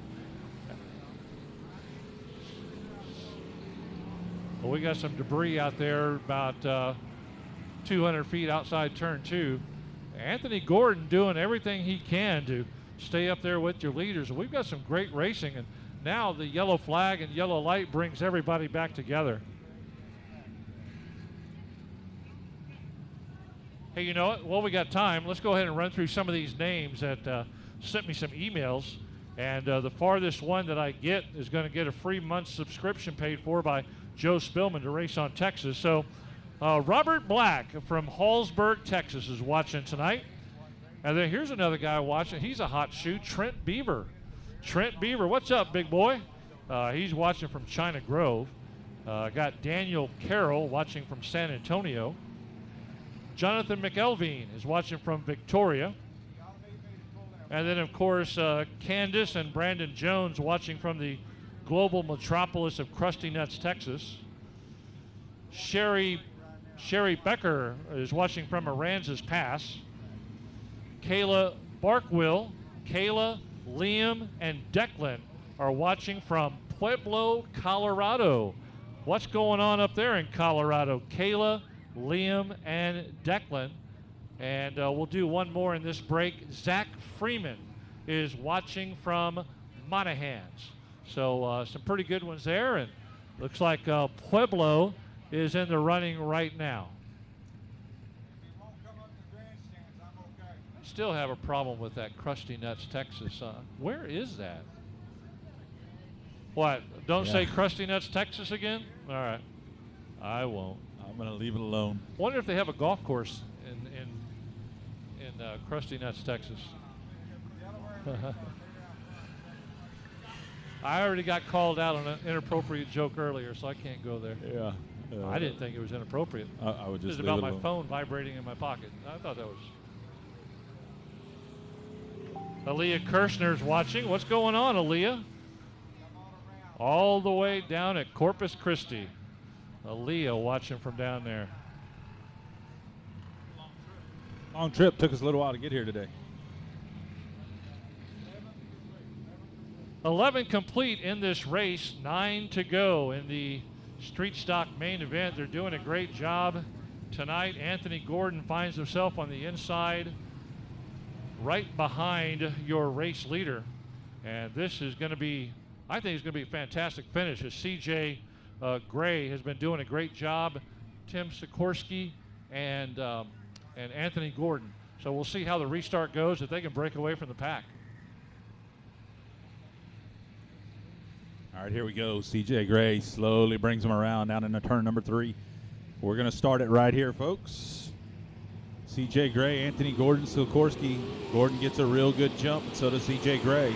Well, we got some debris out there about 200 feet outside turn 2. Anthony Gordon doing everything he can to stay up there with your leaders. We've got some great racing, and now the yellow flag and yellow light brings everybody back together. Hey, you know what? Well, we got time. Let's go ahead and run through some of these names that sent me some emails. And the farthest one that I get is going to get a free month's subscription paid for by Joe Spillman to race on Texas. So Robert Black from Hallsburg, Texas is watching tonight. And then here's another guy watching. He's a hot shoe, Trent Beaver. Trent Beaver, what's up, big boy? He's watching from China Grove. Got Daniel Carroll watching from San Antonio. Jonathan McElveen is watching from Victoria. And then, of course, Candace and Brandon Jones watching from the global metropolis of Krusty Nuts, Texas. Sherry Becker is watching from Aransas Pass. Kayla Barkwill, Kayla, Liam, and Declan are watching from Pueblo, Colorado. What's going on up there in Colorado? Kayla, Liam, and Declan. And we'll do one more in this break. Zach Freeman is watching from Monahans. So some pretty good ones there. And looks like Pueblo is in the running right now. Still have a problem with that Krusty Nuts, Texas. Where is that? What? Don't say Krusty Nuts, Texas again? All right. I won't. I'm going to leave it alone. Wonder if they have a golf course in Krusty Nuts, Texas. I already got called out on an inappropriate joke earlier, so I can't go there. Yeah. I didn't think it was inappropriate. I would just leave about my phone vibrating in my pocket. I thought that was... Aaliyah Kirshner's watching. What's going on, Aaliyah? All the way down at Corpus Christi. Aaliyah watching from down there. Long trip. Took us a little while to get here today. 11 complete in this race. 9 to go in the street stock main event. They're doing a great job tonight. Anthony Gordon finds himself on the inside, right behind your race leader. And this is going to be, I think it's going to be a fantastic finish as CJ Gray has been doing a great job. Tim Sikorsky and Anthony Gordon. So we'll see how the restart goes, if they can break away from the pack. All right, here we go. CJ Gray slowly brings him around down into turn number 3. We're going to start it right here, folks. CJ Gray, Anthony Gordon, Sikorsky. Gordon gets a real good jump, and so does CJ Gray.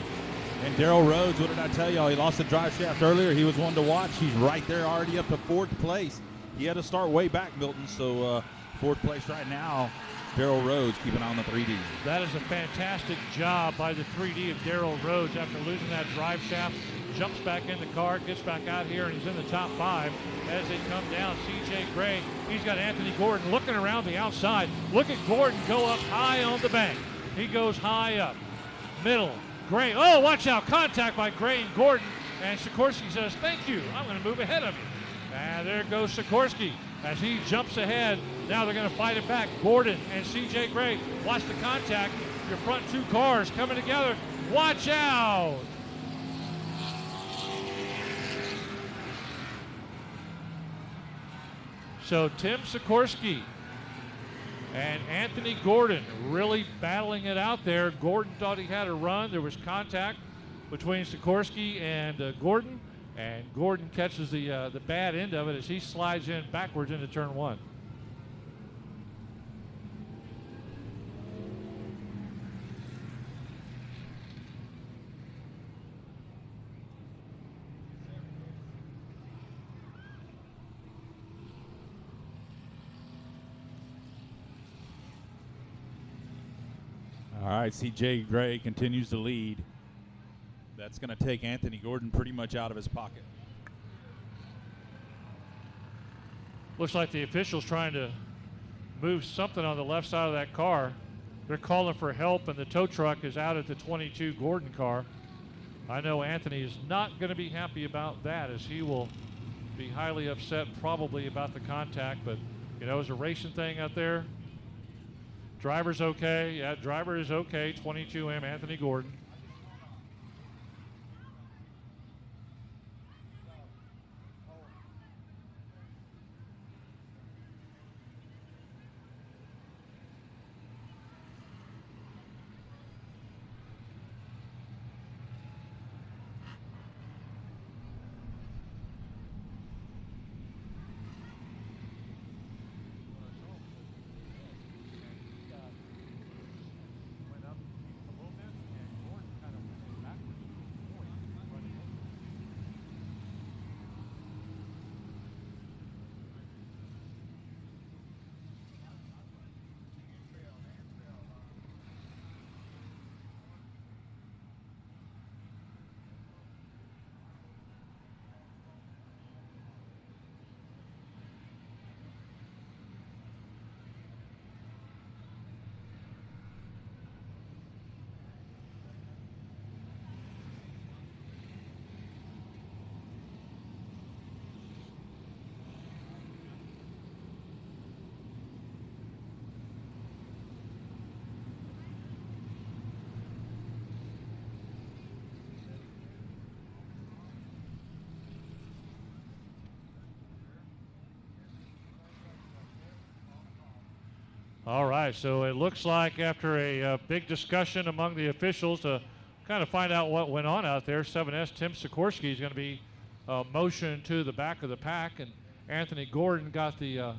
And Darrell Rhodes, what did I tell y'all? He lost the drive shaft earlier. He was one to watch. He's right there already up to 4th place. He had to start way back, Milton, so 4th place right now. Darrell Rhodes keeping on the 3D. That is a fantastic job by the 3D of Darrell Rhodes after losing that drive shaft. Jumps back in the car, gets back out here, and he's in the top 5 as they come down. CJ Gray, he's got Anthony Gordon looking around the outside. Look at Gordon go up high on the bank. He goes high up. Middle, Gray. Oh, watch out. Contact by Gray and Gordon. And Sikorsky says, thank you. I'm going to move ahead of you. And there goes Sikorsky as he jumps ahead. Now they're going to fight it back. Gordon and CJ Gray. Watch the contact. Your front 2 cars coming together. Watch out. So Tim Sikorsky and Anthony Gordon really battling it out there. Gordon thought he had a run. There was contact between Sikorsky and Gordon catches the bad end of it as he slides in backwards into turn 1. All right, CJ Gray continues to lead. That's going to take Anthony Gordon pretty much out of his pocket. Looks like the official's trying to move something on the left side of that car. they're calling for help, and the tow truck is out at the 22 Gordon car. I know Anthony is not going to be happy about that, as he will be highly upset probably about the contact. But, you know, it's a racing thing out there. Driver's okay. Yeah, driver is okay. 22M Anthony Gordon. All right, so it looks like after a big discussion among the officials to kind of find out what went on out there, 7S Tim Sikorsky is going to be motioned to the back of the pack, and Anthony Gordon got the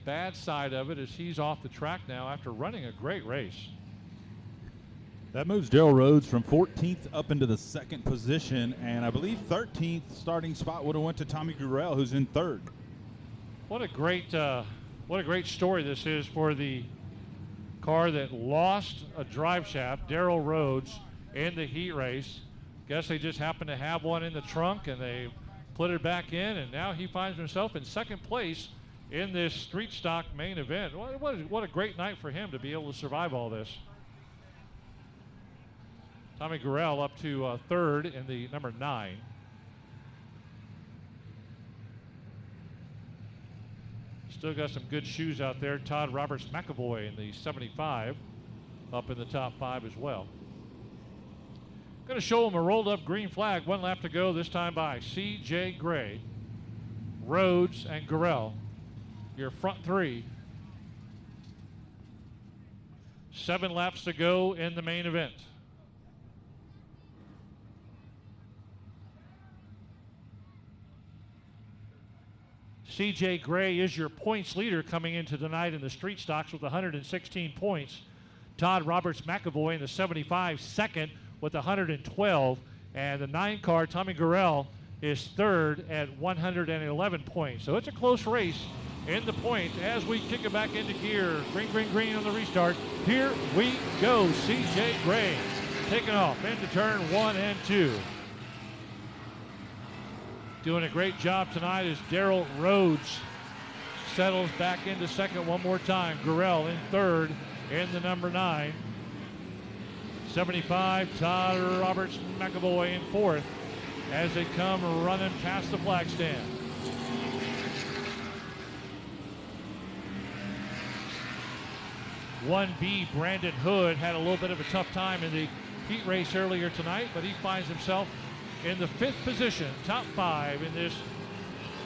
bad side of it as he's off the track now after running a great race. That moves Daryl Rhodes from 14th up into the second position, and I believe 13th starting spot would have went to Tommy Gurrell, who's in third. What a great story this is for the car that lost a drive shaft, Daryl Rhodes, in the heat race. Guess they just happened to have one in the trunk and they put it back in, and now he finds himself in second place in this street stock main event. What a great night for him to be able to survive all this. Tommy Gurrell up to third in the number 9. Still got some good shoes out there. Todd Roberts McAvoy in the 75 up in the top 5 as well. Going to show him a rolled up green flag. 1 lap to go, this time by C.J. Gray, Rhodes, and Gurrell. Your front 3. 7 laps to go in the main event. C.J. Gray is your points leader coming into tonight in the street stocks with 116 points. Todd Roberts McAvoy in the 75 second with 112. And the 9 car, Tommy Gurrell, is third at 111 points. So it's a close race in the points as we kick it back into gear. Green, green, green on the restart. Here we go. C.J. Gray taking off into turn 1 and 2. Doing a great job tonight as Daryl Rhodes settles back into second one more time. Gurrell in third in the number 9. 75, Todd Roberts McAvoy in fourth as they come running past the flag stand. One B, Brandon Hood, had a little bit of a tough time in the heat race earlier tonight, but he finds himself in the 5th position, top 5 in this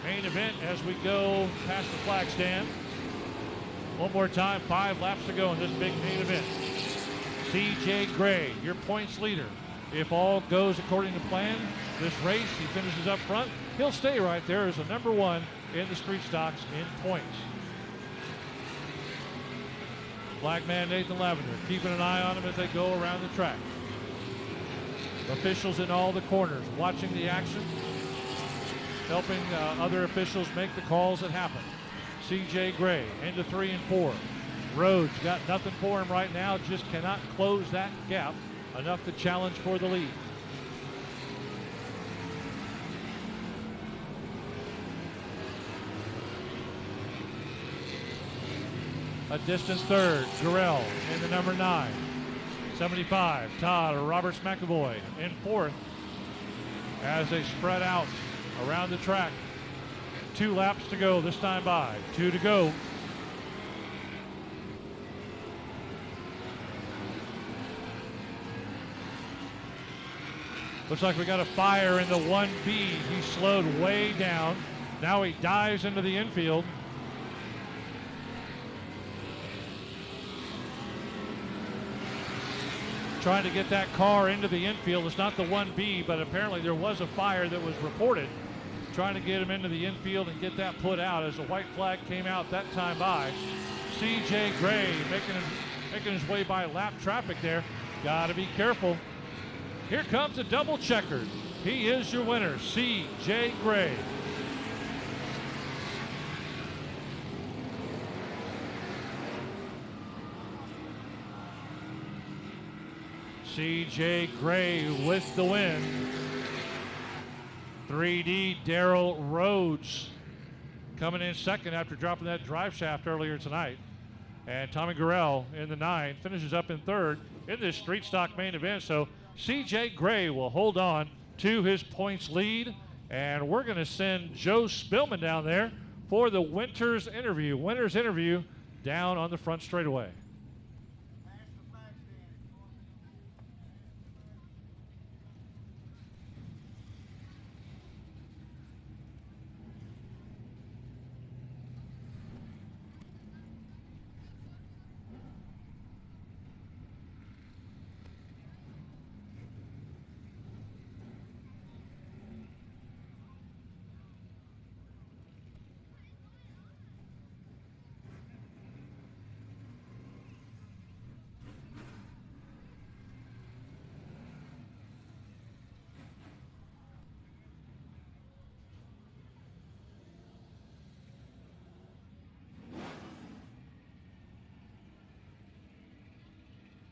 main event as we go past the flag stand. One more time, 5 laps to go in this big main event. C.J. Gray, your points leader. If all goes according to plan, this race, he finishes up front. He'll stay right there as the number 1 in the street stocks in points. Flagman Nathan Lavender keeping an eye on him as they go around the track. Officials in all the corners watching the action, helping other officials make the calls that happen. C.J. Gray into 3 and 4. Rhodes got nothing for him right now, just cannot close that gap enough to challenge for the lead. A distant third, Gurrell in the number 9. 75, Todd Roberts McAvoy in fourth as they spread out around the track. 2 laps to go this time by. 2 to go. Looks like we got a fire in the 1B. He slowed way down. Now he dives into the infield. Trying to get that car into the infield. It's not the 1B, but apparently there was a fire that was reported. Trying to get him into the infield and get that put out as the white flag came out that time by. C.J. Gray making his way by lap traffic there. Got to be careful. Here comes a double checkered. He is your winner, C.J. Gray. C.J. Gray with the win. 3D Darrell Rhodes coming in second after dropping that drive shaft earlier tonight. And Tommy Gurrell in the 9 finishes up in third in this street stock main event. So C.J. Gray will hold on to his points lead. And we're going to send Joe Spillman down there for the winner's interview. Winner's interview down on the front straightaway.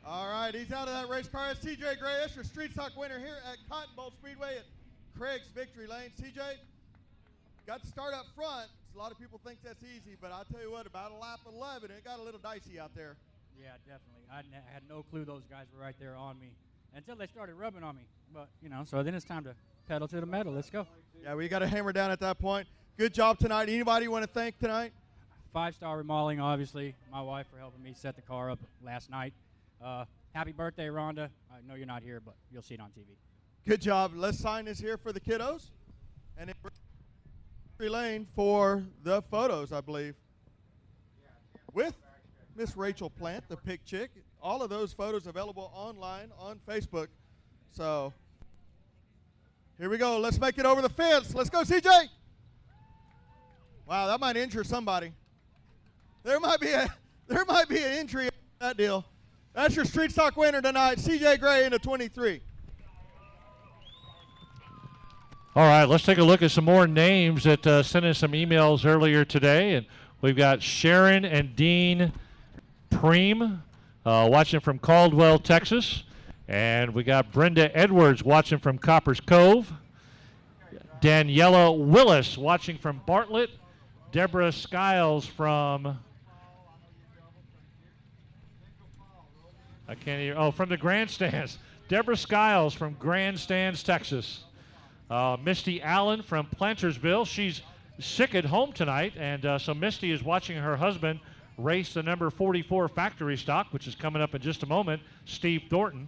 All right, he's out of that race car. It's CJ Gray. That's your street stock winner here at Cotton Bowl Speedway at Craig's Victory Lane. CJ got to start up front. A lot of people think that's easy, but I'll tell you what, about a lap 11, it got a little dicey out there. Yeah, definitely. I had no clue those guys were right there on me until they started rubbing on me. But, you know, so then it's time to pedal to the metal. Let's go. Yeah, we got to hammer down at that point. Good job tonight. Anybody you want to thank tonight? 5-star remodeling, obviously. My wife for helping me set the car up last night. Happy birthday, Rhonda. I know you're not here, but you'll see it on TV. Good job. Let's sign this here for the kiddos. And then Victory Lane for the photos, I believe. With Miss Rachel Plant, the pick chick. All of those photos available online on Facebook. So here we go. Let's make it over the fence. Let's go, CJ. Wow, that might injure somebody. There might be an injury in that deal. That's your street stock winner tonight, CJ Gray in the 23. All right, let's take a look at some more names that sent us some emails earlier today. And we've got Sharon and Dean Preem watching from Caldwell, Texas. And we got Brenda Edwards watching from Coppers Cove. Daniela Willis watching from Bartlett. Deborah Skiles from... I can't hear. Oh, from the Grandstands. Deborah Skiles from Grandstands, Texas. Misty Allen from Plantersville. She's sick at home tonight, and so Misty is watching her husband race the number 44 factory stock, which is coming up in just a moment, Steve Thornton.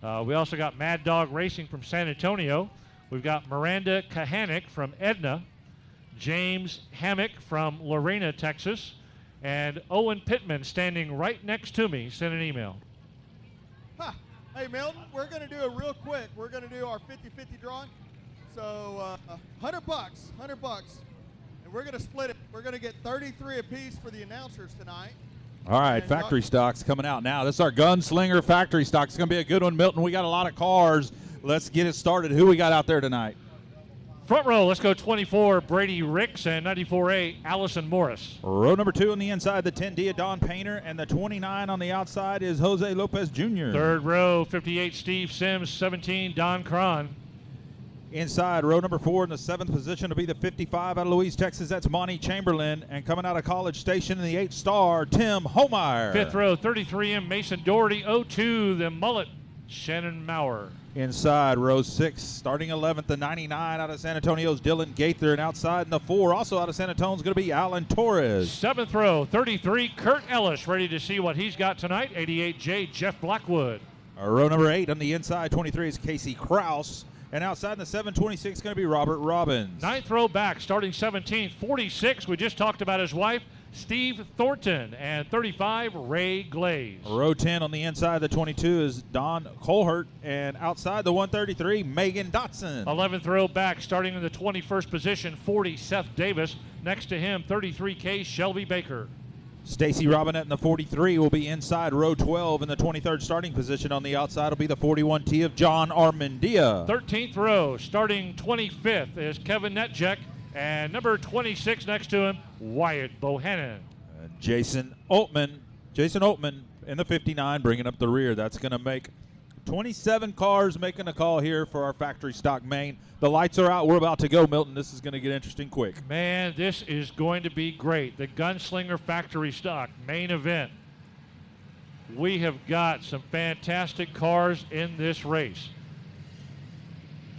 We also got Mad Dog Racing from San Antonio. We've got Miranda Kahanick from Edna. James Hammock from Lorena, Texas. And Owen Pittman standing right next to me sent an email. Hey, Milton, we're going to do it real quick. We're going to do our 50-50 drawing. So $100, $100. And we're going to split it. We're going to get 33 apiece for the announcers tonight. All right, and factory stocks coming out now. This is our Gunslinger factory stock. It's going to be a good one, Milton. We got a lot of cars. Let's get it started. Who we got out there tonight? Front row, let's go 24, Brady Ricks, and 94A, Allison Morris. Row number 2 on the inside, the 10D, Don Painter, and the 29 on the outside is Jose Lopez Jr. Third row, 58, Steve Sims, 17, Don Cron. Inside row number 4 in the 7th position to be the 55 out of Louise, Texas. That's Monty Chamberlain. And coming out of College Station in the 8-star, Tim Homeyer. 5th row, 33M, Mason Doherty. 02, the mullet, Shannon Maurer. Inside row 6, starting 11th, the 99 out of San Antonio's Dylan Gaither. And outside in the 4, also out of San Antonio, is going to be Alan Torres. 7th row, 33, Kurt Ellis, ready to see what he's got tonight. 88J, Jeff Blackwood. Row number 8 on the inside, 23 is Casey Kraus. And outside in the 726 is going to be Robert Robbins. 9th row back, starting 17th, 46. We just talked about his wife, Steve Thornton. And 35, Ray Glaze. Row 10 on the inside, the 22 is Don Colhert. And outside the 133, Megan Dotson. 11th row back, starting in the 21st position, 40, Seth Davis. Next to him, 33K, Shelby Baker. Stacy Robinette in the 43 will be inside row 12 in the 23rd starting position. On the outside will be the 41T of John Armandia. 13th row, starting 25th, is Kevin Netjek. And number 26 next to him, Wyatt Bohannon. Jason Altman in the 59 bringing up the rear. That's going to make 27 cars making a call here for our factory stock main. The lights are out. We're about to go, Milton. This is going to get interesting quick. Man, this is going to be great. The Gunslinger factory stock main event. We have got some fantastic cars in this race.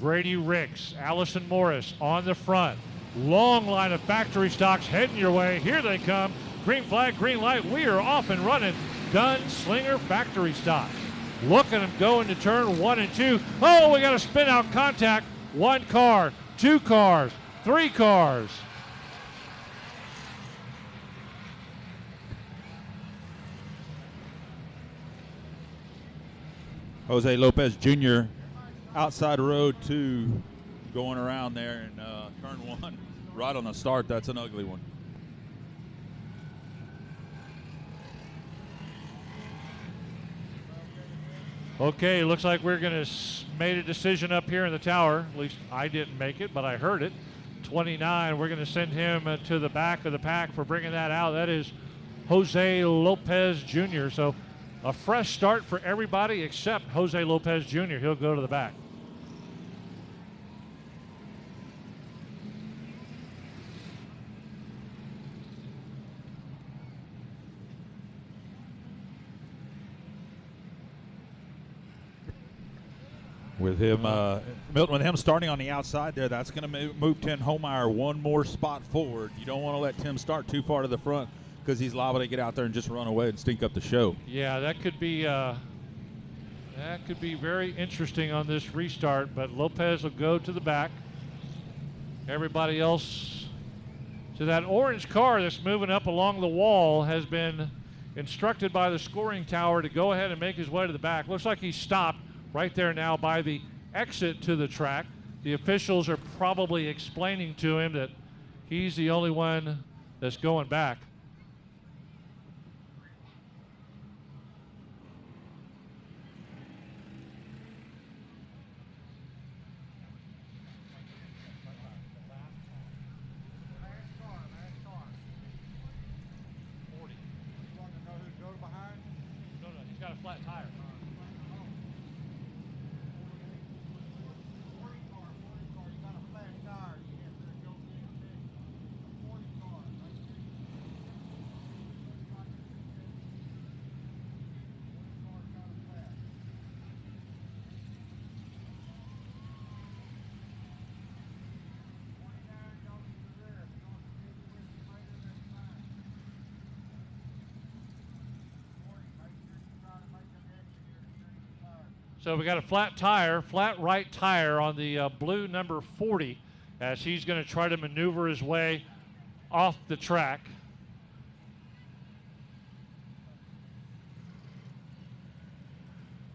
Brady Ricks, Allison Morris on the front. Long line of factory stocks heading your way. Here they come. Green flag, green light. We are off and running. Gunslinger factory stocks. Look at them go into turn 1 and 2. Oh, we got a spin out contact. 1 car, 2 cars, 3 cars. Jose Lopez Jr. outside road 2 going around there in turn 1. Right on the start, that's an ugly one. Okay, looks like we're going to made a decision up here in the tower. At least I didn't make it, but I heard it. 29, we're going to send him to the back of the pack for bringing that out. That is Jose Lopez Jr. So a fresh start for everybody except Jose Lopez Jr. He'll go to the back. With him, Milton, with him starting on the outside there, that's going to move Tim Homeyer 1 more spot forward. You don't want to let Tim start too far to the front because he's liable to get out there and just run away and stink up the show. Yeah, that could be very interesting on this restart, but Lopez will go to the back. Everybody else to that orange car that's moving up along the wall has been instructed by the scoring tower to go ahead and make his way to the back. Looks like he's stopped right there now by the exit to the track. The officials are probably explaining to him that he's the only one that's going back. No, he's got a flat tire. So we got a flat tire, flat right tire on the blue number 40 as he's going to try to maneuver his way off the track.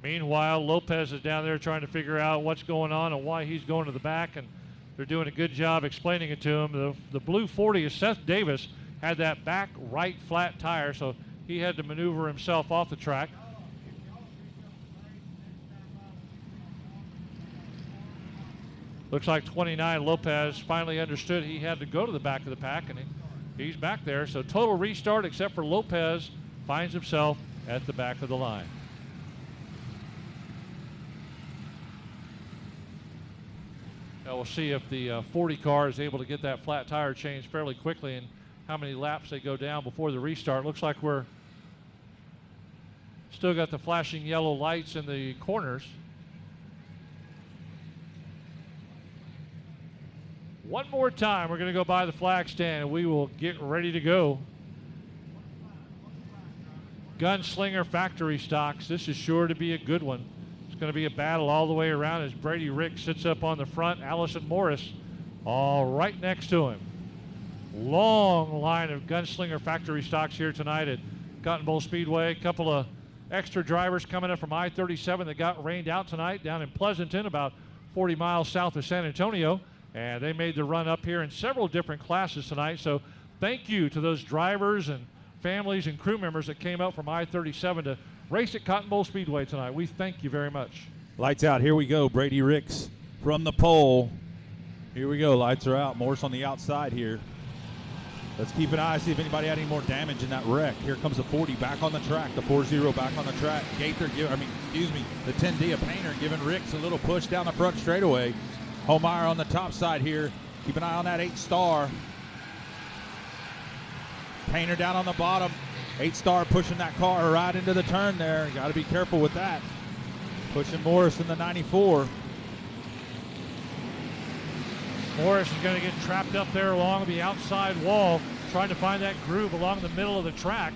Meanwhile, Lopez is down there trying to figure out what's going on and why he's going to the back, and they're doing a good job explaining it to him. The blue 40 is Seth Davis, had that back right flat tire, so he had to maneuver himself off the track. Looks like 29 Lopez finally understood he had to go to the back of the pack, and he's back there. So total restart except for Lopez finds himself at the back of the line. We'll see if the 40 car is able to get that flat tire changed fairly quickly and how many laps they go down before the restart. Looks like we're still got the flashing yellow lights in the corners. One more time, we're going to go by the flag stand, and we will get ready to go. Gunslinger Factory Stocks. This is sure to be a good one. It's going to be a battle all the way around as Brady Rick sits up on the front. Allison Morris all right next to him. Long line of Gunslinger Factory Stocks here tonight at Cotton Bowl Speedway. A couple of extra drivers coming up from I-37 that got rained out tonight down in Pleasanton, about 40 miles south of San Antonio. And they made the run up here in several different classes tonight. So thank you to those drivers and families and crew members that came out from I-37 to race at Cotton Bowl Speedway tonight. We thank you very much. Lights out. Here we go. Brady Ricks from the pole. Here we go. Lights are out. Morris on the outside here. Let's keep an eye, see if anybody had any more damage in that wreck. Here comes the 40 back on the track. The 4-0 back on the track. The 10D of Painter giving Ricks a little push down the front straightaway. Holmeyer on the top side here. Keep an eye on that 8-star. Painter down on the bottom. 8-star pushing that car right into the turn there. Got to be careful with that. Pushing Morris in the 94. Morris is going to get trapped up there along the outside wall, trying to find that groove along the middle of the track.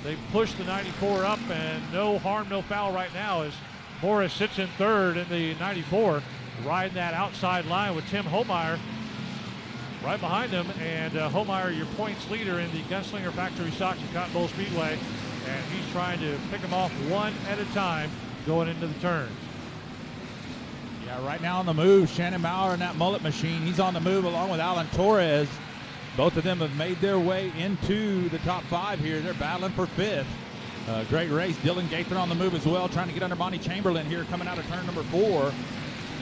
They push the 94 up, and no harm, no foul right now as Morris sits in third in the 94, riding that outside line with Tim Holmeyer right behind him. And Holmeyer, your points leader in the Gunslinger Factory Stocks at Cotton Bowl Speedway, and he's trying to pick them off one at a time going into the turns. Yeah, right now on the move, Shannon Maurer in that mullet machine. He's on the move along with Alan Torres. Both of them have made their way into the top 5 here. They're battling for 5th. Great race. Dylan Gaither on the move as well, trying to get under Monty Chamberlain here coming out of turn number 4.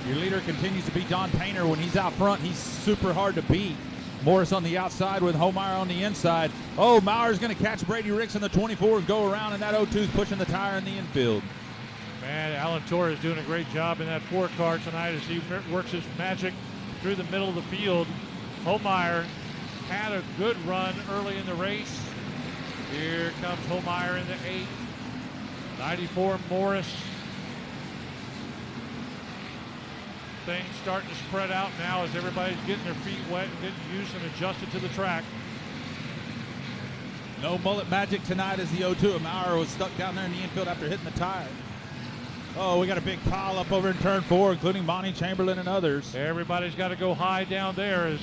Your leader continues to be Don Painter. When he's out front, he's super hard to beat. Morris on the outside with Holmeyer on the inside. Oh, Maurer's going to catch Brady Ricks in the 24 and go around, and that 02's pushing the tire in the infield. Man, Alan Torres doing a great job in that 4 car tonight as he works his magic through the middle of the field. Holmeyer had a good run early in the race. Here comes Holmeyer in the 8. 94 Morris. Things starting to spread out now as everybody's getting their feet wet and getting used and adjusted to the track. No mullet magic tonight as the 02 of Maurer was stuck down there in the infield after hitting the tire. Oh, we got a big pile up over in turn 4, including Monty Chamberlain and others. Everybody's got to go high down there as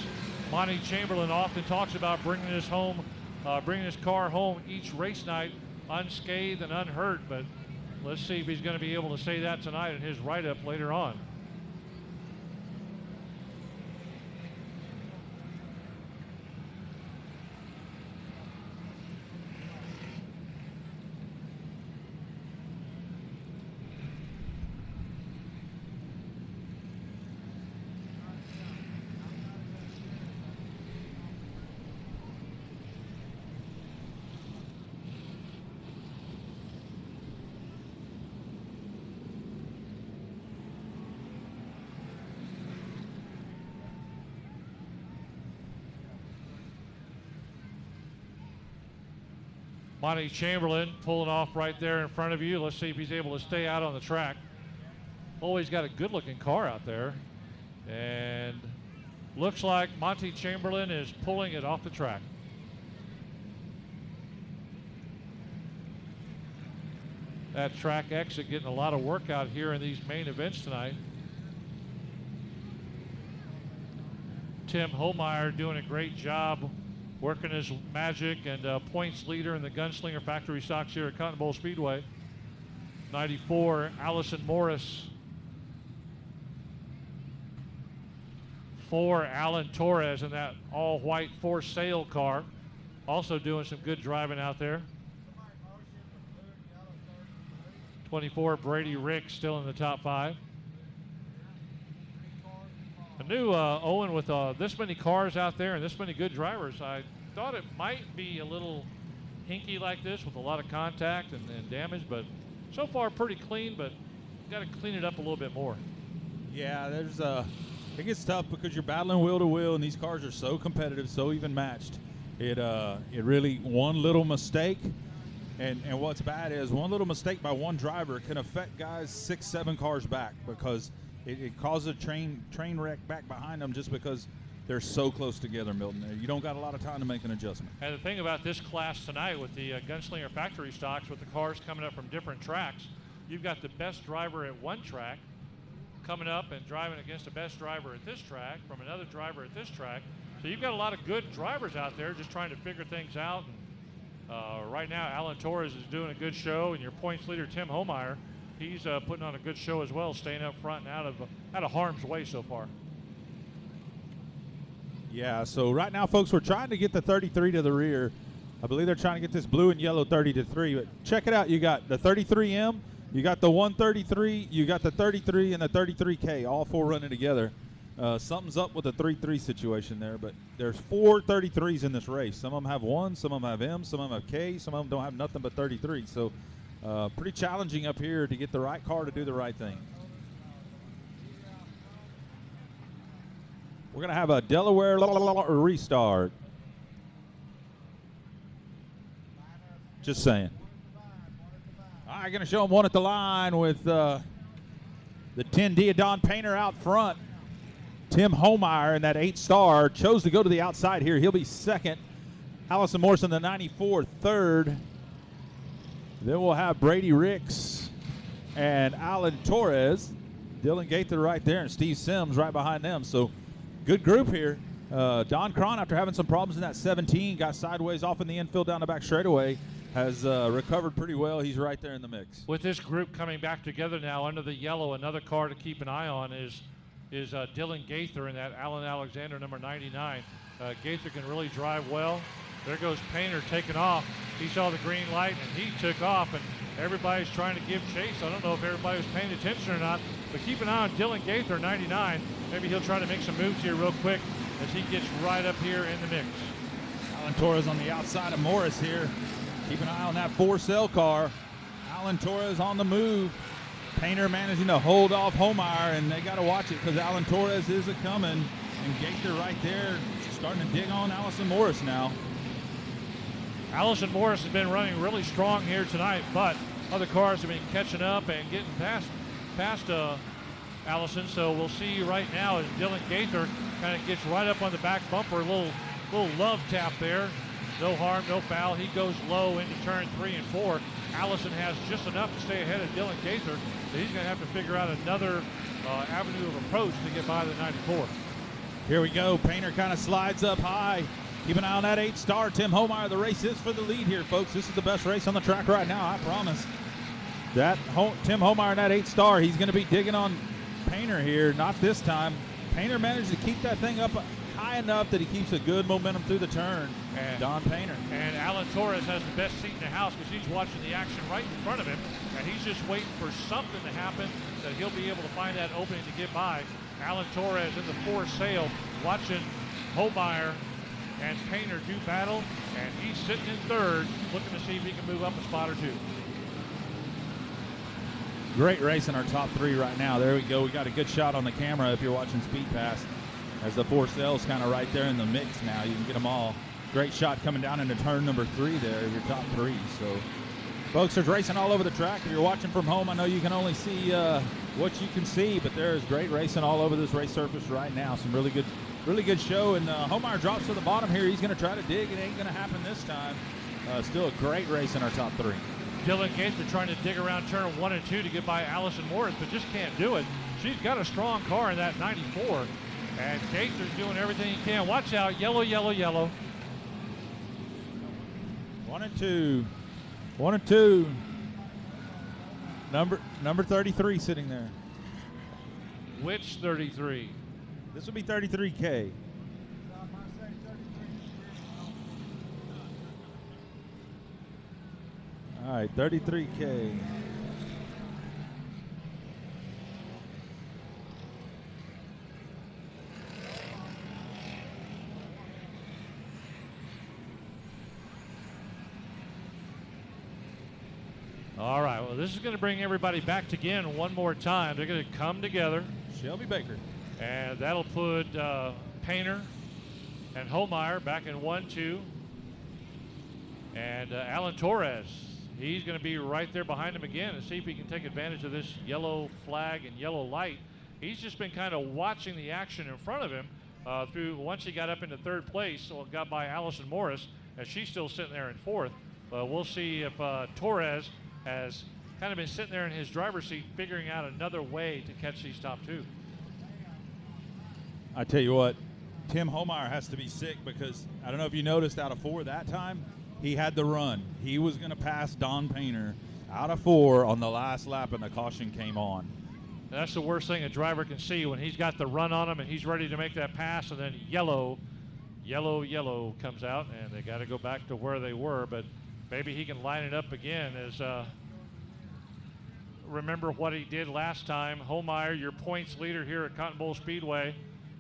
Monty Chamberlain often talks about bringing his car home each race night unscathed and unhurt. But let's see if he's going to be able to say that tonight in his write-up later on. Monty Chamberlain pulling off right there in front of you. Let's see if he's able to stay out on the track. Always got a good-looking car out there. And looks like Monty Chamberlain is pulling it off the track. That track exit getting a lot of work out here in these main events tonight. Tim Holmeyer doing a great job working his magic and points leader in the Gunslinger Factory Stocks here at Cotton Bowl Speedway. 94, Allison Morris. 4, Alan Torres in that all-white for-sale car. Also doing some good driving out there. 24, Brady Rick still in the top 5. I knew Owen with this many cars out there and this many good drivers, I thought it might be a little hinky like this with a lot of contact and damage, but so far pretty clean, but got to clean it up a little bit more. Yeah, there's It gets tough because you're battling wheel to wheel, and these cars are so competitive, so even matched. It really, one little mistake, and what's bad is one little mistake by one driver can affect guys 6, 7 cars back, because it causes a train wreck back behind them just because they're so close together, Milton. You don't got a lot of time to make an adjustment. And the thing about this class tonight with the Gunslinger factory stocks, with the cars coming up from different tracks, you've got the best driver at one track coming up and driving against the best driver at this track from another driver at this track. So you've got a lot of good drivers out there just trying to figure things out. And, right now, Alan Torres is doing a good show, and your points leader, Tim Homeyer, he's putting on a good show as well, staying up front and out of harm's way so far. Yeah, so right now, folks, we're trying to get the 33 to the rear. I believe they're trying to get this blue and yellow 30 to 3. But check it out. You got the 33M, you got the 133, you got the 33, and the 33K, all 4 running together. Something's up with the 3-3 situation there, but there's 4 33s in this race. Some of them have 1, some of them have M, some of them have K, some of them don't have nothing but 33. So pretty challenging up here to get the right car to do the right thing. We're going to have a Delaware restart. Just saying. All right, going to show them one at the line with the 10D of Don Painter out front. Tim Homeyer in that 8-star chose to go to the outside here. He'll be second. Allison Morrison, the 94, third. Then we'll have Brady Ricks and Alan Torres. Dylan Gaither right there, and Steve Sims right behind them. So good group here. Don Cron, after having some problems in that 17, got sideways off in the infield down the back straightaway, has recovered pretty well. He's right there in the mix. With this group coming back together now under the yellow, another car to keep an eye on is Dylan Gaither in that Alan Alexander number 99. Gaither can really drive well. There goes Painter taking off. He saw the green light and he took off, and everybody's trying to give chase. I don't know if everybody was paying attention or not, but keep an eye on Dylan Gaither, 99. Maybe he'll try to make some moves here real quick as he gets right up here in the mix. Alan Torres on the outside of Morris here. Keep an eye on that 4-cell car. Alan Torres on the move. Painter managing to hold off Homeyer, and they got to watch it because Alan Torres is a-coming. And Gaither right there starting to dig on Allison Morris now. Allison Morris has been running really strong here tonight, but other cars have been catching up and getting past Allison. So we'll see right now as Dylan Gaither kind of gets right up on the back bumper, a little love tap there. No harm, no foul. He goes low into turn 3 and 4. Allison has just enough to stay ahead of Dylan Gaither, but he's going to have to figure out another avenue of approach to get by the 94. Here we go. Painter kind of slides up high. Keep an eye on that 8-star. Tim Homeyer, the race is for the lead here, folks. This is the best race on the track right now, I promise. That Tim Homeyer in that 8-star, he's going to be digging on Painter here. Not this time. Painter managed to keep that thing up high enough that he keeps a good momentum through the turn. And Don Painter. And Alan Torres has the best seat in the house because he's watching the action right in front of him, and he's just waiting for something to happen that he'll be able to find that opening to get by. Alan Torres in the 4-sail watching Homeyer and Painter do battle, and he's sitting in third looking to see if he can move up a spot or two. Great race in our top 3 right now. There we go. We got a good shot on the camera if you're watching Speed Pass. As the 4-sail's kind of right there in the mix now. You can get them all. Great shot coming down into turn number 3 there, your top 3. So, folks, there's racing all over the track. If you're watching from home, I know you can only see what you can see, but there's great racing all over this race surface right now. Some really good show. And Homeyer drops to the bottom here. He's going to try to dig. It ain't going to happen this time. Still a great race in our top 3. Dylan Gaither trying to dig around turn 1 and 2 to get by Allison Morris, but just can't do it. She's got a strong car in that 94. And Gaither's doing everything he can. Watch out, yellow, yellow, yellow. 1 and 2. 1 and 2. Number 33 sitting there. Which 33? This will be 33K. All right, 33K. All right, well, this is going to bring everybody back again one more time. They're going to come together. Shelby Baker. And that'll put Painter and Holmeyer back in 1-2. And Alan Torres, he's going to be right there behind him again and see if he can take advantage of this yellow flag and yellow light. He's just been kind of watching the action in front of him once he got up into third place, so it got by Allison Morris, as she's still sitting there in fourth. But we'll see if Torres has kind of been sitting there in his driver's seat figuring out another way to catch these top two. I tell you what, Tim Holmeyer has to be sick because I don't know if you noticed, out of 4 that time, he had the run. He was going to pass Don Painter out of 4 on the last lap, and the caution came on. That's the worst thing a driver can see, when he's got the run on him and he's ready to make that pass, and then yellow comes out, and they got to go back to where they were. But maybe he can line it up again. As remember what he did last time. Holmeyer, your points leader here at Cotton Bowl Speedway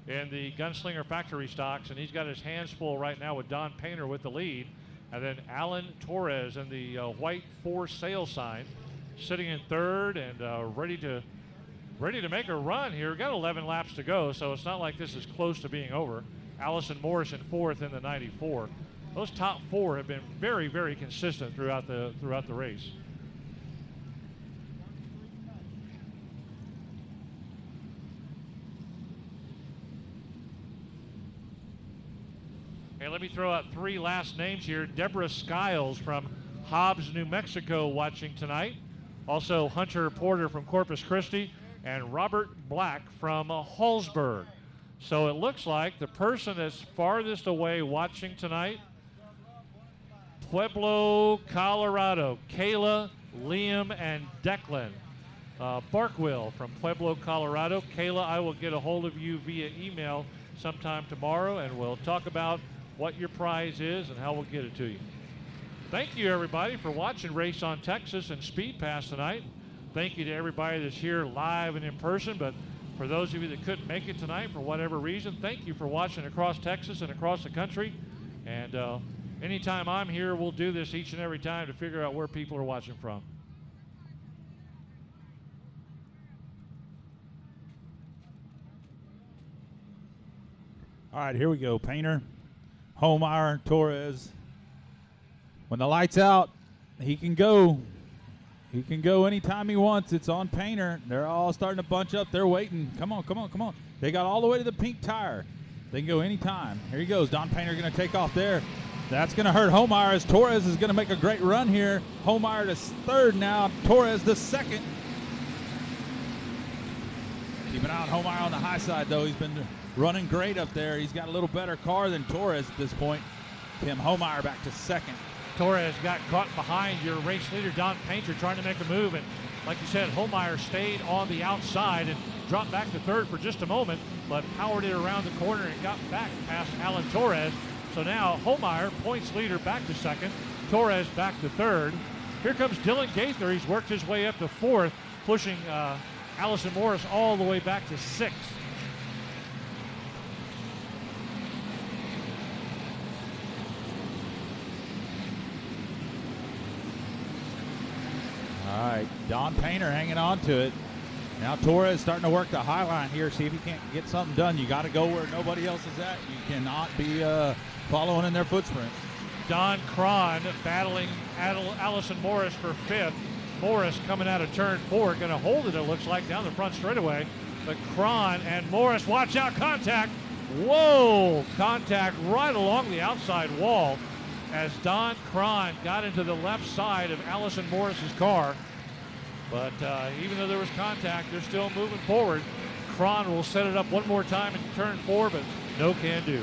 in the Gunslinger Factory Stocks, and he's got his hands full right now with Don Painter with the lead. And then Alan Torres in the white 4 sail sign, sitting in third and ready to make a run here. We've got 11 laps to go, so it's not like this is close to being over. Allison Morris in fourth in the 94. Those top 4 have been very, very consistent throughout the race. Hey, let me throw out 3 last names here. Deborah Skiles from Hobbs, New Mexico, watching tonight. Also Hunter Porter from Corpus Christi, and Robert Black from Hallsburg. So it looks like the person that's farthest away watching tonight, Pueblo, Colorado, Kayla, Liam, and Declan. Barkwill from Pueblo, Colorado. Kayla, I will get a hold of you via email sometime tomorrow, and we'll talk about what your prize is and how we'll get it to you. Thank you, everybody, for watching Race on Texas and Speed Pass tonight. Thank you to everybody that's here live and in person, but for those of you that couldn't make it tonight for whatever reason, thank you for watching across Texas and across the country. And anytime I'm here, we'll do this each and every time to figure out where people are watching from. All right, here we go. Painter, Holmeyer, Torres. When the light's out, he can go. He can go anytime he wants. It's on Painter. They're all starting to bunch up. They're waiting. Come on, come on, come on. They got all the way to the pink tire. They can go anytime. Here he goes. Don Painter going to take off there. That's going to hurt Holmeyer, as Torres is going to make a great run here. Holmeyer to third now. Torres to second. Keep an eye on Holmeyer on the high side, though. He's been running great up there. He's got a little better car than Torres at this point. Tim Holmeyer back to second. Torres got caught behind your race leader, Don Painter, trying to make a move. And like you said, Holmeyer stayed on the outside and dropped back to third for just a moment, but powered it around the corner and got back past Alan Torres. So now Holmeyer, points leader, back to second. Torres back to third. Here comes Dylan Gaither. He's worked his way up to fourth, pushing Allison Morris all the way back to sixth. All right, Don Painter hanging on to it. Now Torres starting to work the high line here, see if he can't get something done. You got to go where nobody else is at. You cannot be following in their footprints. Don Cron battling Allison Morris for fifth. Morris coming out of turn 4, going to hold it looks like, down the front straightaway. But Cron and Morris, watch out, contact. Whoa, contact right along the outside wall as Don Cron got into the left side of Allison Morris's car. But even though there was contact, they're still moving forward. Cron will set it up one more time in turn 4, but no can do.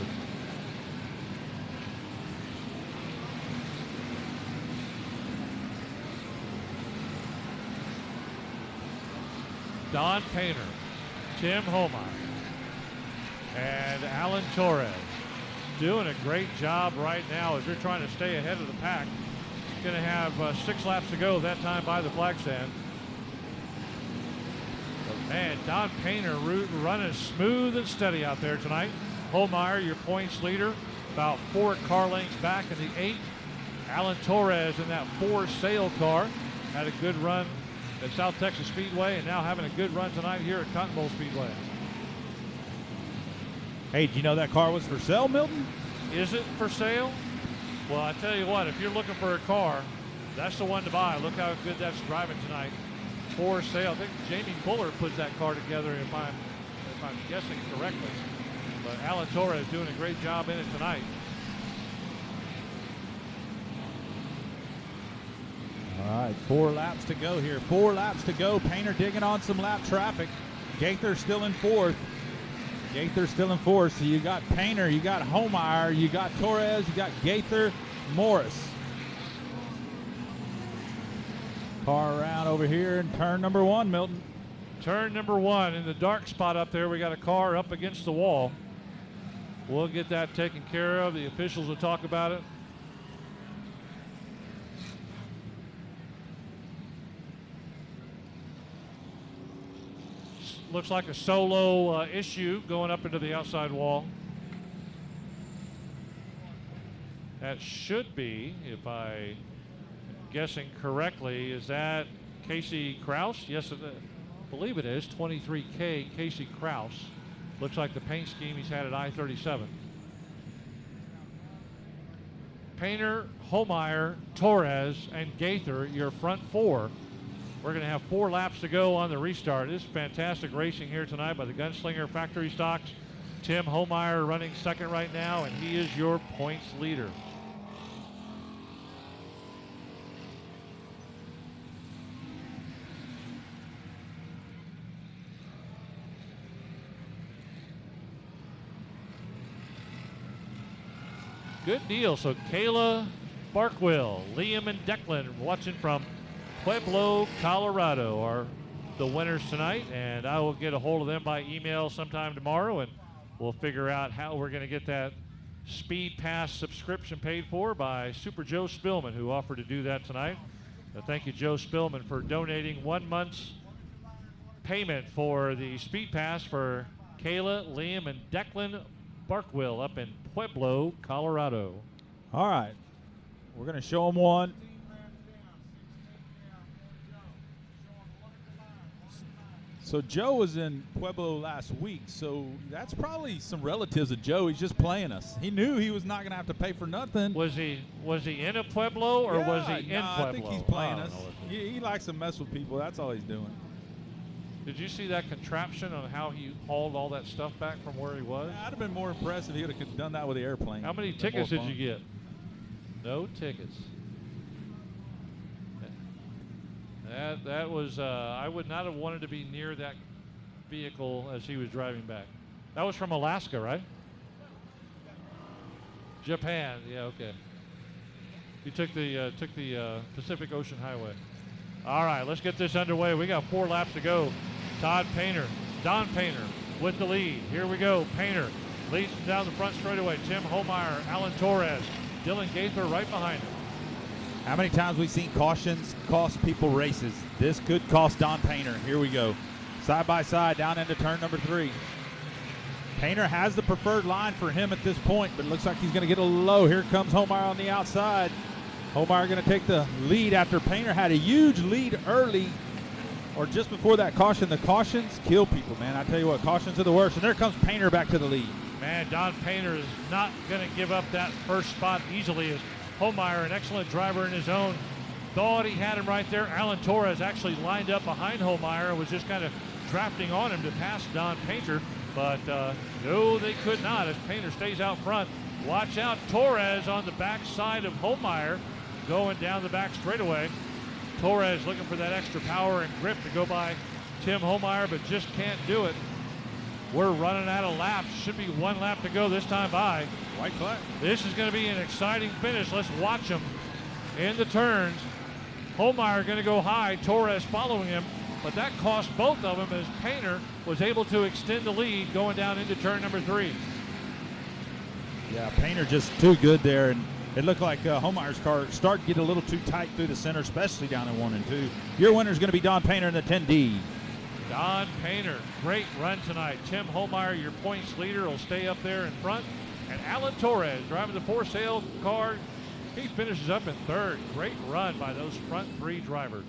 Don Painter, Tim Holmeyer, and Alan Torres doing a great job right now as they're trying to stay ahead of the pack. Going to have 6 laps to go that time by the flag stand. But man, Don Painter running smooth and steady out there tonight. Holmeyer, your points leader, about 4 car lengths back in the 8th. Alan Torres in that 4 sail car had a good run at South Texas Speedway and now having a good run tonight here at Cotton Bowl Speedway. Hey, do you know that car was for sale, Milton? Is it for sale? Well, I tell you what, if you're looking for a car, that's the one to buy. Look how good that's driving tonight. For sale. I think Jamie Fuller puts that car together, if I'm guessing correctly. But Alan Torres is doing a great job in it tonight. All right, 4 laps to go here. 4 laps to go. Painter digging on some lap traffic. Gaither still in 4th. Gaither still in 4th. So you got Painter, you got Homeyer, you got Torres, you got Gaither, Morris. Car around over here in turn number 1, Milton. Turn number 1 in the dark spot up there. We got a car up against the wall. We'll get that taken care of. The officials will talk about it. Looks like a solo issue going up into the outside wall. That should be, if I'm guessing correctly, is that Casey Kraus? Yes, I believe it is. 23K Casey Kraus. Looks like the paint scheme he's had at I-37. Painter, Homeyer, Torres, and Gaither, your front 4. We're going to have 4 laps to go on the restart. This is fantastic racing here tonight by the Gunslinger Factory Stocks. Tim Homeyer running second right now, and he is your points leader. Good deal. So Kayla Barkwill, Liam and Declan watching from Pueblo, Colorado are the winners tonight, and I will get a hold of them by email sometime tomorrow, and we'll figure out how we're going to get that Speed Pass subscription paid for by Super Joe Spillman, who offered to do that tonight. Thank you, Joe Spillman, for donating 1 month's payment for the Speed Pass for Kayla, Liam, and Declan Barkwill up in Pueblo, Colorado. All right, we're going to show them one. So Joe was in Pueblo last week, so that's probably some relatives of Joe. He's just playing us. He knew he was not going to have to pay for nothing. Was he in a Pueblo, or was he in Pueblo? I think he's playing us. He likes to mess with people. That's all he's doing. Did you see that contraption on how he hauled all that stuff back from where he was? I'd have been more impressed if he would have done that with the airplane. How many tickets did you get? No tickets. That was, I would not have wanted to be near that vehicle as he was driving back. That was from Alaska, right? Japan, yeah, okay. He took the Pacific Ocean Highway. All right, let's get this underway. We got 4 laps to go. Todd Painter, Don Painter with the lead. Here we go. Painter leads down the front straightaway. Tim Homeyer, Alan Torres, Dylan Gaither right behind him. How many times we've seen cautions cost people races? This could cost Don Painter. Here we go. Side by side down into turn number 3. Painter has the preferred line for him at this point, but it looks like he's going to get a little low. Here comes Homeyer on the outside. Homeyer going to take the lead after Painter had a huge lead early or just before that caution. The cautions kill people, man. I tell you what, cautions are the worst. And there comes Painter back to the lead. Man, Don Painter is not going to give up that first spot easily. As Homeyer, an excellent driver in his own, thought he had him right there. Alan Torres actually lined up behind Homeyer and was just kind of drafting on him to pass Don Painter. But no, they could not as Painter stays out front. Watch out, Torres on the back side of Homeyer going down the back straightaway. Torres looking for that extra power and grip to go by Tim Homeyer, but just can't do it. We're running out of laps. Should be 1 lap to go this time by. White flag. This is going to be an exciting finish. Let's watch them in the turns. Homeyer going to go high, Torres following him, but that cost both of them as Painter was able to extend the lead going down into turn number 3. Yeah, Painter just too good there, and it looked like Homeyer's car started to get a little too tight through the center, especially down in 1 and 2. Your winner is going to be Don Painter in the 10D. Don Painter, great run tonight. Tim Homeyer, your points leader, will stay up there in front. And Alan Torres driving the for sale car. He finishes up in 3rd. Great run by those front 3 drivers.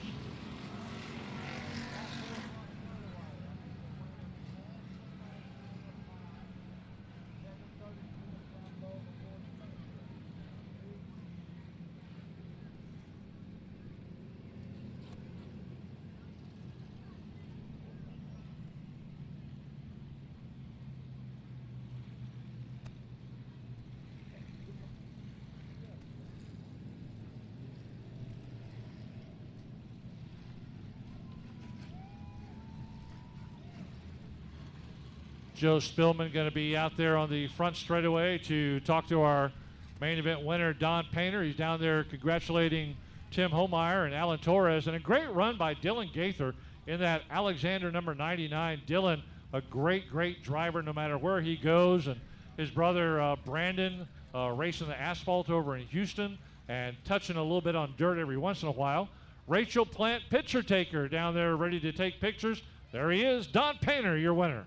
Joe Spillman going to be out there on the front straightaway to talk to our main event winner, Don Painter. He's down there congratulating Tim Homeyer and Alan Torres. And a great run by Dylan Gaither in that Alexander number 99. Dylan, a great, great driver no matter where he goes. And his brother Brandon racing the asphalt over in Houston and touching a little bit on dirt every once in a while. Rachel Plant, picture taker, down there ready to take pictures. There he is, Don Painter, your winner.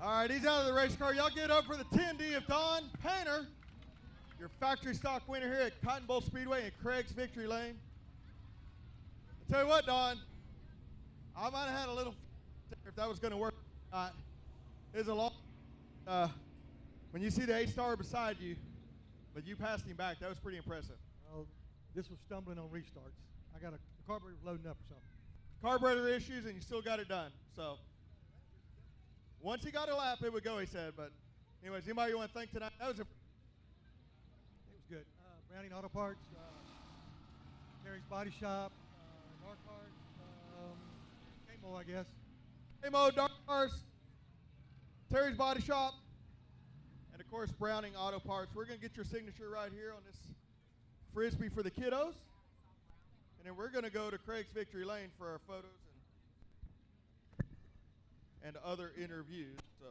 All right, he's out of the race car. Y'all get up for the 10D of Don Painter, your factory stock winner here at Cotton Bowl Speedway in Craig's Victory Lane. I'll tell you what, Don, I might have had a little if that was going to work or not. It's a long, when you see the 8-star beside you, but you passed him back, that was pretty impressive. Well, this was stumbling on restarts. I got the carburetor loading up or something. Carburetor issues, and you still got it done. So once he got a lap, it would go, he said. But anyways, anybody you want to thank tonight? That was it was good. Browning Auto Parts, Terry's Body Shop, Dark Cars, K-Mo, I guess. K-Mo, Dark Cars, Terry's Body Shop, and of course Browning Auto Parts. We're going to get your signature right here on this Frisbee for the kiddos. And then we're going to go to Craig's Victory Lane for our photos and other interviews. So,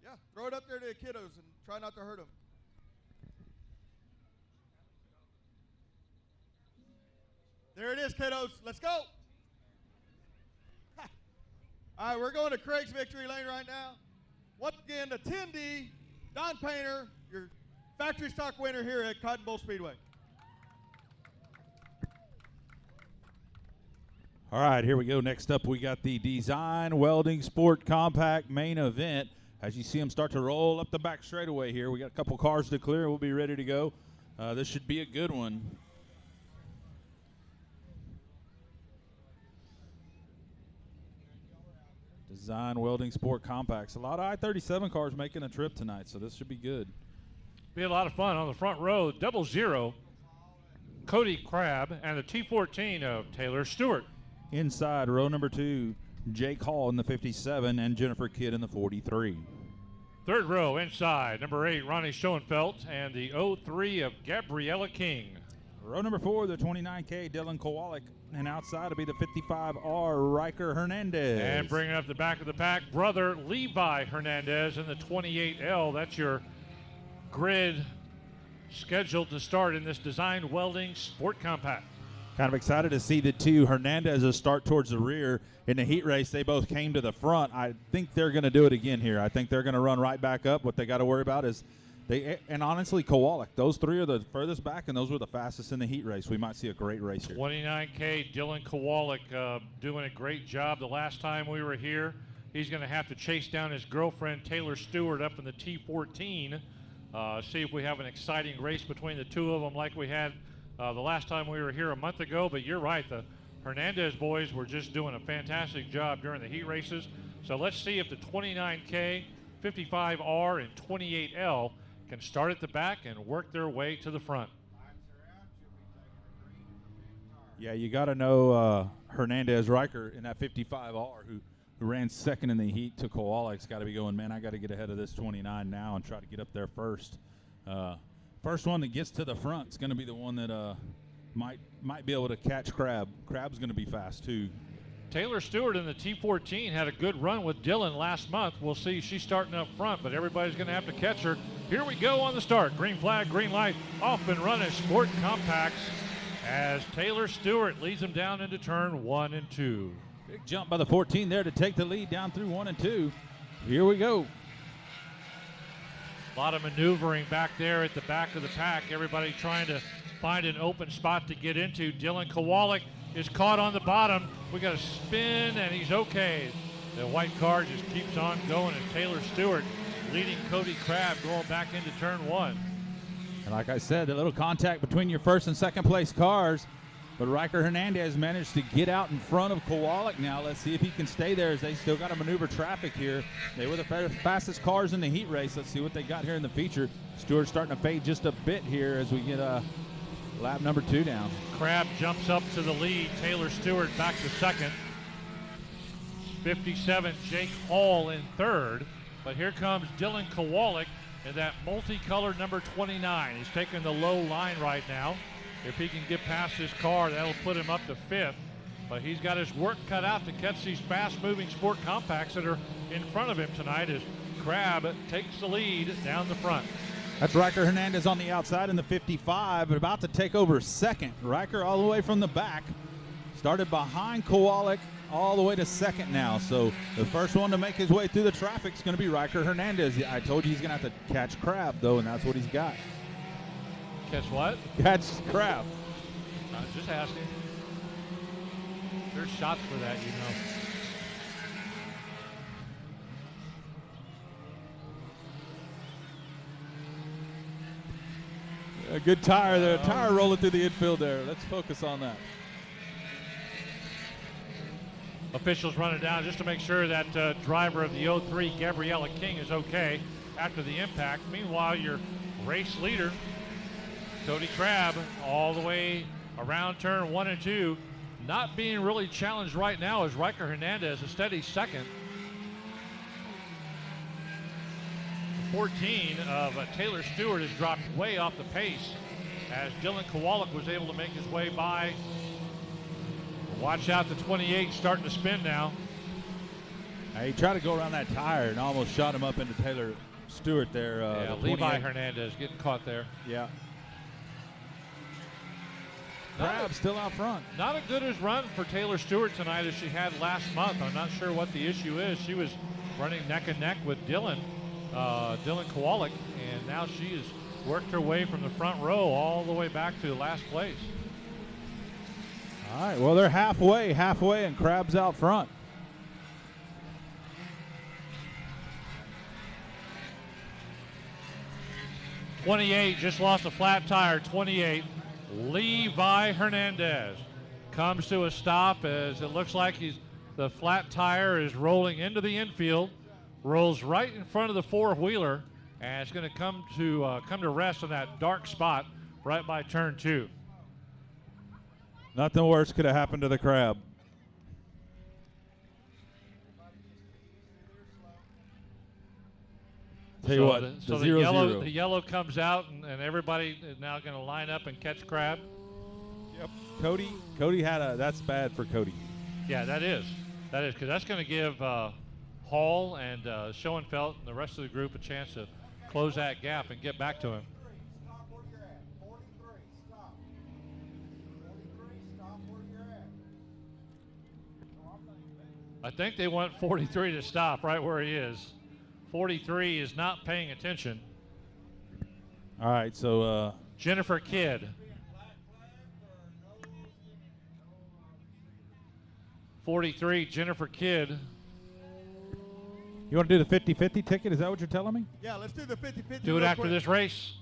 yeah, throw it up there to the kiddos and try not to hurt them. There it is, kiddos. Let's go. All right, we're going to Craig's Victory Lane right now. Once again, the 10D, Don Painter, your factory stock winner here at Cotton Bowl Speedway. All right, here we go. Next up, we got the Design Welding Sport Compact main event. As you see them start to roll up the back straightaway here, we got a couple cars to clear. We'll be ready to go. This should be a good one. Design Welding Sport Compacts. A lot of I-37 cars making a trip tonight, so this should be good. Be a lot of fun on the front row. 00, Cody Crabb, and the T14 of Taylor Stewart. Inside, row number 2, Jake Hall in the 57 and Jennifer Kidd in the 43. Third row inside, number 8, Ronnie Schoenfeld, and the 03 of Gabriella King. Row number 4, the 29K, Dylan Kowalik, and outside will be the 55R, Riker Hernandez. And bringing up the back of the pack, brother Levi Hernandez in the 28L. That's your grid scheduled to start in this Design Welding Sport Compact. Kind of excited to see the two Hernandez's start towards the rear. In the heat race, they both came to the front. I think they're going to do it again here. I think they're going to run right back up. What they got to worry about is and honestly, Kowalik, those three are the furthest back, and those were the fastest in the heat race. We might see a great race here. 29K, Dylan Kowalik doing a great job the last time we were here. He's going to have to chase down his girlfriend, Taylor Stewart, up in the T14. See if we have an exciting race between the two of them like we had the last time we were here a month ago. But you're right, the Hernandez boys were just doing a fantastic job during the heat races. So let's see if the 29K, 55R, and 28L can start at the back and work their way to the front. Yeah, you got to know Hernandez Riker in that 55R who ran second in the heat to Kowalik's got to be going, man, I got to get ahead of this 29 now and try to get up there first. First one that gets to the front is going to be the one that might be able to catch Crabb. Crabb's going to be fast too. Taylor Stewart in the T14 had a good run with Dylan last month. We'll see. She's starting up front, but everybody's going to have to catch her. Here we go on the start. Green flag, green light, off and running. Sport Compacts as Taylor Stewart leads them down into turn 1 and 2. Big jump by the 14 there to take the lead down through 1 and 2. Here we go. A lot of maneuvering back there at the back of the pack. Everybody trying to find an open spot to get into. Dylan Kowalik is caught on the bottom. We got a spin, and he's okay. The white car just keeps on going as Taylor Stewart leading Cody Crabb going back into turn 1. And like I said, the little contact between your first and second place cars, but Riker Hernandez managed to get out in front of Kowalik now. Let's see if he can stay there as they still got to maneuver traffic here. They were the fastest cars in the heat race. Let's see what they got here in the feature. Stewart's starting to fade just a bit here as we get lap number 2 down. Crabb jumps up to the lead. Taylor Stewart back to second. 57, Jake Hall in third. But here comes Dylan Kowalik in that multicolored number 29. He's taking the low line right now. If he can get past his car, that'll put him up to fifth. But he's got his work cut out to catch these fast-moving sport compacts that are in front of him tonight as Crabb takes the lead down the front. That's Riker Hernandez on the outside in the 55, but about to take over second. Riker all the way from the back. Started behind Kowalik all the way to second now. So the first one to make his way through the traffic is going to be Riker Hernandez. I told you he's going to have to catch Crabb, though, and that's what he's got. Catch what? Catch Crabb. Just asking. There's shots for that, you know. A good tire there. Tire rolling through the infield there. Let's focus on that. Officials running down just to make sure that driver of the 03, Gabriella King, is okay after the impact. Meanwhile, your race leader, Cody Crabb, all the way around turn 1 and 2, not being really challenged right now is Riker Hernandez, a steady second. 14 of Taylor Stewart has dropped way off the pace as Dylan Kowalik was able to make his way by. Watch out, the 28 starting to spin now. He tried to go around that tire and almost shot him up into Taylor Stewart there. Yeah, the Levi Hernandez getting caught there. Yeah. Crabb still out front. Not as good as run for Taylor Stewart tonight as she had last month. I'm not sure what the issue is. She was running neck and neck with Dylan Kowalik, and now she has worked her way from the front row all the way back to last place. All right, well, they're halfway, and Crabb's out front. '28 just lost a flat tire. '28, Levi Hernandez comes to a stop as it looks like the flat tire is rolling into the infield, rolls right in front of the four-wheeler, and it's going to come to rest in that dark spot right by turn 2. Nothing worse could have happened to the Crabb. Tell you what, so the yellow comes out, and everybody is now going to line up and catch Crabb. Yep. Cody had that's bad for Cody. Yeah, that is because that's going to give Hall and Schoenfeld and the rest of the group a chance to close that gap and get back to him. I think they want 43 to stop right where he is. 43 is not paying attention. All right, so Jennifer Kidd. 43, Jennifer Kidd. You want to do the 50-50 ticket? Is that what you're telling me? Yeah, let's do the 50-50. Do it after this race.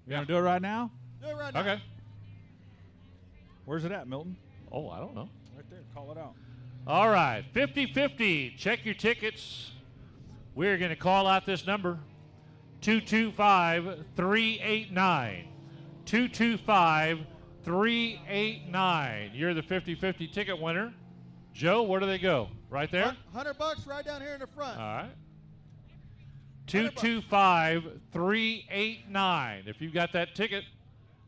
You want to do it right now? Do it right now. Okay. Where's it at, Milton? Oh, I don't know. Right there. Call it out. All right, 50-50. Check your tickets. We're going to call out this number, 225-389. 225-389. You're the 50-50 ticket winner. Joe, where do they go? Right there? $100 right down here in the front. All right. 225-389. If you got that ticket.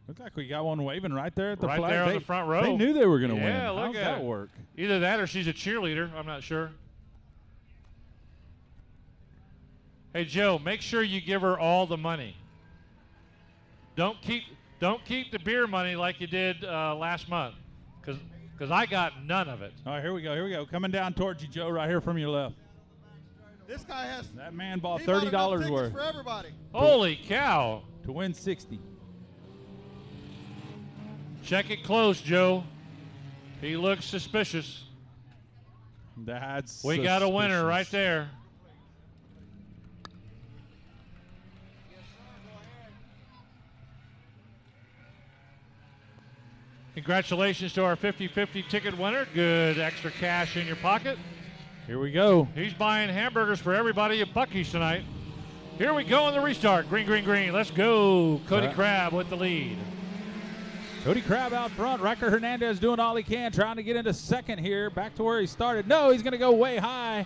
Looks like we got one waving right there at the flag. Right there on the front row. They knew they were going to win. Yeah, look How's at that it. work? Either that or she's a cheerleader. I'm not sure. Hey, Joe, make sure you give her all the money. Don't keep the beer money like you did last month, because I got none of it. All right, here we go. Coming down towards you, Joe, right here from your left. This guy has. That man bought $30 $30 worth. for everybody. Holy cow! To win 60. Check it close, Joe. He looks suspicious. We got a winner right there. Congratulations to our 50-50 ticket winner. Good extra cash in your pocket. Here we go. He's buying hamburgers for everybody at Buc-ee's tonight. Here we go on the restart. Green, green, green. Let's go. Cody Crabb with the lead. Cody Crabb out front. Riker Hernandez doing all he can, trying to get into second here. Back to where he started. No, he's going to go way high.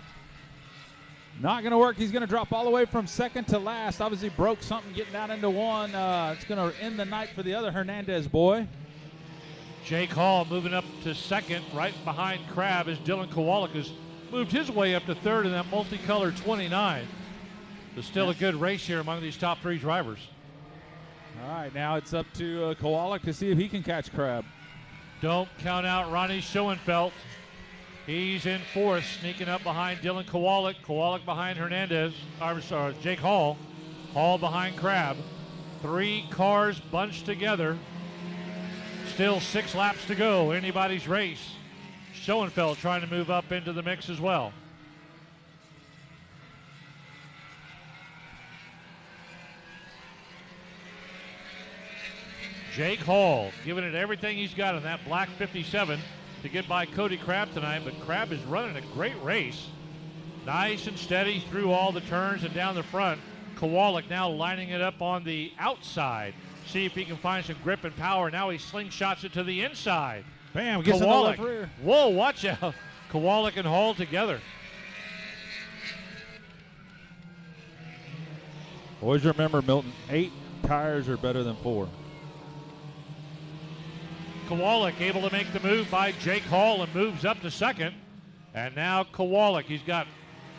Not going to work. He's going to drop all the way from second to last. Obviously broke something getting down into one. It's going to end the night for the other Hernandez boy. Jake Hall moving up to second, right behind Crabb as Dylan Kowalik has moved his way up to third in that multicolored 29. There's still a good race here among these top three drivers. All right, now it's up to Kowalik to see if he can catch Crabb. Don't count out Ronnie Schoenfeld. He's in fourth, sneaking up behind Dylan Kowalik. Kowalik behind Hernandez, Jake Hall. Hall behind Crabb. 3 cars bunched together. Still 6 laps to go. Anybody's race. Schoenfeld trying to move up into the mix as well. Jake Hall giving it everything he's got in that black 57 to get by Cody Crabb tonight, but Crabb is running a great race. Nice and steady through all the turns and down the front. Kowalik now lining it up on the outside. See if he can find some grip and power. Now he slingshots it to the inside. Bam, gets in the left rear. Whoa, watch out. Kowalik and Hall together. Always remember, Milton, 8 tires are better than 4. Kowalik able to make the move by Jake Hall and moves up to second. And now Kowalik, he's got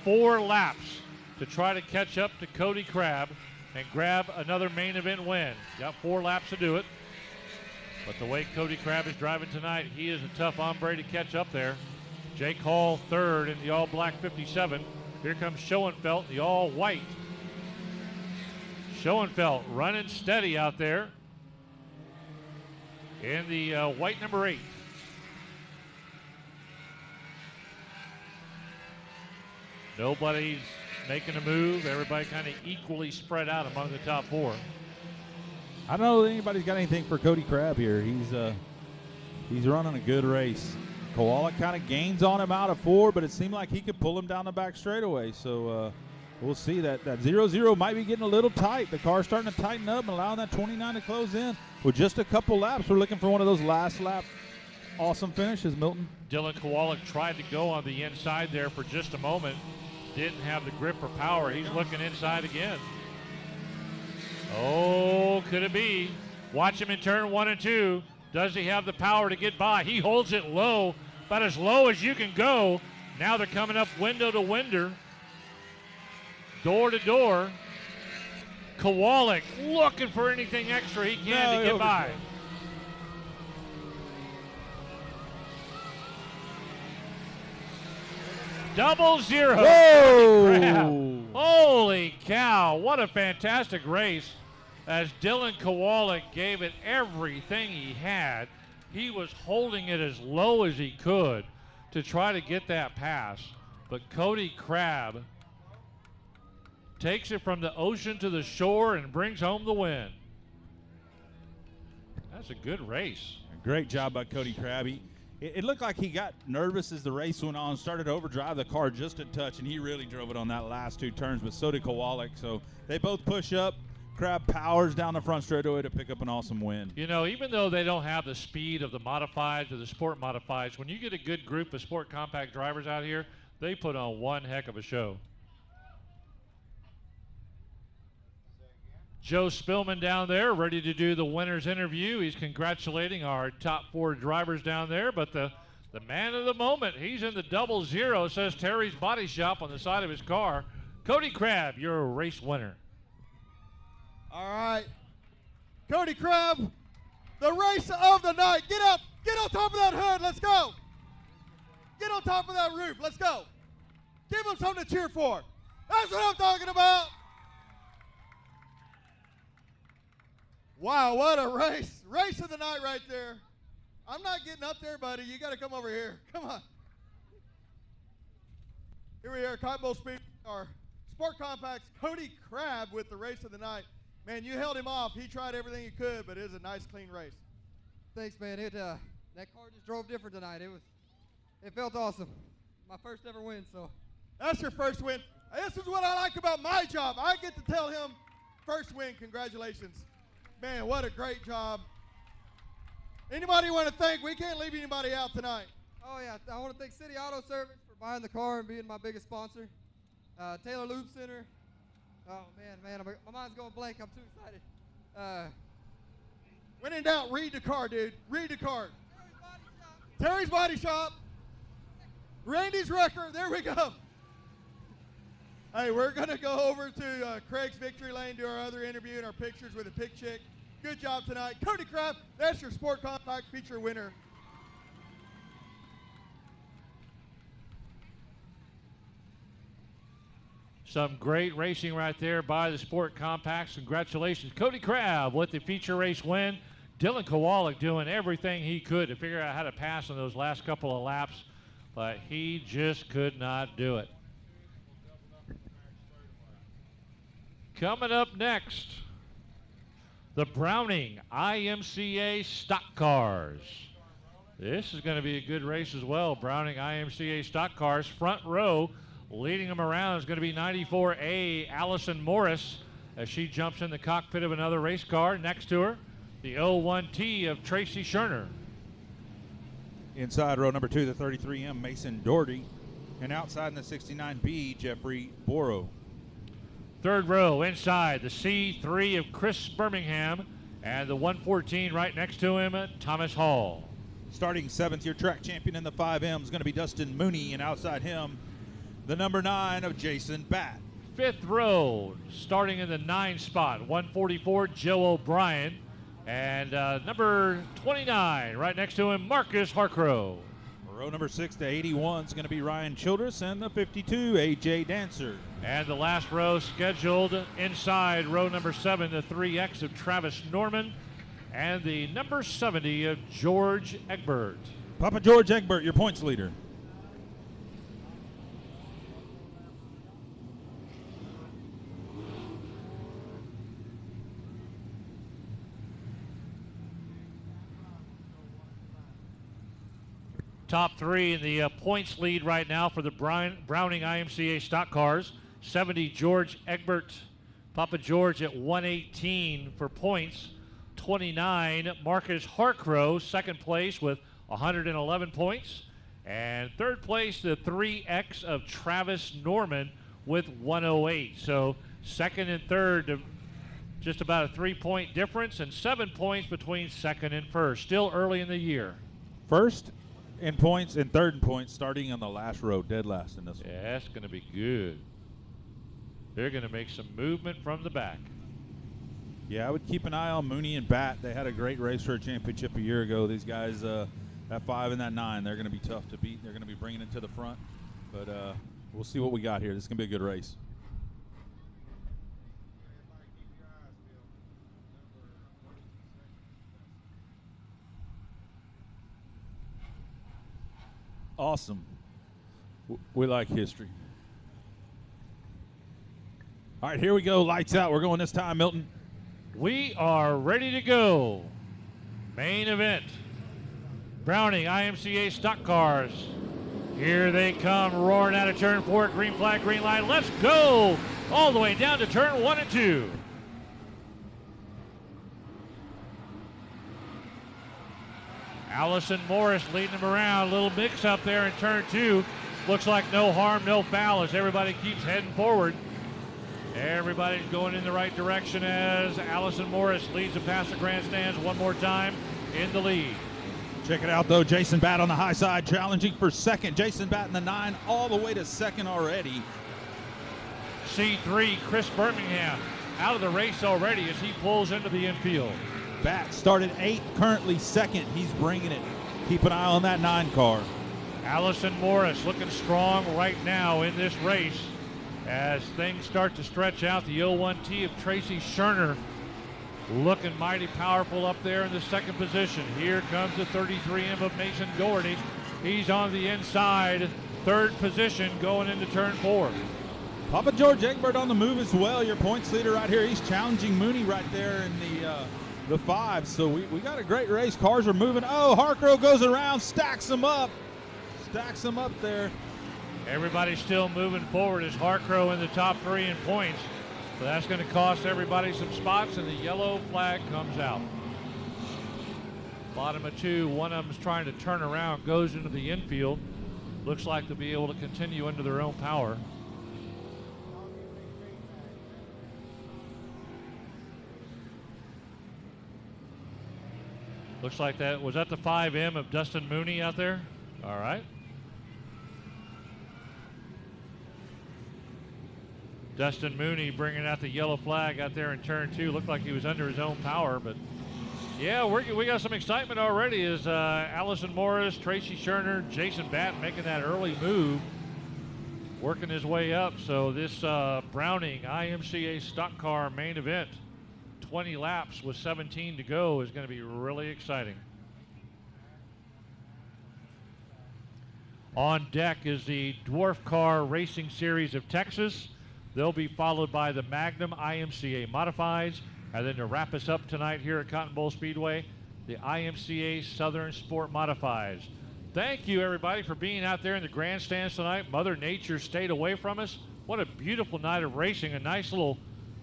4 laps to try to catch up to Cody Crabb and grab another main event win. Got 4 laps to do it. But the way Cody Crabb is driving tonight, he is a tough hombre to catch up there. Jake Hall third in the all-black 57. Here comes Schoenfeld, the all-white. Schoenfeld running steady out there in the white number 8. Nobody's making a move. Everybody kind of equally spread out among the top 4. I don't know that anybody's got anything for Cody Crabb here. He's running a good race. Kowalik kind of gains on him out of 4, but it seemed like he could pull him down the back straightaway. So we'll see. That 0-0 might be getting a little tight. The car's starting to tighten up and allowing that 29 to close in. With just a couple laps, we're looking for one of those last lap awesome finishes, Milton. Dylan Kowalik tried to go on the inside there for just a moment. Didn't have the grip or power. He's looking inside again. Oh, could it be? Watch him in turn 1 and 2. Does he have the power to get by? He holds it low, about as low as you can go. Now they're coming up window to window, door to door. Kowalik looking for anything extra he can to get by. Double 0. Whoa! Holy cow, what a fantastic race as Dylan Kowalik gave it everything he had. He was holding it as low as he could to try to get that pass. But Cody Crabb takes it from the ocean to the shore and brings home the win. That's a good race. Great job by Cody Crabb. It looked like he got nervous as the race went on, started to overdrive the car just a touch, and he really drove it on that last 2 turns, but so did Kowalik. So they both push up. Crabb powers down the front straightaway to pick up an awesome win. You know, even though they don't have the speed of the modifieds or the sport modifieds, when you get a good group of sport compact drivers out here, they put on one heck of a show. Joe Spillman down there, ready to do the winner's interview. He's congratulating our top 4 drivers down there, but the man of the moment, he's in the 00, says Terry's Body Shop on the side of his car. Cody Crabb, you're a race winner. All right. Cody Crabb, the race of the night. Get up. Get on top of that hood. Let's go. Get on top of that roof. Let's go. Give them something to cheer for. That's what I'm talking about. Wow, what a race. Race of the night right there. I'm not getting up there, buddy. You got to come over here. Come on. Here we are, Cotton Bowl Speed, our Sport Compacts, Cody Crabb with the race of the night. Man, you held him off. He tried everything he could, but it was a nice, clean race. Thanks, man. That car just drove different tonight. It felt awesome. My first ever win, so. That's your first win. This is what I like about my job. I get to tell him first win, congratulations. Man, what a great job. Anybody want to thank? We can't leave anybody out tonight. Oh, yeah. I want to thank City Auto Service for buying the car and being my biggest sponsor. Taylor Lube Center. Oh, man, my mind's going blank. I'm too excited. When in doubt, read the card, dude. Read the card. Terry's Body Shop. Randy's Record. There we go. Hey, we're going to go over to Craig's Victory Lane, do our other interview and our pictures with a pig chick. Good job tonight. Cody Kraft, that's your Sport Compact feature winner. Some great racing right there by the Sport Compacts. Congratulations, Cody Crabb with the feature race win. Dylan Kowalik doing everything he could to figure out how to pass on those last couple of laps, but he just could not do it. Coming up next, the Browning IMCA Stock Cars. This is going to be a good race as well. Browning IMCA Stock Cars, front row, leading them around is going to be 94A Allison Morris as she jumps in the cockpit of another race car. Next to her, the 01T of Tracy Scherner. Inside row number 2, the 33M, Mason Doherty. And outside in the 69B, Jeffrey Boro. Third row inside, the C3 of Chris Birmingham, and the 114 right next to him, Thomas Hall. Starting 7th-year track champion in the 5M is going to be Dustin Mooney, and outside him, the number 9 of Jason Batt. Fifth row, starting in the 9 spot, 144, Joe O'Brien, and number 29 right next to him, Marcus Harcrow. Row number 6 to 81 is going to be Ryan Childress, and the 52, A.J. Dancer. And the last row scheduled inside row number 7, the 3X of Travis Norman, and the number 70 of George Egbert. Papa George Egbert, your points leader. Top 3 in the points lead right now for the Browning IMCA Stock Cars. 70, George Egbert. Papa George at 118 for points. 29, Marcus Harcrow, second place with 111 points. And third place, the 3X of Travis Norman with 108. So second and third, just about a 3-point difference, and 7 points between second and first. Still early in the year. First in points and third in points, starting on the last row, dead last in this one. Yeah, that's going to be good. They're going to make some movement from the back. Yeah, I would keep an eye on Mooney and Batt. They had a great race for a championship a year ago. These guys, that 5 and that 9, they're going to be tough to beat. They're going to be bringing it to the front. But we'll see what we got here. This is going to be a good race. Awesome. We like history. All right, here we go. Lights out. We're going this time, Milton. We are ready to go. Main event. Browning IMCA Stock Cars. Here they come, roaring out of turn 4. Green flag, green light. Let's go. All the way down to turn 1 and 2. Allison Morris leading them around. A little mix up there in turn 2. Looks like no harm, no foul as everybody keeps heading forward. Everybody's going in the right direction as Allison Morris leads the past the grandstands one more time in the lead. Check it out, though. Jason Batt on the high side, challenging for second. Jason Batt in the 9, all the way to second already. C3, Chris Birmingham, out of the race already as he pulls into the infield. Batt started 8th, currently second. He's bringing it. Keep an eye on that 9 car. Allison Morris looking strong right now in this race as things start to stretch out. The 01T of Tracy Scherner looking mighty powerful up there in the second position. Here comes the 33M of Mason Doherty. He's on the inside, third position going into turn 4. Papa George Egbert on the move as well. Your points leader right here. He's challenging Mooney right there in the 5. So we got a great race. Cars are moving. Oh, Harcrow goes around, stacks them up. Stacks them up there. Everybody's still moving forward as Harcrow in the top 3 in points. So that's going to cost everybody some spots, and the yellow flag comes out. Bottom of 2, one of them's trying to turn around, goes into the infield. Looks like they'll be able to continue into their own power. Looks like was that the 5M of Dustin Mooney out there? All right. Dustin Mooney bringing out the yellow flag out there in turn 2. Looked like he was under his own power, but yeah, we got some excitement already as Allison Morris, Tracy Scherner, Jason Batten making that early move, working his way up. So this Browning IMCA stock car main event, 20 laps with 17 to go, is going to be really exciting. On deck is the Dwarf Car Racing Series of Texas. They'll be followed by the Magnum IMCA Modifieds. And then to wrap us up tonight here at Cotton Bowl Speedway, the IMCA Southern Sport Modifieds. Thank you, everybody, for being out there in the grandstands tonight. Mother Nature stayed away from us. What a beautiful night of racing. A nice little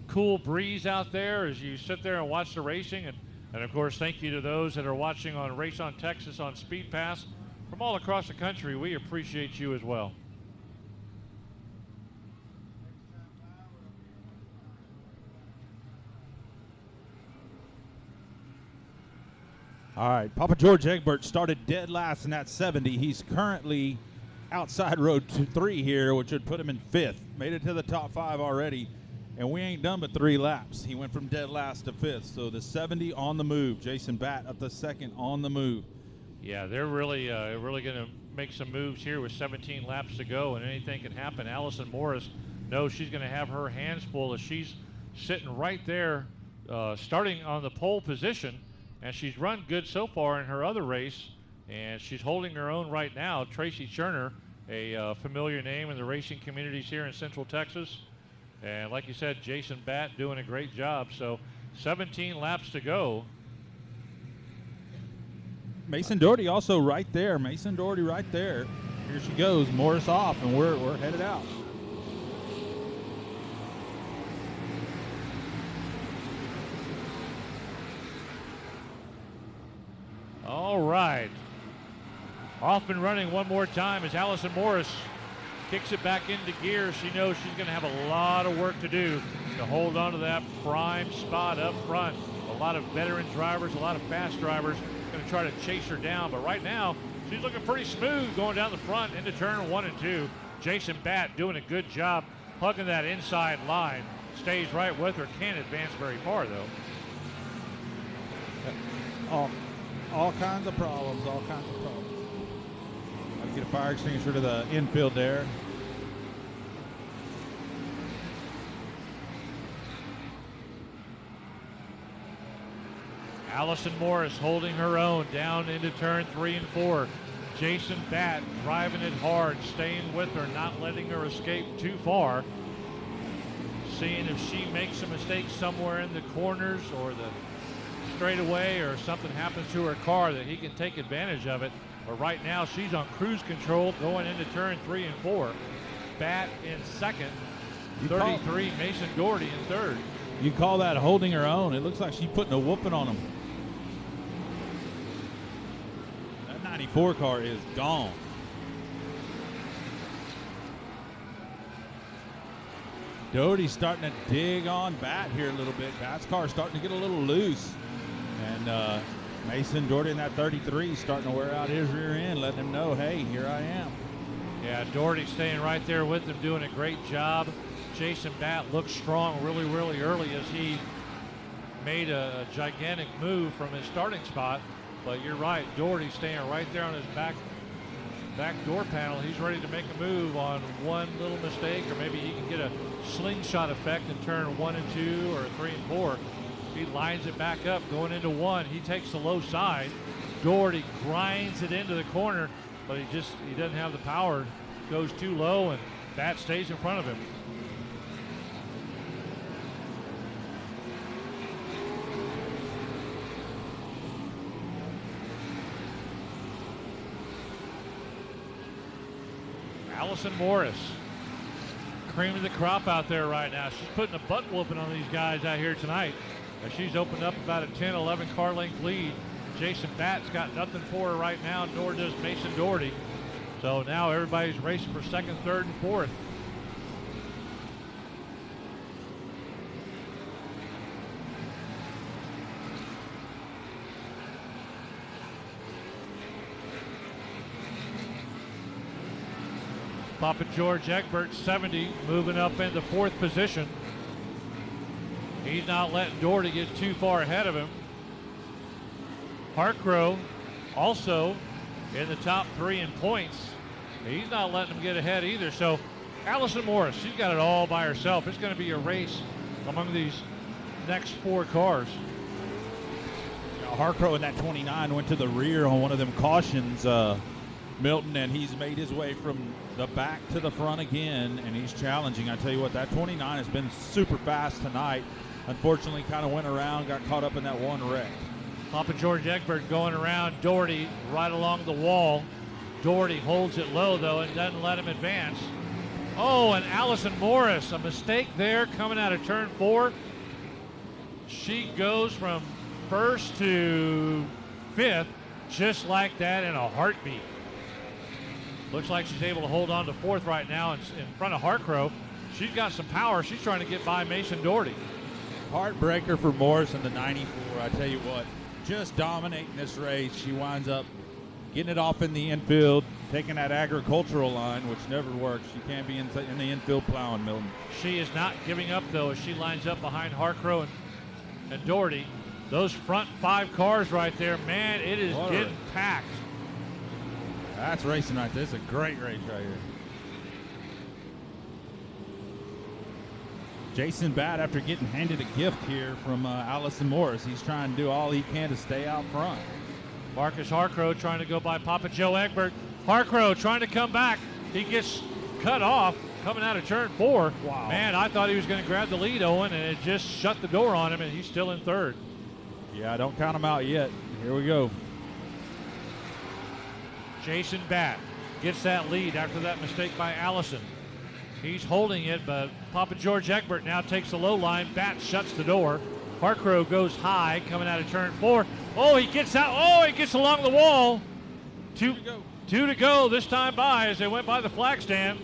cool breeze out there as you sit there and watch the racing. And of course, thank you to those that are watching on Race on Texas on Speed Pass. From all across the country, we appreciate you as well. All right, Papa George Egbert started dead last in that 70. He's currently outside road 3 here, which would put him in 5th. Made it to the top 5 already, and we ain't done but 3 laps. He went from dead last to 5th, so the 70 on the move. Jason Batt up the 2nd on the move. Yeah, they're really going to make some moves here with 17 laps to go, and anything can happen. Allison Morris knows she's going to have her hands full as she's sitting right there, starting on the pole position. And she's run good so far in her other race, and she's holding her own right now. Tracy Scherner, a familiar name in the racing communities here in Central Texas. And like you said, Jason Batt doing a great job. So 17 laps to go. Mason Doherty also right there. Mason Doherty right there. Here she goes. Morris off, and we're headed out. All right. Off and running one more time as Allison Morris kicks it back into gear. She knows she's going to have a lot of work to do to hold on to that prime spot up front. A lot of veteran drivers, a lot of fast drivers going to try to chase her down. But right now, she's looking pretty smooth going down the front into turn 1 and 2. Jason Batt doing a good job hugging that inside line. Stays right with her. Can't advance very far, though. All kinds of problems, all kinds of problems. Got to get a fire extinguisher to the infield there. Allison Morris holding her own down into turn 3 and 4. Jason Batt driving it hard, staying with her, not letting her escape too far. Seeing if she makes a mistake somewhere in the corners or the straightaway or something happens to her car that he can take advantage of it. But right now she's on cruise control going into turn 3 and 4. Batt in 2nd, 33, Mason Doherty in 3rd. You call that holding her own. It looks like she's putting a whooping on him. That 94 car is gone. Doherty's starting to dig on Batt here a little bit. Batt's car starting to get a little loose. And Mason Doherty in that 33 starting to wear out his rear end, letting him know, hey, here I am. Yeah, Doherty staying right there with him, doing a great job. Jason Batt looked strong really, really early as he made a gigantic move from his starting spot. But you're right, Doherty staying right there on his back door panel. He's ready to make a move on one little mistake, or maybe he can get a slingshot effect in turn 1 and 2 or 3 and 4. He lines it back up going into 1. He takes the low side. Doherty grinds it into the corner, but he doesn't have the power. Goes too low, and Batt stays in front of him. Allison Morris, cream of the crop out there right now. She's putting a butt whooping on these guys out here tonight. She's opened up about a 10-11 car length lead. Jason Batt's got nothing for her right now, nor does Mason Doherty. So now everybody's racing for second, third, and fourth. Papa George Egbert, 70, moving up into fourth position. He's not letting Doherty get too far ahead of him. Hartgrove also in the top 3 in points. He's not letting him get ahead either. So Allison Morris, she's got it all by herself. It's going to be a race among these next 4 cars. Hartgrove in that 29 went to the rear on one of them cautions, Milton, and he's made his way from the back to the front again, and he's challenging. I tell you what, that 29 has been super fast tonight. Unfortunately, kind of went around, got caught up in that one wreck. Papa George Egbert going around Doherty right along the wall. Doherty holds it low, though, and doesn't let him advance. Oh, and Allison Morris, a mistake there coming out of turn 4. She goes from first to 5th just like that in a heartbeat. Looks like she's able to hold on to 4th right now in front of Hartgrove. She's got some power. She's trying to get by Mason Doherty. Heartbreaker for Morris in the 94. I tell you what, just dominating this race. She winds up getting it off in the infield, taking that agricultural line, which never works. You can't be in the infield plowing, Milton. She is not giving up, though, as she lines up behind Hartgrove and Doherty. Those front 5 cars right there, man, it is getting packed. That's racing right there. This is a great race right here. Jason Batt, after getting handed a gift here from Allison Morris, he's trying to do all he can to stay out front. Marcus Hartgrove trying to go by Papa Joe Egbert. Hartgrove trying to come back. He gets cut off coming out of turn 4. Wow. Man, I thought he was going to grab the lead, Owen, and it just shut the door on him, and he's still in 3rd. Yeah, don't count him out yet. Here we go. Jason Batt gets that lead after that mistake by Allison. He's holding it, but Papa George Egbert now takes the low line. Batt shuts the door. Hartgrove goes high coming out of turn 4. Oh, he gets out. Oh, he gets along the wall. Two to go this time by as they went by the flag stand.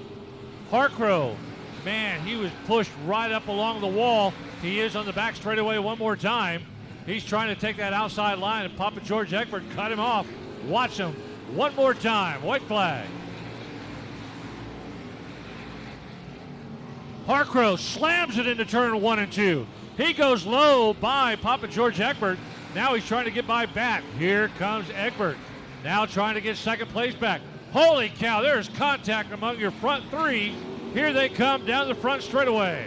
Hartgrove, man, he was pushed right up along the wall. He is on the back straightaway one more time. He's trying to take that outside line, and Papa George Egbert cut him off. Watch him one more time. White flag. Hartgrove slams it into turn 1 and 2. He goes low by Papa George Egbert. Now he's trying to get by Batt. Here comes Egbert. Now trying to get second place back. Holy cow, there's contact among your front 3. Here they come down the front straightaway.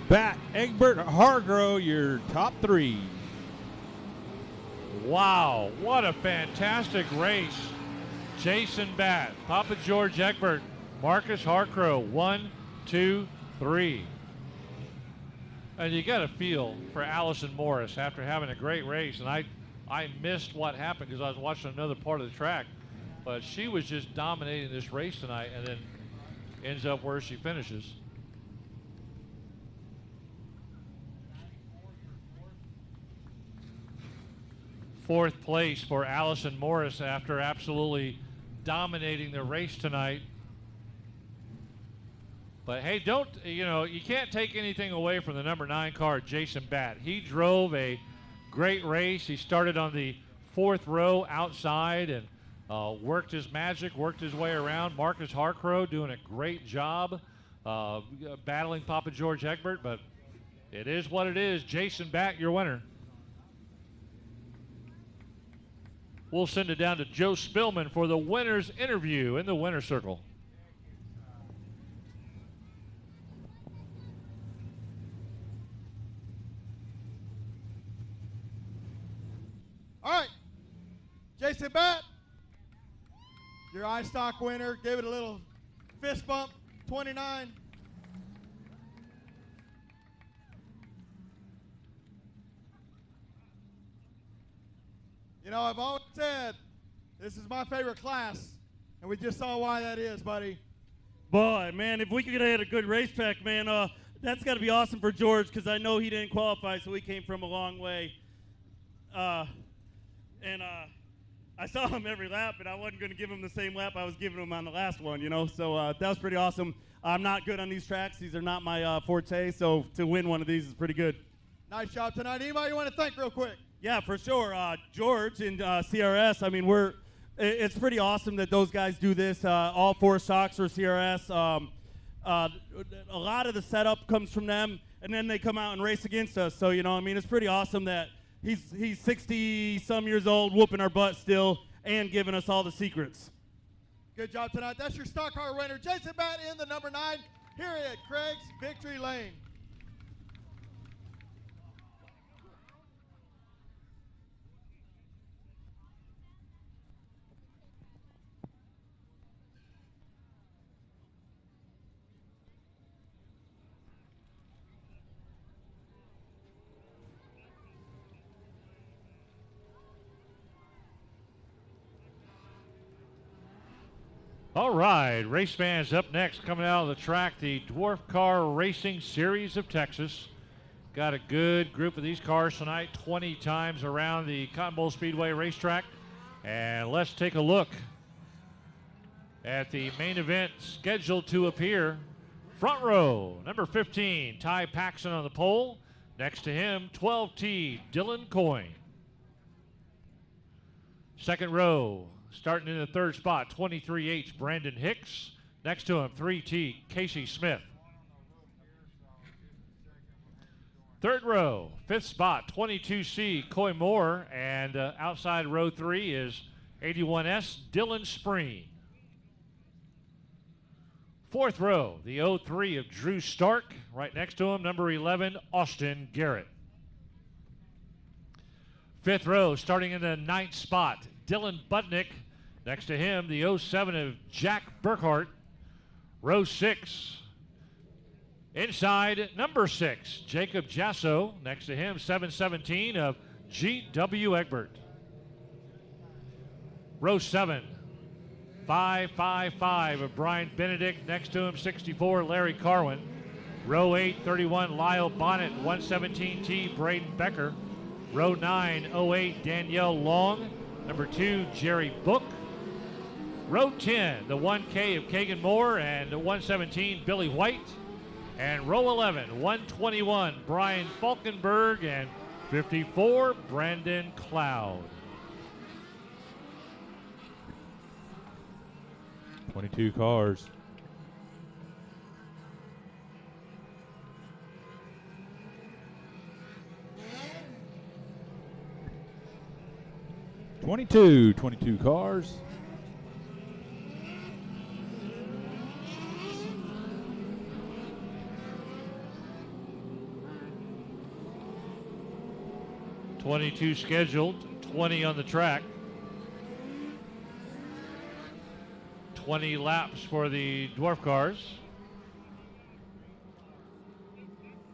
Batt, Egbert, Hartgrove, your top 3. Wow, what a fantastic race. Jason Batt, Papa George Egbert, Marcus Hartgrove, 1, 2, 3. And you got to feel for Allison Morris after having a great race. And I missed what happened because I was watching another part of the track. But she was just dominating this race tonight and then ends up where she finishes. Fourth place for Allison Morris after absolutely dominating the race tonight. But hey, you can't take anything away from the number 9 car, Jason Batt. He drove a great race. He started on the 4th row outside and worked his magic, worked his way around. Marcus Hartgrove doing a great job battling Papa George Egbert, but it is what it is. Jason Batt, your winner. We'll send it down to Joe Spillman for the winner's interview in the winner's circle. All right, Jason Batt, your iStock winner. Give it a little fist bump, 29. You know, I've always said this is my favorite class, and we just saw why that is, buddy. Boy, man, if we could have had a good racetrack, man, That's got to be awesome for George because I know he didn't qualify, so he came from a long way. I saw him every lap, and I wasn't going to give him the same lap I was giving him on the last one, you know. So that was pretty awesome. I'm not good on these tracks. These are not my forte, so to win one of these is pretty good. Nice job tonight. Anybody you want to thank real quick? Yeah, for sure. George and CRS, I mean, it's pretty awesome that those guys do this. All 4 shocks are CRS. A lot of the setup comes from them, and then they come out and race against us. So, you know, I mean, it's pretty awesome that he's 60-some years old, whooping our butt still, and giving us all the secrets. Good job tonight. That's your stock car winner, Jason Batt in the number 9 here at Craig's Victory Lane. All right, race fans, up next, coming out of the track, the Dwarf Car Racing Series of Texas. Got a good group of these cars tonight, 20 times around the Cotton Bowl Speedway racetrack. And let's take a look at the main event scheduled to appear. Front row, number 15, Ty Paxson on the pole. Next to him, 12T, Dylan Coyne. Second row, starting in the third spot, 23H, Brandon Hicks. Next to him, 3T, Casey Smith. Third row, fifth spot, 22C, Coy Moore. And outside row 3 is 81S, Dylan Spreen. Fourth row, the 03 of Drew Stark. Right next to him, number 11, Austin Garrett. Fifth row, starting in the 9th spot, Dylan Butnick. Next to him, the 07 of Jack Burkhart. Row 6. Inside, number 6, Jacob Jasso. Next to him, 717 of G.W. Egbert. Row 7, 555 of Brian Benedict. Next to him, 64, Larry Carwin. Row 8, 31, Lyle Bonnet. 117T, Braden Becker. Row 9, 08, Danielle Long. Number 2, Jerry Book. Row 10, the 1K of Kagan Moore, and 117, Billy White. And row 11, 121, Brian Falkenberg, and 54, Brandon Cloud. 22 cars. Twenty-two cars. .22 scheduled, 20 on the track. 20 laps for the Dwarf cars.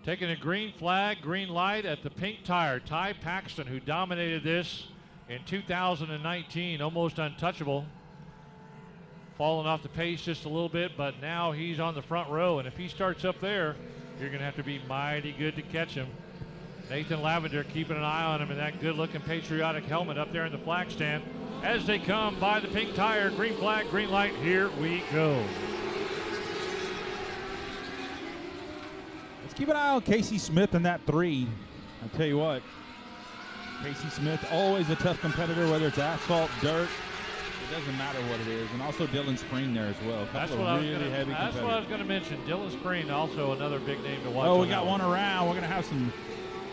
Taking a green flag, green light at the pink tire. Ty Paxton, who dominated this in 2019, almost untouchable. Falling off the pace just a little bit, but now he's on the front row, and if he starts up there, you're going to have to be mighty good to catch him. Nathan Lavender keeping an eye on him in that good-looking patriotic helmet up there in the flag stand. As they come by the pink tire, green flag, green light, here we go. Let's keep an eye on Casey Smith in that 3. I'll tell you what, Casey Smith, always a tough competitor, whether it's asphalt, dirt, it doesn't matter what it is. And also Dylan Spreen there as well. That's what I was going to mention. Dylan Spreen, also another big name to watch. Oh, we got one around. We're going to have some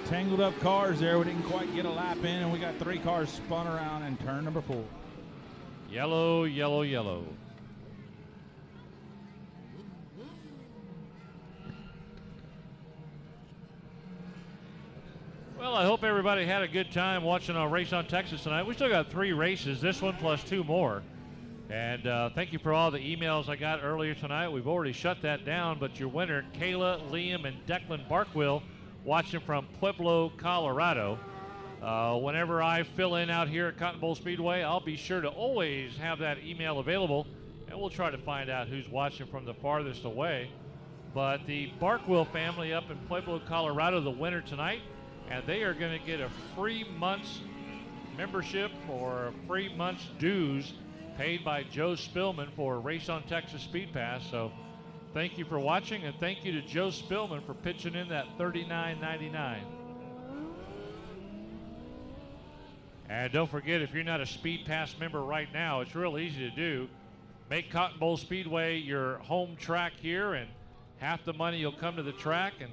tangled up cars there. We didn't quite get a lap in, and we got 3 cars spun around in turn number 4. Yellow, yellow, yellow. Well, I hope everybody had a good time watching our Race on Texas tonight. We still got 3 races, this one plus 2 more. And thank you for all the emails I got earlier tonight. We've already shut that down, but your winner, Kayla, Liam, and Declan Barkwill, watching from Pueblo, Colorado. Whenever I fill in out here at Cotton Bowl Speedway, I'll be sure to always have that email available, and we'll try to find out who's watching from the farthest away. But the Barkwell family up in Pueblo, Colorado, the winner tonight, and they are going to get a free month's membership or a free month's dues paid by Joe Spillman for Race on Texas Speed Pass. So thank you for watching, and thank you to Joe Spillman for pitching in that $39.99. And don't forget, if you're not a Speed Pass member right now, it's real easy to do. Make Cotton Bowl Speedway your home track here, and half the money you'll come to the track, and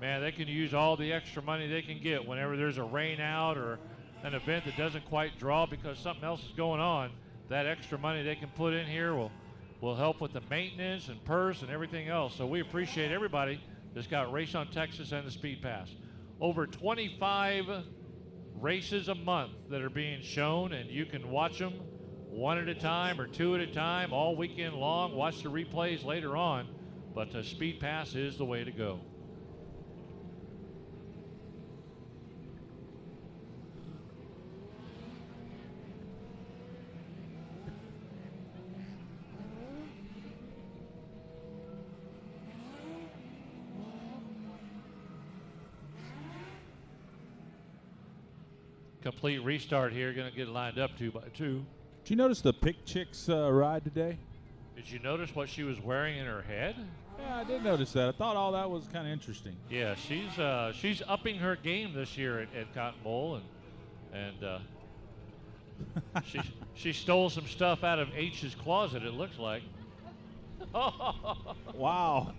man, they can use all the extra money they can get whenever there's a rain out or an event that doesn't quite draw because something else is going on. That extra money they can put in here will help with the maintenance and purse and everything else. So we appreciate everybody that's got Race on Texas and the Speed Pass. Over 25 races a month that are being shown, and you can watch them one at a time or two at a time all weekend long. Watch the replays later on, but the Speed Pass is the way to go. Complete restart here, going to get lined up 2 by 2. Did you notice the Pick Chicks ride today? Did you notice what she was wearing in her head? Yeah, I did notice that. I thought all that was kind of interesting. Yeah, she's upping her game this year at Cotton Bowl, and she stole some stuff out of H's closet. It looks like. Wow.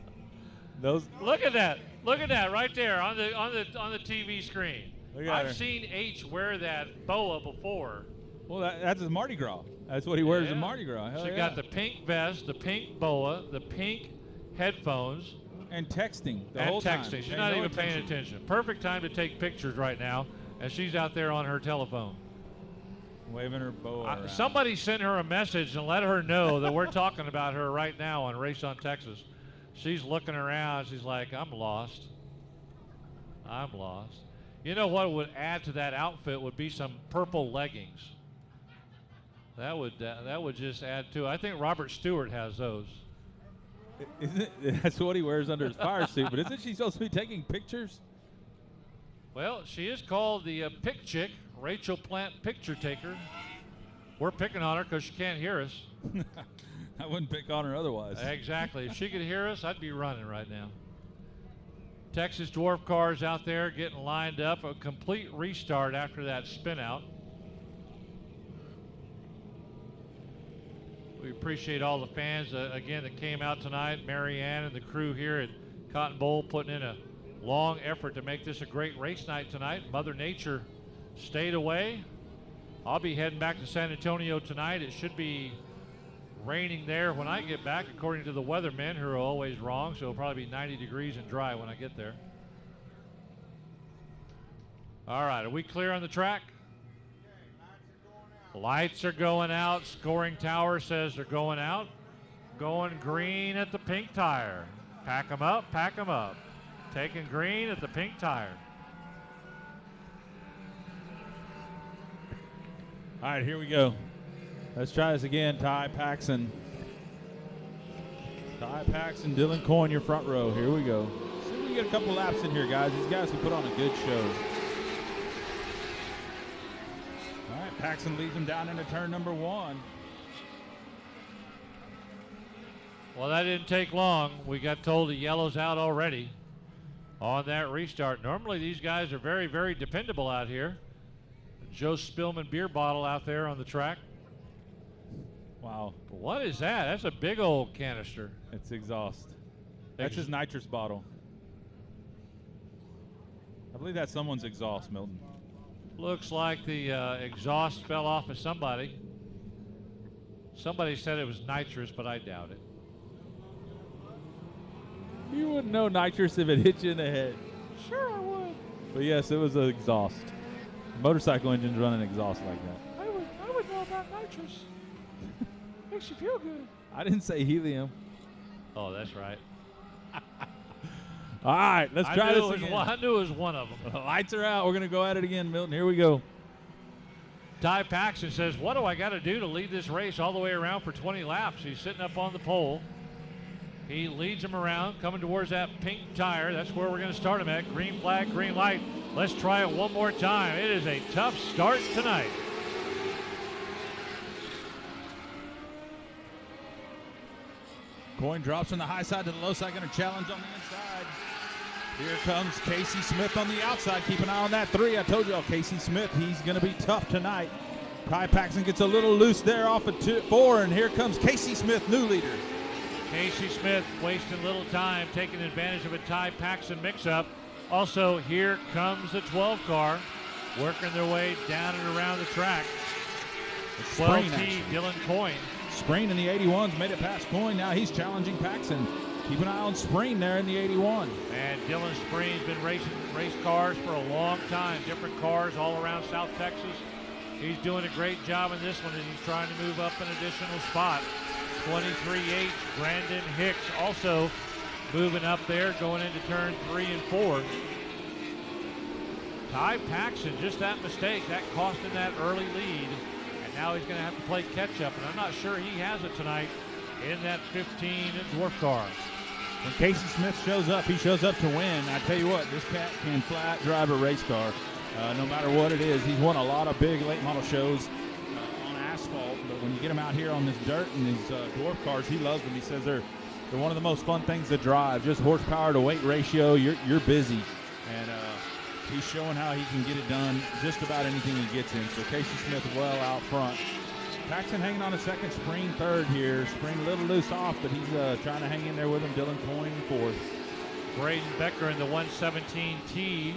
Those. Look at that! Look at that right there on the TV screen. I've seen H wear that boa before. Well, that's his Mardi Gras. That's what he wears in Mardi Gras. Hell She got the pink vest, the pink boa, the pink headphones. And texting the and whole time. She's not even paying attention. Perfect time to take pictures right now, and she's out there on her telephone. Waving her boa around. Somebody sent her a message and let her know that we're talking about her right now on Race on Texas. She's looking around. She's like, I'm lost. I'm lost. You know what would add to that outfit would be some purple leggings. That would just add to it. I think Robert Stewart has those. That's what he wears under his fire suit, but isn't she supposed to be taking pictures? Well, she is called the Pick Chick, Rachel Plant Picture Taker. We're picking on her because she can't hear us. I wouldn't pick on her otherwise. Exactly. If she could hear us, I'd be running right now. Texas Dwarf cars out there getting lined up. A complete restart after that spin out. We appreciate all the fans, again, that came out tonight. Mary Ann and the crew here at Cotton Bowl putting in a long effort to make this a great race night tonight. Mother Nature stayed away. I'll be heading back to San Antonio tonight. It should be raining there when I get back, according to the weathermen, who are always wrong, so it'll probably be 90 degrees and dry when I get there. All right, are we clear on the track? Lights are going out. Scoring tower says they're going out. Going green at the pink tire. Pack them up, pack them up. Taking green at the pink tire. All right, here we go. Let's try this again. Ty Paxson, Dylan Coyne, your front row. Here we go. See if we can get a couple laps in here, guys. These guys can put on a good show. All right, Paxson leads them down into turn number 1. Well, that didn't take long. We got told the yellow's out already on that restart. Normally, these guys are very, very dependable out here. Joe Spillman beer bottle out there on the track. Wow. What is that? That's a big old canister. It's exhaust. That's his nitrous bottle. I believe that's someone's exhaust, Milton. Looks like the exhaust fell off of somebody. Somebody said it was nitrous, but I doubt it. You wouldn't know nitrous if it hit you in the head. Sure I would. But yes, it was an exhaust. Motorcycle engines run an exhaust like that. I would know about nitrous. Makes you feel good. I didn't say helium. Oh, that's right. All right, let's try this again. I knew it was one of them. The lights are out. We're going to go at it again, Milton. Here we go. Ty Paxson says, what do I got to do to lead this race all the way around for 20 laps? He's sitting up on the pole. He leads him around, coming towards that pink tire. That's where we're going to start him at. Green flag, green light. Let's try it one more time. It is a tough start tonight. Coin drops from the high side to the low side, going to challenge on the inside. Here comes Casey Smith on the outside. Keep an eye on that 3. I told y'all, Casey Smith, he's going to be tough tonight. Ty Paxton gets a little loose there off of 4, and here comes Casey Smith, new leader. Casey Smith wasting little time, taking advantage of a Ty Paxton mix-up. Also, here comes the 12 car, working their way down and around the track. The 12T Dylan Coyne. Sprain in the 81s made it past Coyne. Now he's challenging Paxton. Keep an eye on Sprain there in the 81. And Dylan Sprain's been racing race cars for a long time, different cars all around South Texas. He's doing a great job in this one as he's trying to move up an additional spot. 23H, Brandon Hicks also moving up there, going into turn 3 and 4. Ty Paxton, just that mistake, that cost him that early lead. And now he's going to have to play catch-up, and I'm not sure he has it tonight in that 15 Dwarf car. When Casey Smith shows up, he shows up to win. I tell you what, this cat can flat drive a race car, no matter what it is. He's won a lot of big late model shows on asphalt, but when you get him out here on this dirt and these Dwarf cars, he loves them. He says they're one of the most fun things to drive. Just horsepower to weight ratio, you're busy. And he's showing how he can get it done just about anything he gets in. So Casey Smith well out front. Paxton hanging on a second, Spring third here. Spring a little loose off, but he's trying to hang in there with him. Dylan Coyne fourth. Braden Becker in the 117T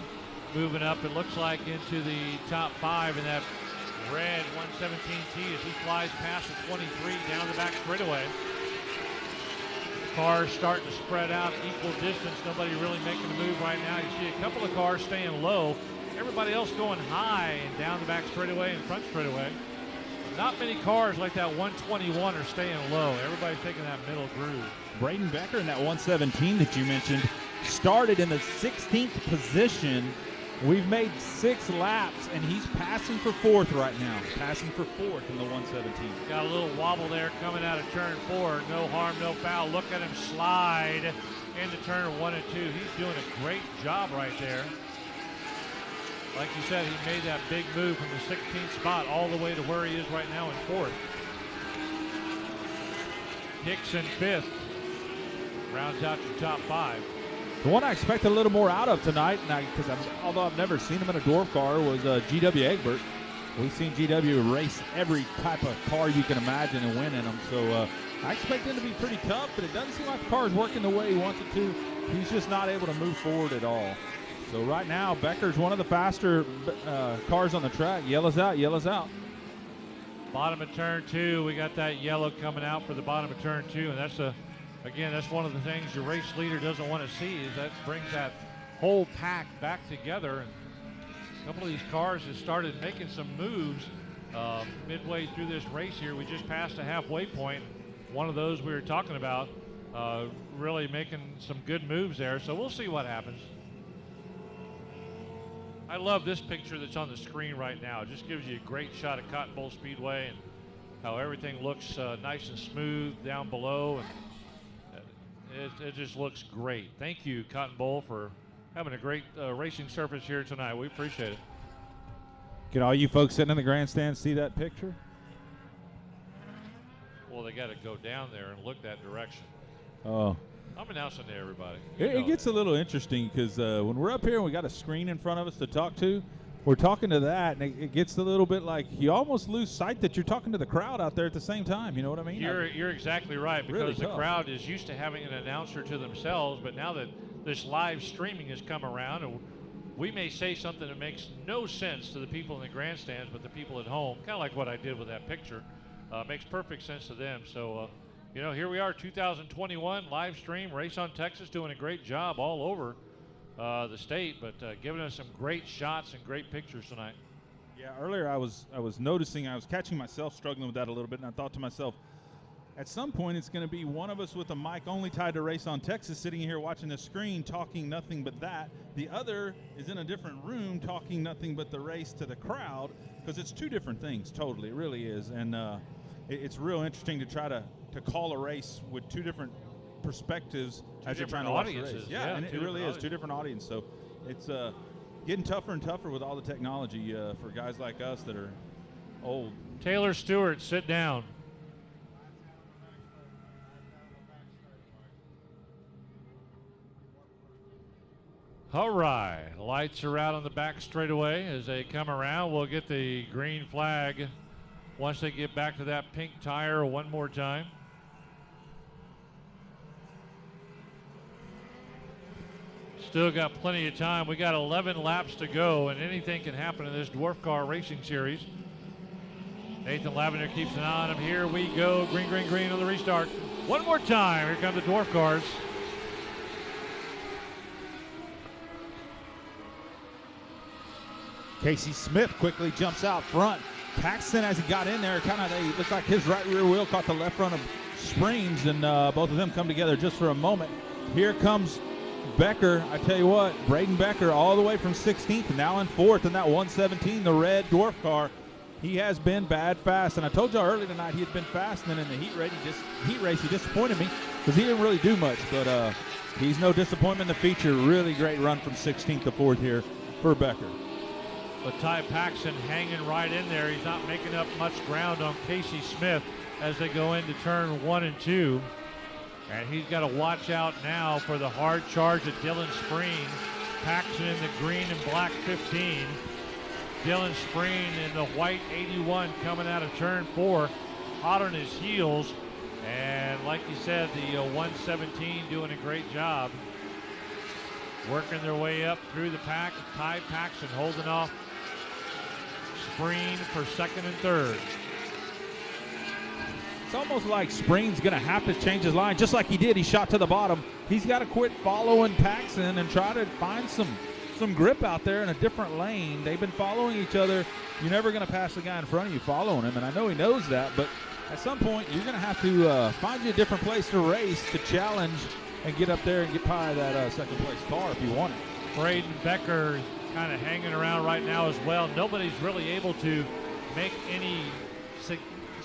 moving up, it looks like, into the top 5 in that red 117T as he flies past the 23 down the back straightaway. Cars starting to spread out equal distance. Nobody really making a move right now. You see a couple of cars staying low. Everybody else going high and down the back straightaway and front straightaway. Not many cars like that 121 are staying low. Everybody's taking that middle groove. Braden Becker in that 117 that you mentioned started in the 16th position. We've made 6 laps, and he's passing for 4th right now. Passing for 4th in the 117. Got a little wobble there coming out of turn 4. No harm, no foul. Look at him slide into turn 1 and 2. He's doing a great job right there. Like you said, he made that big move from the 16th spot all the way to where he is right now in 4th. Hicks in 5th. Rounds out your top 5. The one I expect a little more out of tonight, because although I've never seen him in a Dwarf car, was GW Egbert. We've seen GW race every type of car you can imagine and win in them. So I expect him to be pretty tough, but it doesn't seem like the car is working the way he wants it to. He's just not able to move forward at all. So right now, Becker's one of the faster cars on the track. Yellow's out, yellow's out. Bottom of turn 2, we got that yellow coming out for the bottom of turn 2, and that's again, that's one of the things your race leader doesn't want to see, is that brings that whole pack back together. And a couple of these cars have started making some moves midway through this race here. We just passed a halfway point. One of those we were talking about, really making some good moves there. So we'll see what happens. I love this picture that's on the screen right now. It just gives you a great shot of Cotton Bowl Speedway and how everything looks nice and smooth down below. And it just looks great. Thank you, Cotton Bowl, for having a great racing surface here tonight. We appreciate it. Can all you folks sitting in the grandstand see that picture? Well, they got to go down there and look that direction. Oh. I'm announcing to everybody. It gets a little interesting because when we're up here and we got a screen in front of us to talk to, we're talking to that, and it gets a little bit like you almost lose sight that you're talking to the crowd out there at the same time. You know what I mean? You're exactly right, because really the crowd is used to having an announcer to themselves, but now that this live streaming has come around, and we may say something that makes no sense to the people in the grandstands, but the people at home, kind of like what I did with that picture, makes perfect sense to them. So, you know, here we are, 2021 live stream, Race on Texas, doing a great job all over the state, but giving us some great shots and great pictures tonight. Yeah, earlier I was noticing, I was catching myself struggling with that a little bit, and I thought to myself, at some point it's going to be one of us with a mic only tied to Race on Texas sitting here watching the screen talking nothing but that. The other is in a different room talking nothing but the race to the crowd, because it's two different things, totally, it really is. And it's real interesting to try to call a race with two different perspectives as you're different trying to watch the audiences. race. Yeah, and it really is 2 different audiences. So it's getting tougher and tougher with all the technology for guys like us that are old. Taylor Stewart, sit down. All right, lights are out on the back straightaway as they come around. We'll get the green flag once they get back to that pink tire one more time. Still got plenty of time. We got 11 laps to go, and anything can happen in this Dwarf Car Racing Series. Nathan Lavender keeps an eye on him. Here we go. Green, green, green on the restart. One more time. Here come the Dwarf Cars. Casey Smith quickly jumps out front. Paxton, as he got in there, it looks like his right rear wheel caught the left front of Springs, and both of them come together just for a moment. Here comes Becker. I tell you what, Braden Becker all the way from 16th, now in 4th in that 117, the red Dwarf car. He has been bad fast, and I told y'all early tonight he had been fast, and then in the heat race he disappointed me because he didn't really do much, but he's no disappointment in the feature. Really great run from 16th to 4th here for Becker. But Ty Paxton hanging right in there. He's not making up much ground on Casey Smith as they go into turn 1 and 2. And he's got to watch out now for the hard charge of Dylan Spreen. Paxton in the green and black 15. Dylan Spreen in the white 81 coming out of turn 4. Hot on his heels. And like you said, the 117 doing a great job. Working their way up through the pack. Ty Paxton holding off Spreen for 2nd and 3rd. It's almost like Spreen's going to have to change his line, just like he did. He shot to the bottom. He's got to quit following Paxton and try to find some grip out there in a different lane. They've been following each other. You're never going to pass the guy in front of you following him, and I know he knows that, but at some point you're going to have to find you a different place to race, to challenge, and get up there and get by that second place car if you want it. Braden Becker kind of hanging around right now as well. Nobody's really able to make any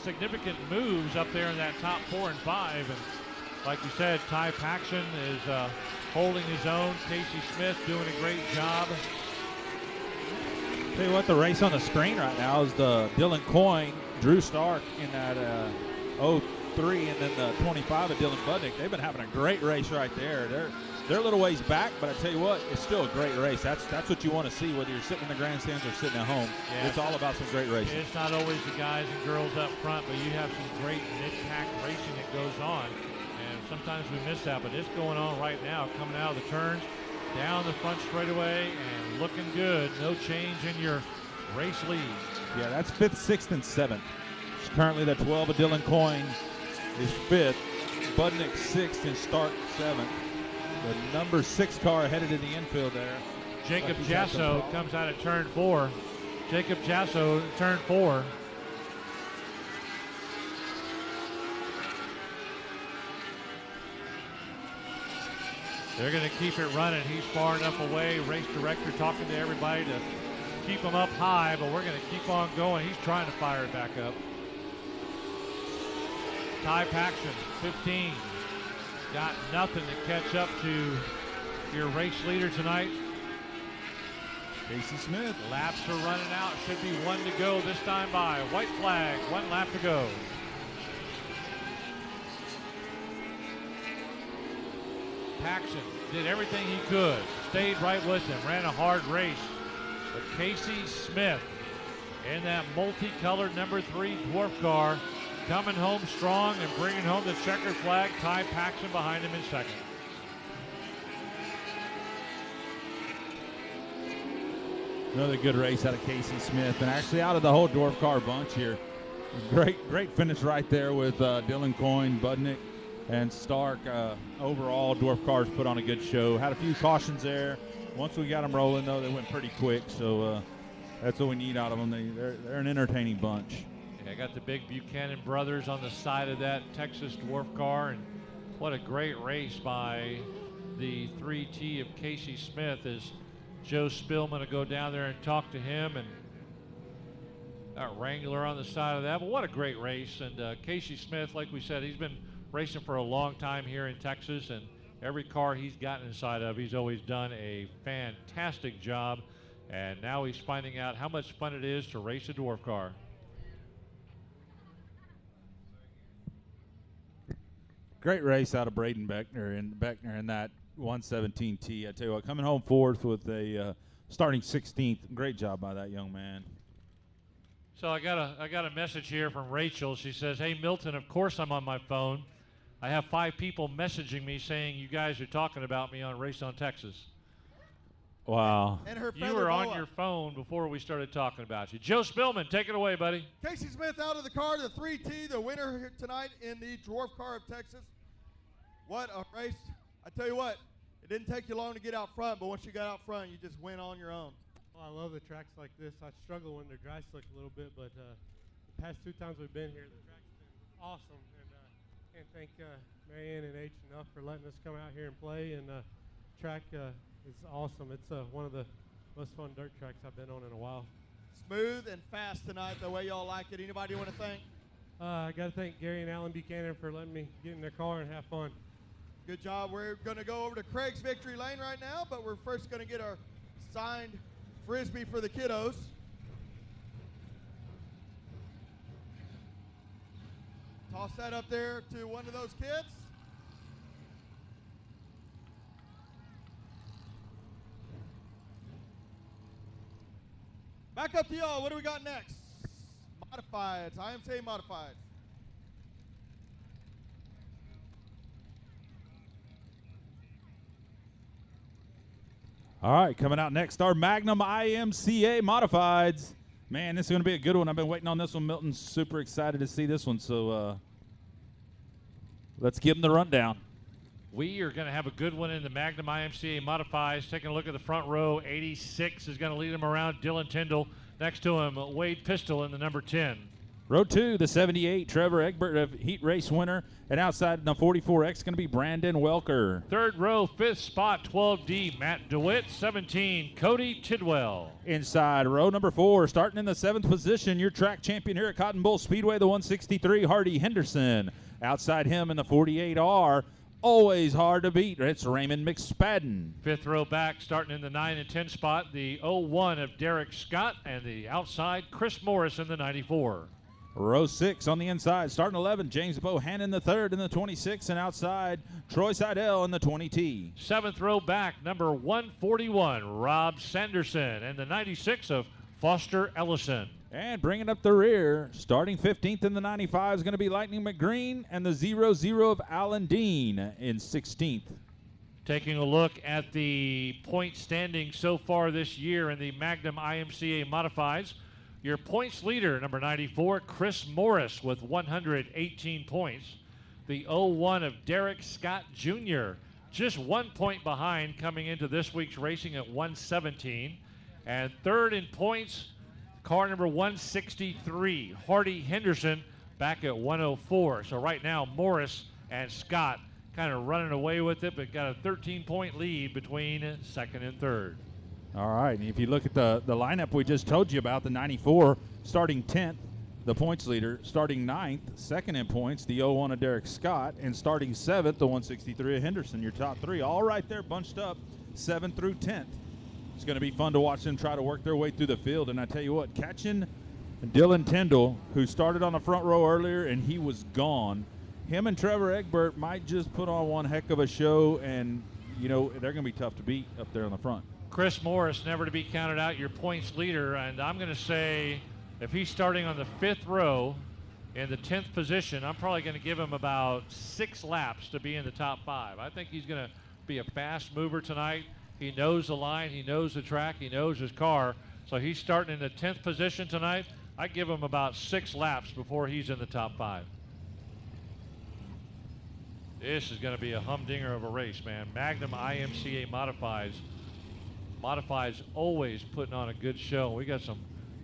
significant moves up there in that top 4 and 5. And like you said, Ty Paxton is holding his own. Casey Smith doing a great job. Tell you what, the race on the screen right now is the Dylan Coyne, Drew Stark in that 03, and then the 25 of Dylan Budnick. They've been having a great race right there. They're a little ways back, but I tell you what, it's still a great race. That's what you want to see, whether you're sitting in the grandstands or sitting at home. Yeah, it's all about some great racing. It's not always the guys and girls up front, but you have some great mid-pack racing that goes on. And sometimes we miss that, but it's going on right now, coming out of the turns, down the front straightaway, and looking good. No change in your race lead. Yeah, that's 5th, 6th, and 7th. It's currently the 12 of Dylan Coyne is 5th. Budnick 6th and Stark 7th. The number 6 car headed in the infield there. Jacob Jasso comes out of turn 4. Jacob Jasso, turn 4. They're going to keep it running. He's far enough away. Race director talking to everybody to keep him up high, but we're going to keep on going. He's trying to fire it back up. Ty Paxton, 15. Got nothing to catch up to your race leader tonight. Casey Smith. Laps are running out. Should be 1 to go this time by. White flag, 1 lap to go. Paxton did everything he could. Stayed right with him. Ran a hard race. But Casey Smith in that multicolored number 3 Dwarf car coming home strong and bringing home the checkered flag. Ty Paxton behind him in 2nd. Another good race out of Casey Smith, and actually out of the whole Dwarf car bunch here. Great finish right there with Dylan Coyne, Budnick, and Stark. Overall, Dwarf cars put on a good show. Had a few cautions there. Once we got them rolling, though, they went pretty quick, so that's what we need out of them. They're an entertaining bunch. I got the big Buchanan brothers on the side of that Texas Dwarf car, and what a great race by the 3T of Casey Smith as Joe Spillman to go down there and talk to him, and that Wrangler on the side of that. But what a great race. And Casey Smith, like we said, he's been racing for a long time here in Texas, and every car he's gotten inside of, he's always done a fantastic job. And now he's finding out how much fun it is to race a dwarf car. Great race out of Braden Beckner in that 117T. I tell you what, coming home fourth with a starting 16th. Great job by that young man. So I got a message here from Rachel. She says, "Hey Milton, of course I'm on my phone. I have 5 people messaging me saying you guys are talking about me on Race on Texas." Wow. And her You were on your phone before we started talking about you. Joe Spillman, take it away, buddy. Casey Smith out of the car, the 3T, the winner here tonight in the Dwarf car of Texas. What a race. I tell you what, it didn't take you long to get out front, but once you got out front, you just went on your own. Well, I love the tracks like this. I struggle when they're dry slick a little bit, but the past 2 times we've been here, the track's been awesome. And can't thank Marianne and H enough for letting us come out here and play. And track is awesome. It's one of the most fun dirt tracks I've been on in a while. Smooth and fast tonight, the way y'all like it. Anybody you want to thank? I got to thank Gary and Alan Buchanan for letting me get in their car and have fun. Good job. We're going to go over to Craig's Victory Lane right now, but we're first going to get our signed Frisbee for the kiddos. Toss that up there to one of those kids. Back up to y'all. What do we got next? Modifieds. IMCA Modifieds. All right, coming out next, our Magnum IMCA Modifieds. Man, this is going to be a good one. I've been waiting on this one. Milton's super excited to see this one, so let's give him the rundown. We are going to have a good one in the Magnum IMCA Modifieds. Taking a look at the front row, 86 is going to lead him around. Dylan Tyndall. Next to him, Wade Pistol in the number 10. Row 2, the 78, Trevor Egbert, of Heat Race winner. And outside in the 44X, going to be Brandon Welker. Third row, 5th spot, 12D, Matt DeWitt. 17, Cody Tidwell. Inside row number 4, starting in the 7th position, your track champion here at Cotton Bowl Speedway, the 163, Hardy Henderson. Outside him in the 48R, always hard to beat, it's Raymond McSpadden. 5th row back, starting in the 9 and 10 spot, the 01 of Derek Scott. And the outside, Chris Morris in the 94. Row 6 on the inside, starting 11, James Bohannon the 3rd in the 26, and outside, Troy Seidel in the 20T. 7th row back, number 141, Rob Sanderson, and the 96 of Foster Ellison. And bringing up the rear, starting 15th in the 95 is going to be Lightning McGreen, and the 00 of Alan Dean in 16th. Taking a look at the point standing so far this year in the Magnum IMCA Modifieds, your points leader, number 94, Chris Morris with 118 points. The 01 of Derek Scott Jr., just 1 point behind coming into this week's racing at 117. And third in points, car number 163, Hardy Henderson, back at 104. So right now, Morris and Scott kind of running away with it, but got a 13-point lead between second and third. All right, and if you look at the lineup we just told you about, the 94 starting 10th, the points leader, starting 9th, second in points, the 01 of Derek Scott, and starting 7th, the 163 of Henderson, your top 3, all right there bunched up, 7th through 10th. It's going to be fun to watch them try to work their way through the field, and I tell you what, catching Dylan Tyndall, who started on the front row earlier, and he was gone, him and Trevor Egbert might just put on one heck of a show, and, you know, they're going to be tough to beat up there on the front. Chris Morris, never to be counted out, your points leader, and I'm going to say if he's starting on the 5th row in the 10th position, I'm probably going to give him about 6 laps to be in the top 5. I think he's going to be a fast mover tonight. He knows the line, he knows the track, he knows his car, so he's starting in the 10th position tonight. I give him about 6 laps before he's in the top 5. This is going to be a humdinger of a race, man. Magnum IMCA Modifieds always putting on a good show. We got some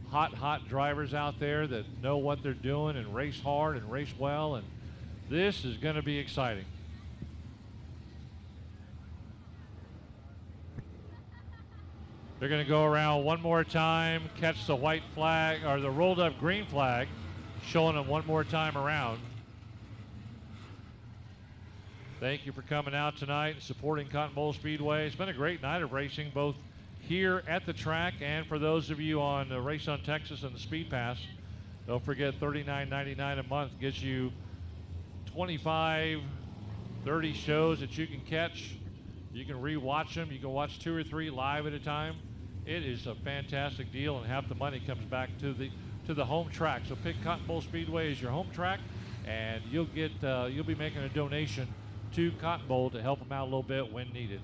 hot drivers out there that know what they're doing and race hard and race well, and this is going to be exciting. They're going to go around one more time, catch the white flag, or the rolled up green flag, showing them one more time around. Thank you for coming out tonight and supporting Cotton Bowl Speedway. It's been a great night of racing, both here at the track and for those of you on Race on Texas and the Speed Pass. Don't forget, $39.99 a month gets you 25, 30 shows that you can catch. You can re-watch them. You can watch 2 or 3 live at a time. It is a fantastic deal, and half the money comes back to the home track. So pick Cotton Bowl Speedway as your home track, and you'll be making a donation to Cotton Bowl to help them out a little bit when needed.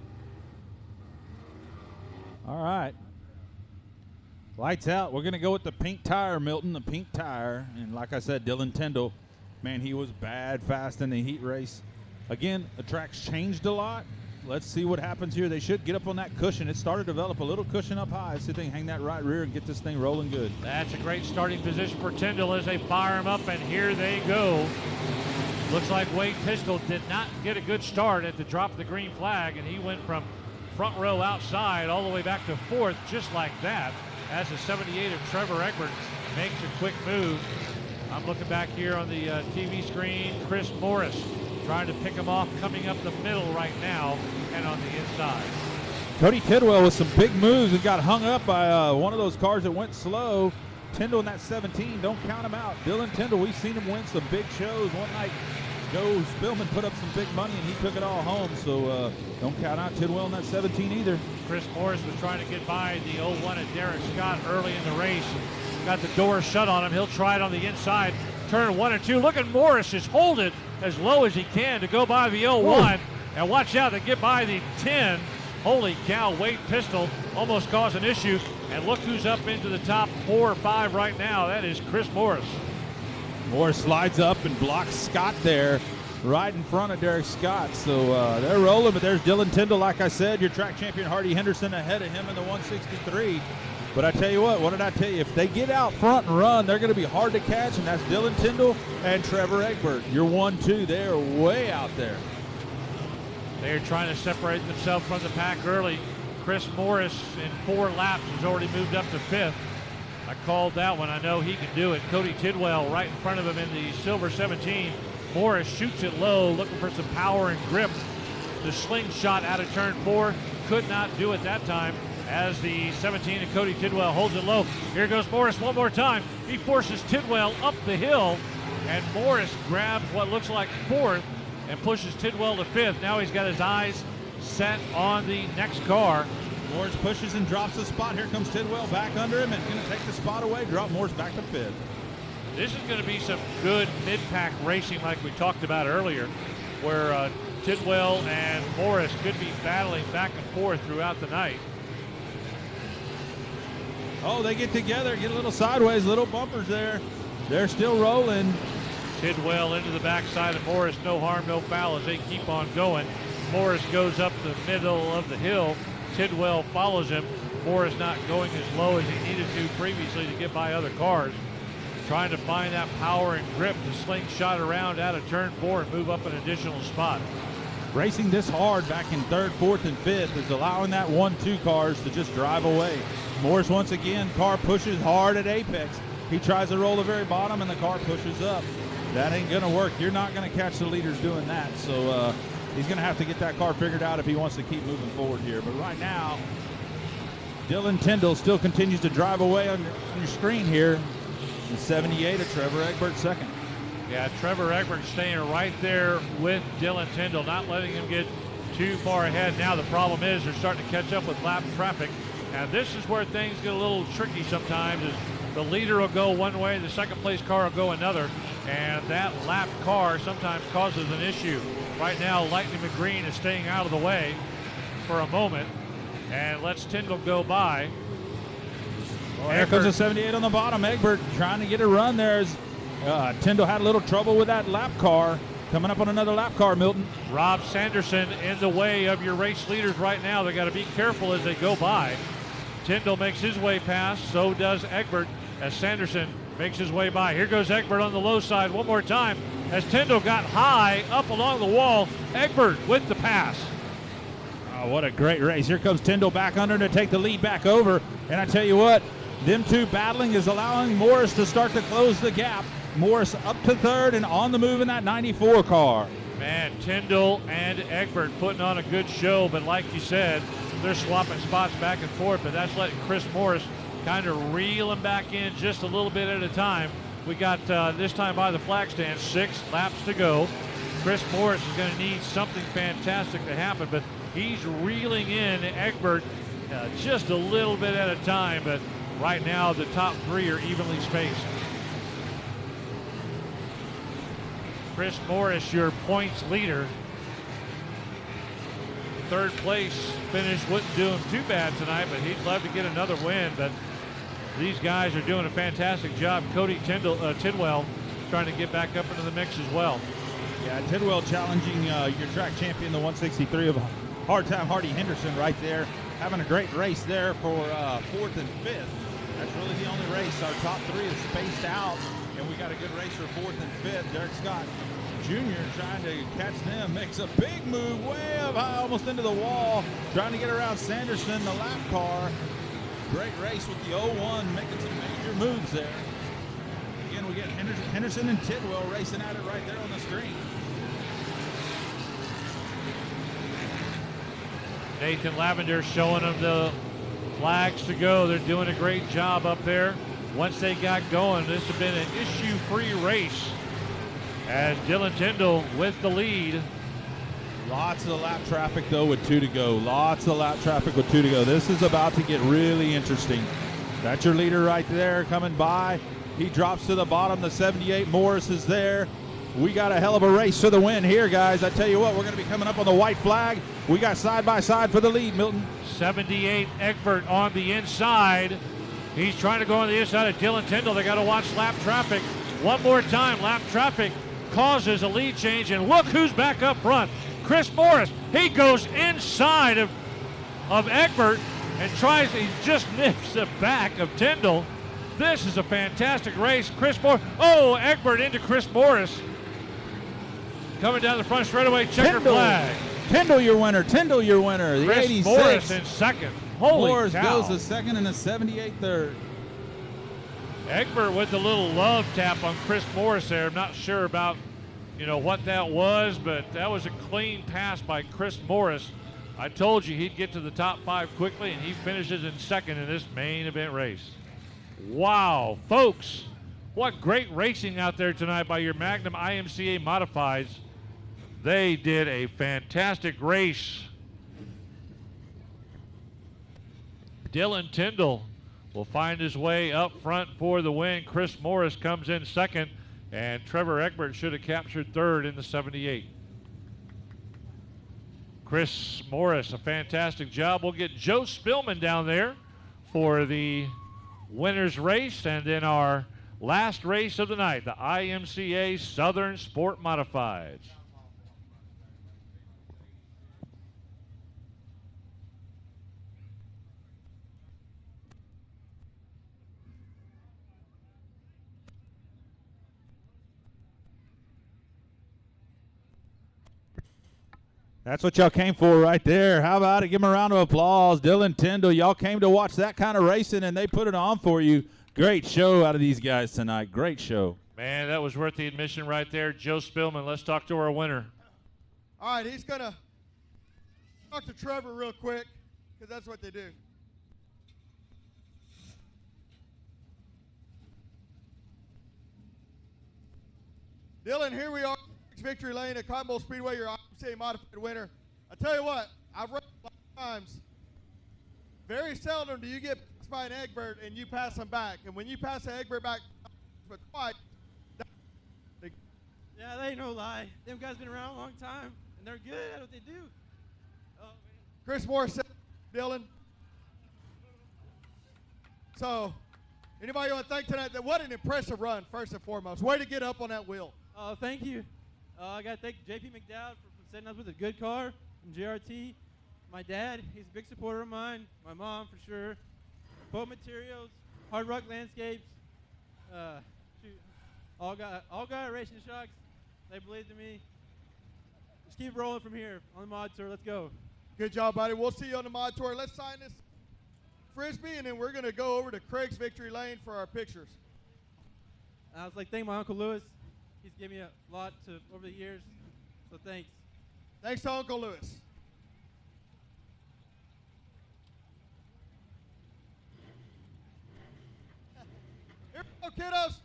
All right. Lights out. We're going to go with the pink tire, Milton, the pink tire. And like I said, Dylan Tyndall, man, he was bad fast in the heat race. Again, the track's changed a lot. Let's see what happens here. They should get up on that cushion. It started to develop a little cushion up high. See if they can hang that right rear and get this thing rolling good. That's a great starting position for Tyndall as they fire him up, and here they go. Looks like Wade Pistol did not get a good start at the drop of the green flag, and he went from front row outside all the way back to 4th just like that as the 78 of Trevor Egbert makes a quick move. I'm looking back here on the TV screen. Chris Morris trying to pick him off, coming up the middle right now and on the inside. Cody Tidwell with some big moves and got hung up by one of those cars that went slow. Tyndall in that 17, don't count him out. Dylan Tyndall, we've seen him win some big shows. One night, Joe Spillman put up some big money and he took it all home, so don't count out Tidwell in that 17 either. Chris Morris was trying to get by the 01 of Derek Scott early in the race. Got the door shut on him. He'll try it on the inside. Turn 1 and 2. Look at Morris just hold it as low as he can to go by the 01. Whoa. And watch out to get by the 10. Holy cow, Wade Pistol almost caused an issue. And look who's up into the top 4 or 5 right now. That is Chris Morris. Morris slides up and blocks Scott there right in front of Derek Scott. So they're rolling, but there's Dylan Tyndall, like I said, your track champion Hardy Henderson ahead of him in the 163. But I tell you what did I tell you? If they get out front and run, they're going to be hard to catch, and that's Dylan Tyndall and Trevor Egbert. Your 1-2, they're way out there. They're trying to separate themselves from the pack early. Chris Morris in 4 laps has already moved up to 5th. I called that one. I know he can do it. Cody Tidwell right in front of him in the silver 17. Morris shoots it low, looking for some power and grip. The slingshot out of turn 4 could not do it that time as the 17 of Cody Tidwell holds it low. Here goes Morris one more time. He forces Tidwell up the hill, and Morris grabs what looks like 4th and pushes Tidwell to 5th. Now he's got his eyes set on the next car. Morris pushes and drops the spot. Here comes Tidwell back under him and going to take the spot away, drop Morris back to 5th. This is going to be some good mid-pack racing like we talked about earlier, where Tidwell and Morris could be battling back and forth throughout the night. Oh, they get together, get a little sideways, little bumpers there. They're still rolling. Tidwell into the backside of Morris, no harm, no foul as they keep on going. Morris goes up the middle of the hill. Tidwell follows him. Morris not going as low as he needed to previously to get by other cars. Trying to find that power and grip to slingshot around out of turn 4 and move up an additional spot. Racing this hard back in 3rd, 4th, and 5th is allowing that 1-2 cars to just drive away. Morris once again, car pushes hard at apex. He tries to roll the very bottom and the car pushes up. That ain't gonna work. You're not gonna catch the leaders doing that. So he's gonna have to get that car figured out if he wants to keep moving forward here. But right now, Dylan Tyndall still continues to drive away on your screen here. The 78 of Trevor Egbert second. Yeah, Trevor Egbert staying right there with Dylan Tyndall, not letting him get too far ahead. Now the problem is they're starting to catch up with lap traffic. And this is where things get a little tricky sometimes. Is the leader will go one way, the second place car will go another, and that lap car sometimes causes an issue. Right now, Lightning McGreen is staying out of the way for a moment and lets Tyndall go by. Oh, here comes the 78 on the bottom. Egbert trying to get a run there. Tyndall had a little trouble with that lap car. Coming up on another lap car, Milton. Rob Sanderson in the way of your race leaders right now. They got to be careful as they go by. Tyndall makes his way past, so does Egbert as Sanderson makes his way by. Here goes Egbert on the low side one more time as Tyndall got high up along the wall. Egbert with the pass. Oh, what a great race. Here comes Tyndall back under to take the lead back over. And I tell you what, them two battling is allowing Morris to start to close the gap. Morris up to 3rd and on the move in that 94 car. Man, Tyndall and Egbert putting on a good show, but like you said, they're swapping spots back and forth, but that's letting Chris Morris kind of reel him back in just a little bit at a time. We got, this time by the flag stand, 6 laps to go. Chris Morris is going to need something fantastic to happen, but he's reeling in Egbert just a little bit at a time, but right now the top 3 are evenly spaced. Chris Morris, your points leader. Third place finish wouldn't do him too bad tonight, but he'd love to get another win. But these guys are doing a fantastic job. Cody Tidwell trying to get back up into the mix as well. Yeah, Tidwell challenging your track champion, the 163 of Hard Time Hardy Henderson right there. Having a great race there for 4th and 5th. That's really the only race. Our top 3 is spaced out, and we got a good race for 4th and 5th. Derek Scott Jr. trying to catch them, makes a big move way up high, almost into the wall, trying to get around Sanderson, the lap car. Great race with the 01, making some major moves there. Again, we get Henderson and Tidwell racing at it right there on the screen. Nathan Lavender showing them the flags to go. They're doing a great job up there. Once they got going, this has been an issue-free race as Dylan Tyndall with the lead. Lots of lap traffic, though, with 2 to go. Lots of lap traffic with 2 to go. This is about to get really interesting. That's your leader right there coming by. He drops to the bottom. The 78 Morris is there. We got a hell of a race to the win here, guys. I tell you what, we're going to be coming up on the white flag. We got side by side for the lead, Milton. 78 Egbert on the inside. He's trying to go on the inside of Dylan Tyndall. They got to watch lap traffic. One more time, lap traffic causes a lead change, and look who's back up front. Chris Morris. He goes inside of Egbert and he just nips the back of Tyndall. This is a fantastic race. Chris Morris. Oh, Egbert into Chris Morris. Coming down the front straightaway, checker flag. Tyndall, your winner. Tyndall, your winner. The Chris 86. Morris in second. Holy Morris cow. goes to second and a 78 third. Egbert with a little love tap on Chris Morris there. I'm not sure about, what that was, but that was a clean pass by Chris Morris. I told you he'd get to the top 5 quickly, and he finishes in second in this main event race. Wow, folks, what great racing out there tonight by your Magnum IMCA Modifieds. They did a fantastic race. Dylan Tyndall will find his way up front for the win. Chris Morris comes in second, and Trevor Egbert should have captured third in the 78. Chris Morris, a fantastic job. We'll get Joe Spillman down there for the winner's race, and then our last race of the night, the IMCA Southern Sport Modifieds. That's what y'all came for right there. How about it? Give them a round of applause. Dylan Tyndall, y'all came to watch that kind of racing, and they put it on for you. Great show out of these guys tonight. Great show. Man, that was worth the admission right there. Joe Spillman, let's talk to our winner. All right, he's going to talk to Trevor real quick, because that's what they do. Dylan, here we are. Victory Lane at Cotton Bowl Speedway, your IMCA Modified winner. I tell you what, I've raced a lot of times. Very seldom do you get passed by an Egbert and you pass them back. And when you pass an Egbert back, but twice. Yeah, they ain't no lie. Them guys been around a long time, and they're good at what they do. Oh, man. Chris Morris, Dylan. So, anybody want to thank tonight? What an impressive run, first and foremost. Way to get up on that wheel. Oh, thank you. I got to thank JP McDowd for setting us with a good car from JRT. My dad, he's a big supporter of mine. My mom, for sure. Boat Materials, Hard Rock Landscapes. All got Racing Shocks. They believed in me. Just keep rolling from here on the mod tour. Let's go. Good job, buddy. We'll see you on the mod tour. Let's sign this Frisbee, and then we're going to go over to Craig's Victory Lane for our pictures. I was like, thank my Uncle Lewis. He's given me a lot over the years. So thanks. Thanks to Uncle Lewis. Here we go, kiddos.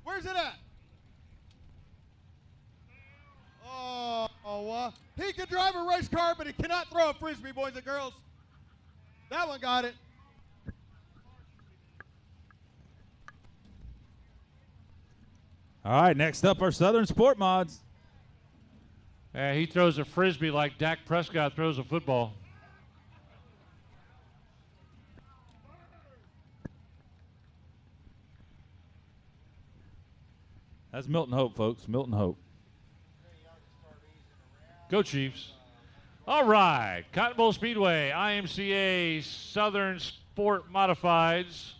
Where's it at? He can drive a race car, but he cannot throw a frisbee, boys and girls. That one got it. All right, next up are Southern Sport Mods. He throws a frisbee like Dak Prescott throws a football. That's Milton Hope, folks. Milton Hope. Go Chiefs. All right, Cotton Bowl Speedway, IMCA Southern Sport Modifieds.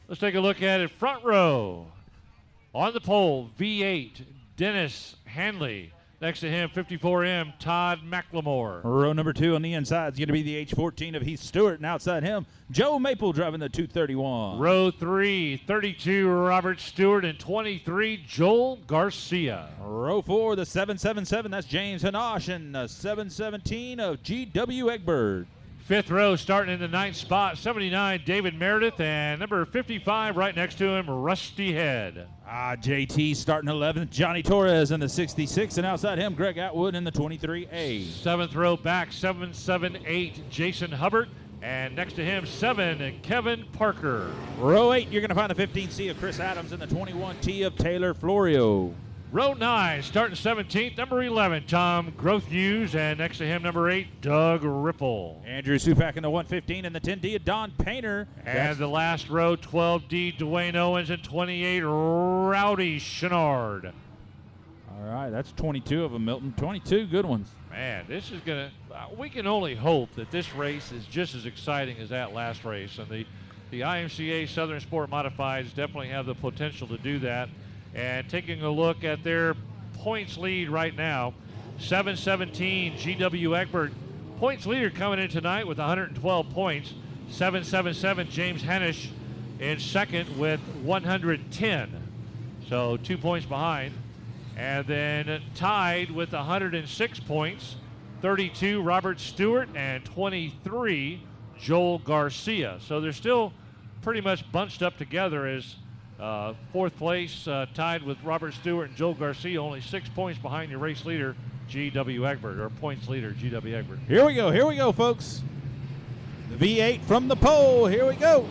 Let's take a look at it. Front row. On the pole, V8, Dennis Hanley. Next to him, 54M, Todd McLemore. Row number 2 on the inside is going to be the H14 of Heath Stewart, and outside him, Joe Maple driving the 231. Row 3, 32, Robert Stewart, and 23, Joel Garcia. Row 4, the 777, that's James Hanash, and the 717 of G.W. Egbert. Fifth row, starting in the 9th spot, 79, David Meredith, and number 55 right next to him, Rusty Head. JT starting 11th, Johnny Torres in the 66, and outside him, Greg Atwood in the 23A. 7th row back, 778, Jason Hubbard, and next to him, 7, Kevin Parker. Row 8, you're going to find the 15C of Chris Adams and the 21T of Taylor Florio. Row 9, starting 17th, number 11, Tom Grothhughes, and next to him, number 8, Doug Ripple. Andrew Supak in the 115 and the 10D of Don Painter. And the last row, 12D, Dwayne Owens, and 28, Rowdy Chenard. All right, that's 22 of them, Milton. 22 good ones. Man, this is going to, we can only hope that this race is just as exciting as that last race. And the IMCA Southern Sport Modifieds definitely have the potential to do that. And taking a look at their points lead right now, 717 GW Egbert, points leader coming in tonight with 112 points. 777 James Hanish in second with 110. So 2 points behind. And then tied with 106 points, 32 Robert Stewart and 23 Joel Garcia. So they're still pretty much bunched up together as fourth place tied with Robert Stewart and Joel Garcia, only 6 points behind your race leader, G.W. Egbert, or points leader, G.W. Egbert. Here we go, folks. The V8 from the pole, here we go.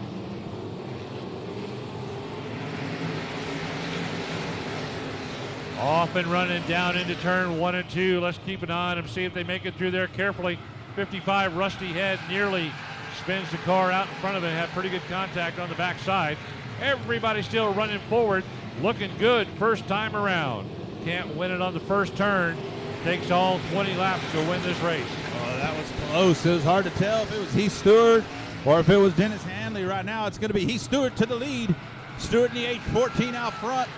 Off and running down into turn 1 and 2. Let's keep an eye on them, see if they make it through there carefully. 55 Rusty Head nearly spins the car out in front of it, had pretty good contact on the backside. Everybody still running forward, looking good first time around. Can't win it on the first turn. Takes all 20 laps to win this race. Oh, that was close. It was hard to tell if it was Heath Stewart or if it was Dennis Hanley. Right now it's going to be Heath Stewart to the lead. Stewart in the 814 out front.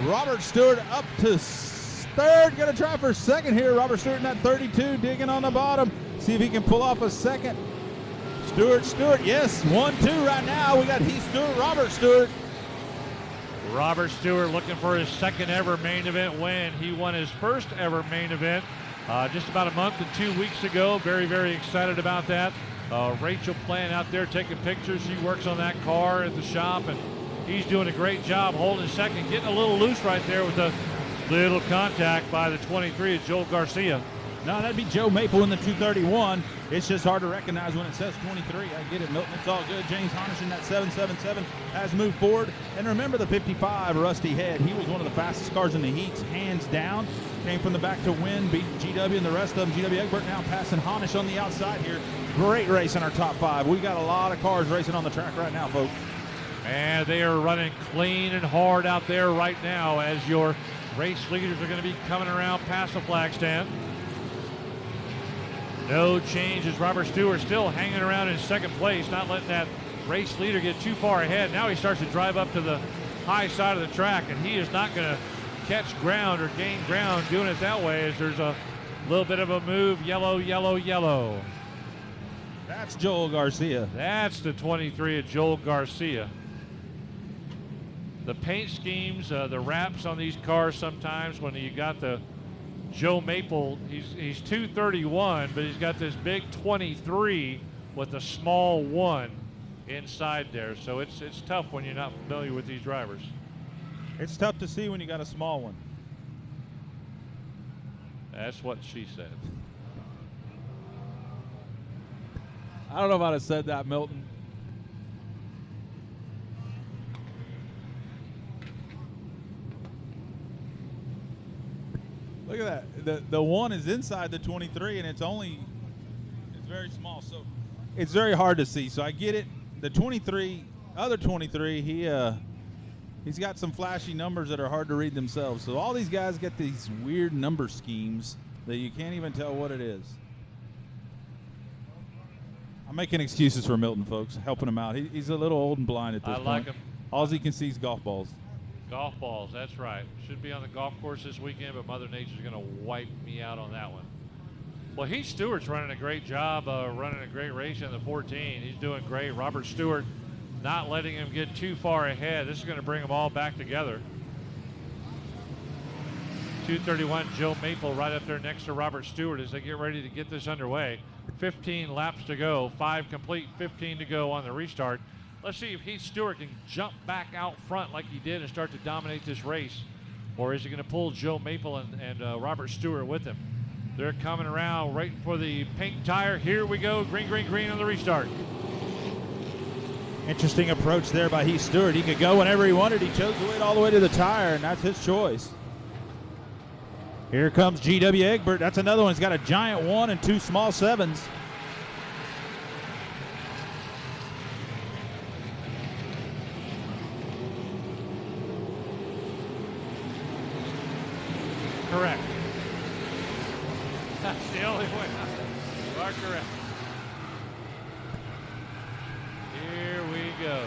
Robert Stewart up to third. Going to try for second here. Robert Stewart in that 32 digging on the bottom. See if he can pull off a second. Stewart, yes, 1-2 right now. We got Heath Stewart, Robert Stewart. Robert Stewart looking for his second ever main event win. He won his first ever main event just about a month and 2 weeks ago. Very, very excited about that. Rachel playing out there taking pictures. She works on that car at the shop, and he's doing a great job holding second, getting a little loose right there with a little contact by the 23 of Joel Garcia. No, that'd be Joe Maple in the 231. It's just hard to recognize when it says 23. I get it, Milton. It's all good. James Honish in that 777 has moved forward. And remember the 55, Rusty Head. He was one of the fastest cars in the heats, hands down. Came from the back to win, beat GW and the rest of them. GW Egbert now passing Honish on the outside here. Great race in our top 5. We got a lot of cars racing on the track right now, folks. And they are running clean and hard out there right now as your race leaders are going to be coming around past the flag stand. No change as Robert Stewart still hanging around in second place, not letting that race leader get too far ahead. Now he starts to drive up to the high side of the track, and he is not going to catch ground or gain ground doing it that way as there's a little bit of a move. Yellow, yellow, yellow. That's Joel Garcia. That's the 23 of Joel Garcia. The paint schemes, the wraps on these cars sometimes when you got the Joe Maple, he's 231, but he's got this big 23 with a small 1 inside there. So it's tough when you're not familiar with these drivers. It's tough to see when you got a small one. That's what she said. I don't know if I'd have said that, Milton. Look at that. The 1 is inside the 23, and it's very small, so it's very hard to see. So I get it. The 23, other 23, he's got some flashy numbers that are hard to read themselves. So all these guys get these weird number schemes that you can't even tell what it is. I'm making excuses for Milton, folks, helping him out. He's a little old and blind at this point. I like him. All he can see is golf balls. Golf balls, that's right. Should be on the golf course this weekend, but Mother Nature's going to wipe me out on that one. Well, Heath Stewart's running a great job, running a great race in the 14. He's doing great. Robert Stewart not letting him get too far ahead. This is going to bring them all back together. 231, Joe Maple right up there next to Robert Stewart as they get ready to get this underway. 15 laps to go, 5 complete, 15 to go on the restart. Let's see if Heath Stewart can jump back out front like he did and start to dominate this race. Or is he going to pull Joe Maple and Robert Stewart with him? They're coming around, waiting for the pink tire. Here we go, green, green, green on the restart. Interesting approach there by Heath Stewart. He could go whenever he wanted. He chose to wait all the way to the tire, and that's his choice. Here comes G.W. Egbert. That's another one. He's got a giant 1 and 2 small 7s. Correct. That's the only way. You are correct. Here we go.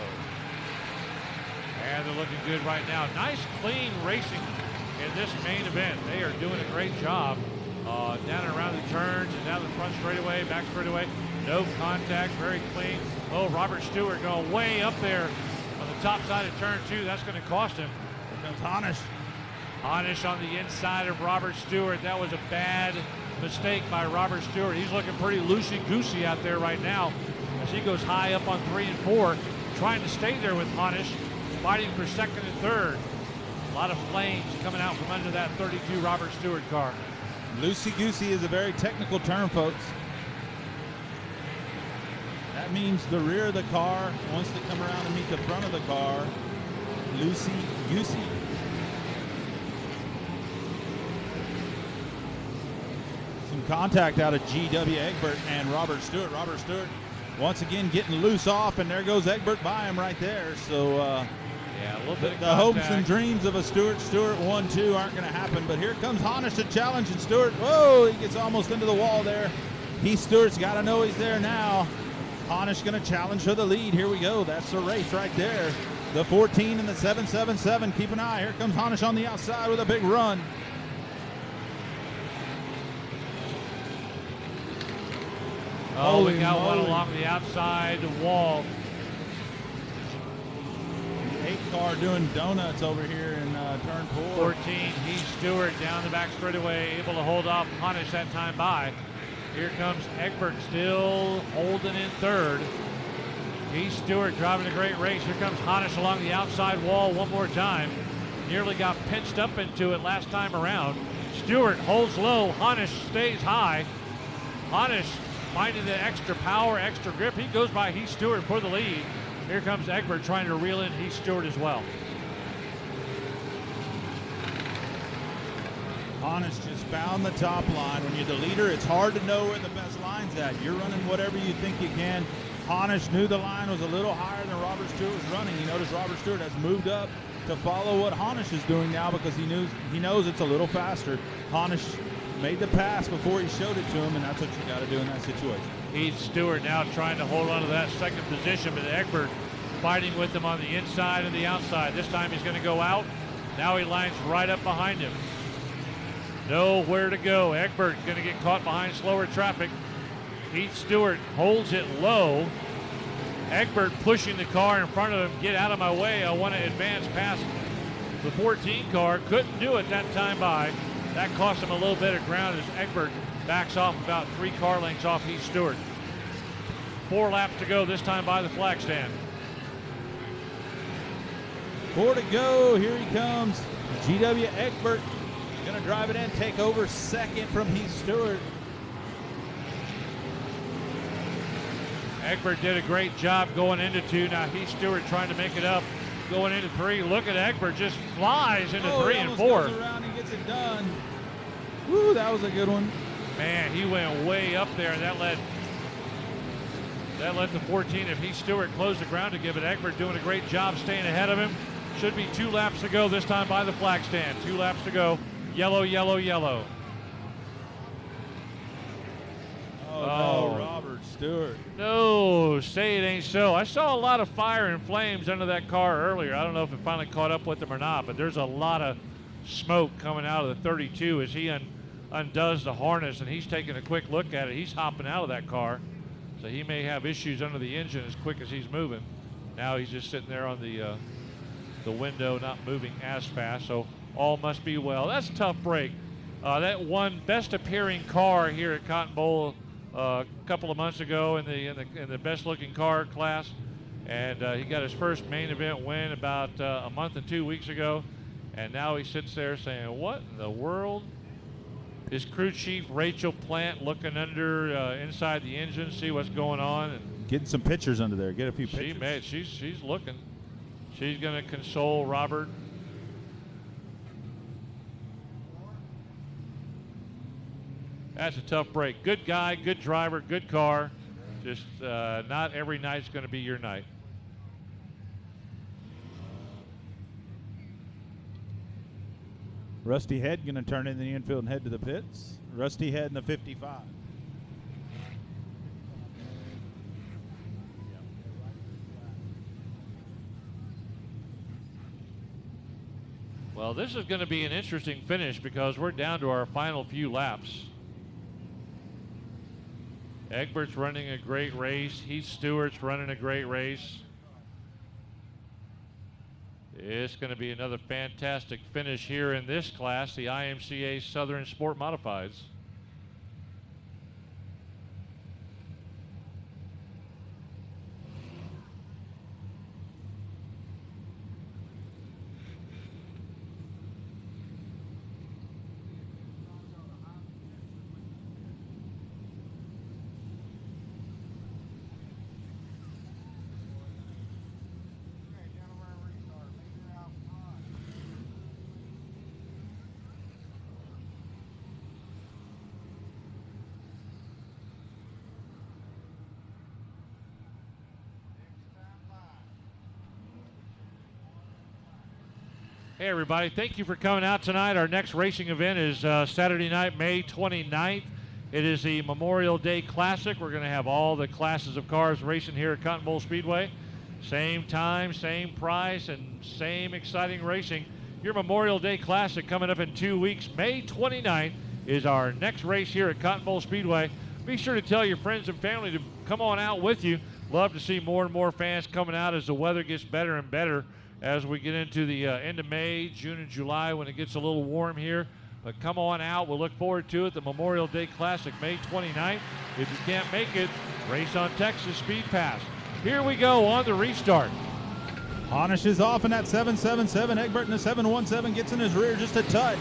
And they're looking good right now. Nice, clean racing in this main event. They are doing a great job down and around the turns and down the front straightaway, back straightaway. No contact, very clean. Oh, Robert Stewart going way up there on the top side of turn 2. That's going to cost him. Here comes Honish. Honish on the inside of Robert Stewart. That was a bad mistake by Robert Stewart. He's looking pretty loosey-goosey out there right now as he goes high up on 3 and 4, trying to stay there with Honish, fighting for 2nd and 3rd. A lot of flames coming out from under that 32 Robert Stewart car. Loosey-goosey is a very technical term, folks. That means the rear of the car wants to come around and meet the front of the car. Loosey-goosey. Some contact out of G.W. Egbert and Robert Stewart. Robert Stewart once again getting loose off, and there goes Egbert by him right there. So yeah, a little bit of the hopes and dreams of a Stewart 1-2 aren't going to happen. But here comes Honish to challenge, and Stewart, whoa, he gets almost into the wall there. Heath Stewart's got to know he's there now. Honish going to challenge for the lead. Here we go. That's the race right there. The 14 and the 777. Keep an eye. Here comes Honish on the outside with a big run. Oh, we got one along the outside wall. The 8 car doing donuts over here in turn 4. 14, Heath Stewart down the back straightaway, able to hold off Honish that time by. Here comes Egbert still holding in 3rd. Heath Stewart driving a great race. Here comes Honish along the outside wall one more time. Nearly got pinched up into it last time around. Stewart holds low. Honish stays high. Honish finding the extra power, extra grip. He goes by Heath Stewart for the lead. Here comes Egbert trying to reel in Heath Stewart as well. Honish just found the top line. When you're the leader, it's hard to know where the best line's at. You're running whatever you think you can. Honish knew the line was a little higher than Robert Stewart was running. You notice Robert Stewart has moved up to follow what Honish is doing now because he knows it's a little faster. Honish made the pass before he showed it to him, and that's what you got to do in that situation. Heath Stewart now trying to hold on to that 2nd position, but Egbert fighting with him on the inside and the outside. This time he's going to go out. Now he lines right up behind him. Nowhere to go. Egbert going to get caught behind slower traffic. Heath Stewart holds it low. Egbert pushing the car in front of him. Get out of my way. I want to advance past the 14 car. Couldn't do it that time by. That cost him a little bit of ground as Egbert backs off about 3 car lengths off Heath Stewart. 4 laps to go, this time by the flag stand. 4 to go. Here he comes. GW Egbert going to drive it in, take over second from Heath Stewart. Egbert did a great job going into 2. Now Heath Stewart trying to make it up going into 3. Look at Egbert, just flies into 3 and 4. Goes around and gets it done. Woo, that was a good one. Man, he went way up there, and that let the 14 of Heath Stewart close the ground to give it. Egbert doing a great job staying ahead of him. Should be 2 laps to go, this time by the flag stand. 2 laps to go. Yellow, yellow, yellow. Oh, no, Robert Stewart. No, say it ain't so. I saw a lot of fire and flames under that car earlier. I don't know if it finally caught up with him or not, but there's a lot of smoke coming out of the 32 as he undoes the harness, and he's taking a quick look at it. He's hopping out of that car, so he may have issues under the engine as quick as he's moving. Now he's just sitting there on the window, not moving as fast, so all must be well. That's a tough break. That one best appearing car here at Cotton Bowl a couple of months ago in the best looking car class, and he got his first main event win about a month and 2 weeks ago, and now he sits there saying, what in the world? His crew chief Rachel Plant looking under inside the engine, see what's going on, and getting some pictures under there. Get a few pictures. She's looking. She's going to console Robert. That's a tough break. Good guy, good driver, good car. Just not every night's going to be your night. Rusty Head going to turn in the infield and head to the pits. Rusty Head in the 55. Well, this is going to be an interesting finish because we're down to our final few laps. Egbert's running a great race. Heath Stewart's running a great race. It's going to be another fantastic finish here in this class, the IMCA Southern Sport Modifieds. Hey everybody, thank you for coming out tonight. Our next racing event is Saturday night, May 29th. It is the Memorial Day Classic. We're going to have all the classes of cars racing here at Cotton Bowl Speedway. Same time, same price, and same exciting racing. Your Memorial Day Classic coming up in 2 weeks. May 29th is our next race here at Cotton Bowl Speedway. Be sure to tell your friends and family to come on out with you. Love to see more and more fans coming out as the weather gets better and better as we get into the end of May, June, and July when it gets a little warm here. But come on out. We'll look forward to it. The Memorial Day Classic, May 29th. If you can't make it, race on Texas Speed Pass. Here we go on the restart. Honish is off in that 777. Egbert in the 717 gets in his rear just a touch.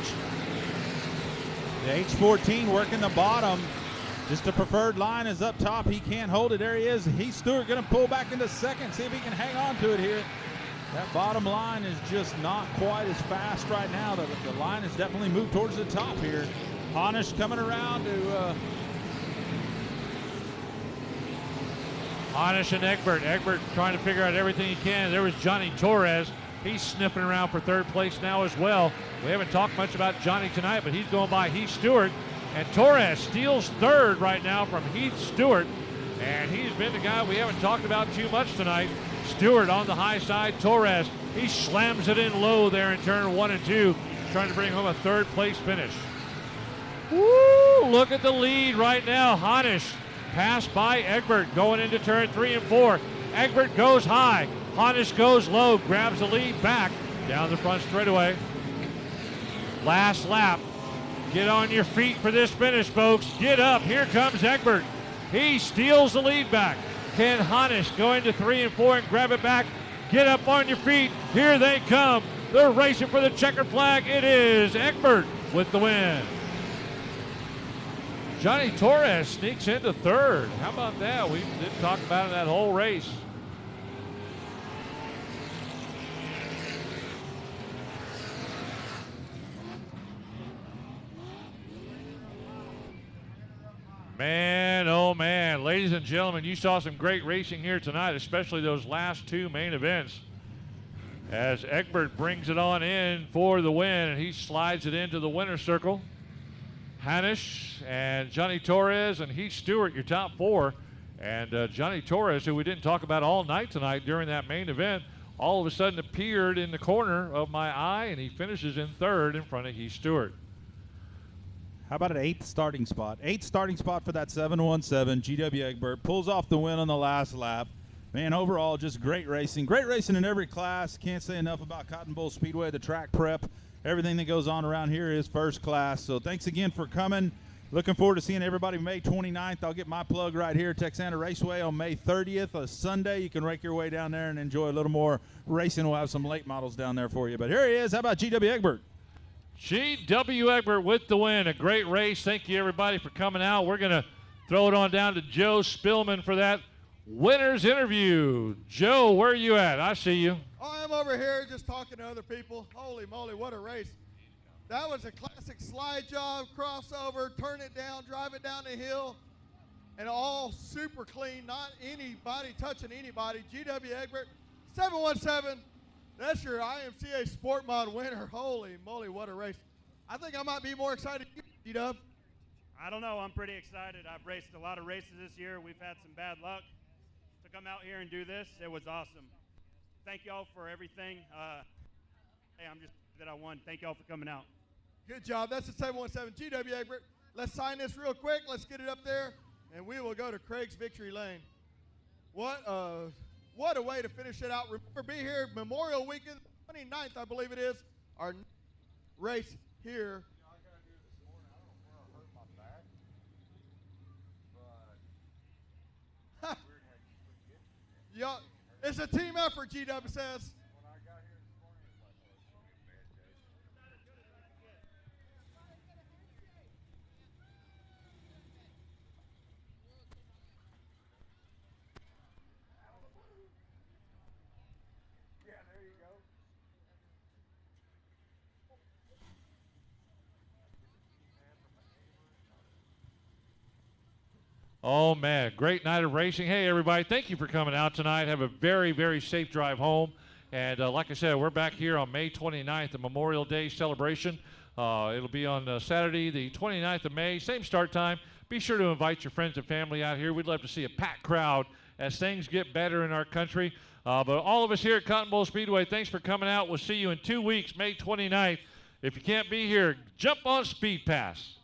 The H14 working the bottom. Just the preferred line is up top. He can't hold it. There he is. Heath Stewart going to pull back into second. See if he can hang on to it here. That bottom line is just not quite as fast right now. The line has definitely moved towards the top here. Honish coming around to... Honish and Egbert. Egbert trying to figure out everything he can. There was Johnny Torres. He's sniffing around for third place now as well. We haven't talked much about Johnny tonight, but he's going by Heath Stewart. And Torres steals third right now from Heath Stewart. And he's been the guy we haven't talked about too much tonight. Stewart on the high side. Torres, he slams it in low there in turn 1 and 2, trying to bring home a third place finish. Woo! Look at the lead right now. Honish passed by Egbert going into turn 3 and 4. Egbert goes high. Honish goes low, grabs the lead back down the front straightaway. Last lap. Get on your feet for this finish, folks. Get up. Here comes Egbert. He steals the lead back. Ken Honish going to 3 and 4 and grab it back. Get up on your feet. Here they come. They're racing for the checkered flag. It is Egbert with the win. Johnny Torres sneaks into 3rd. How about that? We didn't talk about it that whole race. Man, oh man, ladies and gentlemen, you saw some great racing here tonight, especially those last 2 main events. As Egbert brings it on in for the win, and he slides it into the winner's circle. Hanish and Johnny Torres and Heath Stewart, your top 4. And Johnny Torres, who we didn't talk about all night tonight during that main event, all of a sudden appeared in the corner of my eye, and he finishes in 3rd in front of Heath Stewart. How about an 8th starting spot? 8th starting spot for that 717. GW Egbert pulls off the win on the last lap. Man, overall, just great racing. Great racing in every class. Can't say enough about Cotton Bowl Speedway, the track prep. Everything that goes on around here is first class. So thanks again for coming. Looking forward to seeing everybody May 29th. I'll get my plug right here, Texana Raceway on May 30th, a Sunday. You can rake your way down there and enjoy a little more racing. We'll have some late models down there for you. But here he is. How about GW Egbert? G.W. Egbert with the win. A great race. Thank you, everybody, for coming out. We're going to throw it on down to Joe Spillman for that winner's interview. Joe, where are you at? I see you. Oh, I'm over here just talking to other people. Holy moly, what a race. That was a classic slide job, crossover, turn it down, drive it down the hill, and all super clean, not anybody touching anybody. G.W. Egbert, 717. That's your IMCA Sport Mod winner. Holy moly, what a race. I think I might be more excited than you, G-Dub. I don't know. I'm pretty excited. I've raced a lot of races this year. We've had some bad luck. To come out here and do this, it was awesome. Thank y'all for everything. Hey, I'm just that I won. Thank y'all for coming out. Good job. That's the 717 GW Egbert. Let's sign this real quick. Let's get it up there, and we will go to Craig's Victory Lane. What a way to finish it out. Remember, be here Memorial Weekend, 29th, I believe it is, our race here. Yo, it's a team effort, GW says. Oh, man, great night of racing. Hey, everybody, thank you for coming out tonight. Have a very, very safe drive home. And like I said, we're back here on May 29th, the Memorial Day celebration. It'll be on Saturday, the 29th of May, same start time. Be sure to invite your friends and family out here. We'd love to see a packed crowd as things get better in our country. But all of us here at Cotton Bowl Speedway, thanks for coming out. We'll see you in 2 weeks, May 29th. If you can't be here, jump on Speed Pass.